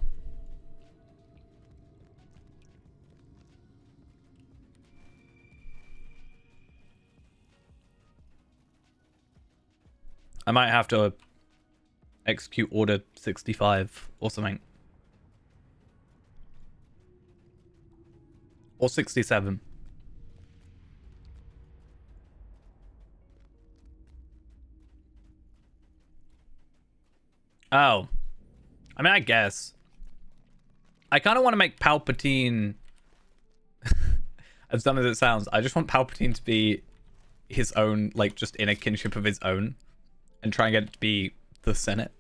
I might have to execute Order 65 or something. Or 67. Oh. I mean, I guess. I kind of want to make Palpatine... as dumb as it sounds, I just want Palpatine to be his own, like, just in a kinship of his own. And try and get it to be the Senate.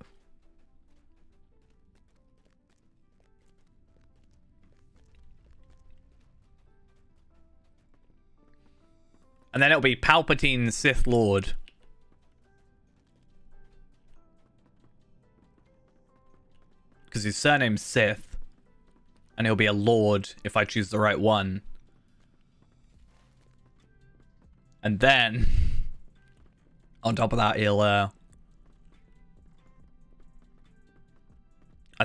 And then it'll be Palpatine Sith Lord. Because his surname's Sith. And he'll be a Lord if I choose the right one. And then... on top of that, he'll... I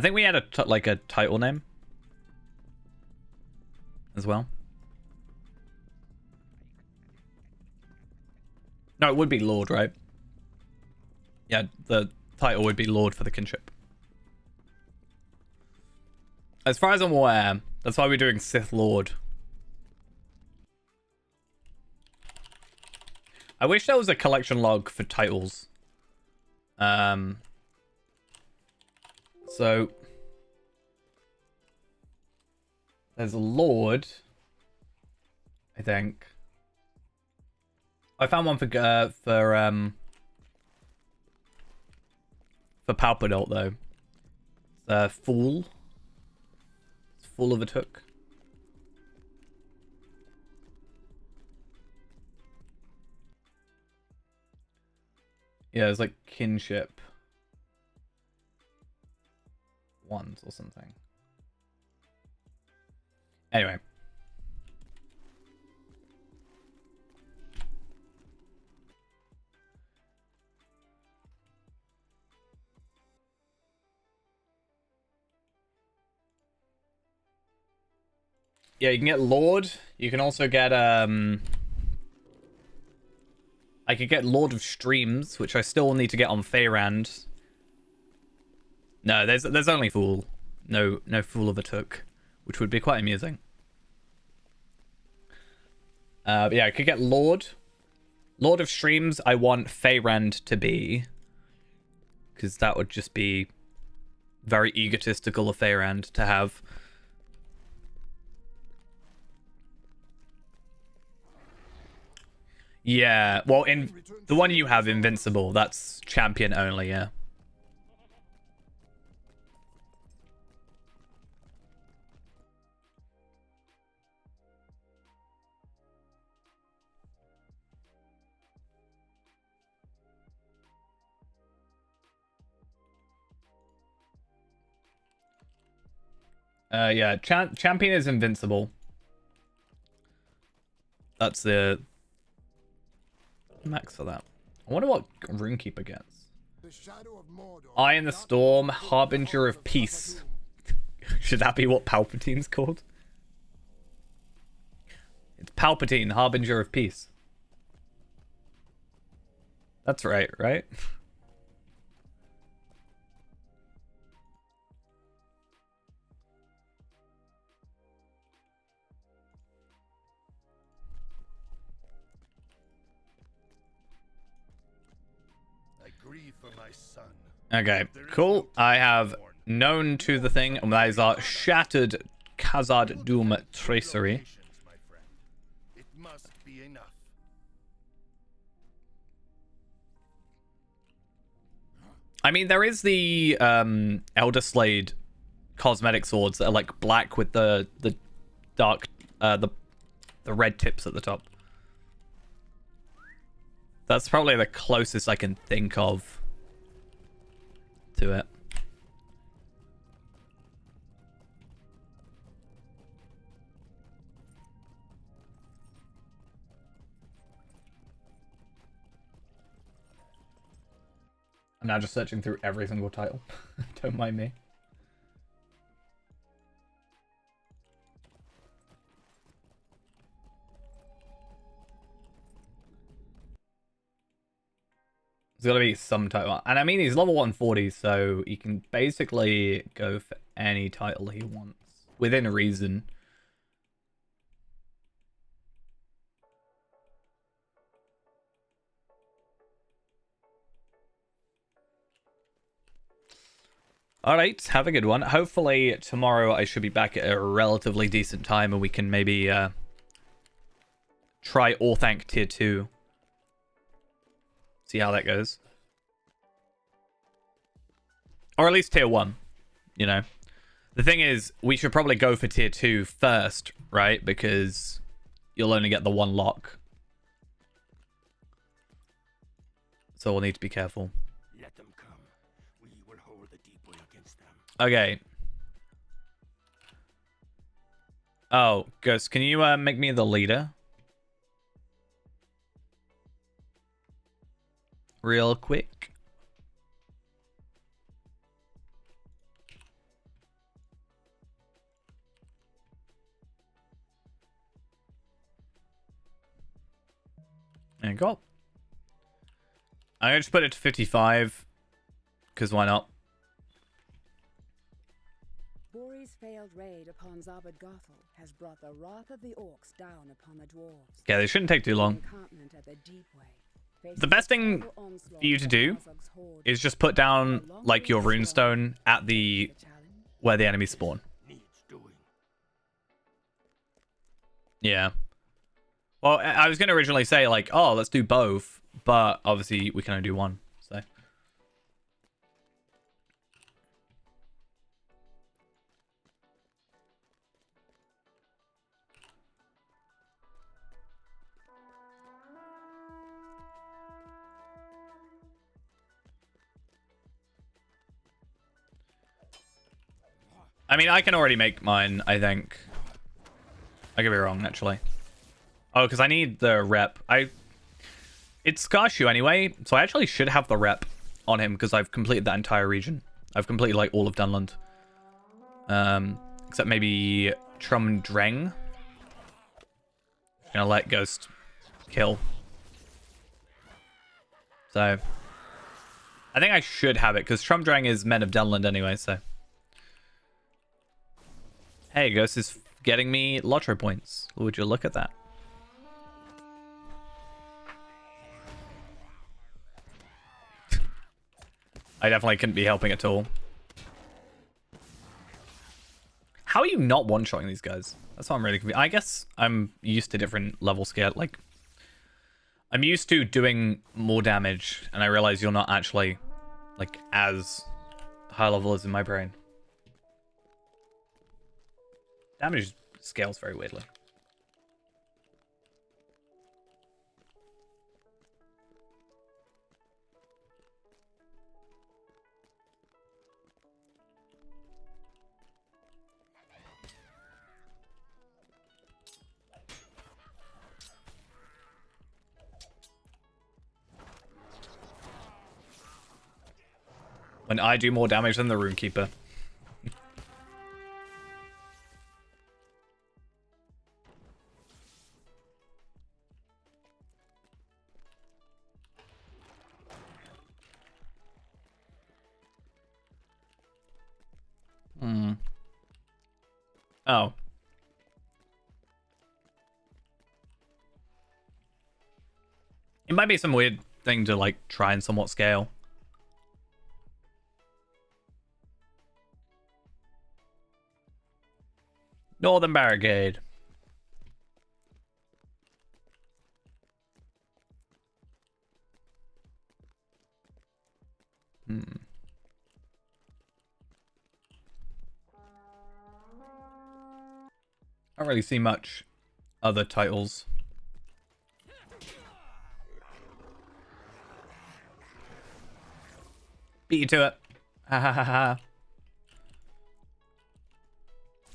think we had a title name. As well. No, it would be Lord, right? Yeah, the title would be Lord for the kinship. As far as I'm aware, that's why we're doing Sith Lord. I wish there was a collection log for titles. So there's a Lord, I think. I found one for Palpadult though. It's Fool. It's Fool of a Took. Yeah, it's like kinship ones or something. Anyway. Yeah, you can get Lord. You can also get I could get Lord of Streams, which I still need to get on Feyrand. No, there's only Fool. No Fool of a Took, which would be quite amusing. But yeah, I could get Lord. Lord of Streams, I want Feyrand to be. Because that would just be very egotistical of Feyrand to have. Yeah, well, in the one you have, Invincible, that's champion only, yeah. Yeah, champion is Invincible. That's the max for that. I wonder what Runekeeper gets. Eye in the Storm, Harbinger of Peace. Should that be what Palpatine's called? It's Palpatine, Harbinger of Peace. That's right, right? My son. Okay, cool. I have known to the thing, and that is our Shattered Khazad Doom Tracery. It must be enough. I mean, there is the Elder Slade cosmetic swords that are like black with the dark the red tips at the top. That's probably the closest I can think of to it. I'm now just searching through every single title. Don't mind me. There's got to be some title. And I mean, he's level 140, so he can basically go for any title he wants. Within reason. Alright, have a good one. Hopefully tomorrow I should be back at a relatively decent time and we can maybe try Orthanc tier 2. See how that goes. Or at least tier 1, you know. The thing is, we should probably go for tier 2 first, right? Because you'll only get the one lock. So we'll need to be careful. Let them come. We will hold the deep way against them. Okay. Oh, Gus, can you make me the leader? Real quick. There you go. I'm going to just put it to 55. Because why not? Bori's failed raid upon Zabad Gothel has brought the wrath of the orcs down upon the dwarves. Yeah, they shouldn't take too long. Encampment at the deep way. The best thing for you to do is just put down like your runestone at the where the enemies spawn. Yeah. Well, I was going to originally say like, oh, let's do both, but obviously we can only do one. So. I mean, I can already make mine, I think. I could be wrong, actually. Oh, because I need the rep. It's Scarshoe anyway, so I actually should have the rep on him because I've completed that entire region. I've completed like all of Dunland. Except maybe Dreng. Gonna let Ghost kill. So I think I should have it because Dreng is Men of Dunland anyway, so. Hey, Ghost is getting me lottery points. Would you look at that? I definitely couldn't be helping at all. How are you not one-shotting these guys? That's what I'm really confused. I guess I'm used to different level scale. Like, I'm used to doing more damage, and I realize you're not actually, like, as high level as in my brain. Damage scales very weirdly. When I do more damage than the Runekeeper. Oh. It might be some weird thing to, like, try and somewhat scale. Northern Barricade. I don't really see much other titles. Beat you to it. Ha ha ha ha.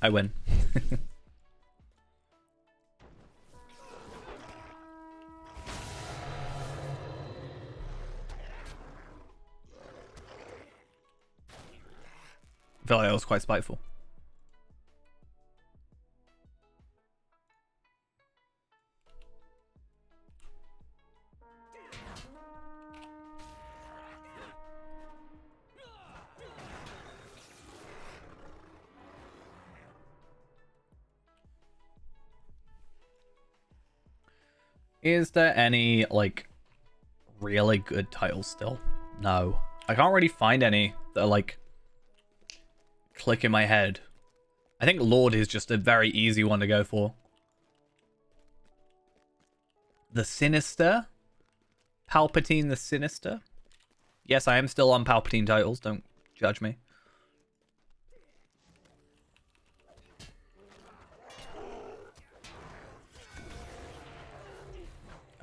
I win. I feel like that was quite spiteful. Is there any, like, really good titles still? No. I can't really find any that are, like, click in my head. I think Lord is just a very easy one to go for. The Sinister? Palpatine the Sinister? Yes, I am still on Palpatine titles, don't judge me.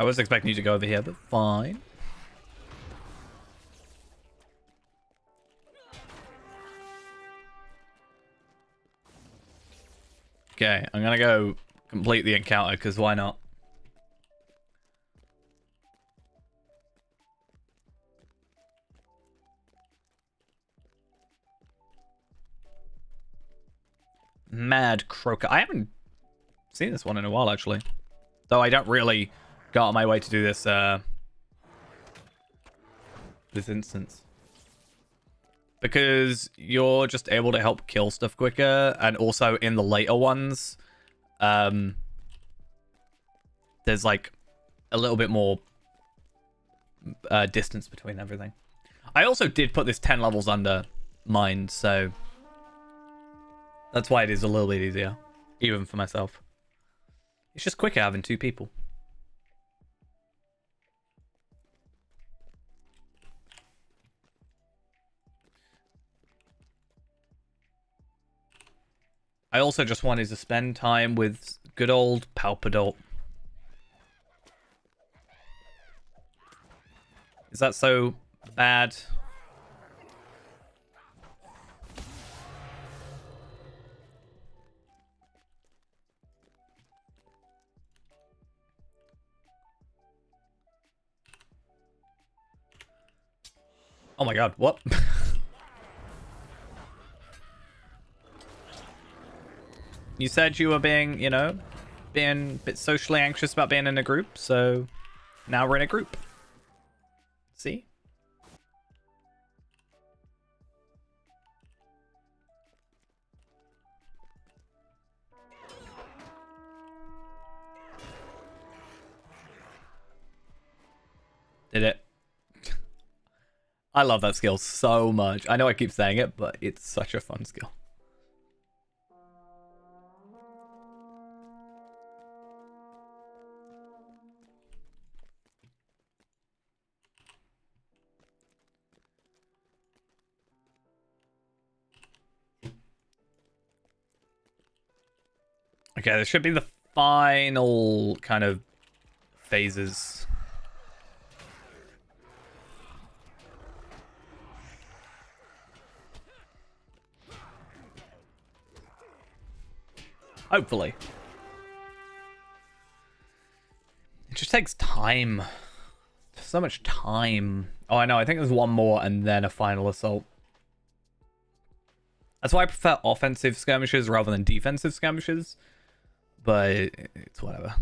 I was expecting you to go over here, but fine. Okay, I'm gonna go complete the encounter, because why not? Mad Croaker. I haven't seen this one in a while, actually. Though I don't really go out of my way to do this, this instance. Because you're just able to help kill stuff quicker, and also in the later ones, there's like a little bit more distance between everything. I also did put this 10 levels under Mind, so that's why it is a little bit easier, even for myself. It's just quicker having two people. I also just wanted to spend time with good old Palpador. Is that so bad? Oh my god, what? You said you were being, you know, being a bit socially anxious about being in a group, so now we're in a group. See? Did it. I love that skill so much. I know I keep saying it, but it's such a fun skill. Okay, this should be the final kind of phases. Hopefully. It just takes time. So much time. Oh, I know. I think there's one more and then a final assault. That's why I prefer offensive skirmishes rather than defensive skirmishes. But it's whatever.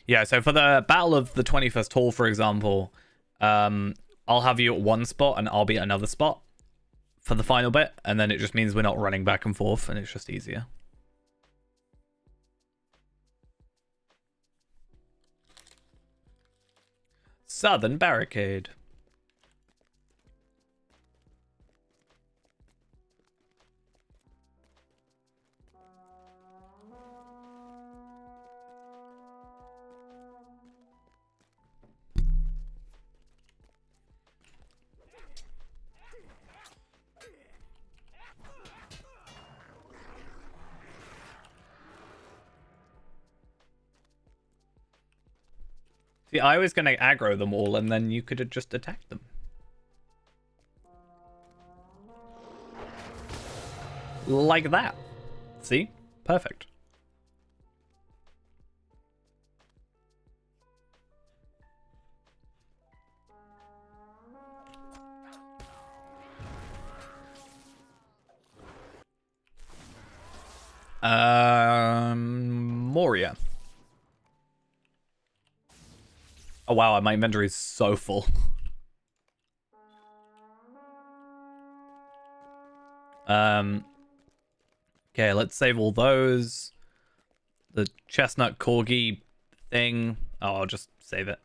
Yeah, so for the Battle of the 21st Hall, for example, I'll have you at one spot and I'll be at another spot for the final bit, and then it just means we're not running back and forth, and it's just easier. Southern Barricade. See, I was going to aggro them all, and then you could have just attacked them. Like that. See? Perfect. Moria. Oh wow, my inventory is so full. Okay, let's save all those. The chestnut corgi thing. Oh, I'll just save it.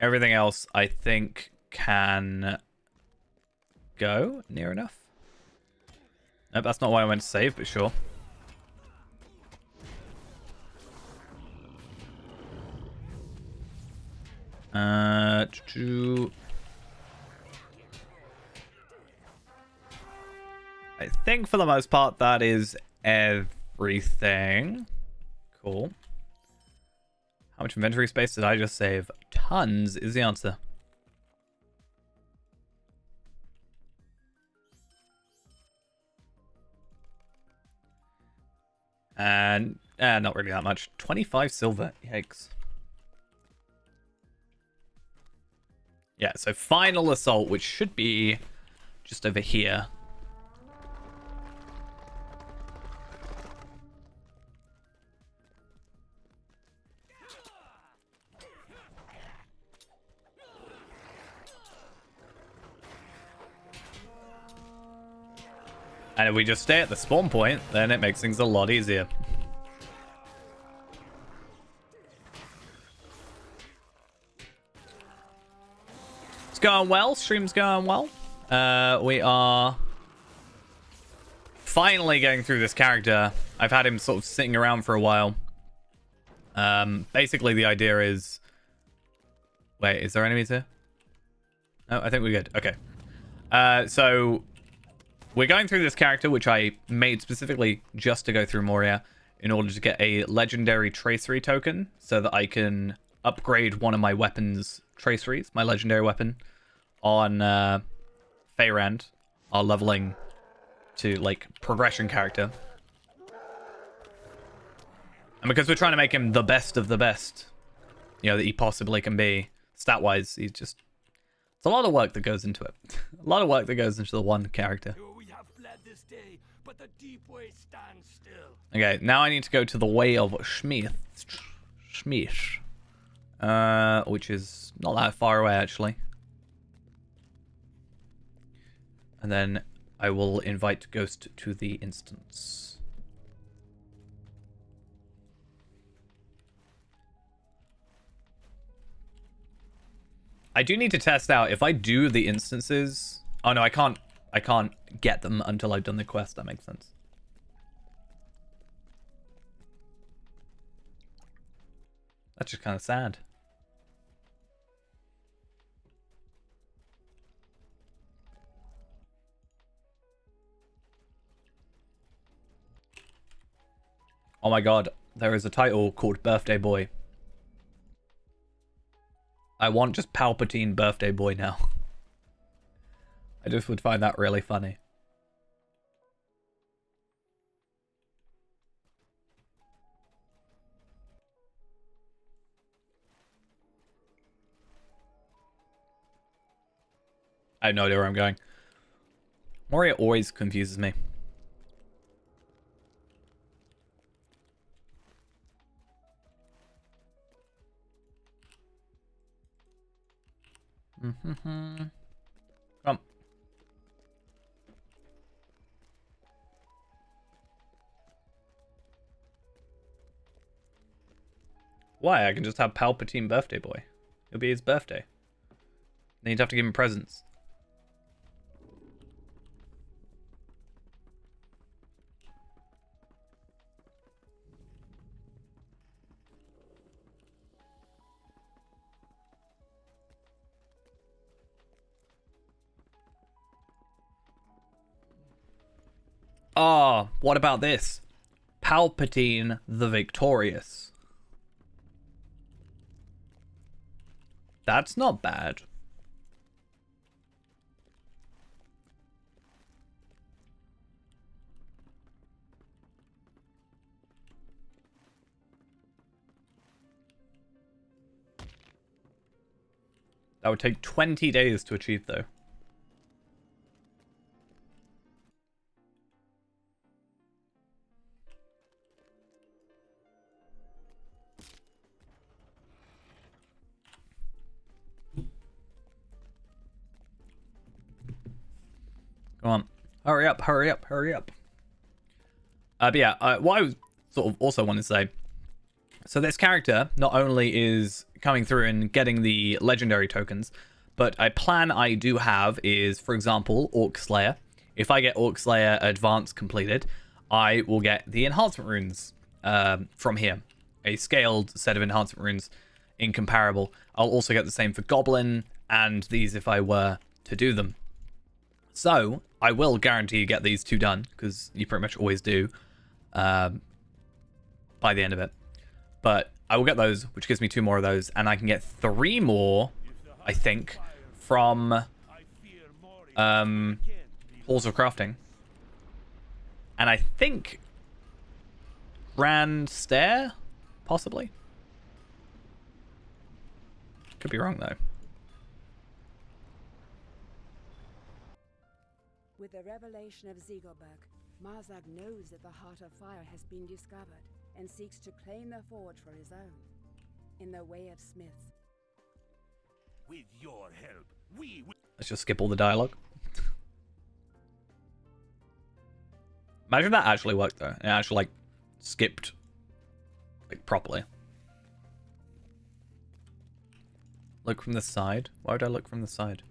Everything else, I think, can go near enough. Nope, that's not why I went to save, but sure. I think for the most part that is everything. Cool. How much inventory space did I just save? Tons is the answer. And not really that much. 25 silver. Yikes. Yeah, so final assault, which should be just over here. And if we just stay at the spawn point, then it makes things a lot easier. It's going well. Stream's going well. We are finally going through this character. I've had him sort of sitting around for a while. Basically, the idea is... Wait, is there enemies here? No, I think we're good. Okay. So... We're going through this character, which I made specifically just to go through Moria, in order to get a legendary tracery token, so that I can upgrade one of my weapons' traceries, my legendary weapon, on Feyrand, our leveling to, like, progression character. And because we're trying to make him the best of the best, you know, that he possibly can be. Stat-wise, he's just... It's a lot of work that goes into it. A lot of work that goes into the one character. We have fled this day, but the deep way stands still. Okay, now I need to go to the Way of Schmieth. Which is not that far away, actually. And then I will invite Ghost to the instance. I do need to test out if I do the instances. Oh no, I can't get them until I've done the quest. That makes sense. That's just kind of sad. Oh my god, there is a title called Birthday Boy. I want just Palpatine Birthday Boy now. I just would find that really funny. I have no idea where I'm going. Moria always confuses me. Come. Why? I can just have Palpatine Birthday Boy. It'll be his birthday. Then you'd have to give him presents. Ah, what about this? Palpatine the Victorious. That's not bad. That would take 20 days to achieve, though. Come on. Hurry up, hurry up, hurry up. But yeah, what I was sort of also want to say. So this character not only is coming through and getting the legendary tokens, but a plan I do have is, for example, Orc Slayer. If I get Orc Slayer Advanced completed, I will get the enhancement runes from here. A scaled set of enhancement runes, incomparable. I'll also get the same for Goblin and these if I were to do them. So, I will guarantee you get these two done, because you pretty much always do by the end of it. But I will get those, which gives me 2 more of those, and I can get 3 more, I think, from Halls of Crafting. And I think Grand Stair, possibly? Could be wrong, though. With the revelation of Ziegelberg, Marzag knows that the Heart of Fire has been discovered and seeks to claim the forge for his own, in the Way of Smiths. With your help, we will... Let's just skip all the dialogue. Imagine that actually worked, though. It actually, like, skipped, like, properly. Look from the side? Why would I look from the side?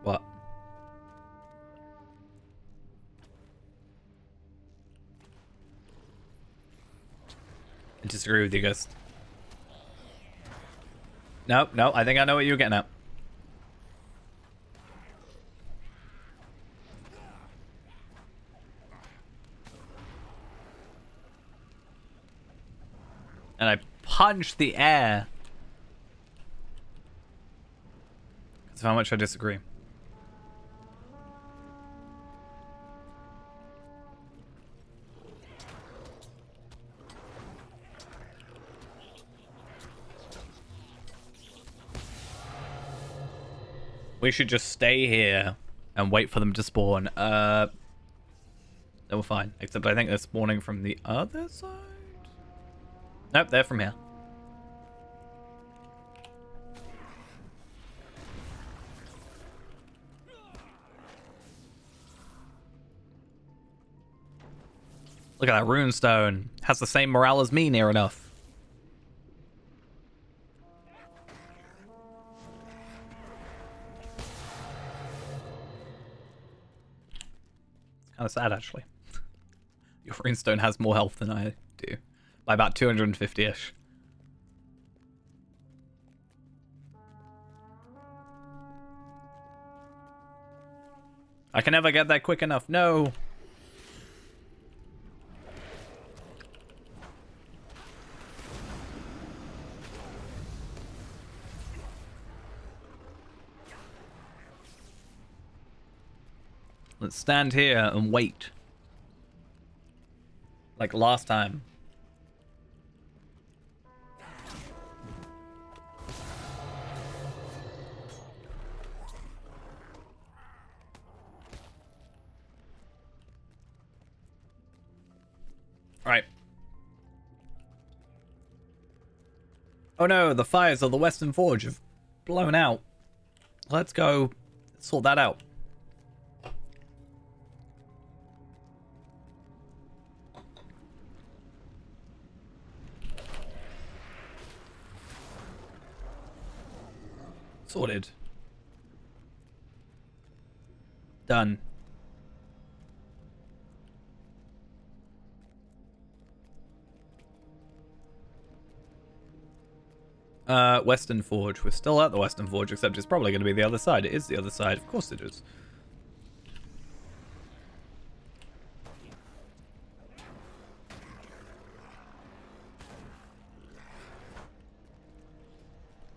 What? I disagree with you guys. No, I think I know what you're getting at. And I punched the air. Because of how much I disagree. We should just stay here and wait for them to spawn. Then we're fine. Except I think they're spawning from the other side? Nope, they're from here. Look at that runestone. Has the same morale as me, near enough. Kind of sad, actually. Your runestone has more health than I do. By about 250-ish. I can never get that quick enough. No! Let's stand here and wait. Like last time. Alright. Oh no, the fires of the Western Forge have blown out. Let's go sort that out. Sorted. Done. Western Forge. We're still at the Western Forge, except it's probably going to be the other side. It is the other side. Of course it is.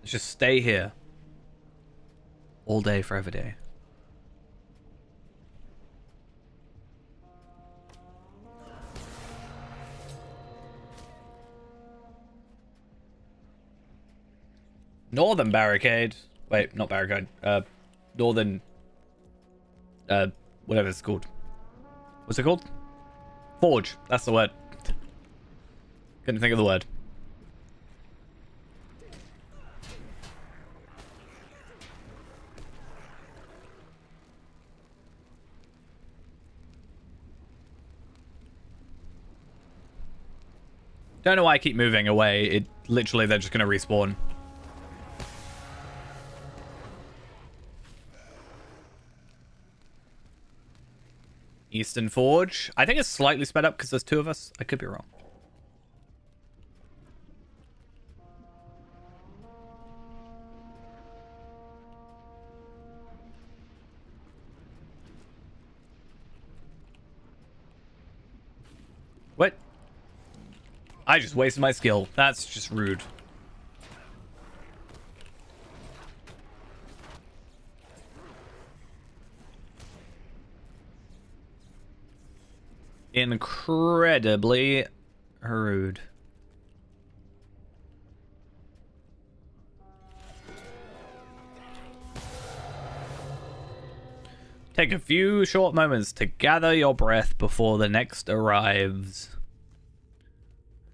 Let's just stay here. All day for every day. Northern barricade. Wait, not barricade. Northern. Whatever it's called. What's it called? Forge. That's the word. Couldn't think of the word. Don't know why I keep moving away. It literally, they're just going to respawn. Eastern Forge. I think it's slightly sped up because there's two of us. I could be wrong. What? I just wasted my skill. That's just rude. Incredibly rude. Take a few short moments to gather your breath before the next arrives.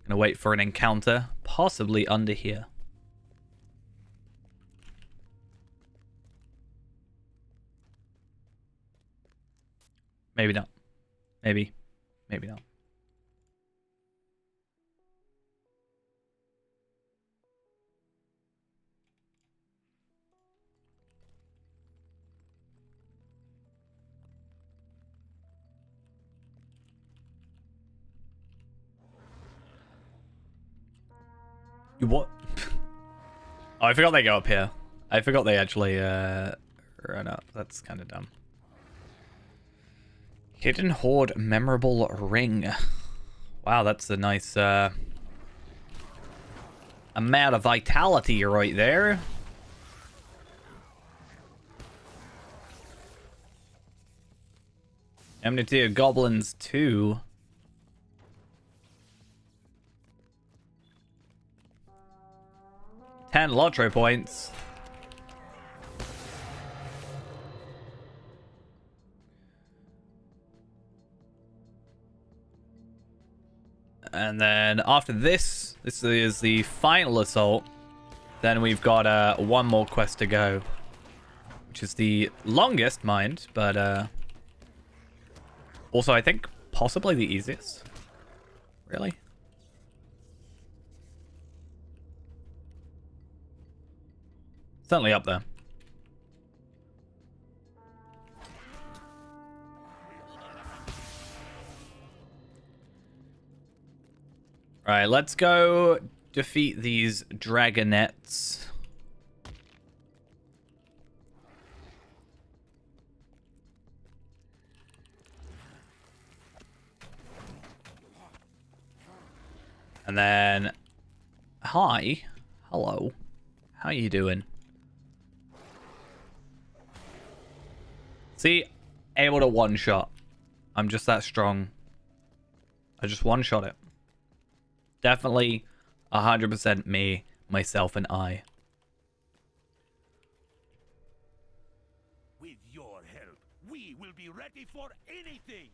Gonna wait for an encounter, possibly under here. Maybe not. Maybe. Maybe not. You what? Oh, I forgot they go up here. I forgot they actually run up. That's kind of dumb. Hidden Horde Memorable Ring. Wow, that's a nice amount of vitality right there. Enmity of Goblins 2. $10 lottery points. And then after this is the final assault. Then we've got one more quest to go, which is the longest, mind, but also I think possibly the easiest. Really? Certainly up there. Alright, let's go defeat these dragonettes. And then... Hi. Hello. How you doing? See? Able to one-shot. I'm just that strong. I just one-shot it. Definitely 100% me, myself, and I. With your help, we will be ready for anything.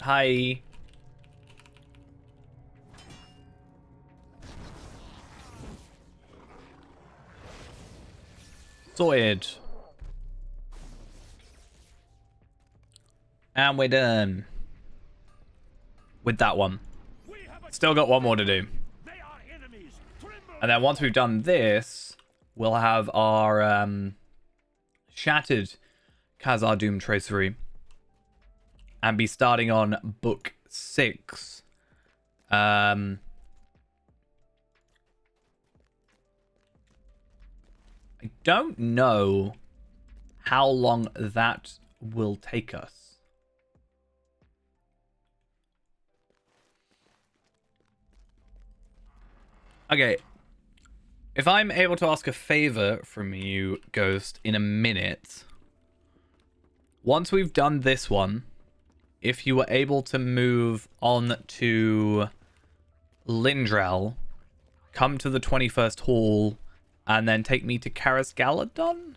Hi. Sorted. And we're done. With that one. Still got one more to do. And then once we've done this, we'll have our shattered Khazar Doom Tracery. And be starting on book 6. I don't know how long that will take us. Okay. If I'm able to ask a favor from you, Ghost, in a minute. Once we've done this one, if you were able to move on to Lindral, come to the 21st Hall, and then take me to Karis Galadon?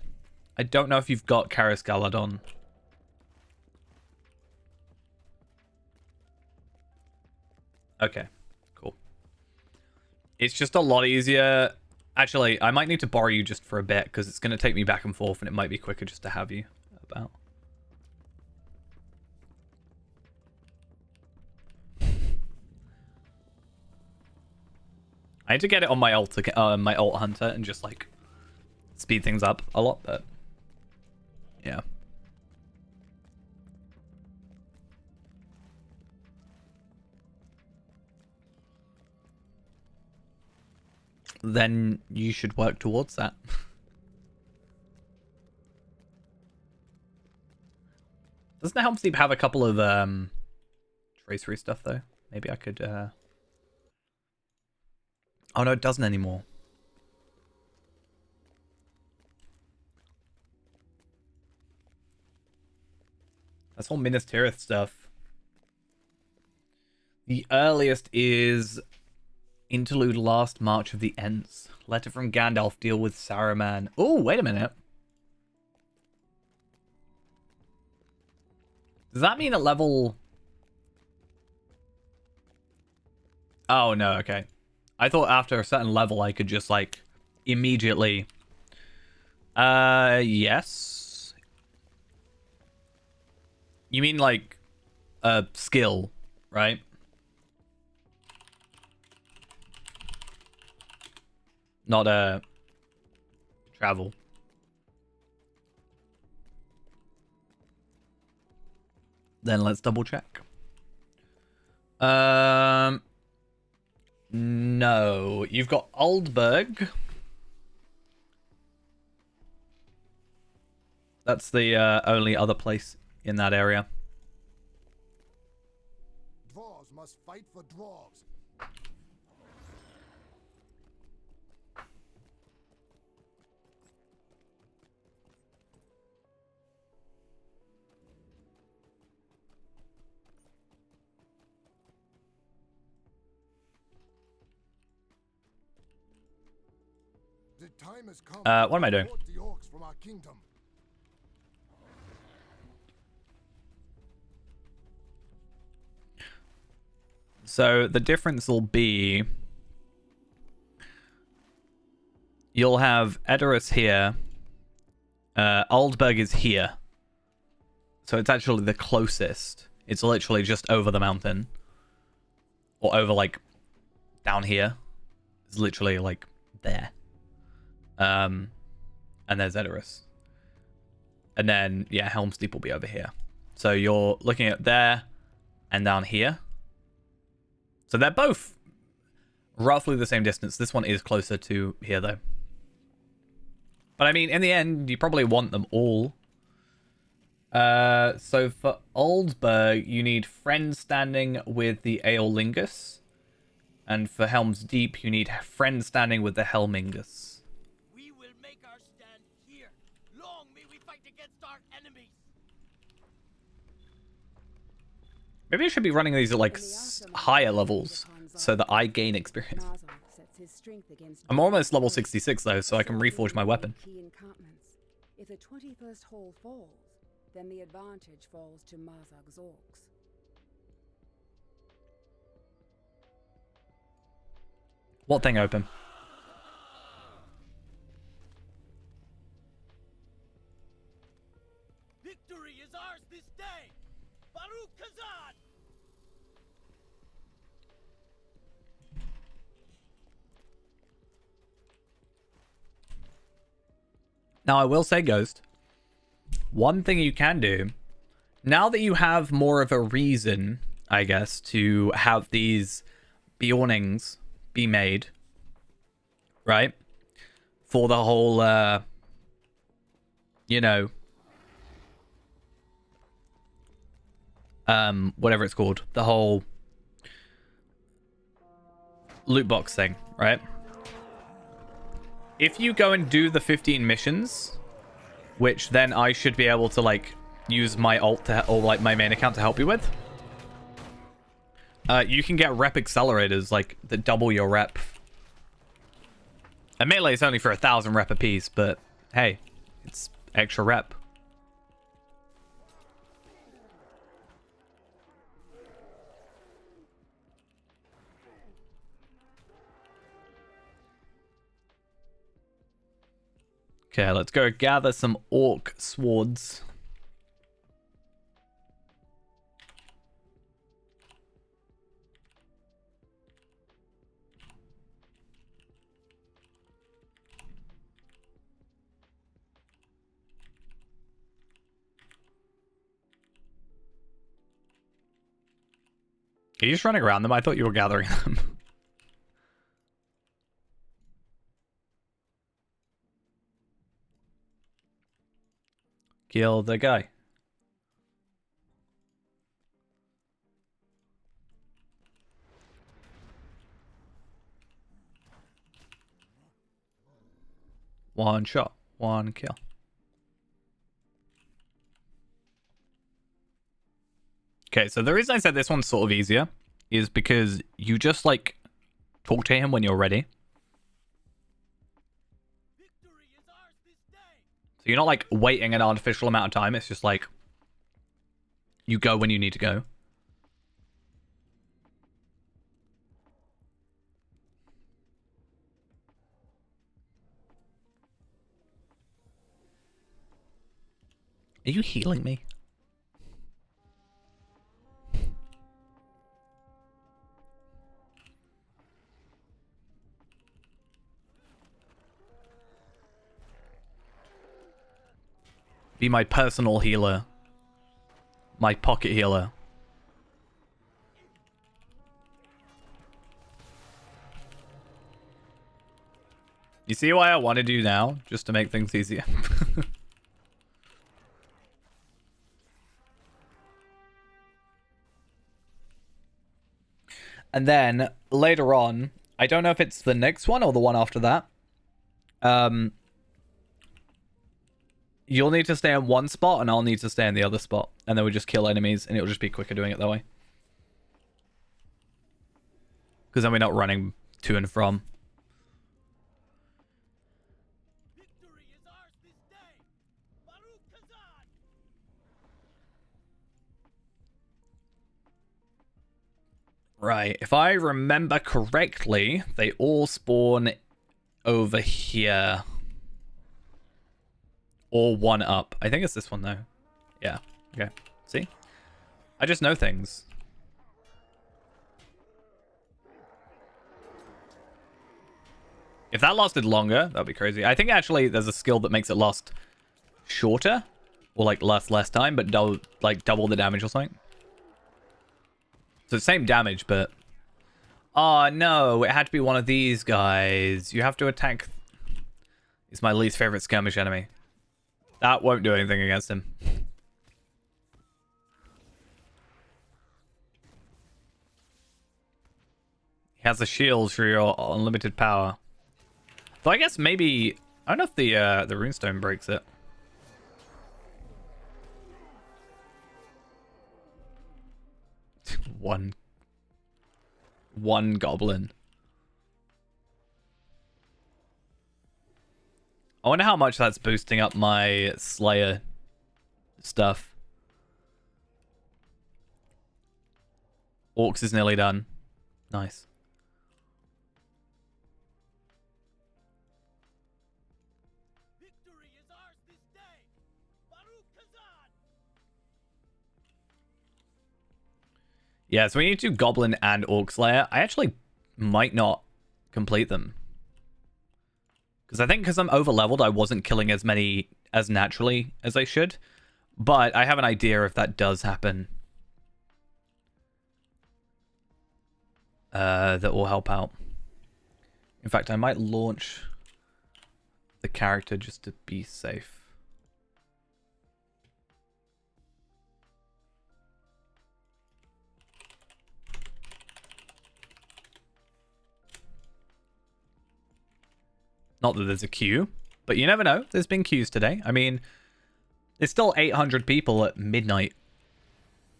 I don't know if you've got Karis Galadon. Okay, cool. It's just a lot easier. Actually, I might need to borrow you just for a bit, because it's going to take me back and forth, and it might be quicker just to have you about. I had to get it on my alt hunter and just like speed things up a lot, but yeah. Then you should work towards that. Doesn't the Helm's Deep have a couple of tracery stuff though? Maybe I could Oh no, it doesn't anymore. That's all Minas Tirith stuff. The earliest is Interlude Last March of the Ents. Letter from Gandalf, deal with Saruman. Oh, wait a minute. Does that mean at level... Oh, no, okay. I thought after a certain level I could just, like, immediately... yes. You mean, like, a skill, right? Not a... travel. Then let's double check. No. You've got Aldberg. That's the only other place in that area. Dwarves must fight for dwarves. The time has come what am I doing? to import the orcs from our kingdom. So the difference will be you'll have Edoras here. Aldberg is here. So it's actually the closest. It's literally just over the mountain. Or over, like, down here. It's literally, like, there. And there's Edoras. And then, yeah, Helm's Deep will be over here. So you're looking at there and down here. So they're both roughly the same distance. This one is closer to here, though. But, I mean, in the end, you probably want them all. So for Aldberg, you need friend standing with the Aeolingus. And for Helm's Deep, you need friend standing with the Helmingus. We will make our stand here. Long may we fight against our enemies. Maybe I should be running these at, like, higher levels so that I gain experience. Marzok sets his strength against I'm almost level 66, though, so I can reforge my weapon. key encampments. If the 21st hall falls, then the advantage falls to Marzok's orcs. What thing open? Victory is ours this day. Baruch Kazan. Now, I will say, Ghost, one thing you can do, now that you have more of a reason, I guess, to have these Bjornings be made, right? For the whole, you know, whatever it's called, the whole loot box thing, right? If you go and do the 15 missions, which then I should be able to, like, use my alt to, or, like, my main account to help you with, you can get rep accelerators, like, that double your rep. And melee is only for 1,000 rep apiece, but hey, it's extra rep. Okay, let's go gather some orc swords. Are you just running around them? I thought you were gathering them. Kill the guy. One shot, one kill. Okay, so the reason I said this one's sort of easier is because you just, like, talk to him when you're ready. So you're not, like, waiting an artificial amount of time. It's just, like, you go when you need to go. Are you healing me? Be my personal healer. My pocket healer. You see why I want to do now? Just to make things easier. And then, later on, I don't know if it's the next one or the one after that. You'll need to stay in one spot, and I'll need to stay in the other spot. And then we just kill enemies, and it'll just be quicker doing it that way. Because then we're not running to and from. Right, if I remember correctly, they all spawn over here. Or one up. I think it's this one, though. Yeah, okay. See? I just know things. If that lasted longer, that'd be crazy. I think actually there's a skill that makes it last shorter. Or like less time, but double the damage or something. So same damage, but... Oh, no. It had to be one of these guys. You have to attack... He's my least favorite skirmish enemy. That won't do anything against him. He has a shield for your unlimited power. Though I guess maybe... I don't know if the runestone breaks it. One goblin. I wonder how much that's boosting up my Slayer stuff. Orcs is nearly done. Nice. Victory is ours this day. Baruch Kazan. Yeah, so we need to do Goblin and Orc Slayer. I actually might not complete them. Because I think because I'm over-leveled, I wasn't killing as many as naturally as I should. But I have an idea if that does happen. That will help out. In fact, I might launch the character just to be safe. Not that there's a queue, but you never know. There's been queues today. I mean, there's still 800 people at midnight.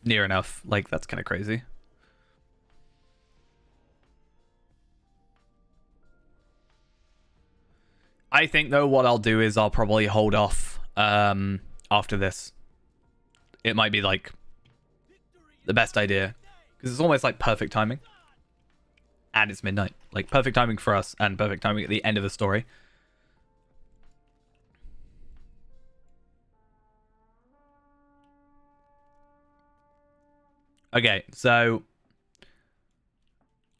Near enough. Like, that's kind of crazy. I think, though, what I'll do is I'll probably hold off after this. It might be, like, the best idea. Because it's almost like perfect timing. And it's midnight. Like, perfect timing for us and perfect timing at the end of the story. Okay, so...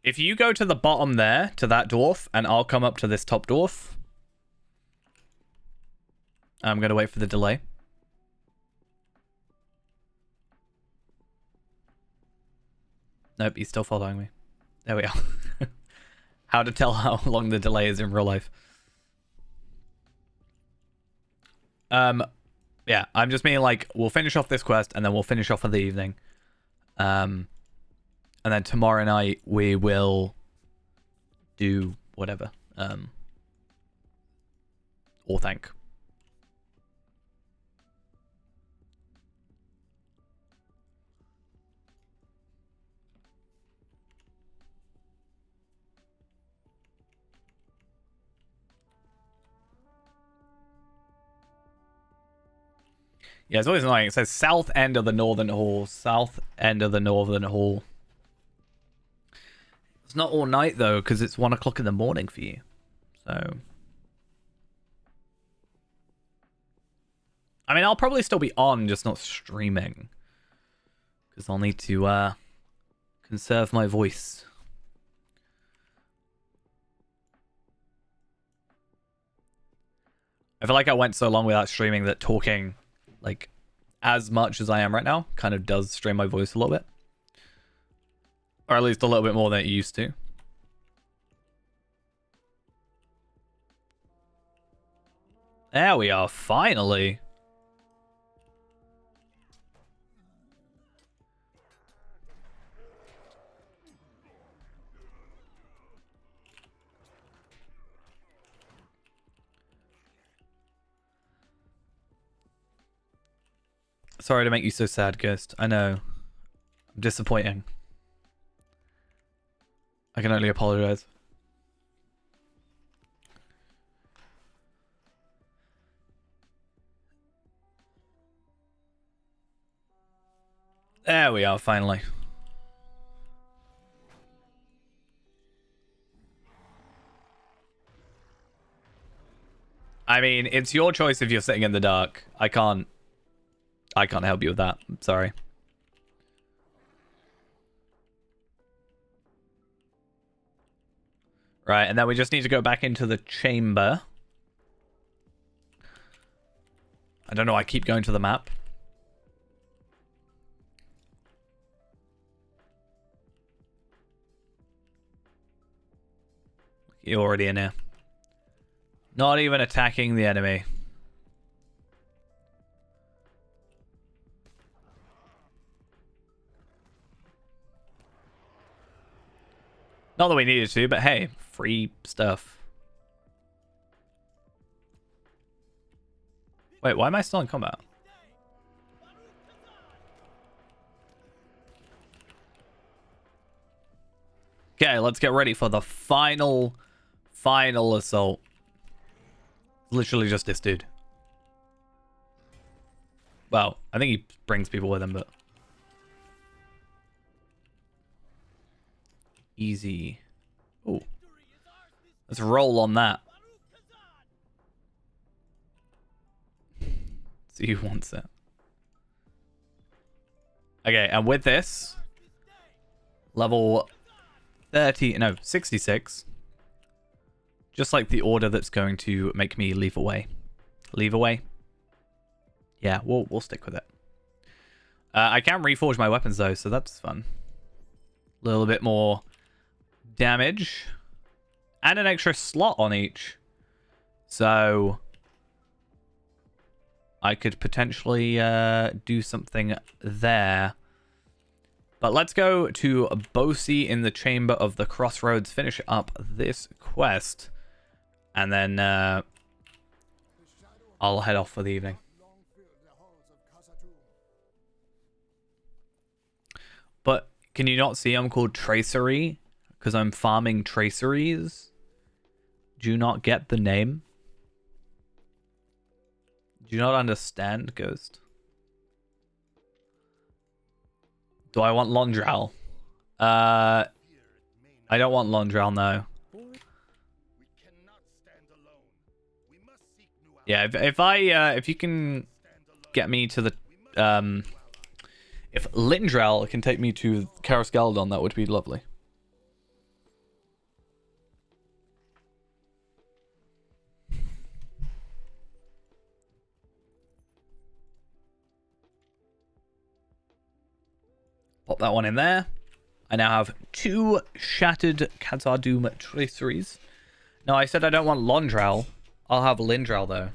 if you go to the bottom there, to that dwarf, and I'll come up to this top dwarf. I'm going to wait for the delay. Nope, he's still following me. There we are. How to tell how long the delay is in real life. Yeah, I'm just meaning like, we'll finish off this quest, and then we'll finish off for the evening. And then tomorrow night, we will do whatever. Or thank. Yeah, it's always annoying. It says south end of the northern hall. South end of the northern hall. It's not all night, though, because it's 1 o'clock in the morning for you. So... I mean, I'll probably still be on, just not streaming. Because I'll need to conserve my voice. I feel like I went so long without streaming that talking... like, as much as I am right now, kind of does strain my voice a little bit. Or at least a little bit more than it used to. There we are, finally. Sorry to make you so sad, Ghost. I know. Disappointing. I can only apologize. There we are, finally. I mean, it's your choice if you're sitting in the dark. I can't help you with that. I'm sorry. Right, and then we just need to go back into the chamber. I don't know, I keep going to the map. You're already in here. Not even attacking the enemy. Not that we needed to, but hey, free stuff. Wait, why am I still in combat? Okay, let's get ready for the final assault. Literally just this dude. Well, I think he brings people with him, but... Easy. Ooh. Let's roll on that. See who wants it. Okay, and with this... Level 66. Just like the order that's going to make me leave away. Leave away? Yeah, we'll stick with it. I can reforge my weapons though, so that's fun. A little bit more damage. And an extra slot on each. So I could potentially do something there. But let's go to Bosi in the Chamber of the Crossroads. Finish up this quest. And then I'll head off for the evening. But can you not see I'm called Tracery? Because I'm farming traceries? Do you not get the name? Do you not understand, Ghost? Do I want Londral? I don't want Londral, no. Yeah, if you can get me to the if Lindral can take me to Karascaldon, that would be lovely. Pop that one in there. I now have 2 shattered Khazad-dûm traceries. No, I said I don't want Londral. I'll have Lindral though.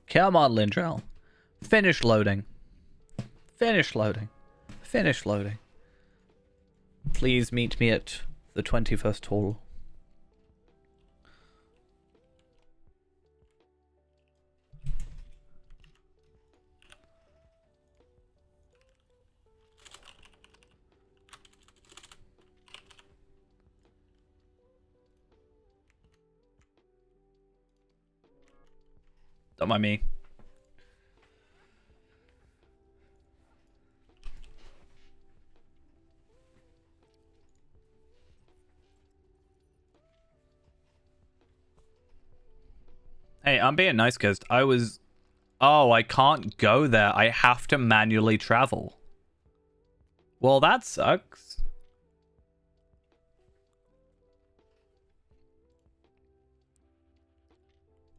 Come on, Lindral. Finish loading. Finish loading. Finish loading. Please meet me at the 21st hall. Don't mind me. Hey, I'm being nice, Ghost. Oh, I can't go there. I have to manually travel. Well, that sucks.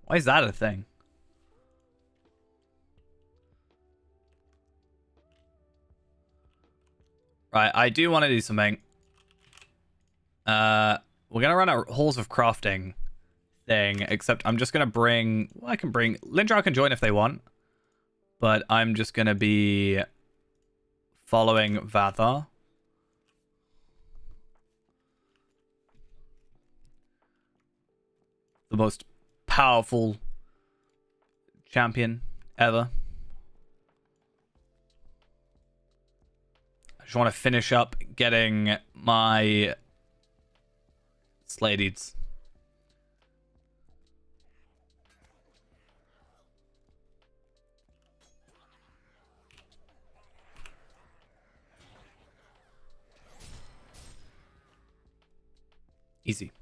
Why is that a thing? Right, I do want to do something. We're gonna run a Halls of Crafting thing, except I'm just gonna bring... Well, I can bring... Lindral can join if they want. But I'm just gonna be following Vathar. The most powerful champion ever. I just want to finish up getting my slay deeds. Easy.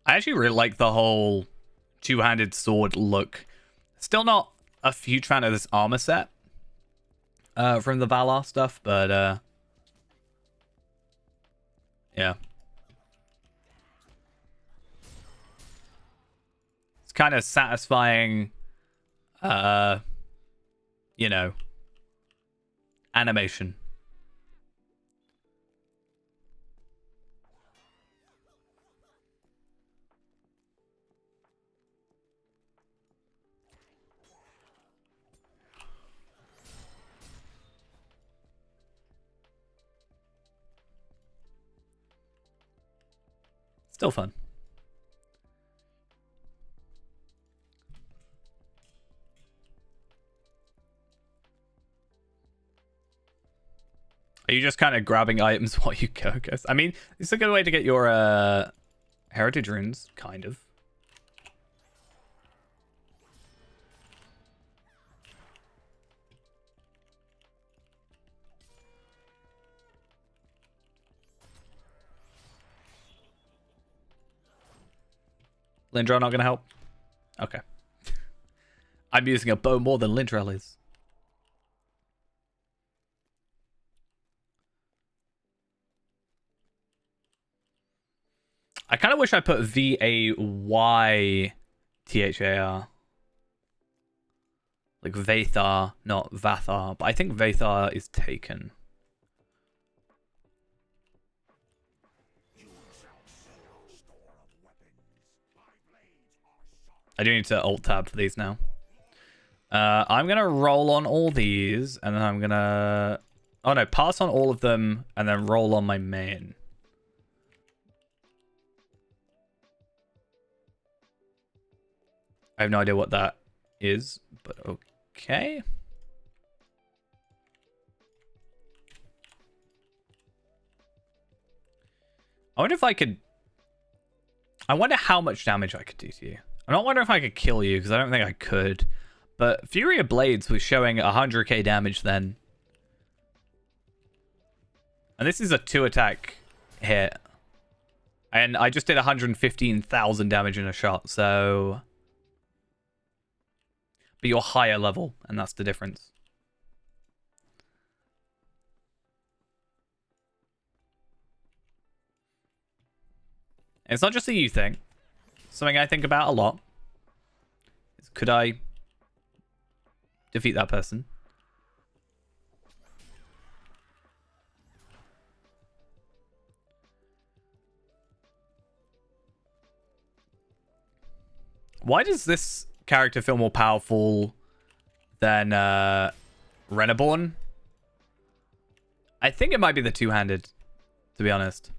I actually really like the whole two-handed sword look. Still not a huge fan of this armor set from the Valar stuff, but yeah. It's kind of satisfying, you know, animation. Still fun. Are you just kind of grabbing items while you go, guys? I mean, it's a good way to get your heritage runes, kind of. Lindrel not gonna help? Okay. I'm using a bow more than Lindrel is. I kind of wish I put Vaythar. Like Vathar, not Vathar. But I think Vathar is taken. I do need to alt tab for these now. I'm going to roll on all these, and then I'm going to... Oh no, pass on all of them, and then roll on my main. I have no idea what that is, but okay. I wonder if I could... I wonder how much damage I could do to you. I'm not wondering if I could kill you, because I don't think I could. But Fury of Blades was showing 100k damage then. And this is a 2-attack hit. And I just did 115,000 damage in a shot, so... But you're higher level, and that's the difference. And it's not just a you thing. Something I think about a lot. Could I defeat that person? Why does this character feel more powerful than Reneborn? I think it might be the two-handed, to be honest.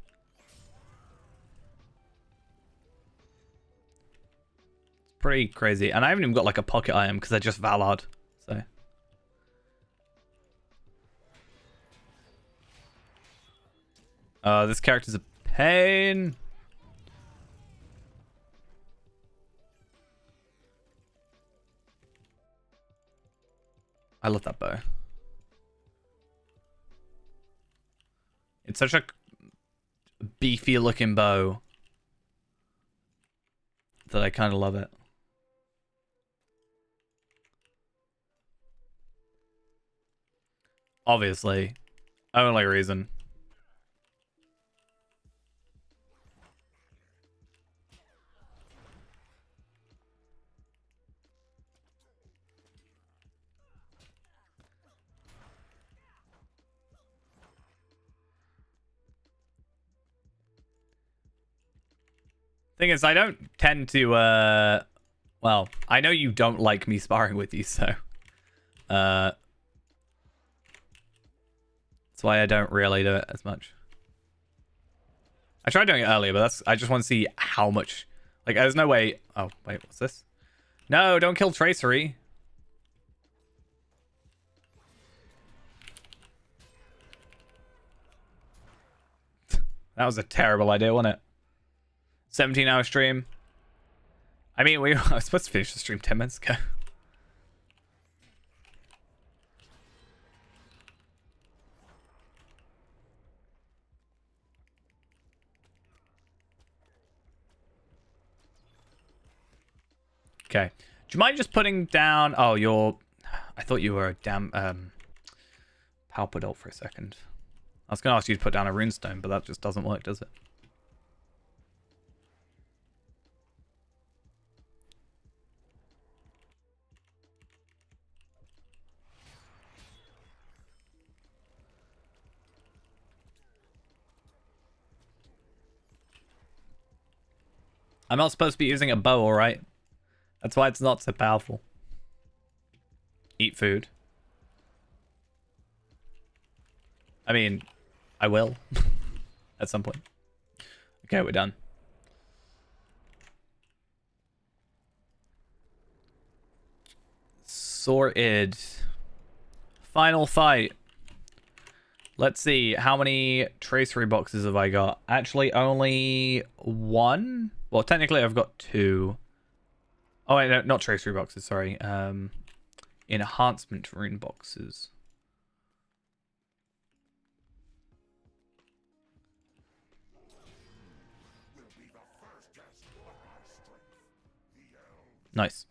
It's pretty crazy. And I haven't even got like a pocket item because they're just Valard. So. This character's a pain. I love that bow. It's such a beefy looking bow that I kind of love it. Obviously. Only reason. Thing is, I don't tend to, well, I know you don't like me sparring with you, so, that's why I don't really do it as much. I tried doing it earlier, but I just want to see how much, like, there's no way, oh, wait, what's this? No, don't kill Tracery. That was a terrible idea, wasn't it? 17-hour stream. I mean, we were supposed to finish the stream 10 minutes ago. Okay. Do you mind just putting down... Oh, you're... I thought you were a damn... Palpadol for a second. I was going to ask you to put down a runestone, but that just doesn't work, does it? I'm not supposed to be using a bow, alright? That's why it's not so powerful. Eat food. I mean, I will. At some point. Okay, we're done. Sorted. Final fight. Let's see, how many tracery boxes have I got? Actually, only one? Well, technically I've got two. Oh, wait, no, not tracery boxes, sorry. Enhancement rune boxes. Nice.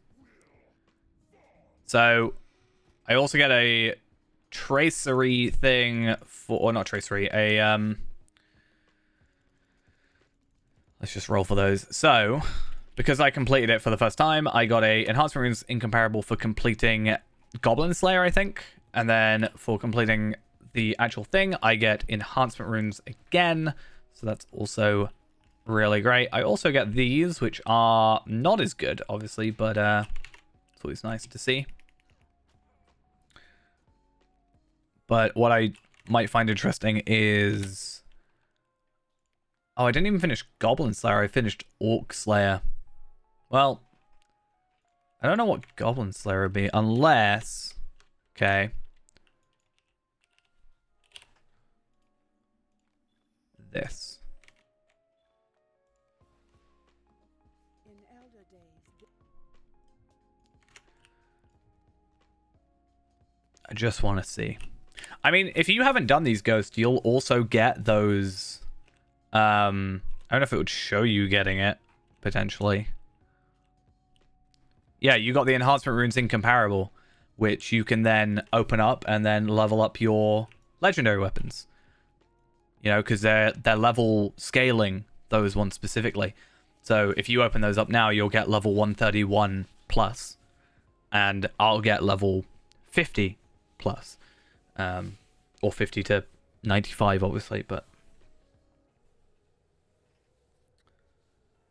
So, I also get a tracery thing for, or not tracery, let's just roll for those. So, because I completed it for the first time, I got a enhancement runes incomparable for completing Goblin Slayer, I think. And then for completing the actual thing, I get enhancement runes again. So that's also really great. I also get these, which are not as good, obviously, but it's always nice to see. But what I might find interesting is... Oh, I didn't even finish Goblin Slayer. I finished Orc Slayer. Well, I don't know what Goblin Slayer would be, unless... Okay. This. In elder days, I just want to see. I mean, if you haven't done these ghosts, you'll also get those... I don't know if it would show you getting it, potentially. Yeah, you got the enhancement runes incomparable, which you can then open up and then level up your legendary weapons. You know, because they're level scaling, those ones specifically. So if you open those up now, you'll get level 131 plus. And I'll get level 50 plus. Or 50 to 95, obviously, but...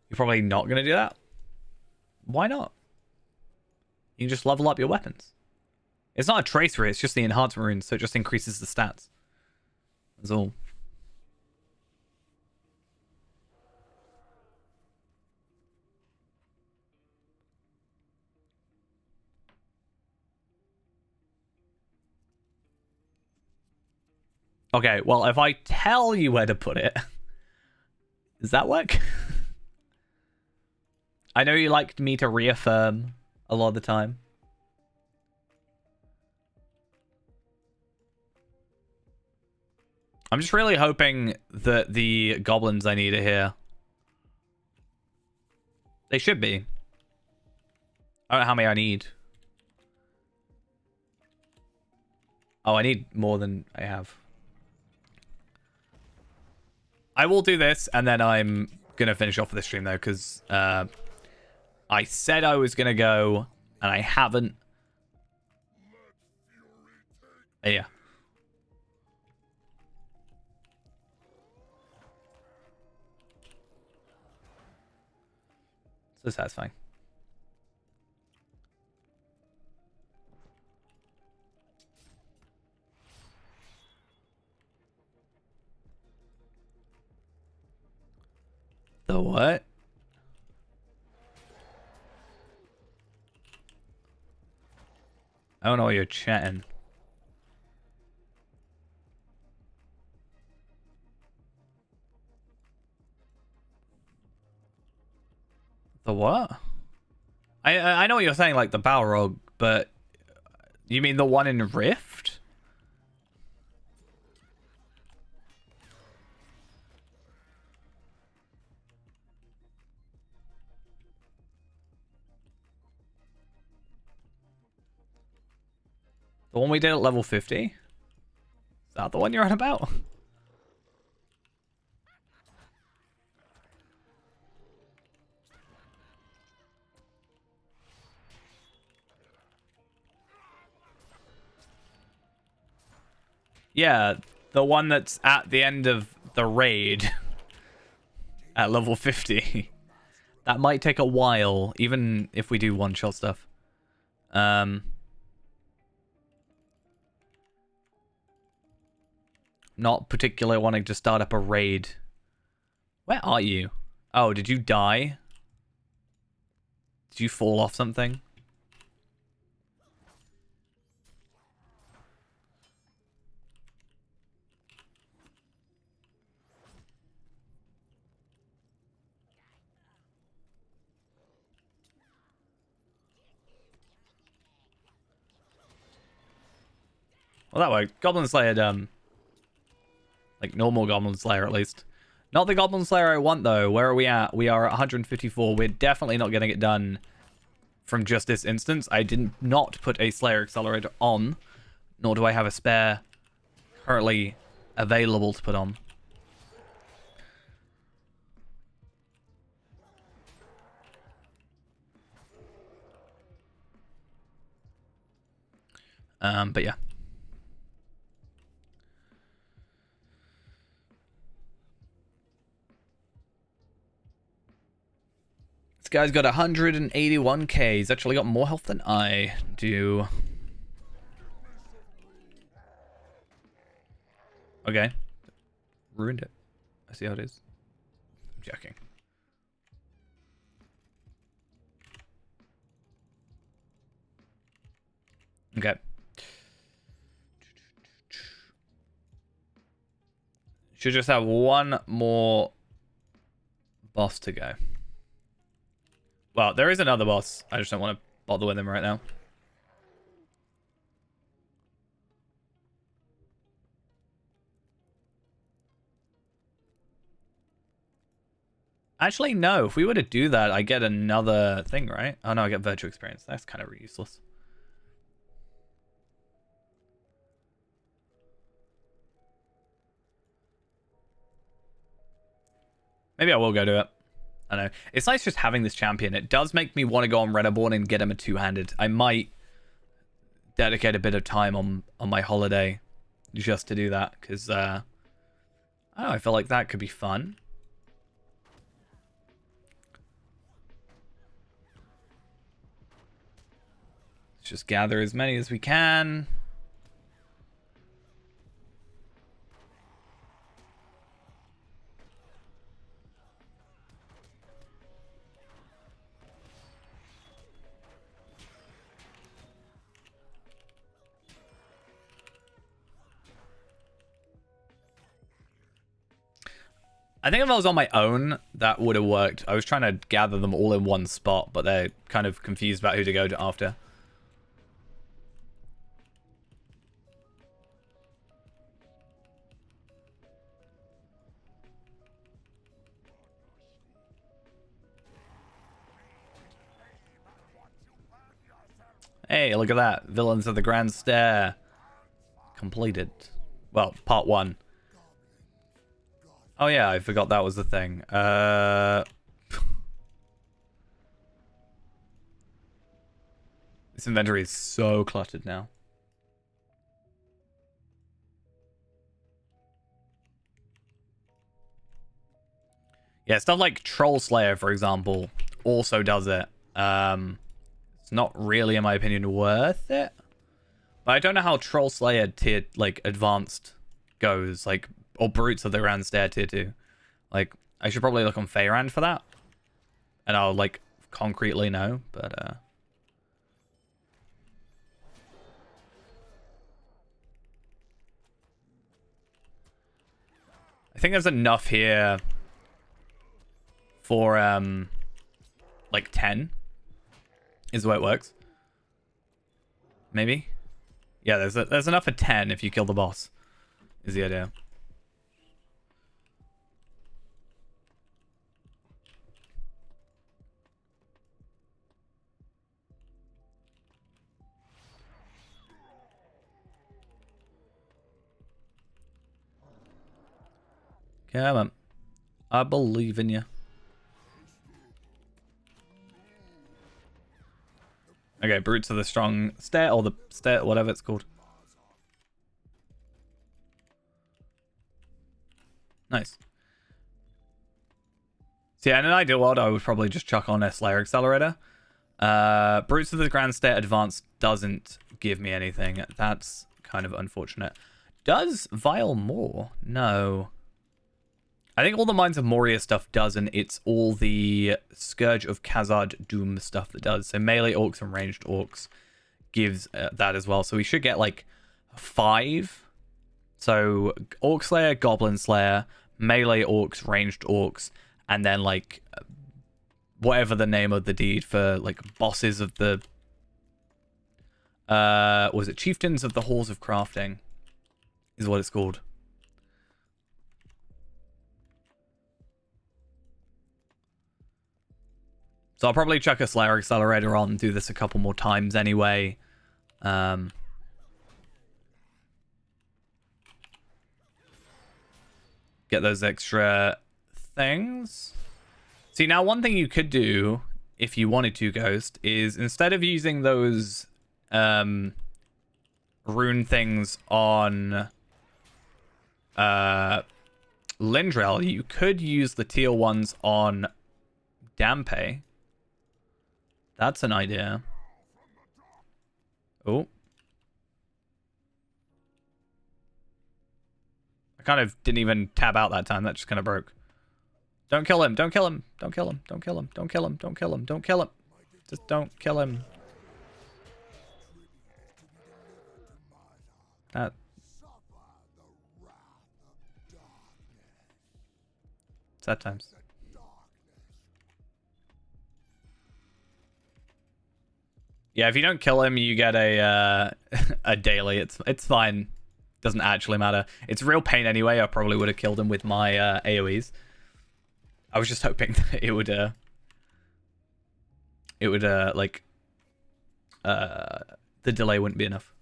You're probably not going to do that? Why not? You can just level up your weapons. It's not a tracery, it's just the enhancement runes, so it just increases the stats. That's all. Okay, well, if I tell you where to put it, does that work? I know you like me to reaffirm a lot of the time. I'm just really hoping that the goblins I need are here. They should be. I don't know how many I need. Oh, I need more than I have. I will do this, and then I'm going to finish off the stream, though, because I said I was going to go, and I haven't. Yeah. So satisfying. The what? I don't know what you're chatting. The what? I know what you're saying, like the Balrog, but you mean the one in Rift? The one we did at level 50? Is that the one you're on about? Yeah, the one that's at the end of the raid at level 50. That might take a while, even if we do one-shot stuff. Not particularly wanting to start up a raid. Where are you? Oh, did you die? Did you fall off something? Well, that worked. Goblin Slayer, like normal Goblin Slayer at least. Not the Goblin Slayer I want though. Where are we at? We are at 154. We're definitely not getting it done from just this instance. I did not put a Slayer Accelerator on, nor do I have a spare currently available to put on. But yeah. This guy's got 181k. He's actually got more health than I do. Okay. Ruined it. I see how it is. I'm joking. Okay. Should just have one more boss to go. Well, there is another boss. I just don't want to bother with him right now. Actually, no. If we were to do that, I get another thing, right? Oh, no, I get virtual experience. That's kind of useless. Maybe I will go do it. I don't know. It's nice just having this champion. It does make me want to go on Redaborn and get him a two-handed. I might dedicate a bit of time on my holiday just to do that, because I don't know, I feel like that could be fun. Let's just gather as many as we can. I think if I was on my own, that would have worked. I was trying to gather them all in one spot, but they're kind of confused about who to go to after. Hey, look at that. Villains of the Grand Stair. Completed. Well, part 1. Oh yeah, I forgot that was the thing. This inventory is so cluttered now. Yeah, stuff like Troll Slayer, for example, also does it. It's not really, in my opinion, worth it. But I don't know how Troll Slayer tier, like, advanced goes, like, or Brutes of the Grand Stair tier 2. Like, I should probably look on Feyrand for that. And I'll, like, concretely know, but, I think there's enough here for like 10 is the way it works. Maybe? Yeah, there's enough for 10 if you kill the boss, is the idea. Come on. I believe in you. Okay, brutes are the strong stair, or the stair, whatever it's called. Nice. So yeah, in an ideal world, I would probably just chuck on a Slayer Accelerator. Brutes of the Grand Stair Advance doesn't give me anything. That's kind of unfortunate. Does Vile more? No. I think all the Mines of Moria stuff doesn't. It's all the Scourge of Khazad Doom stuff that does. So melee orcs and ranged orcs gives that as well. So we should get like 5. So Orc Slayer, Goblin Slayer, melee orcs, ranged orcs, and then like whatever the name of the deed for like bosses of the was it Chieftains of the Halls of Crafting is what it's called. So I'll probably chuck a Slayer Accelerator on and do this a couple more times anyway. Get those extra things. See, now one thing you could do, if you wanted to, Ghost, is instead of using those rune things on Lindrel, you could use the teal ones on Dampe. That's an idea. Oh. I kind of didn't even tab out that time. That just kind of broke. Don't kill him. Don't kill him. Don't kill him. Don't kill him. Don't kill him. Don't kill him. Don't kill him. Just don't kill him. That. Sad times. Yeah, if you don't kill him, you get a a daily. It's fine. Doesn't actually matter. It's a real pain anyway. I probably would have killed him with my AoEs. I was just hoping that it would like the delay wouldn't be enough.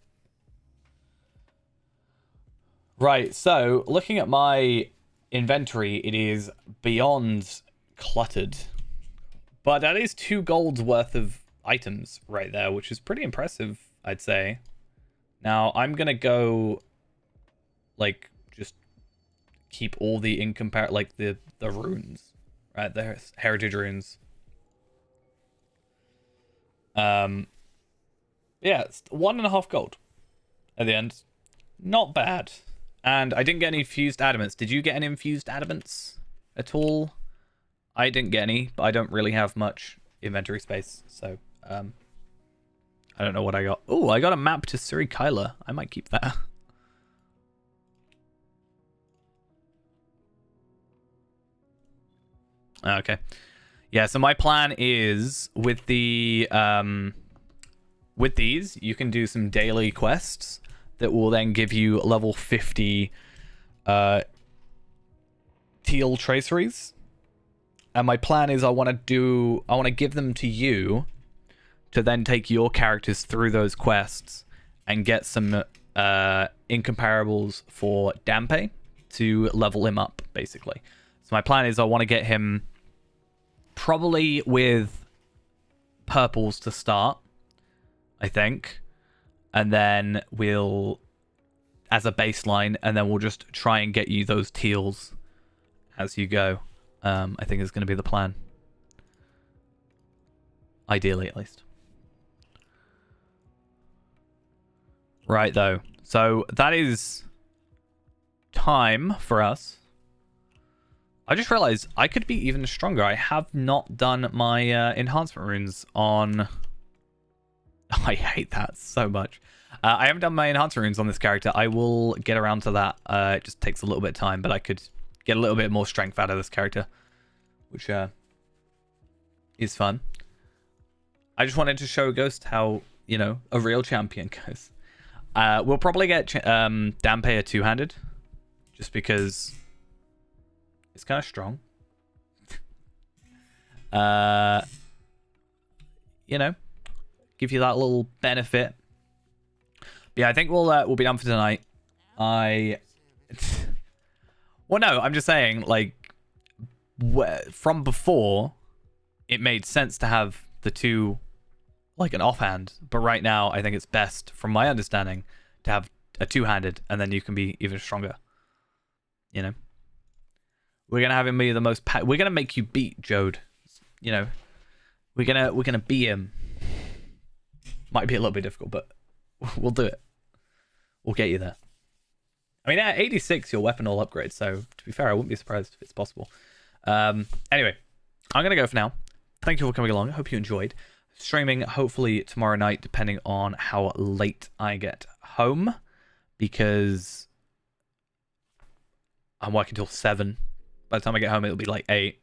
Right, so looking at my inventory, it is beyond cluttered. But that is 2 gold's worth of items right there, which is pretty impressive, I'd say. Now, I'm gonna go like just keep all the like the runes, right? The heritage runes. Yeah, it's 1.5 gold at the end. Not bad. And I didn't get any fused adamants. Did you get any infused adamants at all? I didn't get any, but I don't really have much inventory space, so I don't know what I got. Oh, I got a map to Suri Kyla. I might keep that. Okay. Yeah, so my plan is with the with these, you can do some daily quests that will then give you level 50 teal traceries. And my plan is I want to give them to you to then take your characters through those quests and get some incomparables for Dampe to level him up, basically. So my plan is I want to get him probably with purples to start, I think. And then we'll, as a baseline, and then we'll just try and get you those teals as you go. I think is going to be the plan. Ideally, at least. Right, though. So that is time for us. I just realized I could be even stronger. I have not done my enhancement runes on... I hate that so much. I haven't done my enhancement runes on this character. I will get around to that. It just takes a little bit of time, but I could get a little bit more strength out of this character, which is fun. I just wanted to show Ghost how, you know, a real champion goes. We'll probably get Dampere two-handed, just because it's kind of strong. You know, give you that little benefit. But yeah, I think we'll be done for tonight. Well, no, I'm just saying, like, from before, it made sense to have the two, like, an offhand. But right now, I think it's best, from my understanding, to have a two-handed, and then you can be even stronger. You know, we're gonna have him be the most. We're gonna make you beat Jode. You know, we're gonna beat him. Might be a little bit difficult, but we'll do it. We'll get you there. I mean, at 86, your weapon all upgrades. So to be fair, I wouldn't be surprised if it's possible. Anyway, I'm gonna go for now. Thank you for coming along. I hope you enjoyed. Streaming hopefully tomorrow night, depending on how late I get home, because I'm working till 7. By the time I get home, it'll be like 8.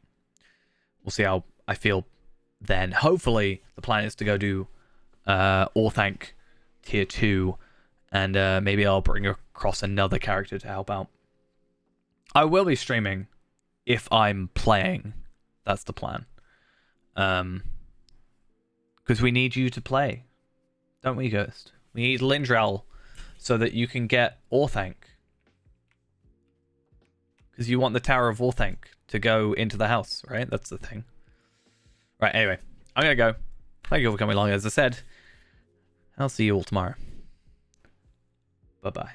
We'll see how I feel then. Hopefully, the plan is to go do Orthanc tier 2, and maybe I'll bring across another character to help out. I will be streaming if I'm playing. That's the plan. Because we need you to play, don't we, Ghost? We need Lindrel so that you can get Orthanc. Because you want the Tower of Orthanc to go into the house, right? That's the thing. Right, anyway. I'm going to go. Thank you all for coming along, as I said. I'll see you all tomorrow. Bye-bye.